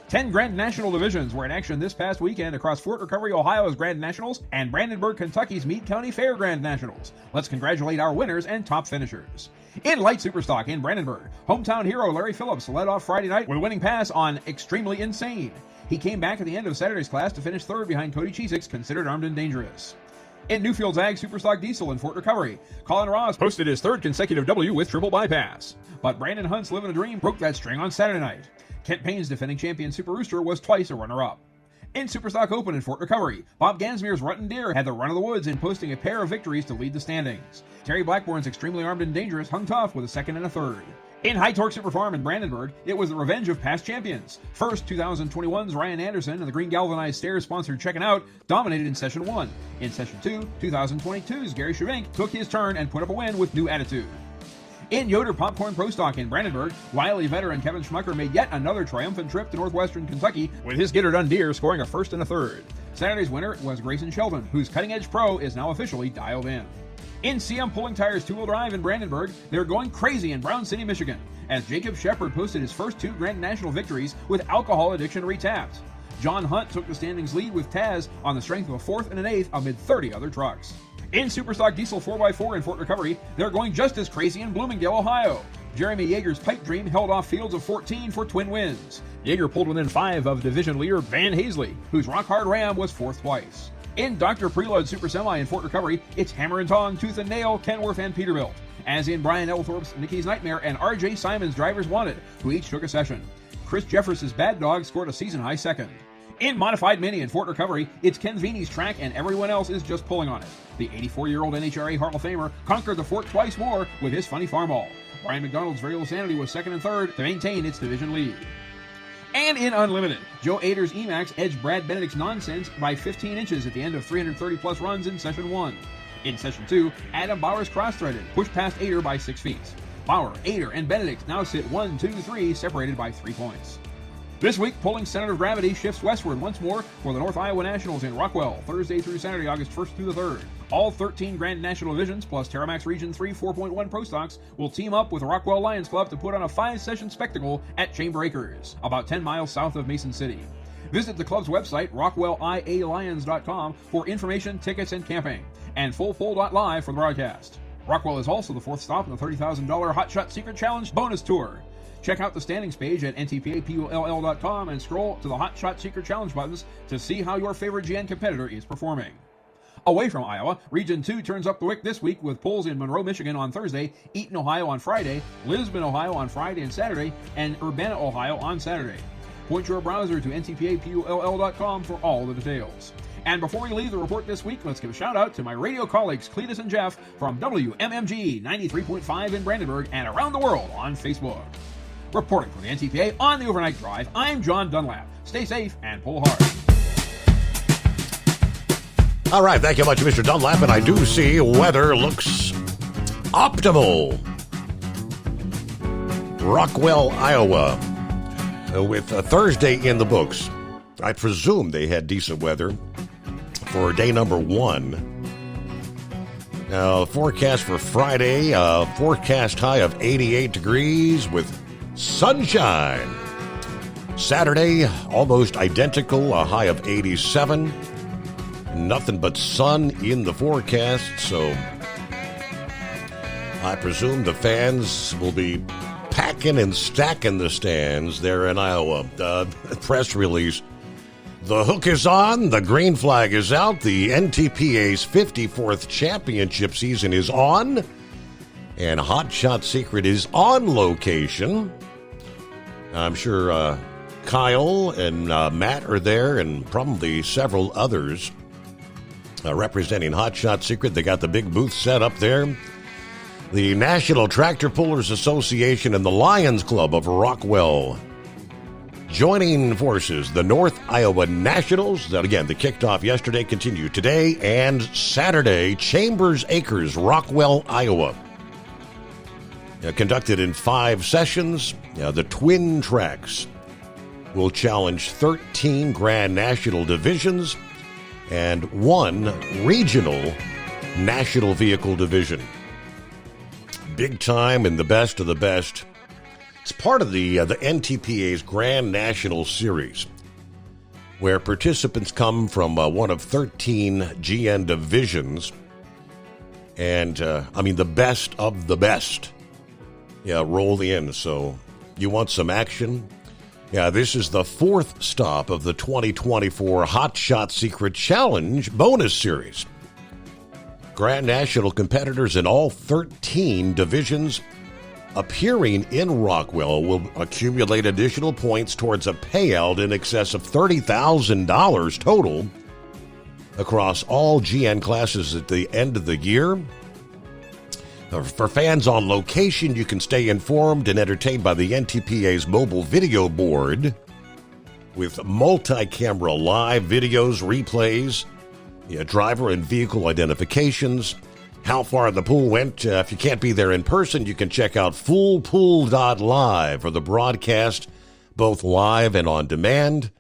10 Grand National divisions were in action this past weekend across Fort Recovery, Ohio's Grand Nationals and Brandenburg, Kentucky's Meade County Fair Grand Nationals. Let's congratulate our winners and top finishers. In light superstock in Brandenburg, hometown hero Larry Phillips led off Friday night with a winning pass on Extremely Insane. He came back at the end of Saturday's class to finish third behind Cody Cheesik's Considered Armed and Dangerous. In Newfield's Ag Superstock Diesel in Fort Recovery, Colin Ross posted his third consecutive W with triple bypass. But Brandon Hunt's Living a Dream broke that string on Saturday night. Kent Payne's defending champion Super Rooster was twice a runner-up. In Superstock Open in Fort Recovery, Bob Gansmere's Rutten Deer had the run of the woods in posting a pair of victories to lead the standings. Terry Blackborn's Extremely Armed and Dangerous hung tough with a second and a third. In High Torque Super Farm in Brandenburg, it was the revenge of past champions. First, 2021's Ryan Anderson and the Green Galvanized Stairs-sponsored Checkin' Out dominated in Session 1. In Session 2, 2022's Gary Shavink took his turn and put up a win with New Attitude. In Yoder Popcorn Pro Stock in Brandenburg, wily veteran Kevin Schmucker made yet another triumphant trip to northwestern Kentucky with his Get Her Done Deer scoring a first and a third. Saturday's winner was Grayson Sheldon, whose Cutting Edge Pro is now officially dialed in. In CM Pulling Tires two-wheel drive in Brandenburg, they're going crazy in Brown City, Michigan, as Jacob Shepard posted his first 2 Grand National victories with alcohol addiction retapped. John Hunt took the standings lead with Taz on the strength of a 4th and an 8th amid 30 other trucks. In Superstock Diesel 4x4 in Fort Recovery, they're going just as crazy in Bloomingdale, Ohio. Jeremy Yeager's Pipe Dream held off fields of 14 for twin wins. Yeager pulled within 5 of division leader Van Hazley, whose Rock Hard Ram was 4th twice. In Dr. Preload Super Semi in Fort Recovery, it's Hammer and Tong, Tooth and Nail, Kenworth, and Peterbilt. As in Brian Elthorpe's Nikki's Nightmare and R.J. Simon's Drivers Wanted, who each took a session. Chris Jeffers' Bad Dog scored a season-high second. In Modified Mini in Fort Recovery, it's Ken Vini's track and everyone else is just pulling on it. The 84-year-old NHRA Hall of Famer conquered the fort twice more with his Funny Farm All. Brian McDonald's Variable Sanity was second and third to maintain its division lead. And in Unlimited, Joe Ader's Emax edged Brad Benedict's Nonsense by 15 inches at the end of 330-plus runs in Session 1. In Session 2, Adam Bauer's Cross-Threaded pushed past Ader by 6 feet. Bauer, Ader, and Benedict now sit 1, 2, 3, separated by 3 points. This week, pulling center of gravity shifts westward once more for the North Iowa Nationals in Rockwell, Thursday through Saturday, August 1st through the 3rd. All 13 Grand National Divisions plus Terramax Region 3 4.1 Pro Stocks will team up with the Rockwell Lions Club to put on a 5-session spectacle at Chamber Acres, about 10 miles south of Mason City. Visit the club's website, rockwellialions.com, for information, tickets, and camping, and fullpull.live for the broadcast. Rockwell is also the 4th stop in the $30,000 Hot Shot Secret Challenge bonus tour. Check out the standings page at ntpapull.com and scroll to the Hot Shot Secret Challenge buttons to see how your favorite GN competitor is performing. Away from Iowa, Region 2 turns up the wick this week with pulls in Monroe, Michigan on Thursday, Eaton, Ohio on Friday, Lisbon, Ohio on Friday and Saturday, and Urbana, Ohio on Saturday. Point your browser to ntpapull.com for all the details. And before we leave the report this week, let's give a shout out to my radio colleagues Cletus and Jeff from WMMG 93.5 in Brandenburg and around the world on Facebook. Reporting for the NTPA on the Overnight Drive, I'm John Dunlap. Stay safe and pull hard. All right, thank you much, Mr. Dunlap. And I do see weather looks optimal. Rockwell, Iowa, with Thursday in the books. I presume they had decent weather for day number 1. Now, the forecast for Friday, forecast high of 88 degrees with sunshine. Saturday, almost identical, a high of 87. Nothing but sun in the forecast, so I presume the fans will be packing and stacking the stands there in Iowa. Press release. The hook is on, the green flag is out, the NTPA's 54th championship season is on, and Hot Shot Secret is on location. I'm sure Kyle and Matt are there, and probably several others representing Hot Shot Secret. They got the big booth set up there. The National Tractor Pullers Association and the Lions Club of Rockwell joining forces. The North Iowa Nationals, that again, they kicked off yesterday, continue today and Saturday. Chambers Acres, Rockwell, Iowa. Conducted in 5 sessions. The Twin Tracks will challenge 13 Grand National divisions and 1 regional National Vehicle Division. Big time and the best of the best. It's part of the NTPA's Grand National Series, where participants come from one of 13 GN divisions, and the best of the best. Roll in. So you want some action? This is the 4th stop of the 2024 Hot Shot Secret Challenge bonus series. Grand National competitors in all 13 divisions appearing in Rockwell will accumulate additional points towards a payout in excess of $30,000 total across all GN classes at the end of the year. For fans on location, you can stay informed and entertained by the NTPA's mobile video board with multi-camera live videos, replays, driver and vehicle identifications, how far the pool went. If you can't be there in person, you can check out fullpool.live for the broadcast, both live and on demand.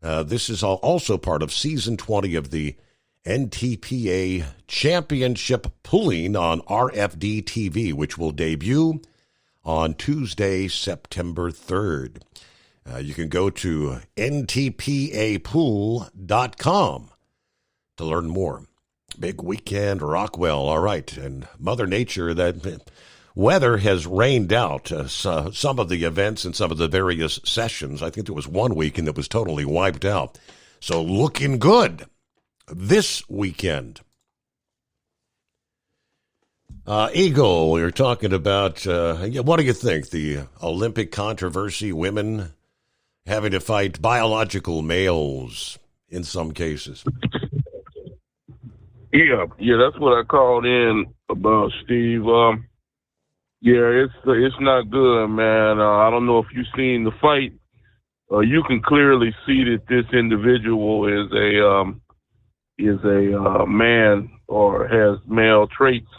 This is also part of Season 20 of the NTPA Championship Pulling on RFD TV, which will debut on Tuesday, September 3rd. You can go to ntpapool.com to learn more. Big weekend, Rockwell. All right. And Mother Nature, that weather has rained out some of the events and some of the various sessions. I think there was one weekend that was totally wiped out. So looking good this weekend. Eagle, you're talking about, what do you think? The Olympic controversy, women having to fight biological males in some cases. Yeah, that's what I called in about, Steve. It's not good, man. I don't know if you've seen the fight. You can clearly see that this individual is a man or has male traits.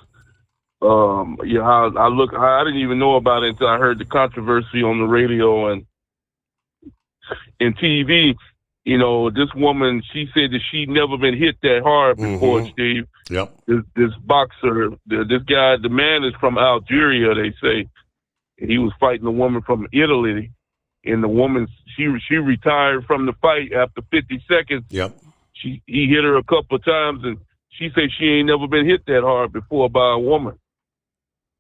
I didn't even know about it until I heard the controversy on the radio and TV. This woman, she said that she'd never been hit that hard before, Steve. Yep. This boxer, this guy, the man is from Algeria, they say. He was fighting a woman from Italy. And the woman, she retired from the fight after 50 seconds. Yep. He hit her a couple of times, and she said she ain't never been hit that hard before by a woman.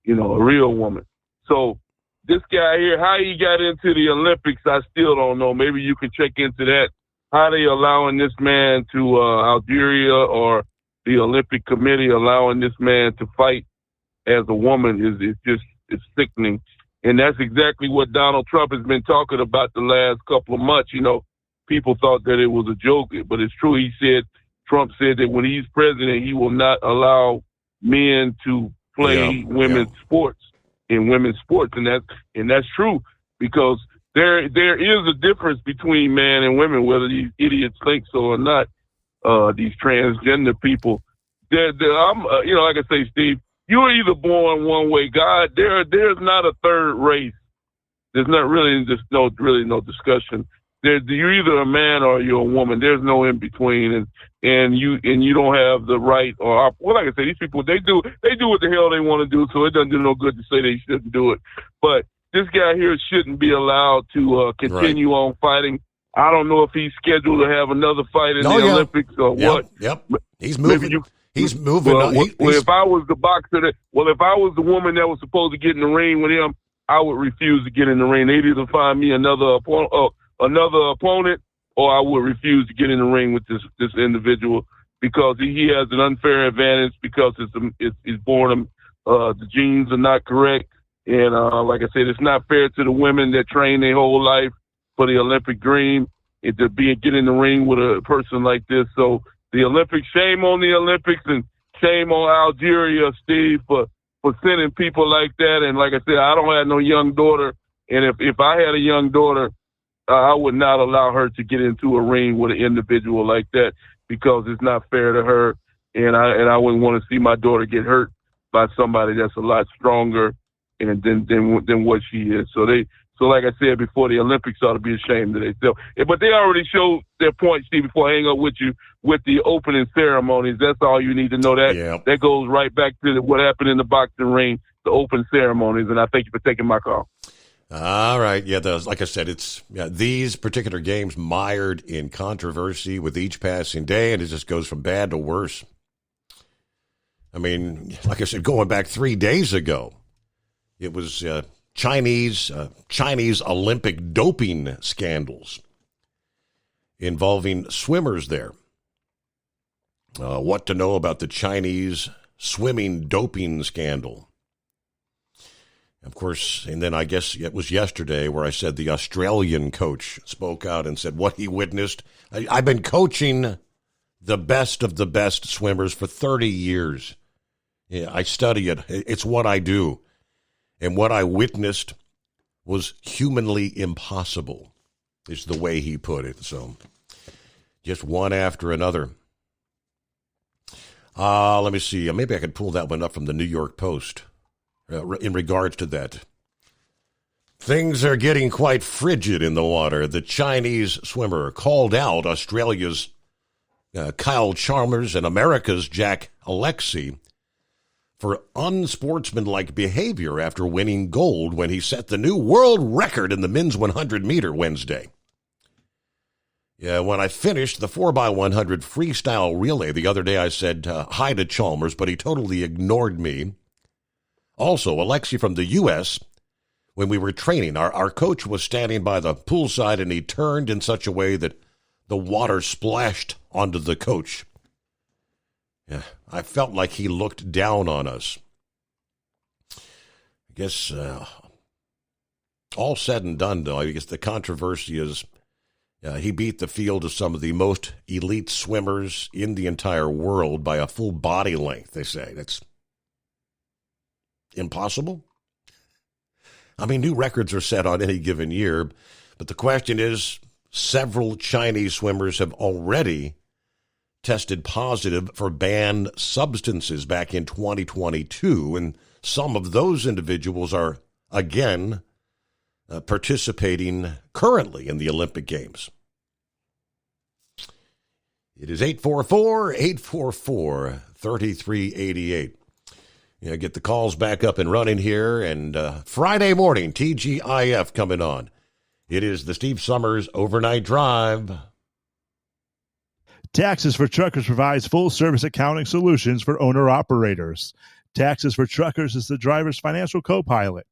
A real woman. So this guy here, how he got into the Olympics, I still don't know. Maybe you can check into that. How they allowing this man to Algeria or the Olympic Committee allowing this man to fight as a woman is sickening. And that's exactly what Donald Trump has been talking about the last couple of months. People thought that it was a joke, but it's true. Trump said that when he's president, he will not allow men to play women's sports, and that's true, because there is a difference between men and women, whether these idiots think so or not. These transgender people, like I say, Steve, you're either born one way. God, there's not a third race. There's not really no discussion. You're either a man or you're a woman. There's no in between, and you don't have the right or well, like I say, these people they do what the hell they want to do. So it doesn't do no good to say they shouldn't do it. But this guy here shouldn't be allowed to continue on fighting. I don't know if he's scheduled to have another fight in the Olympics or what. Yep. He's moving. He's moving. If I was the boxer, if I was the woman that was supposed to get in the ring with him, I would refuse to get in the ring. They'd either find me another opponent, or I would refuse to get in the ring with this individual because he has an unfair advantage because he's born the genes are not correct, and like I said, it's not fair to the women that train their whole life for the Olympic dream and to get in the ring with a person like this. So the Olympics, shame on the Olympics and shame on Algeria, Steve, for sending people like that. And like I said, I don't have no young daughter, and if I had a young daughter, I would not allow her to get into a ring with an individual like that because it's not fair to her, and I wouldn't want to see my daughter get hurt by somebody that's a lot stronger than what she is. So like I said before, the Olympics ought to be ashamed of themselves. But they already showed their point, Steve, before I hang up with you, with the opening ceremonies. That's all you need to know. That goes right back to what happened in the boxing ring, the open ceremonies, and I thank you for taking my call. All right. Yeah, like I said, these particular games mired in controversy with each passing day, and it just goes from bad to worse. I mean, like I said, going back 3 days ago, it was Chinese Olympic doping scandals involving swimmers there. What to know about the Chinese swimming doping scandal? Of course, and then I guess it was yesterday where I said the Australian coach spoke out and said what he witnessed. I've been coaching the best of the best swimmers for 30 years. Yeah, I study it. It's what I do. And what I witnessed was humanly impossible, is the way he put it. So just one after another. Let me see. Maybe I could pull that one up from the New York Post. In regards to that, things are getting quite frigid in the water. The Chinese swimmer called out Australia's Kyle Chalmers and America's Jack Alexie for unsportsmanlike behavior after winning gold when he set the new world record in the men's 100-meter Wednesday. Yeah, when I finished the 4x100 freestyle relay the other day, I said hi to Chalmers, but he totally ignored me. Also, Alexie from the U.S., when we were training, our coach was standing by the poolside and he turned in such a way that the water splashed onto the coach. Yeah, I felt like he looked down on us. I guess all said and done, though, I guess the controversy is he beat the field of some of the most elite swimmers in the entire world by a full body length, they say. That's impossible? I mean, new records are set on any given year, but the question is, several Chinese swimmers have already tested positive for banned substances back in 2022, and some of those individuals are, again, participating currently in the Olympic Games. It is 844-844-3388. Get the calls back up and running here, and Friday morning, TGIF coming on. It is the Steve Summers Overnight Drive. Taxes for Truckers provides full-service accounting solutions for owner-operators. Taxes for Truckers is the driver's financial co-pilot.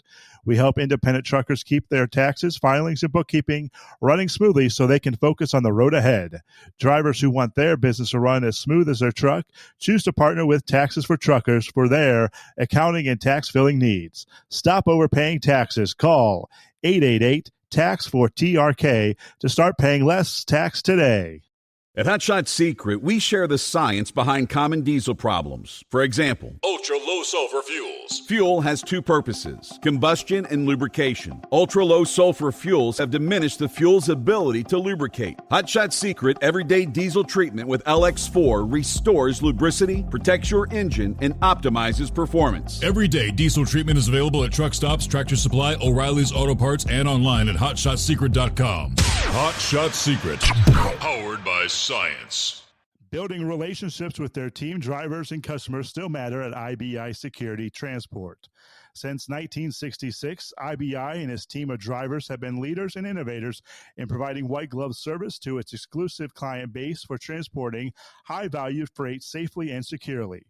We help independent truckers keep their taxes, filings, and bookkeeping running smoothly so they can focus on the road ahead. Drivers who want their business to run as smooth as their truck choose to partner with Taxes for Truckers for their accounting and tax filing needs. Stop overpaying taxes. Call 888-TAX-4TRK to start paying less tax today. At Hot Shot Secret, we share the science behind common diesel problems. For example, Ultra ultra-low sulfur fuels. Fuel has two purposes, combustion and lubrication. Ultra-low sulfur fuels have diminished the fuel's ability to lubricate. Hot Shot Secret Everyday Diesel Treatment with LX4 restores lubricity, protects your engine, and optimizes performance. Everyday diesel treatment is available at truck stops, Tractor Supply, O'Reilly's Auto Parts, and online at hotshotsecret.com. Hot Shot Secret, powered by science. Building relationships with their team, drivers, and customers still matter at IBI Security Transport. Since 1966, IBI and its team of drivers have been leaders and innovators in providing white glove service to its exclusive client base for transporting high-value freight safely and securely.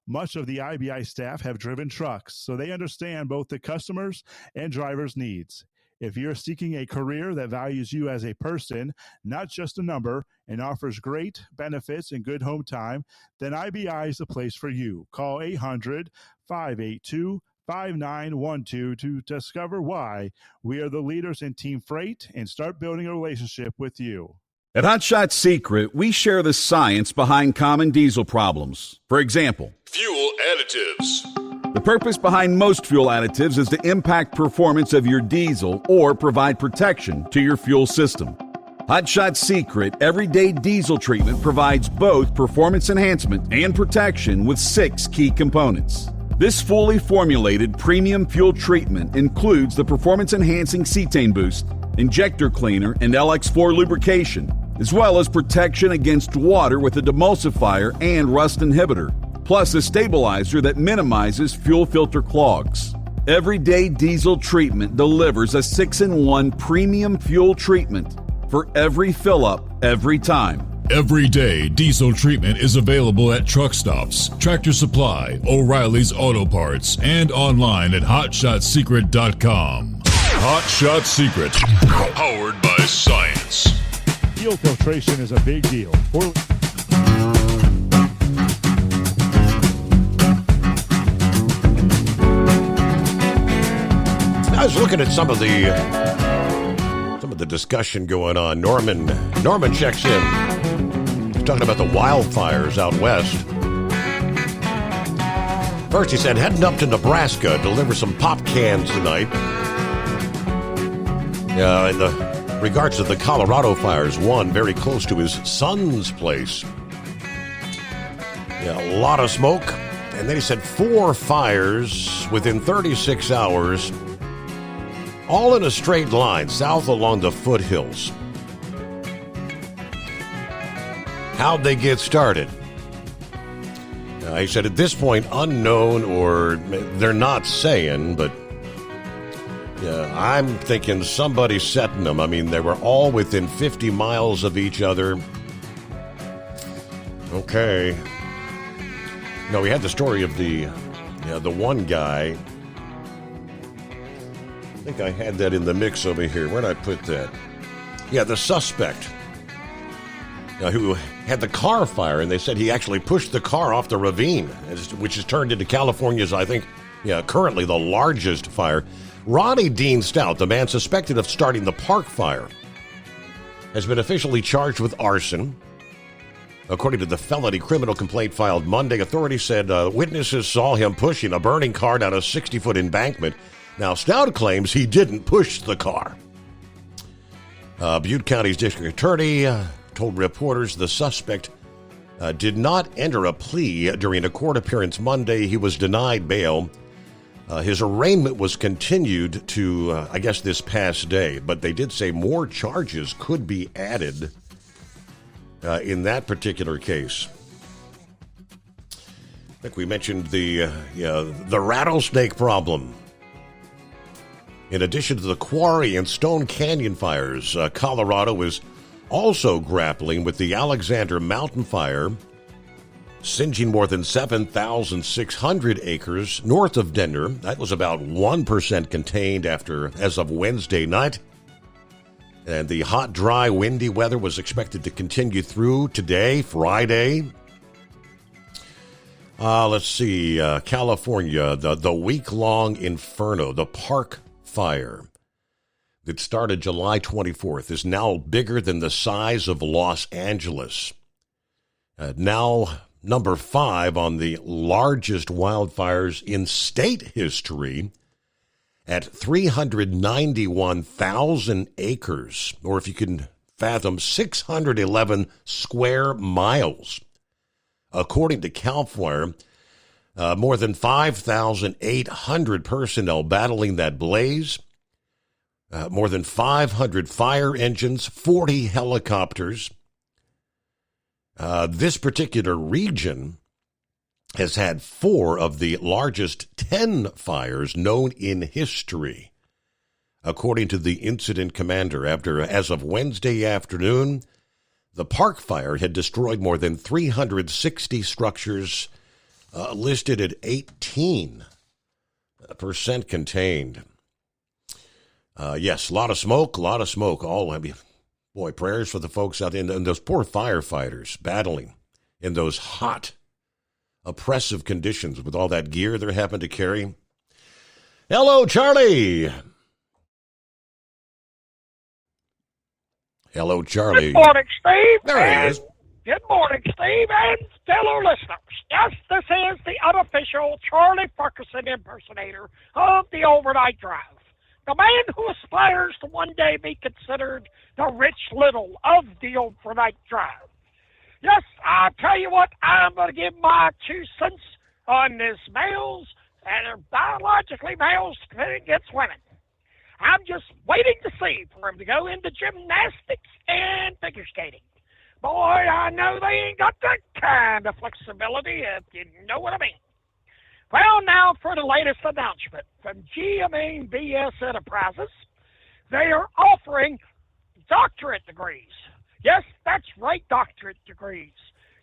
Much of the IBI staff have driven trucks, so they understand both the customers' and drivers' needs. If you're seeking a career that values you as a person, not just a number, and offers great benefits and good home time, then IBI is the place for you. Call 800-582-5912 to discover why we are the leaders in team freight and start building a relationship with you. At Hot Shot Secret, we share the science behind common diesel problems. For example, Fuel additives. the purpose behind most fuel additives is to impact performance of your diesel or provide protection to your fuel system. Hot Shot Secret Everyday Diesel Treatment provides both performance enhancement and protection with 6 key components. This fully formulated premium fuel treatment includes the performance-enhancing cetane boost, injector cleaner, and LX4 lubrication, as well as protection against water with a demulsifier and rust inhibitor, plus a stabilizer that minimizes fuel filter clogs. Everyday Diesel Treatment delivers a 6-in-1 premium fuel treatment for every fill-up, every time. Everyday diesel treatment is available at truck stops, Tractor Supply, O'Reilly's Auto Parts, and online at hotshotsecret.com. Hot Shot Secret, powered by science. Fuel filtration is a big deal. I was looking at some of the discussion going on. Norman checks in. He's talking about the wildfires out west. First, he said, heading up to Nebraska, deliver some pop cans tonight. In the regards to the Colorado fires, one very close to his son's place. Yeah, a lot of smoke. And then he said 4 fires within 36 hours, all in a straight line, south along the foothills. How'd they get started? He said at this point, unknown, or they're not saying, but yeah, I'm thinking somebody's setting them. I mean, they were all within 50 miles of each other. Okay. No, we had the story of the one guy. I think I had that in the mix over here. Where'd I put that? Yeah, the suspect who had the car fire, and they said he actually pushed the car off the ravine, which has turned into California's, I think, currently the largest fire. Ronnie Dean Stout, the man suspected of starting the Park Fire, has been officially charged with arson. According to the felony criminal complaint filed Monday, authorities said witnesses saw him pushing a burning car down a 60-foot embankment. Now, Stout claims he didn't push the car. Butte County's district attorney told reporters the suspect did not enter a plea during a court appearance Monday. He was denied bail. His arraignment was continued to, I guess, this past day, but they did say more charges could be added in that particular case. I think we mentioned the rattlesnake problem. In addition to the Quarry and Stone Canyon fires, Colorado is also grappling with the Alexander Mountain Fire, singeing more than 7,600 acres north of Denver. That was about 1% contained as of Wednesday night. And the hot, dry, windy weather was expected to continue through today, Friday. Let's see, California, the week-long inferno, the Park Fire that started July 24th is now bigger than the size of Los Angeles. Now number 5 on the largest wildfires in state history at 391,000 acres, or if you can fathom, 611 square miles. According to CAL FIRE, more than 5,800 personnel battling that blaze, more than 500 fire engines, 40 helicopters. This particular region has had 4 of the largest 10 fires known in history, according to the incident commander. As of Wednesday afternoon, the Park Fire had destroyed more than 360 structures, listed at 18% contained. Yes, a lot of smoke. Boy, prayers for the folks out there and those poor firefighters battling in those hot, oppressive conditions with all that gear they're having to carry. Hello, Charlie. Hello, Charlie. Good morning, Steve. There he is. Good morning, Steve, and fellow listeners. Yes, this is the unofficial Charlie Ferguson impersonator of the Overnight Drive. The man who aspires to one day be considered the Rich Little of the Overnight Drive. Yes, I'll tell you what, I'm going to give my 2 cents on this males and biologically males competing against women. I'm just waiting to see for him to go into gymnastics and figure skating. Boy, I know they ain't got that kind of flexibility, if you know what I mean. Well, now for the latest announcement from GMA BS Enterprises. They are offering doctorate degrees. Yes, that's right, doctorate degrees.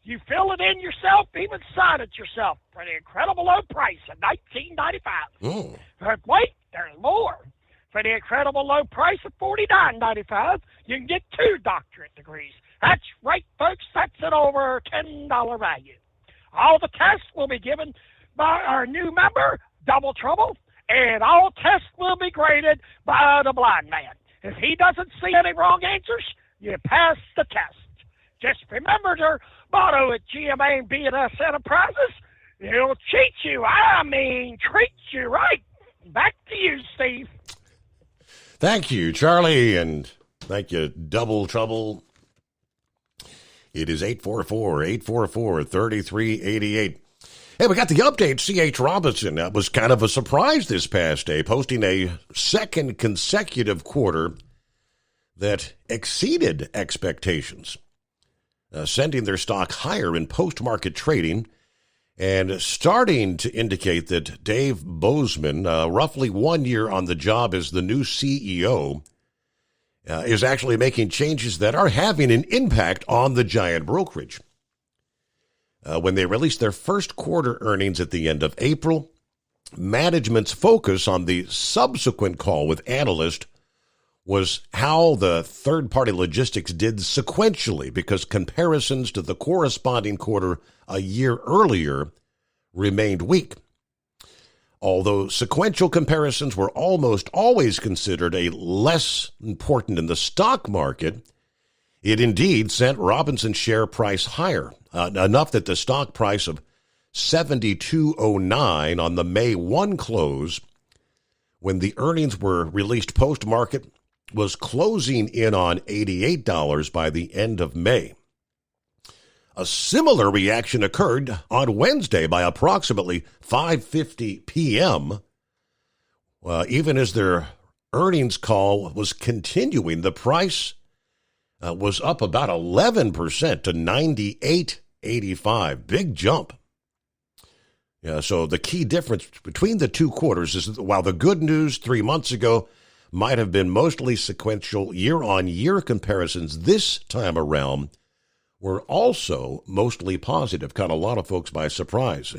You fill it in yourself, even sign it yourself for the incredible low price of $19.95. But wait, there's more. For the incredible low price of $49.95, you can get 2 doctorate degrees. That's right, folks. That's an over $10 value. All the tests will be given by our new member, Double Trouble, and all tests will be graded by the blind man. If he doesn't see any wrong answers, you pass the test. Just remember their motto at GMA and B&S Enterprises: he'll cheat you, treat you right. Back to you, Steve. Thank you, Charlie, and thank you, Double Trouble. It is 844-844-3388. Hey, we got the update. C.H. Robinson, that was kind of a surprise this past day, posting a second consecutive quarter that exceeded expectations, sending their stock higher in post-market trading and starting to indicate that Dave Bozeman, roughly 1 year on the job as the new CEO, is actually making changes that are having an impact on the giant brokerage. When they released their first quarter earnings at the end of April, management's focus on the subsequent call with analysts was how the third-party logistics did sequentially, because comparisons to the corresponding quarter a year earlier remained weak. Although sequential comparisons were almost always considered a less important in the stock market, it indeed sent Robinson's share price higher, enough that the stock price of $72.09 on the May 1 close, when the earnings were released post-market, was closing in on $88 by the end of May. A similar reaction occurred on Wednesday by approximately 5:50 p.m. Even as their earnings call was continuing, the price was up about 11% to $98.85. Big jump. Yeah, so the key difference between the two quarters is that while the good news 3 months ago might have been mostly sequential year-on-year comparisons, this time around were also mostly positive. Caught a lot of folks by surprise.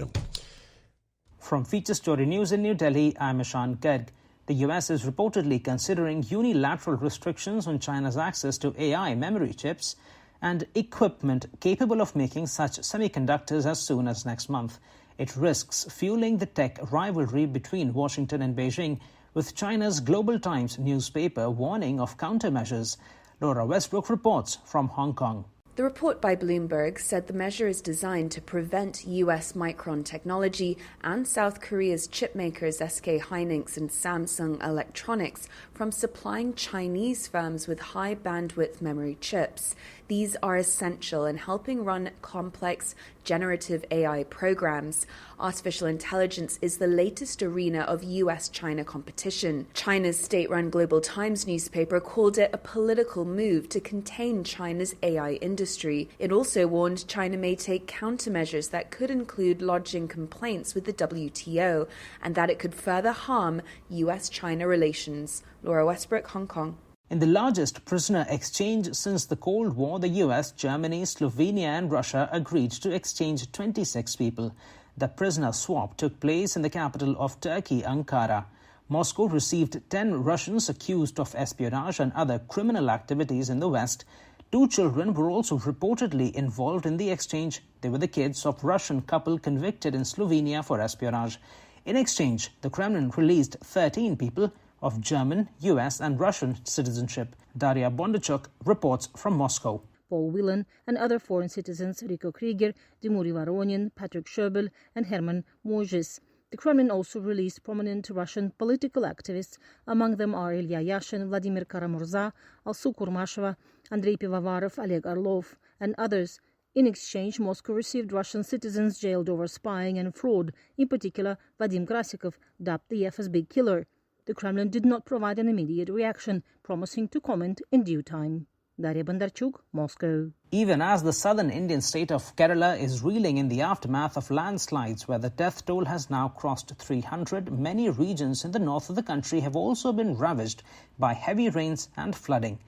From Feature Story News in New Delhi, I'm Ishan Garg. The U.S. is reportedly considering unilateral restrictions on China's access to AI memory chips and equipment capable of making such semiconductors as soon as next month. It risks fueling the tech rivalry between Washington and Beijing, with China's Global Times newspaper warning of countermeasures. Laura Westbrook reports from Hong Kong. The report by Bloomberg said the measure is designed to prevent US Micron Technology and South Korea's chipmakers SK Hynix and Samsung Electronics from supplying Chinese firms with high bandwidth memory chips. These are essential in helping run complex generative AI programs. Artificial intelligence is the latest arena of US-China competition. China's state-run Global Times newspaper called it a political move to contain China's AI industry. It also warned China may take countermeasures that could include lodging complaints with the WTO and that it could further harm US-China relations. Laura Westbrook, Hong Kong. In the largest prisoner exchange since the Cold War, the US, Germany, Slovenia and Russia agreed to exchange 26 people. The prisoner swap took place in the capital of Turkey, Ankara. Moscow received 10 Russians accused of espionage and other criminal activities in the West. 2 children were also reportedly involved in the exchange. They were the kids of Russian couple convicted in Slovenia for espionage. In exchange, the Kremlin released 13 people of German, US and Russian citizenship. Daria Bondarchuk reports from Moscow. Paul Whelan and other foreign citizens Rico Krieger, Dmitry Voronin, Patrick Sherbel and Herman Mojis. The Kremlin also released prominent Russian political activists. Among them are Ilya Yashin, Vladimir Karamurza, Alsu Kurmasheva, Andrei Pivovarov, Oleg Orlov and others. In exchange, Moscow received Russian citizens jailed over spying and fraud, in particular Vadim Krasikov, dubbed the FSB killer. The Kremlin did not provide an immediate reaction, promising to comment in due time. Daria Bondarchuk, Moscow. Even as the southern Indian state of Kerala is reeling in the aftermath of landslides where the death toll has now crossed 300, many regions in the north of the country have also been ravaged by heavy rains and flooding.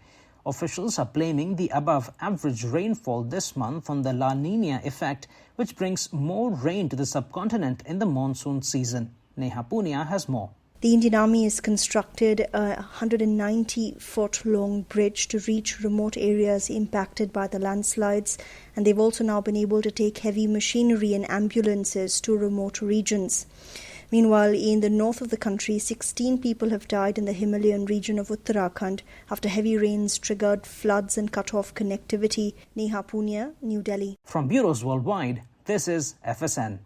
Officials are blaming the above-average rainfall this month on the La Niña effect, which brings more rain to the subcontinent in the monsoon season. Neha Punia has more. The Indian Army has constructed a 190-foot-long bridge to reach remote areas impacted by the landslides, and they've also now been able to take heavy machinery and ambulances to remote regions. Meanwhile, in the north of the country, 16 people have died in the Himalayan region of Uttarakhand after heavy rains triggered floods and cut off connectivity. Neha Punia, New Delhi. From bureaus worldwide, this is FSN.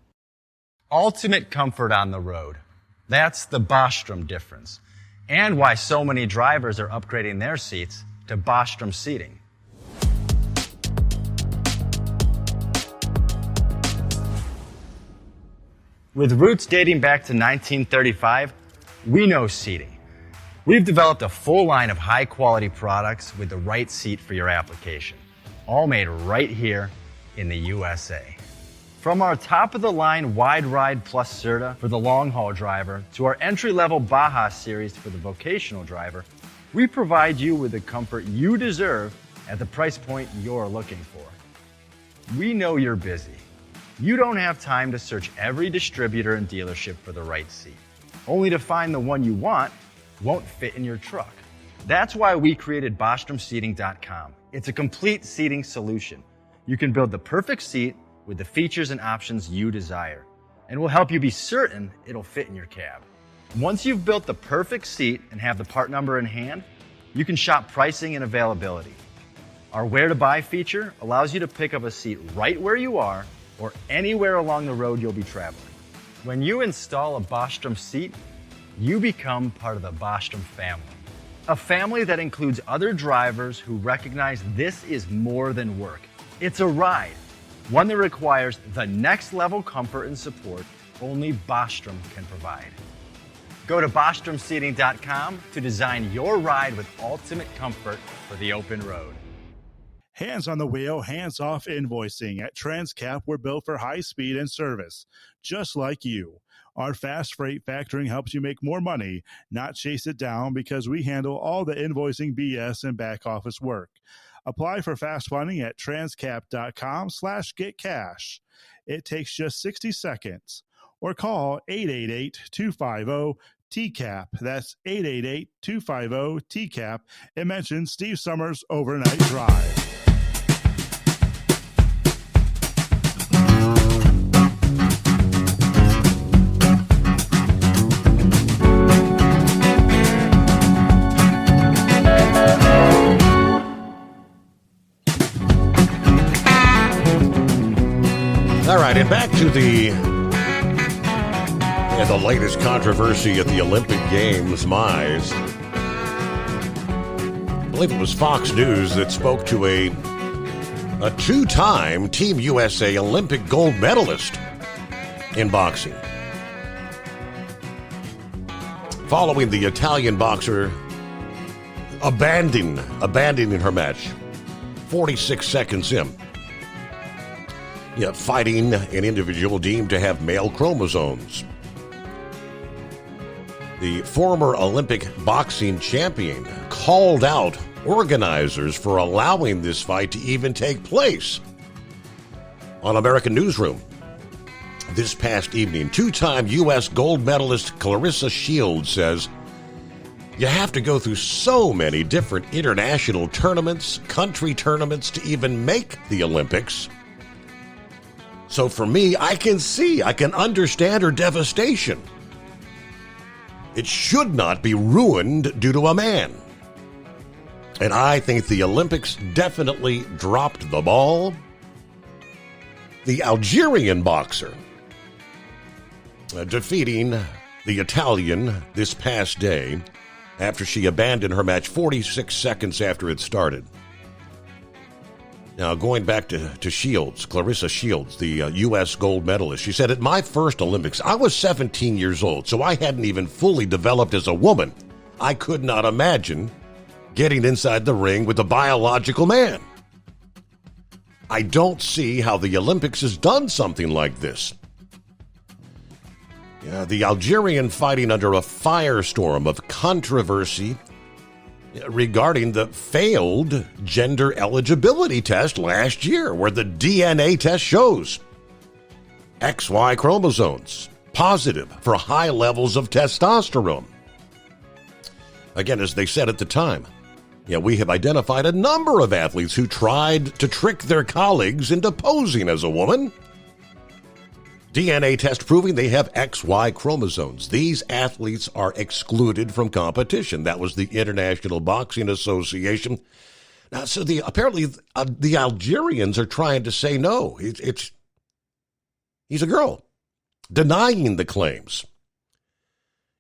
Ultimate comfort on the road. That's the Bostrom difference, and why so many drivers are upgrading their seats to Bostrom seating. With roots dating back to 1935, we know seating. We've developed a full line of high-quality products with the right seat for your application, all made right here in the USA. From our top-of-the-line Wide Ride Plus Certa for the long-haul driver to our entry-level Baja series for the vocational driver, we provide you with the comfort you deserve at the price point you're looking for. We know you're busy. You don't have time to search every distributor and dealership for the right seat, only to find the one you want won't fit in your truck. That's why we created BostromSeating.com. It's a complete seating solution. You can build the perfect seat with the features and options you desire, and we'll help you be certain it'll fit in your cab. Once you've built the perfect seat and have the part number in hand, you can shop pricing and availability. Our Where to Buy feature allows you to pick up a seat right where you are or anywhere along the road you'll be traveling. When you install a Bostrom seat, you become part of the Bostrom family. A family that includes other drivers who recognize this is more than work. It's a ride. One that requires the next level comfort and support only Bostrom can provide. Go to BostromSeating.com to design your ride with ultimate comfort for the open road. Hands on the wheel, hands off invoicing. At Transcap, we're built for high speed and service, just like you. Our fast freight factoring helps you make more money, not chase it down, because we handle all the invoicing BS and back office work. Apply for fast funding at transcap.com/getcash. It takes just 60 seconds. Or call 888-250-TCAP. That's 888-250-TCAP. And mention Steve Summers Overnight Drive. All right, and back to the latest controversy at the Olympic Games, I believe it was Fox News that spoke to a two-time Team USA Olympic gold medalist in boxing. Following the Italian boxer abandoning her match 46 seconds in. Fighting an individual deemed to have male chromosomes. The former Olympic boxing champion called out organizers for allowing this fight to even take place. On American Newsroom this past evening, two-time U.S. gold medalist Claressa Shields says, "You have to go through so many different international tournaments, country tournaments to even make the Olympics. So for me, I can understand her devastation. It should not be ruined due to a man. And I think the Olympics definitely dropped the ball." The Algerian boxer defeating the Italian this past day after she abandoned her match 46 seconds after it started. Now, going back to Shields, Claressa Shields, the U.S. gold medalist, she said, "At my first Olympics, I was 17 years old, so I hadn't even fully developed as a woman. I could not imagine getting inside the ring with a biological man. I don't see how the Olympics has done something like this." The Algerian fighting under a firestorm of controversy regarding the failed gender eligibility test last year, where the DNA test shows XY chromosomes positive for high levels of testosterone. Again, as they said at the time, we have identified a number of athletes who tried to trick their colleagues into posing as a woman. DNA test proving they have XY chromosomes. These athletes are excluded from competition. That was the International Boxing Association. Now, so apparently the Algerians are trying to say no. He's a girl, denying the claims.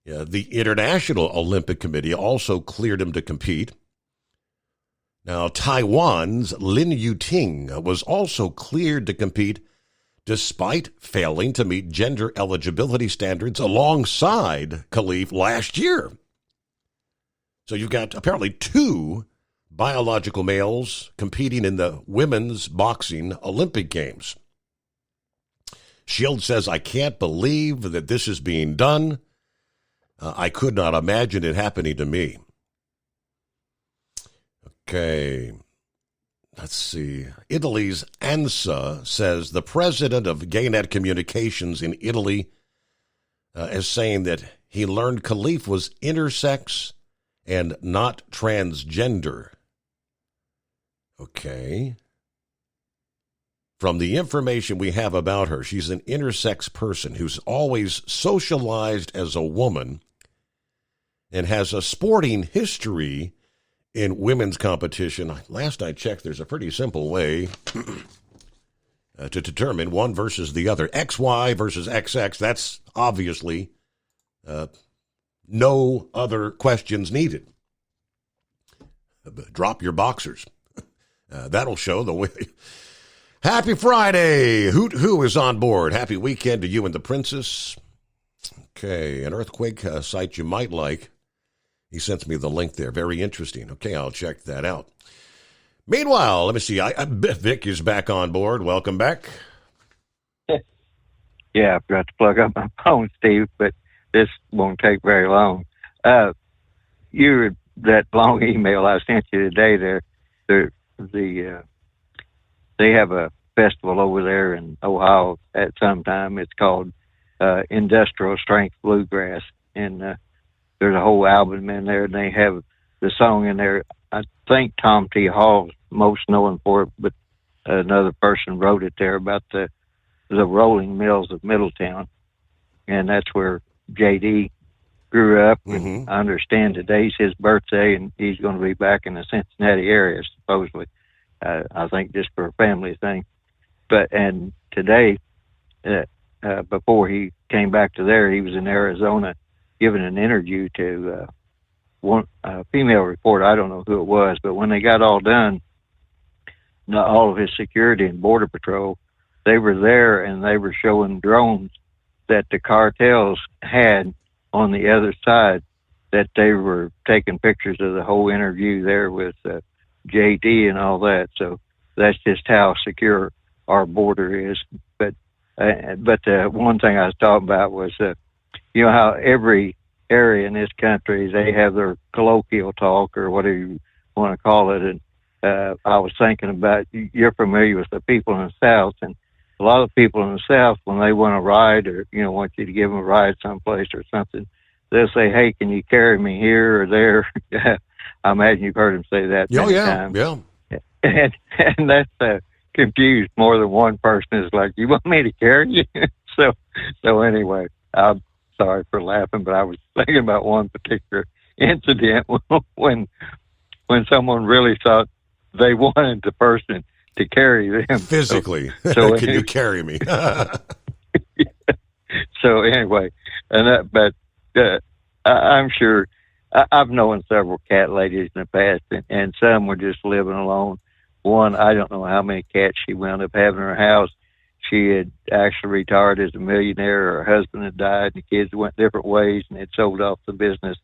The International Olympic Committee also cleared him to compete. Now, Taiwan's Lin Yuting was also cleared to compete despite failing to meet gender eligibility standards alongside Khalif last year. So you've got apparently two biological males competing in the women's boxing Olympic Games. Shields says, "I can't believe that this is being done. I could not imagine it happening to me." Okay. Let's see. Italy's ANSA says the president of Gaynet Communications in Italy is saying that he learned Khalif was intersex and not transgender. Okay. From the information we have about her, she's an intersex person who's always socialized as a woman and has a sporting history in women's competition. Last I checked, there's a pretty simple way to determine one versus the other. XY versus XX, that's obviously no other questions needed. Drop your boxers. That'll show the way. Happy Friday. Who is on board? Happy weekend to you and the princess. Okay, an earthquake site you might like. He sent me the link there. Very interesting. Okay, I'll check that out. Meanwhile, let me see. Vic is back on board. Welcome back. Yeah, I forgot to plug up my phone, Steve, but this won't take very long. That long email I sent you today, they have a festival over there in Ohio at some time. It's called Industrial Strength Bluegrass, and there's a whole album in there, and they have the song in there. I think Tom T. Hall's most known for it, but another person wrote it there about the rolling mills of Middletown, and that's where J.D. grew up. And I understand today's his birthday, and he's going to be back in the Cincinnati area, supposedly. I think just for a family thing. And today before he came back to there, he was in Arizona giving an interview to one female reporter. I don't know who it was, but when they got all done, all of his security and border patrol, they were there and they were showing drones that the cartels had on the other side, that they were taking pictures of the whole interview there with JD and all that. So that's just how secure our border is. But the one thing I was talking about was, you know, how every area in this country, they have their colloquial talk or whatever you want to call it. And I was thinking about, you're familiar with the people in the South, and a lot of people in the South, when they want to ride or, you know, want you to give them a ride someplace or something, they'll say, hey, can you carry me here or there? I imagine you've heard them say that many times. Yeah. And that's confused more than one person. Is like, you want me to carry you? So anyway, I'm sorry for laughing, but I was thinking about one particular incident when someone really thought they wanted the person to carry them physically. So can you carry me? So anyway, I'm sure I've known several cat ladies in the past, and some were just living alone. One, I don't know how many cats she wound up having in her house. She had actually retired as a millionaire. Her husband had died, and the kids went different ways, and had sold off the business.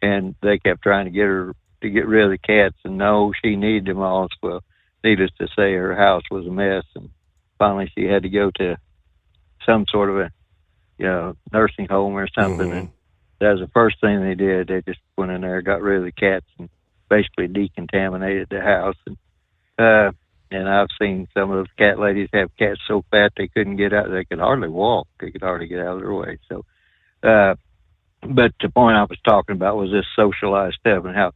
And they kept trying to get her to get rid of the cats, and no, she needed them all. Well, needless to say, her house was a mess, and finally she had to go to some sort of a, you know, nursing home or something. Mm-hmm. And that was the first thing they did. They just went in there, got rid of the cats, and basically decontaminated the house. And I've seen some of those cat ladies have cats so fat they couldn't get out. They could hardly walk. They could hardly get out of their way. So, but the point I was talking about was this socialized stuff and how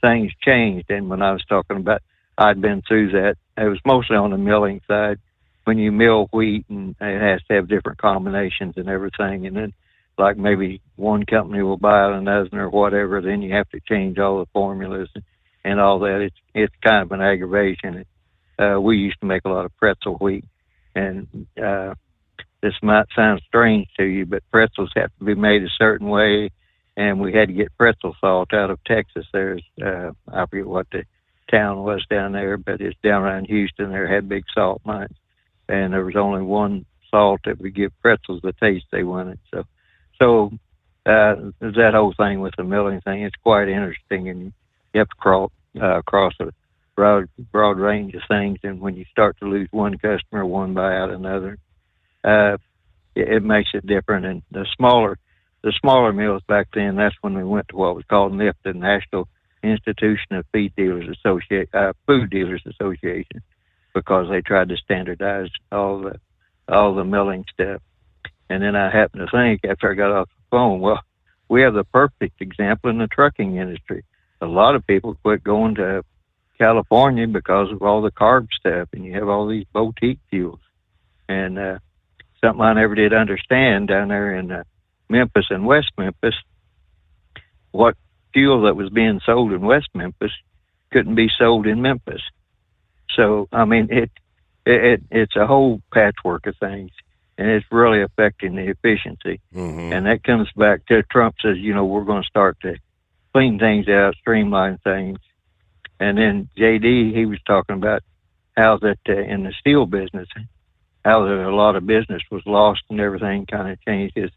things changed. And when I was talking about, I'd been through that. It was mostly on the milling side. When you mill wheat, and it has to have different combinations and everything, and then like maybe one company will buy out another or whatever, then you have to change all the formulas and all that. It's kind of an aggravation. We used to make a lot of pretzel wheat, and this might sound strange to you, but pretzels have to be made a certain way, and we had to get pretzel salt out of Texas. There's I forget what the town was down there, but it's down around Houston. There had big salt mines, and there was only one salt that would give pretzels the taste they wanted. So that whole thing with the milling thing, it's quite interesting, and you have to cross a broad range of things, and when you start to lose one customer, one buy out another, it makes it different. And the smaller mills back then, that's when we went to what was called NIF, the National Institution of Food Dealers Association, because they tried to standardize all the milling stuff. And then I happened to think, after I got off the phone, well, we have the perfect example in the trucking industry. A lot of people quit going to California because of all the carb stuff, and you have all these boutique fuels. And something I never did understand down there in Memphis and West Memphis, what fuel that was being sold in West Memphis couldn't be sold in Memphis. So, I mean, it's a whole patchwork of things, and it's really affecting the efficiency. Mm-hmm. And that comes back to Trump says, you know, we're going to start to clean things out, streamline things. And then JD, he was talking about how that in the steel business, how that a lot of business was lost and everything kind of changed his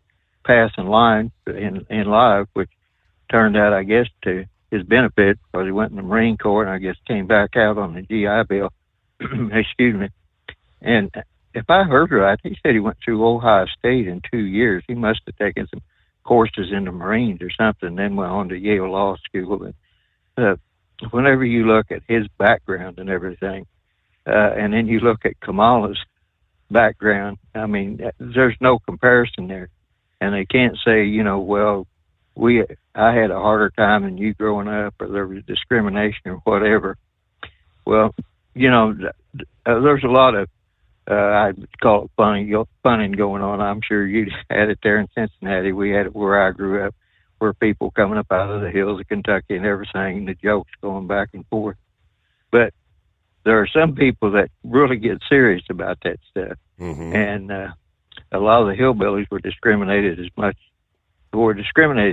path in line in life, which turned out, I guess, to his benefit, because he went in the Marine Corps and I guess came back out on the GI Bill. Excuse me. And if I heard right, he said he went through Ohio State in 2 years. He must have taken some courses in the Marines or something, then went on to Yale Law School. And whenever you look at his background and everything, and then you look at Kamala's background, I mean, there's no comparison there. And they can't say, you know, well, I had a harder time than you growing up, or there was discrimination or whatever. Well, you know, there's a lot of, I'd call it funning going on. I'm sure you had it there in Cincinnati. We had it where I grew up, where people coming up out of the hills of Kentucky and everything, the jokes going back and forth. But there are some people that really get serious about that stuff. Mm-hmm. And a lot of the hillbillies were discriminated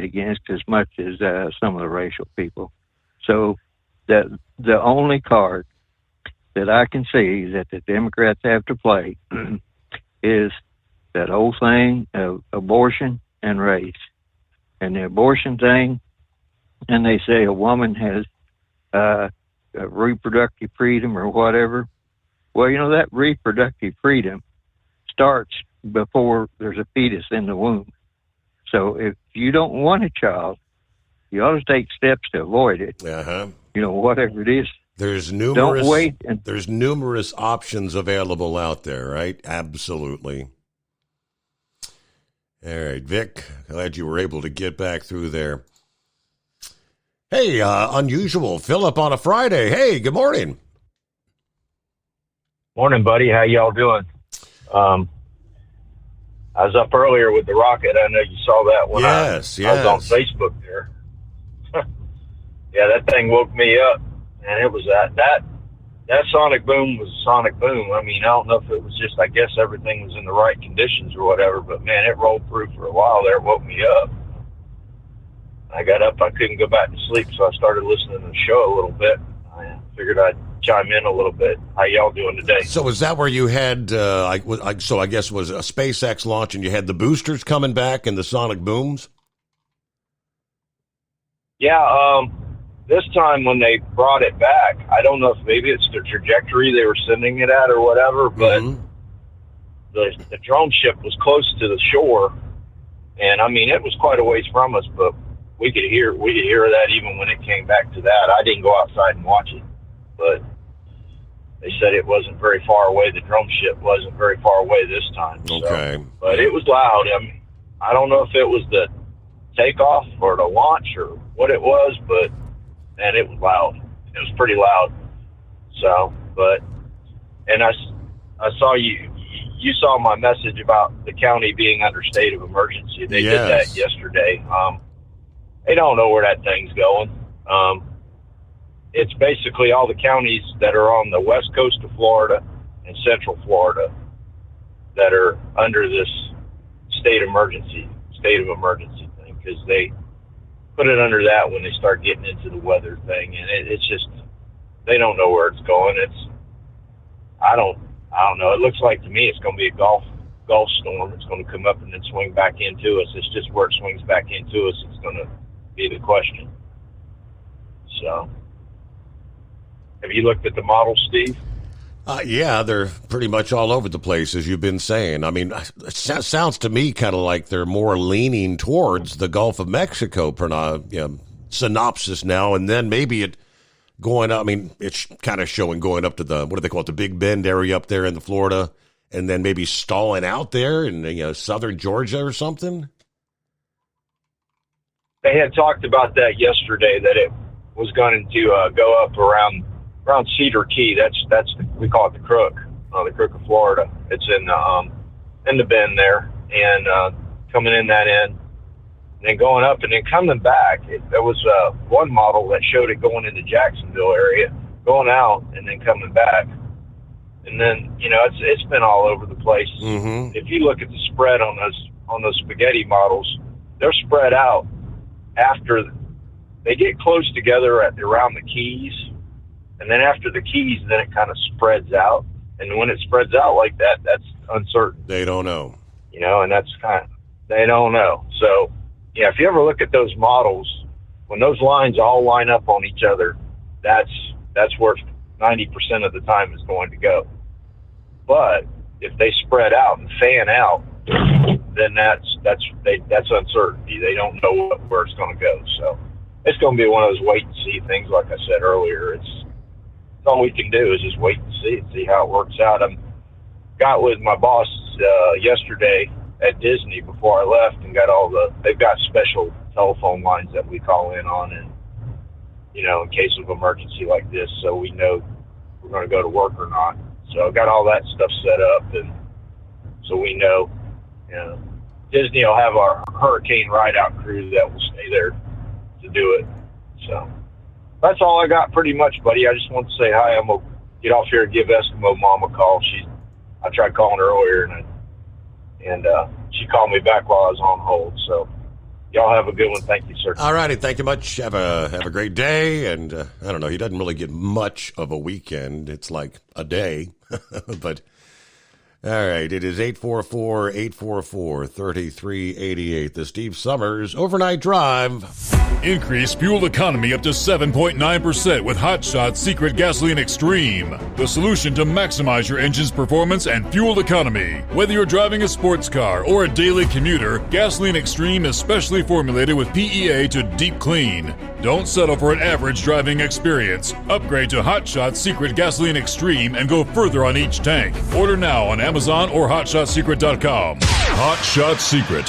against as much as some of the racial people. So the only card that I can see that the Democrats have to play is that old thing of abortion and race. And the abortion thing, and they say a woman has reproductive freedom or whatever. Well, that reproductive freedom starts before there's a fetus in the womb. So if you don't want a child, you ought to take steps to avoid it. Whatever it is. There's numerous options available out there, right? Absolutely. All right, Vic, glad you were able to get back through there. Hey, unusual Philip on a Friday. Hey, good morning. Morning, buddy. How y'all doing? I was up earlier with the rocket. I know you saw that when I was on Facebook there. Yeah, that thing woke me up, and it was that sonic boom was a sonic boom. I mean, I don't know if it was just, I guess everything was in the right conditions or whatever, but man, it rolled through for a while there, woke me up. I got up, I couldn't go back to sleep, so I started listening to the show a little bit. I figured I'd chime in a little bit. How y'all doing today? So is that where you had, I guess it was a SpaceX launch and you had the boosters coming back and the sonic booms? Yeah, this time when they brought it back, I don't know if maybe it's the trajectory they were sending it at or whatever, but the drone ship was close to the shore, and I mean, it was quite a ways from us, but we could hear that even when it came back to that. I didn't go outside and watch it, but they said it wasn't very far away. The drone ship wasn't very far away this time. Okay. So, but it was loud. I mean, I don't know if it was the takeoff or the launch or what it was, but man, it was loud. It was pretty loud. So, and I saw you saw my message about the county being under state of emergency. They did that yesterday. They don't know where that thing's going. It's basically all the counties that are on the west coast of Florida and central Florida that are under this state of emergency thing, because they put it under that when they start getting into the weather thing, and it's just, they don't know where it's going. I don't know. It looks like to me it's going to be a Gulf storm. It's going to come up and then swing back into us. It's just where it swings back into us, it's going to be the question. So, have you looked at the model, Steve? Yeah, they're pretty much all over the place, as you've been saying. I mean, it sounds to me kind of like they're more leaning towards the Gulf of Mexico synopsis now, and then maybe it going up. I mean, it's kind of showing going up to the, what do they call it, the Big Bend area up there in the Florida, and then maybe stalling out there in southern Georgia or something. They had talked about that yesterday, that it was going to go up around Cedar Key. We call it the Crook of Florida. It's in the bend there, and coming in that end, and then going up and then coming back. There was one model that showed it going into Jacksonville area, going out and then coming back, and then it's been all over the place. Mm-hmm. If you look at the spread on those spaghetti models, they're spread out after they get close together around the Keys. And then after the Keys, then it kind of spreads out. And when it spreads out like that, that's uncertain. They don't know. And that's they don't know. So, yeah, if you ever look at those models, when those lines all line up on each other, that's where 90% of the time is going to go. But if they spread out and fan out, then that's uncertainty. They don't know where it's going to go. So it's going to be one of those wait and see things. Like I said earlier, it's all we can do is just wait and see how it works out. I got with my boss yesterday at Disney before I left, and they've got special telephone lines that we call in on, and in case of emergency like this, so we know we're going to go to work or not. So I got all that stuff set up, and so we know. Disney will have our hurricane ride-out crew that will stay there to do it. So that's all I got pretty much, buddy. I just want to say hi. I'm going to get off here and give Eskimo Mom a call. I tried calling her earlier, and and she called me back while I was on hold. So y'all have a good one. Thank you, sir. All righty. Thank you much. Have a great day. And I don't know. He doesn't really get much of a weekend. It's like a day. But all right. It is 844-844-3388. The Steve Summers Overnight Drive. Increase fuel economy up to 7.9% with Hot Shot Secret Gasoline Extreme. The solution to maximize your engine's performance and fuel economy. Whether you're driving a sports car or a daily commuter, Gasoline Extreme is specially formulated with PEA to deep clean. Don't settle for an average driving experience. Upgrade to Hot Shot Secret Gasoline Extreme and go further on each tank. Order now on Amazon or HotShotSecret.com. Hot Shot Secret.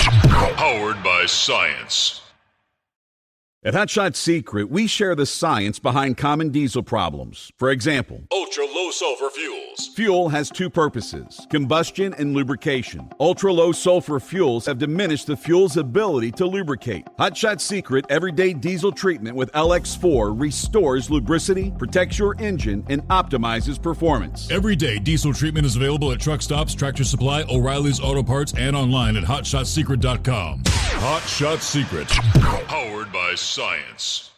Powered by science. At Hot Shot Secret, we share the science behind common diesel problems. For example, Ultra-low sulfur fuels. Fuel has two purposes, combustion and lubrication. Ultra-low sulfur fuels have diminished the fuel's ability to lubricate. Hot Shot Secret Everyday Diesel Treatment with LX4 restores lubricity, protects your engine, and optimizes performance. Everyday diesel treatment is available at truck stops, Tractor Supply, O'Reilly's Auto Parts, and online at HotShotSecret.com. Hot Shot Secret. Powered by science.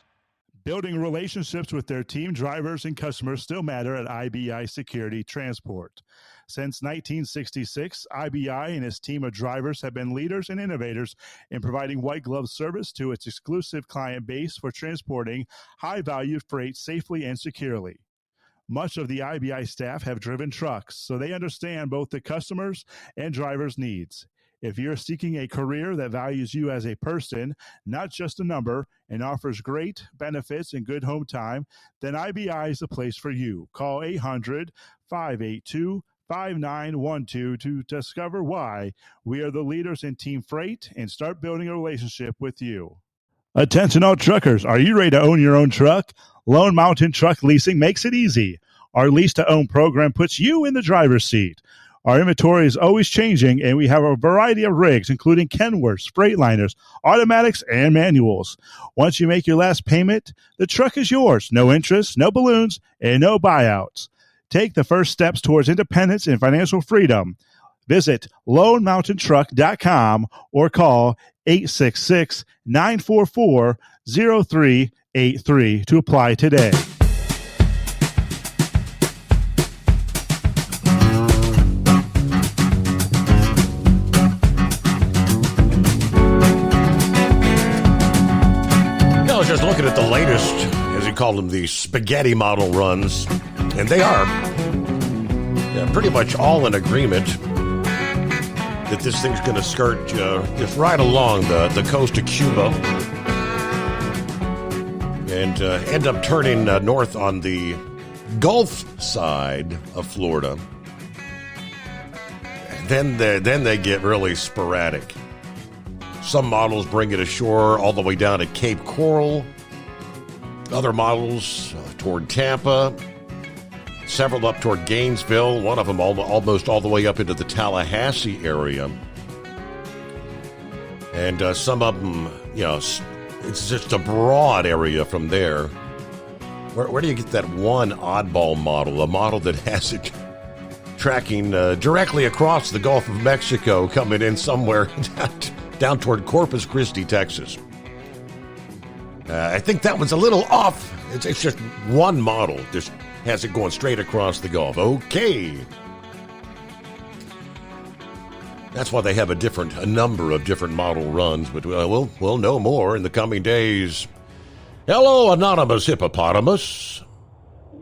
Building relationships with their team drivers and customers still matter at IBI Security Transport. Since 1966, IBI and its team of drivers have been leaders and innovators in providing white glove service to its exclusive client base for transporting high-value freight safely and securely. Much of the IBI staff have driven trucks, so they understand both the customers' and drivers' needs. If you're seeking a career that values you as a person, not just a number, and offers great benefits and good home time, then IBI is the place for you. Call 800-582-5912 to discover why we are the leaders in team freight and start building a relationship with you. Attention all truckers, are you ready to own your own truck? Lone Mountain Truck Leasing makes it easy. Our lease-to-own program puts you in the driver's seat. Our inventory is always changing, and we have a variety of rigs, including Kenworths, Freightliners, automatics, and manuals. Once you make your last payment, the truck is yours. No interest, no balloons, and no buyouts. Take the first steps towards independence and financial freedom. Visit LoneMountainTruck.com or call 866-944-0383 to apply today. Just looking at the latest, as you call them, the spaghetti model runs, and they are pretty much all in agreement that this thing's going to skirt just right along the coast of Cuba and end up turning north on the Gulf side of Florida. Then they get really sporadic. Some models bring it ashore all the way down to Cape Coral. Other models toward Tampa. Several up toward Gainesville. One of them almost all the way up into the Tallahassee area. And some of them, it's just a broad area from there. Where do you get that one oddball model? A model that has it tracking directly across the Gulf of Mexico, coming in somewhere down toward Corpus Christi, Texas. I think that one's a little off. It's just one model. Just has it going straight across the Gulf. Okay. That's why they have a number of different model runs, but we'll know more in the coming days. Hello, anonymous hippopotamus.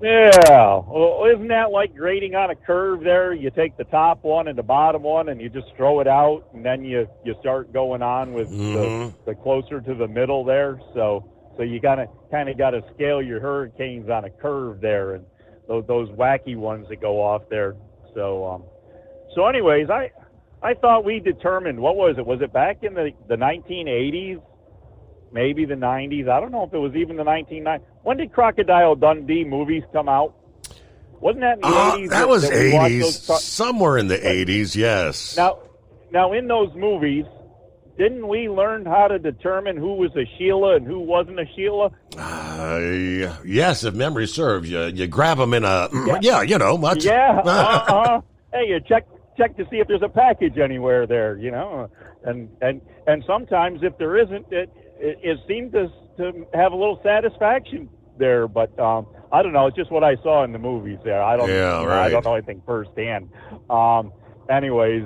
Yeah. Well, isn't that like grading on a curve there? You take the top one and the bottom one and you just throw it out, and then you start going on with the closer to the middle there. So you kind of got to scale your hurricanes on a curve there, and those wacky ones that go off there. So anyways, I thought we determined, what was it? Was it back in the 1980s? Maybe the 90s. I don't know if it was even the 1990s. When did Crocodile Dundee movies come out? Wasn't that in the 80s? That was 80s. Somewhere in the 80s, yes. Now, in those movies, didn't we learn how to determine who was a Sheila and who wasn't a Sheila? Yes, if memory serves. You grab them in a... Yeah. Yeah. Hey, check to see if there's a package anywhere there, you know. And sometimes if there isn't, it seemed to have a little satisfaction there. But I don't know. It's just what I saw in the movies there. I don't know anything firsthand. Anyways,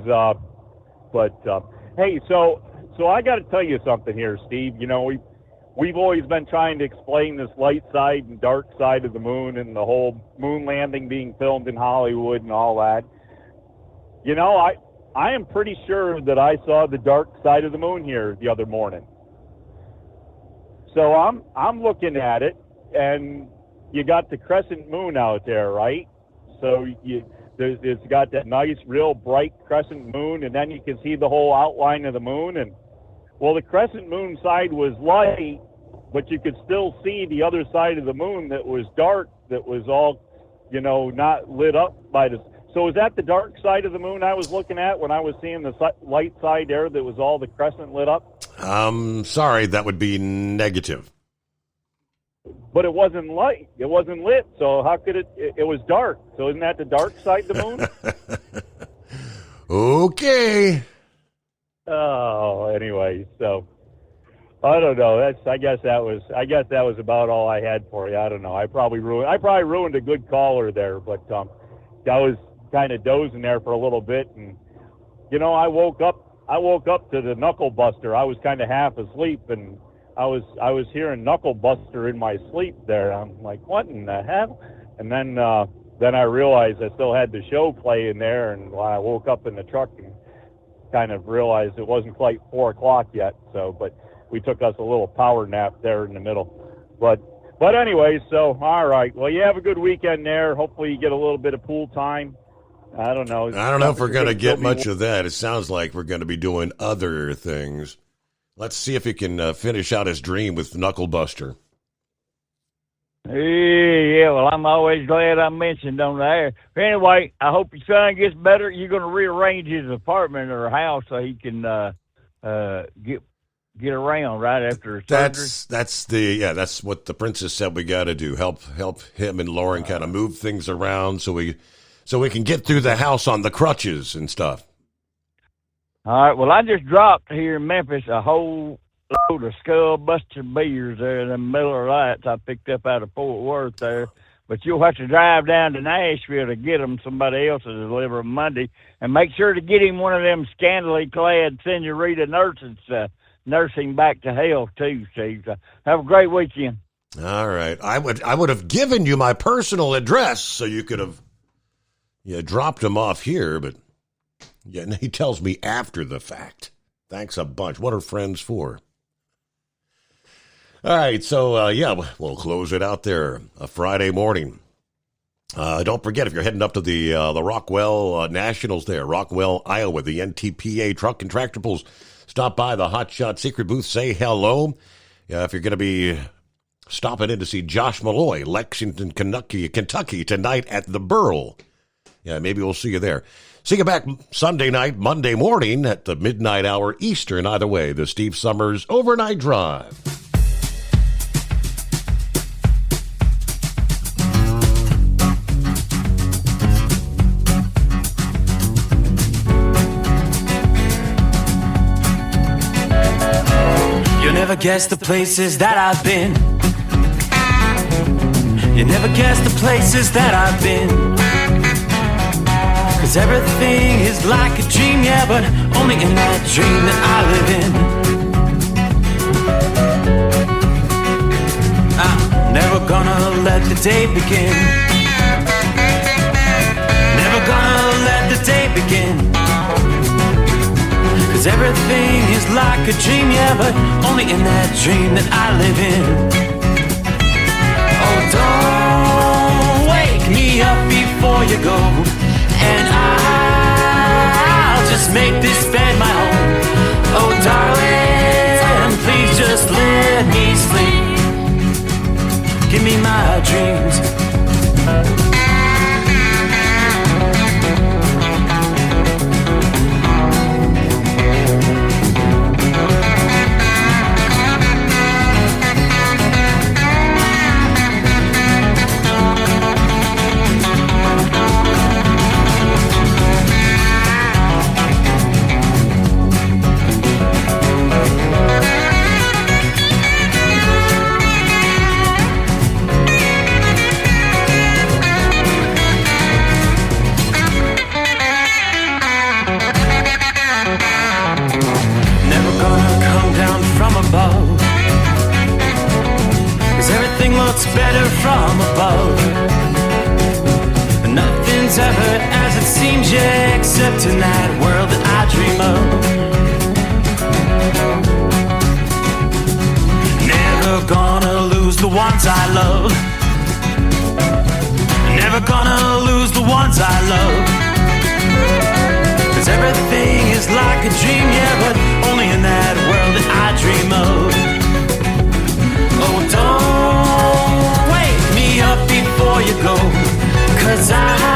hey, so I got to tell you something here, Steve. You know, we've always been trying to explain this light side and dark side of the moon and the whole moon landing being filmed in Hollywood and all that. You know, I am pretty sure that I saw the dark side of the moon here the other morning. So I'm looking at it, and you got the crescent moon out there, right? So it's got that nice, real bright crescent moon, and then you can see the whole outline of the moon. And well, the crescent moon side was light, but you could still see the other side of the moon that was dark, that was all, you know, not lit up by the. So is that the dark side of the moon I was looking at when I was seeing the light side there that was all the crescent lit up? Sorry, that would be negative. But it wasn't light. It wasn't lit. So how could it was dark. So isn't that the dark side of the moon? Okay. Oh, anyway, so I don't know. I guess that was about all I had for you. I don't know. I probably ruined a good caller there, but I was kind of dozing there for a little bit, and you know, I woke up to the Knuckle Buster. I was kind of half asleep, and I was hearing Knuckle Buster in my sleep there. I'm like, what in the hell? And then I realized I still had the show playing there, and when I woke up in the truck and kind of realized it wasn't quite 4 o'clock yet. So, but we took us a little power nap there in the middle. But anyway, so all right. Well, you have a good weekend there. Hopefully, you get a little bit of pool time. I don't know. I don't know if we're going to get much of that. It sounds like we're going to be doing other things. Let's see if he can finish out his dream with Knuckle Buster. Yeah, well, I'm always glad I mentioned on the air. Anyway, I hope your son gets better. You're going to rearrange his apartment or house so he can get around right after surgery. That's what the princess said we got to do. Help him and Lauren kind of move things around so we can get through the house on the crutches and stuff. All right. Well, I just dropped here in Memphis a whole load of Skull Buster beers there in the Miller Lights I picked up out of Fort Worth there. But you'll have to drive down to Nashville to get them. Somebody else will deliver them Monday. And make sure to get him one of them scantily clad senorita nurses nursing back to health, too, Steve. Have a great weekend. All right. I would have given you my personal address so you could have dropped him off here, but he tells me after the fact. Thanks a bunch. What are friends for? All right, so, we'll close it out there. A Friday morning. Don't forget, if you're heading up to the Rockwell Nationals there, Rockwell, Iowa, the NTPA Truck and Tractor Pulls, stop by the Hot Shot Secret booth, say hello. If you're going to be stopping in to see Josh Malloy, Lexington, Kentucky tonight at the Burl. Yeah, maybe we'll see you there. See you back Sunday night, Monday morning at the midnight hour Eastern. Either way, the Steve Summers Overnight Drive. You never guess the places that I've been. You never guess the places that I've been. 'Cause everything is like a dream, yeah, but only in that dream that I live in. I'm never gonna let the day begin. Never gonna let the day begin. 'Cause everything is like a dream, yeah, but only in that dream that I live in. Oh, don't wake me up before you go, and I'll just make this bed my home. Oh, darling, please just let me sleep. Give me my dreams. seems you accept in that world that I dream of. Never gonna lose the ones I love. Never gonna lose the ones I love. 'Cause everything is like a dream, yeah, but only in that world that I dream of. Oh, don't wake me up before you go, 'cause I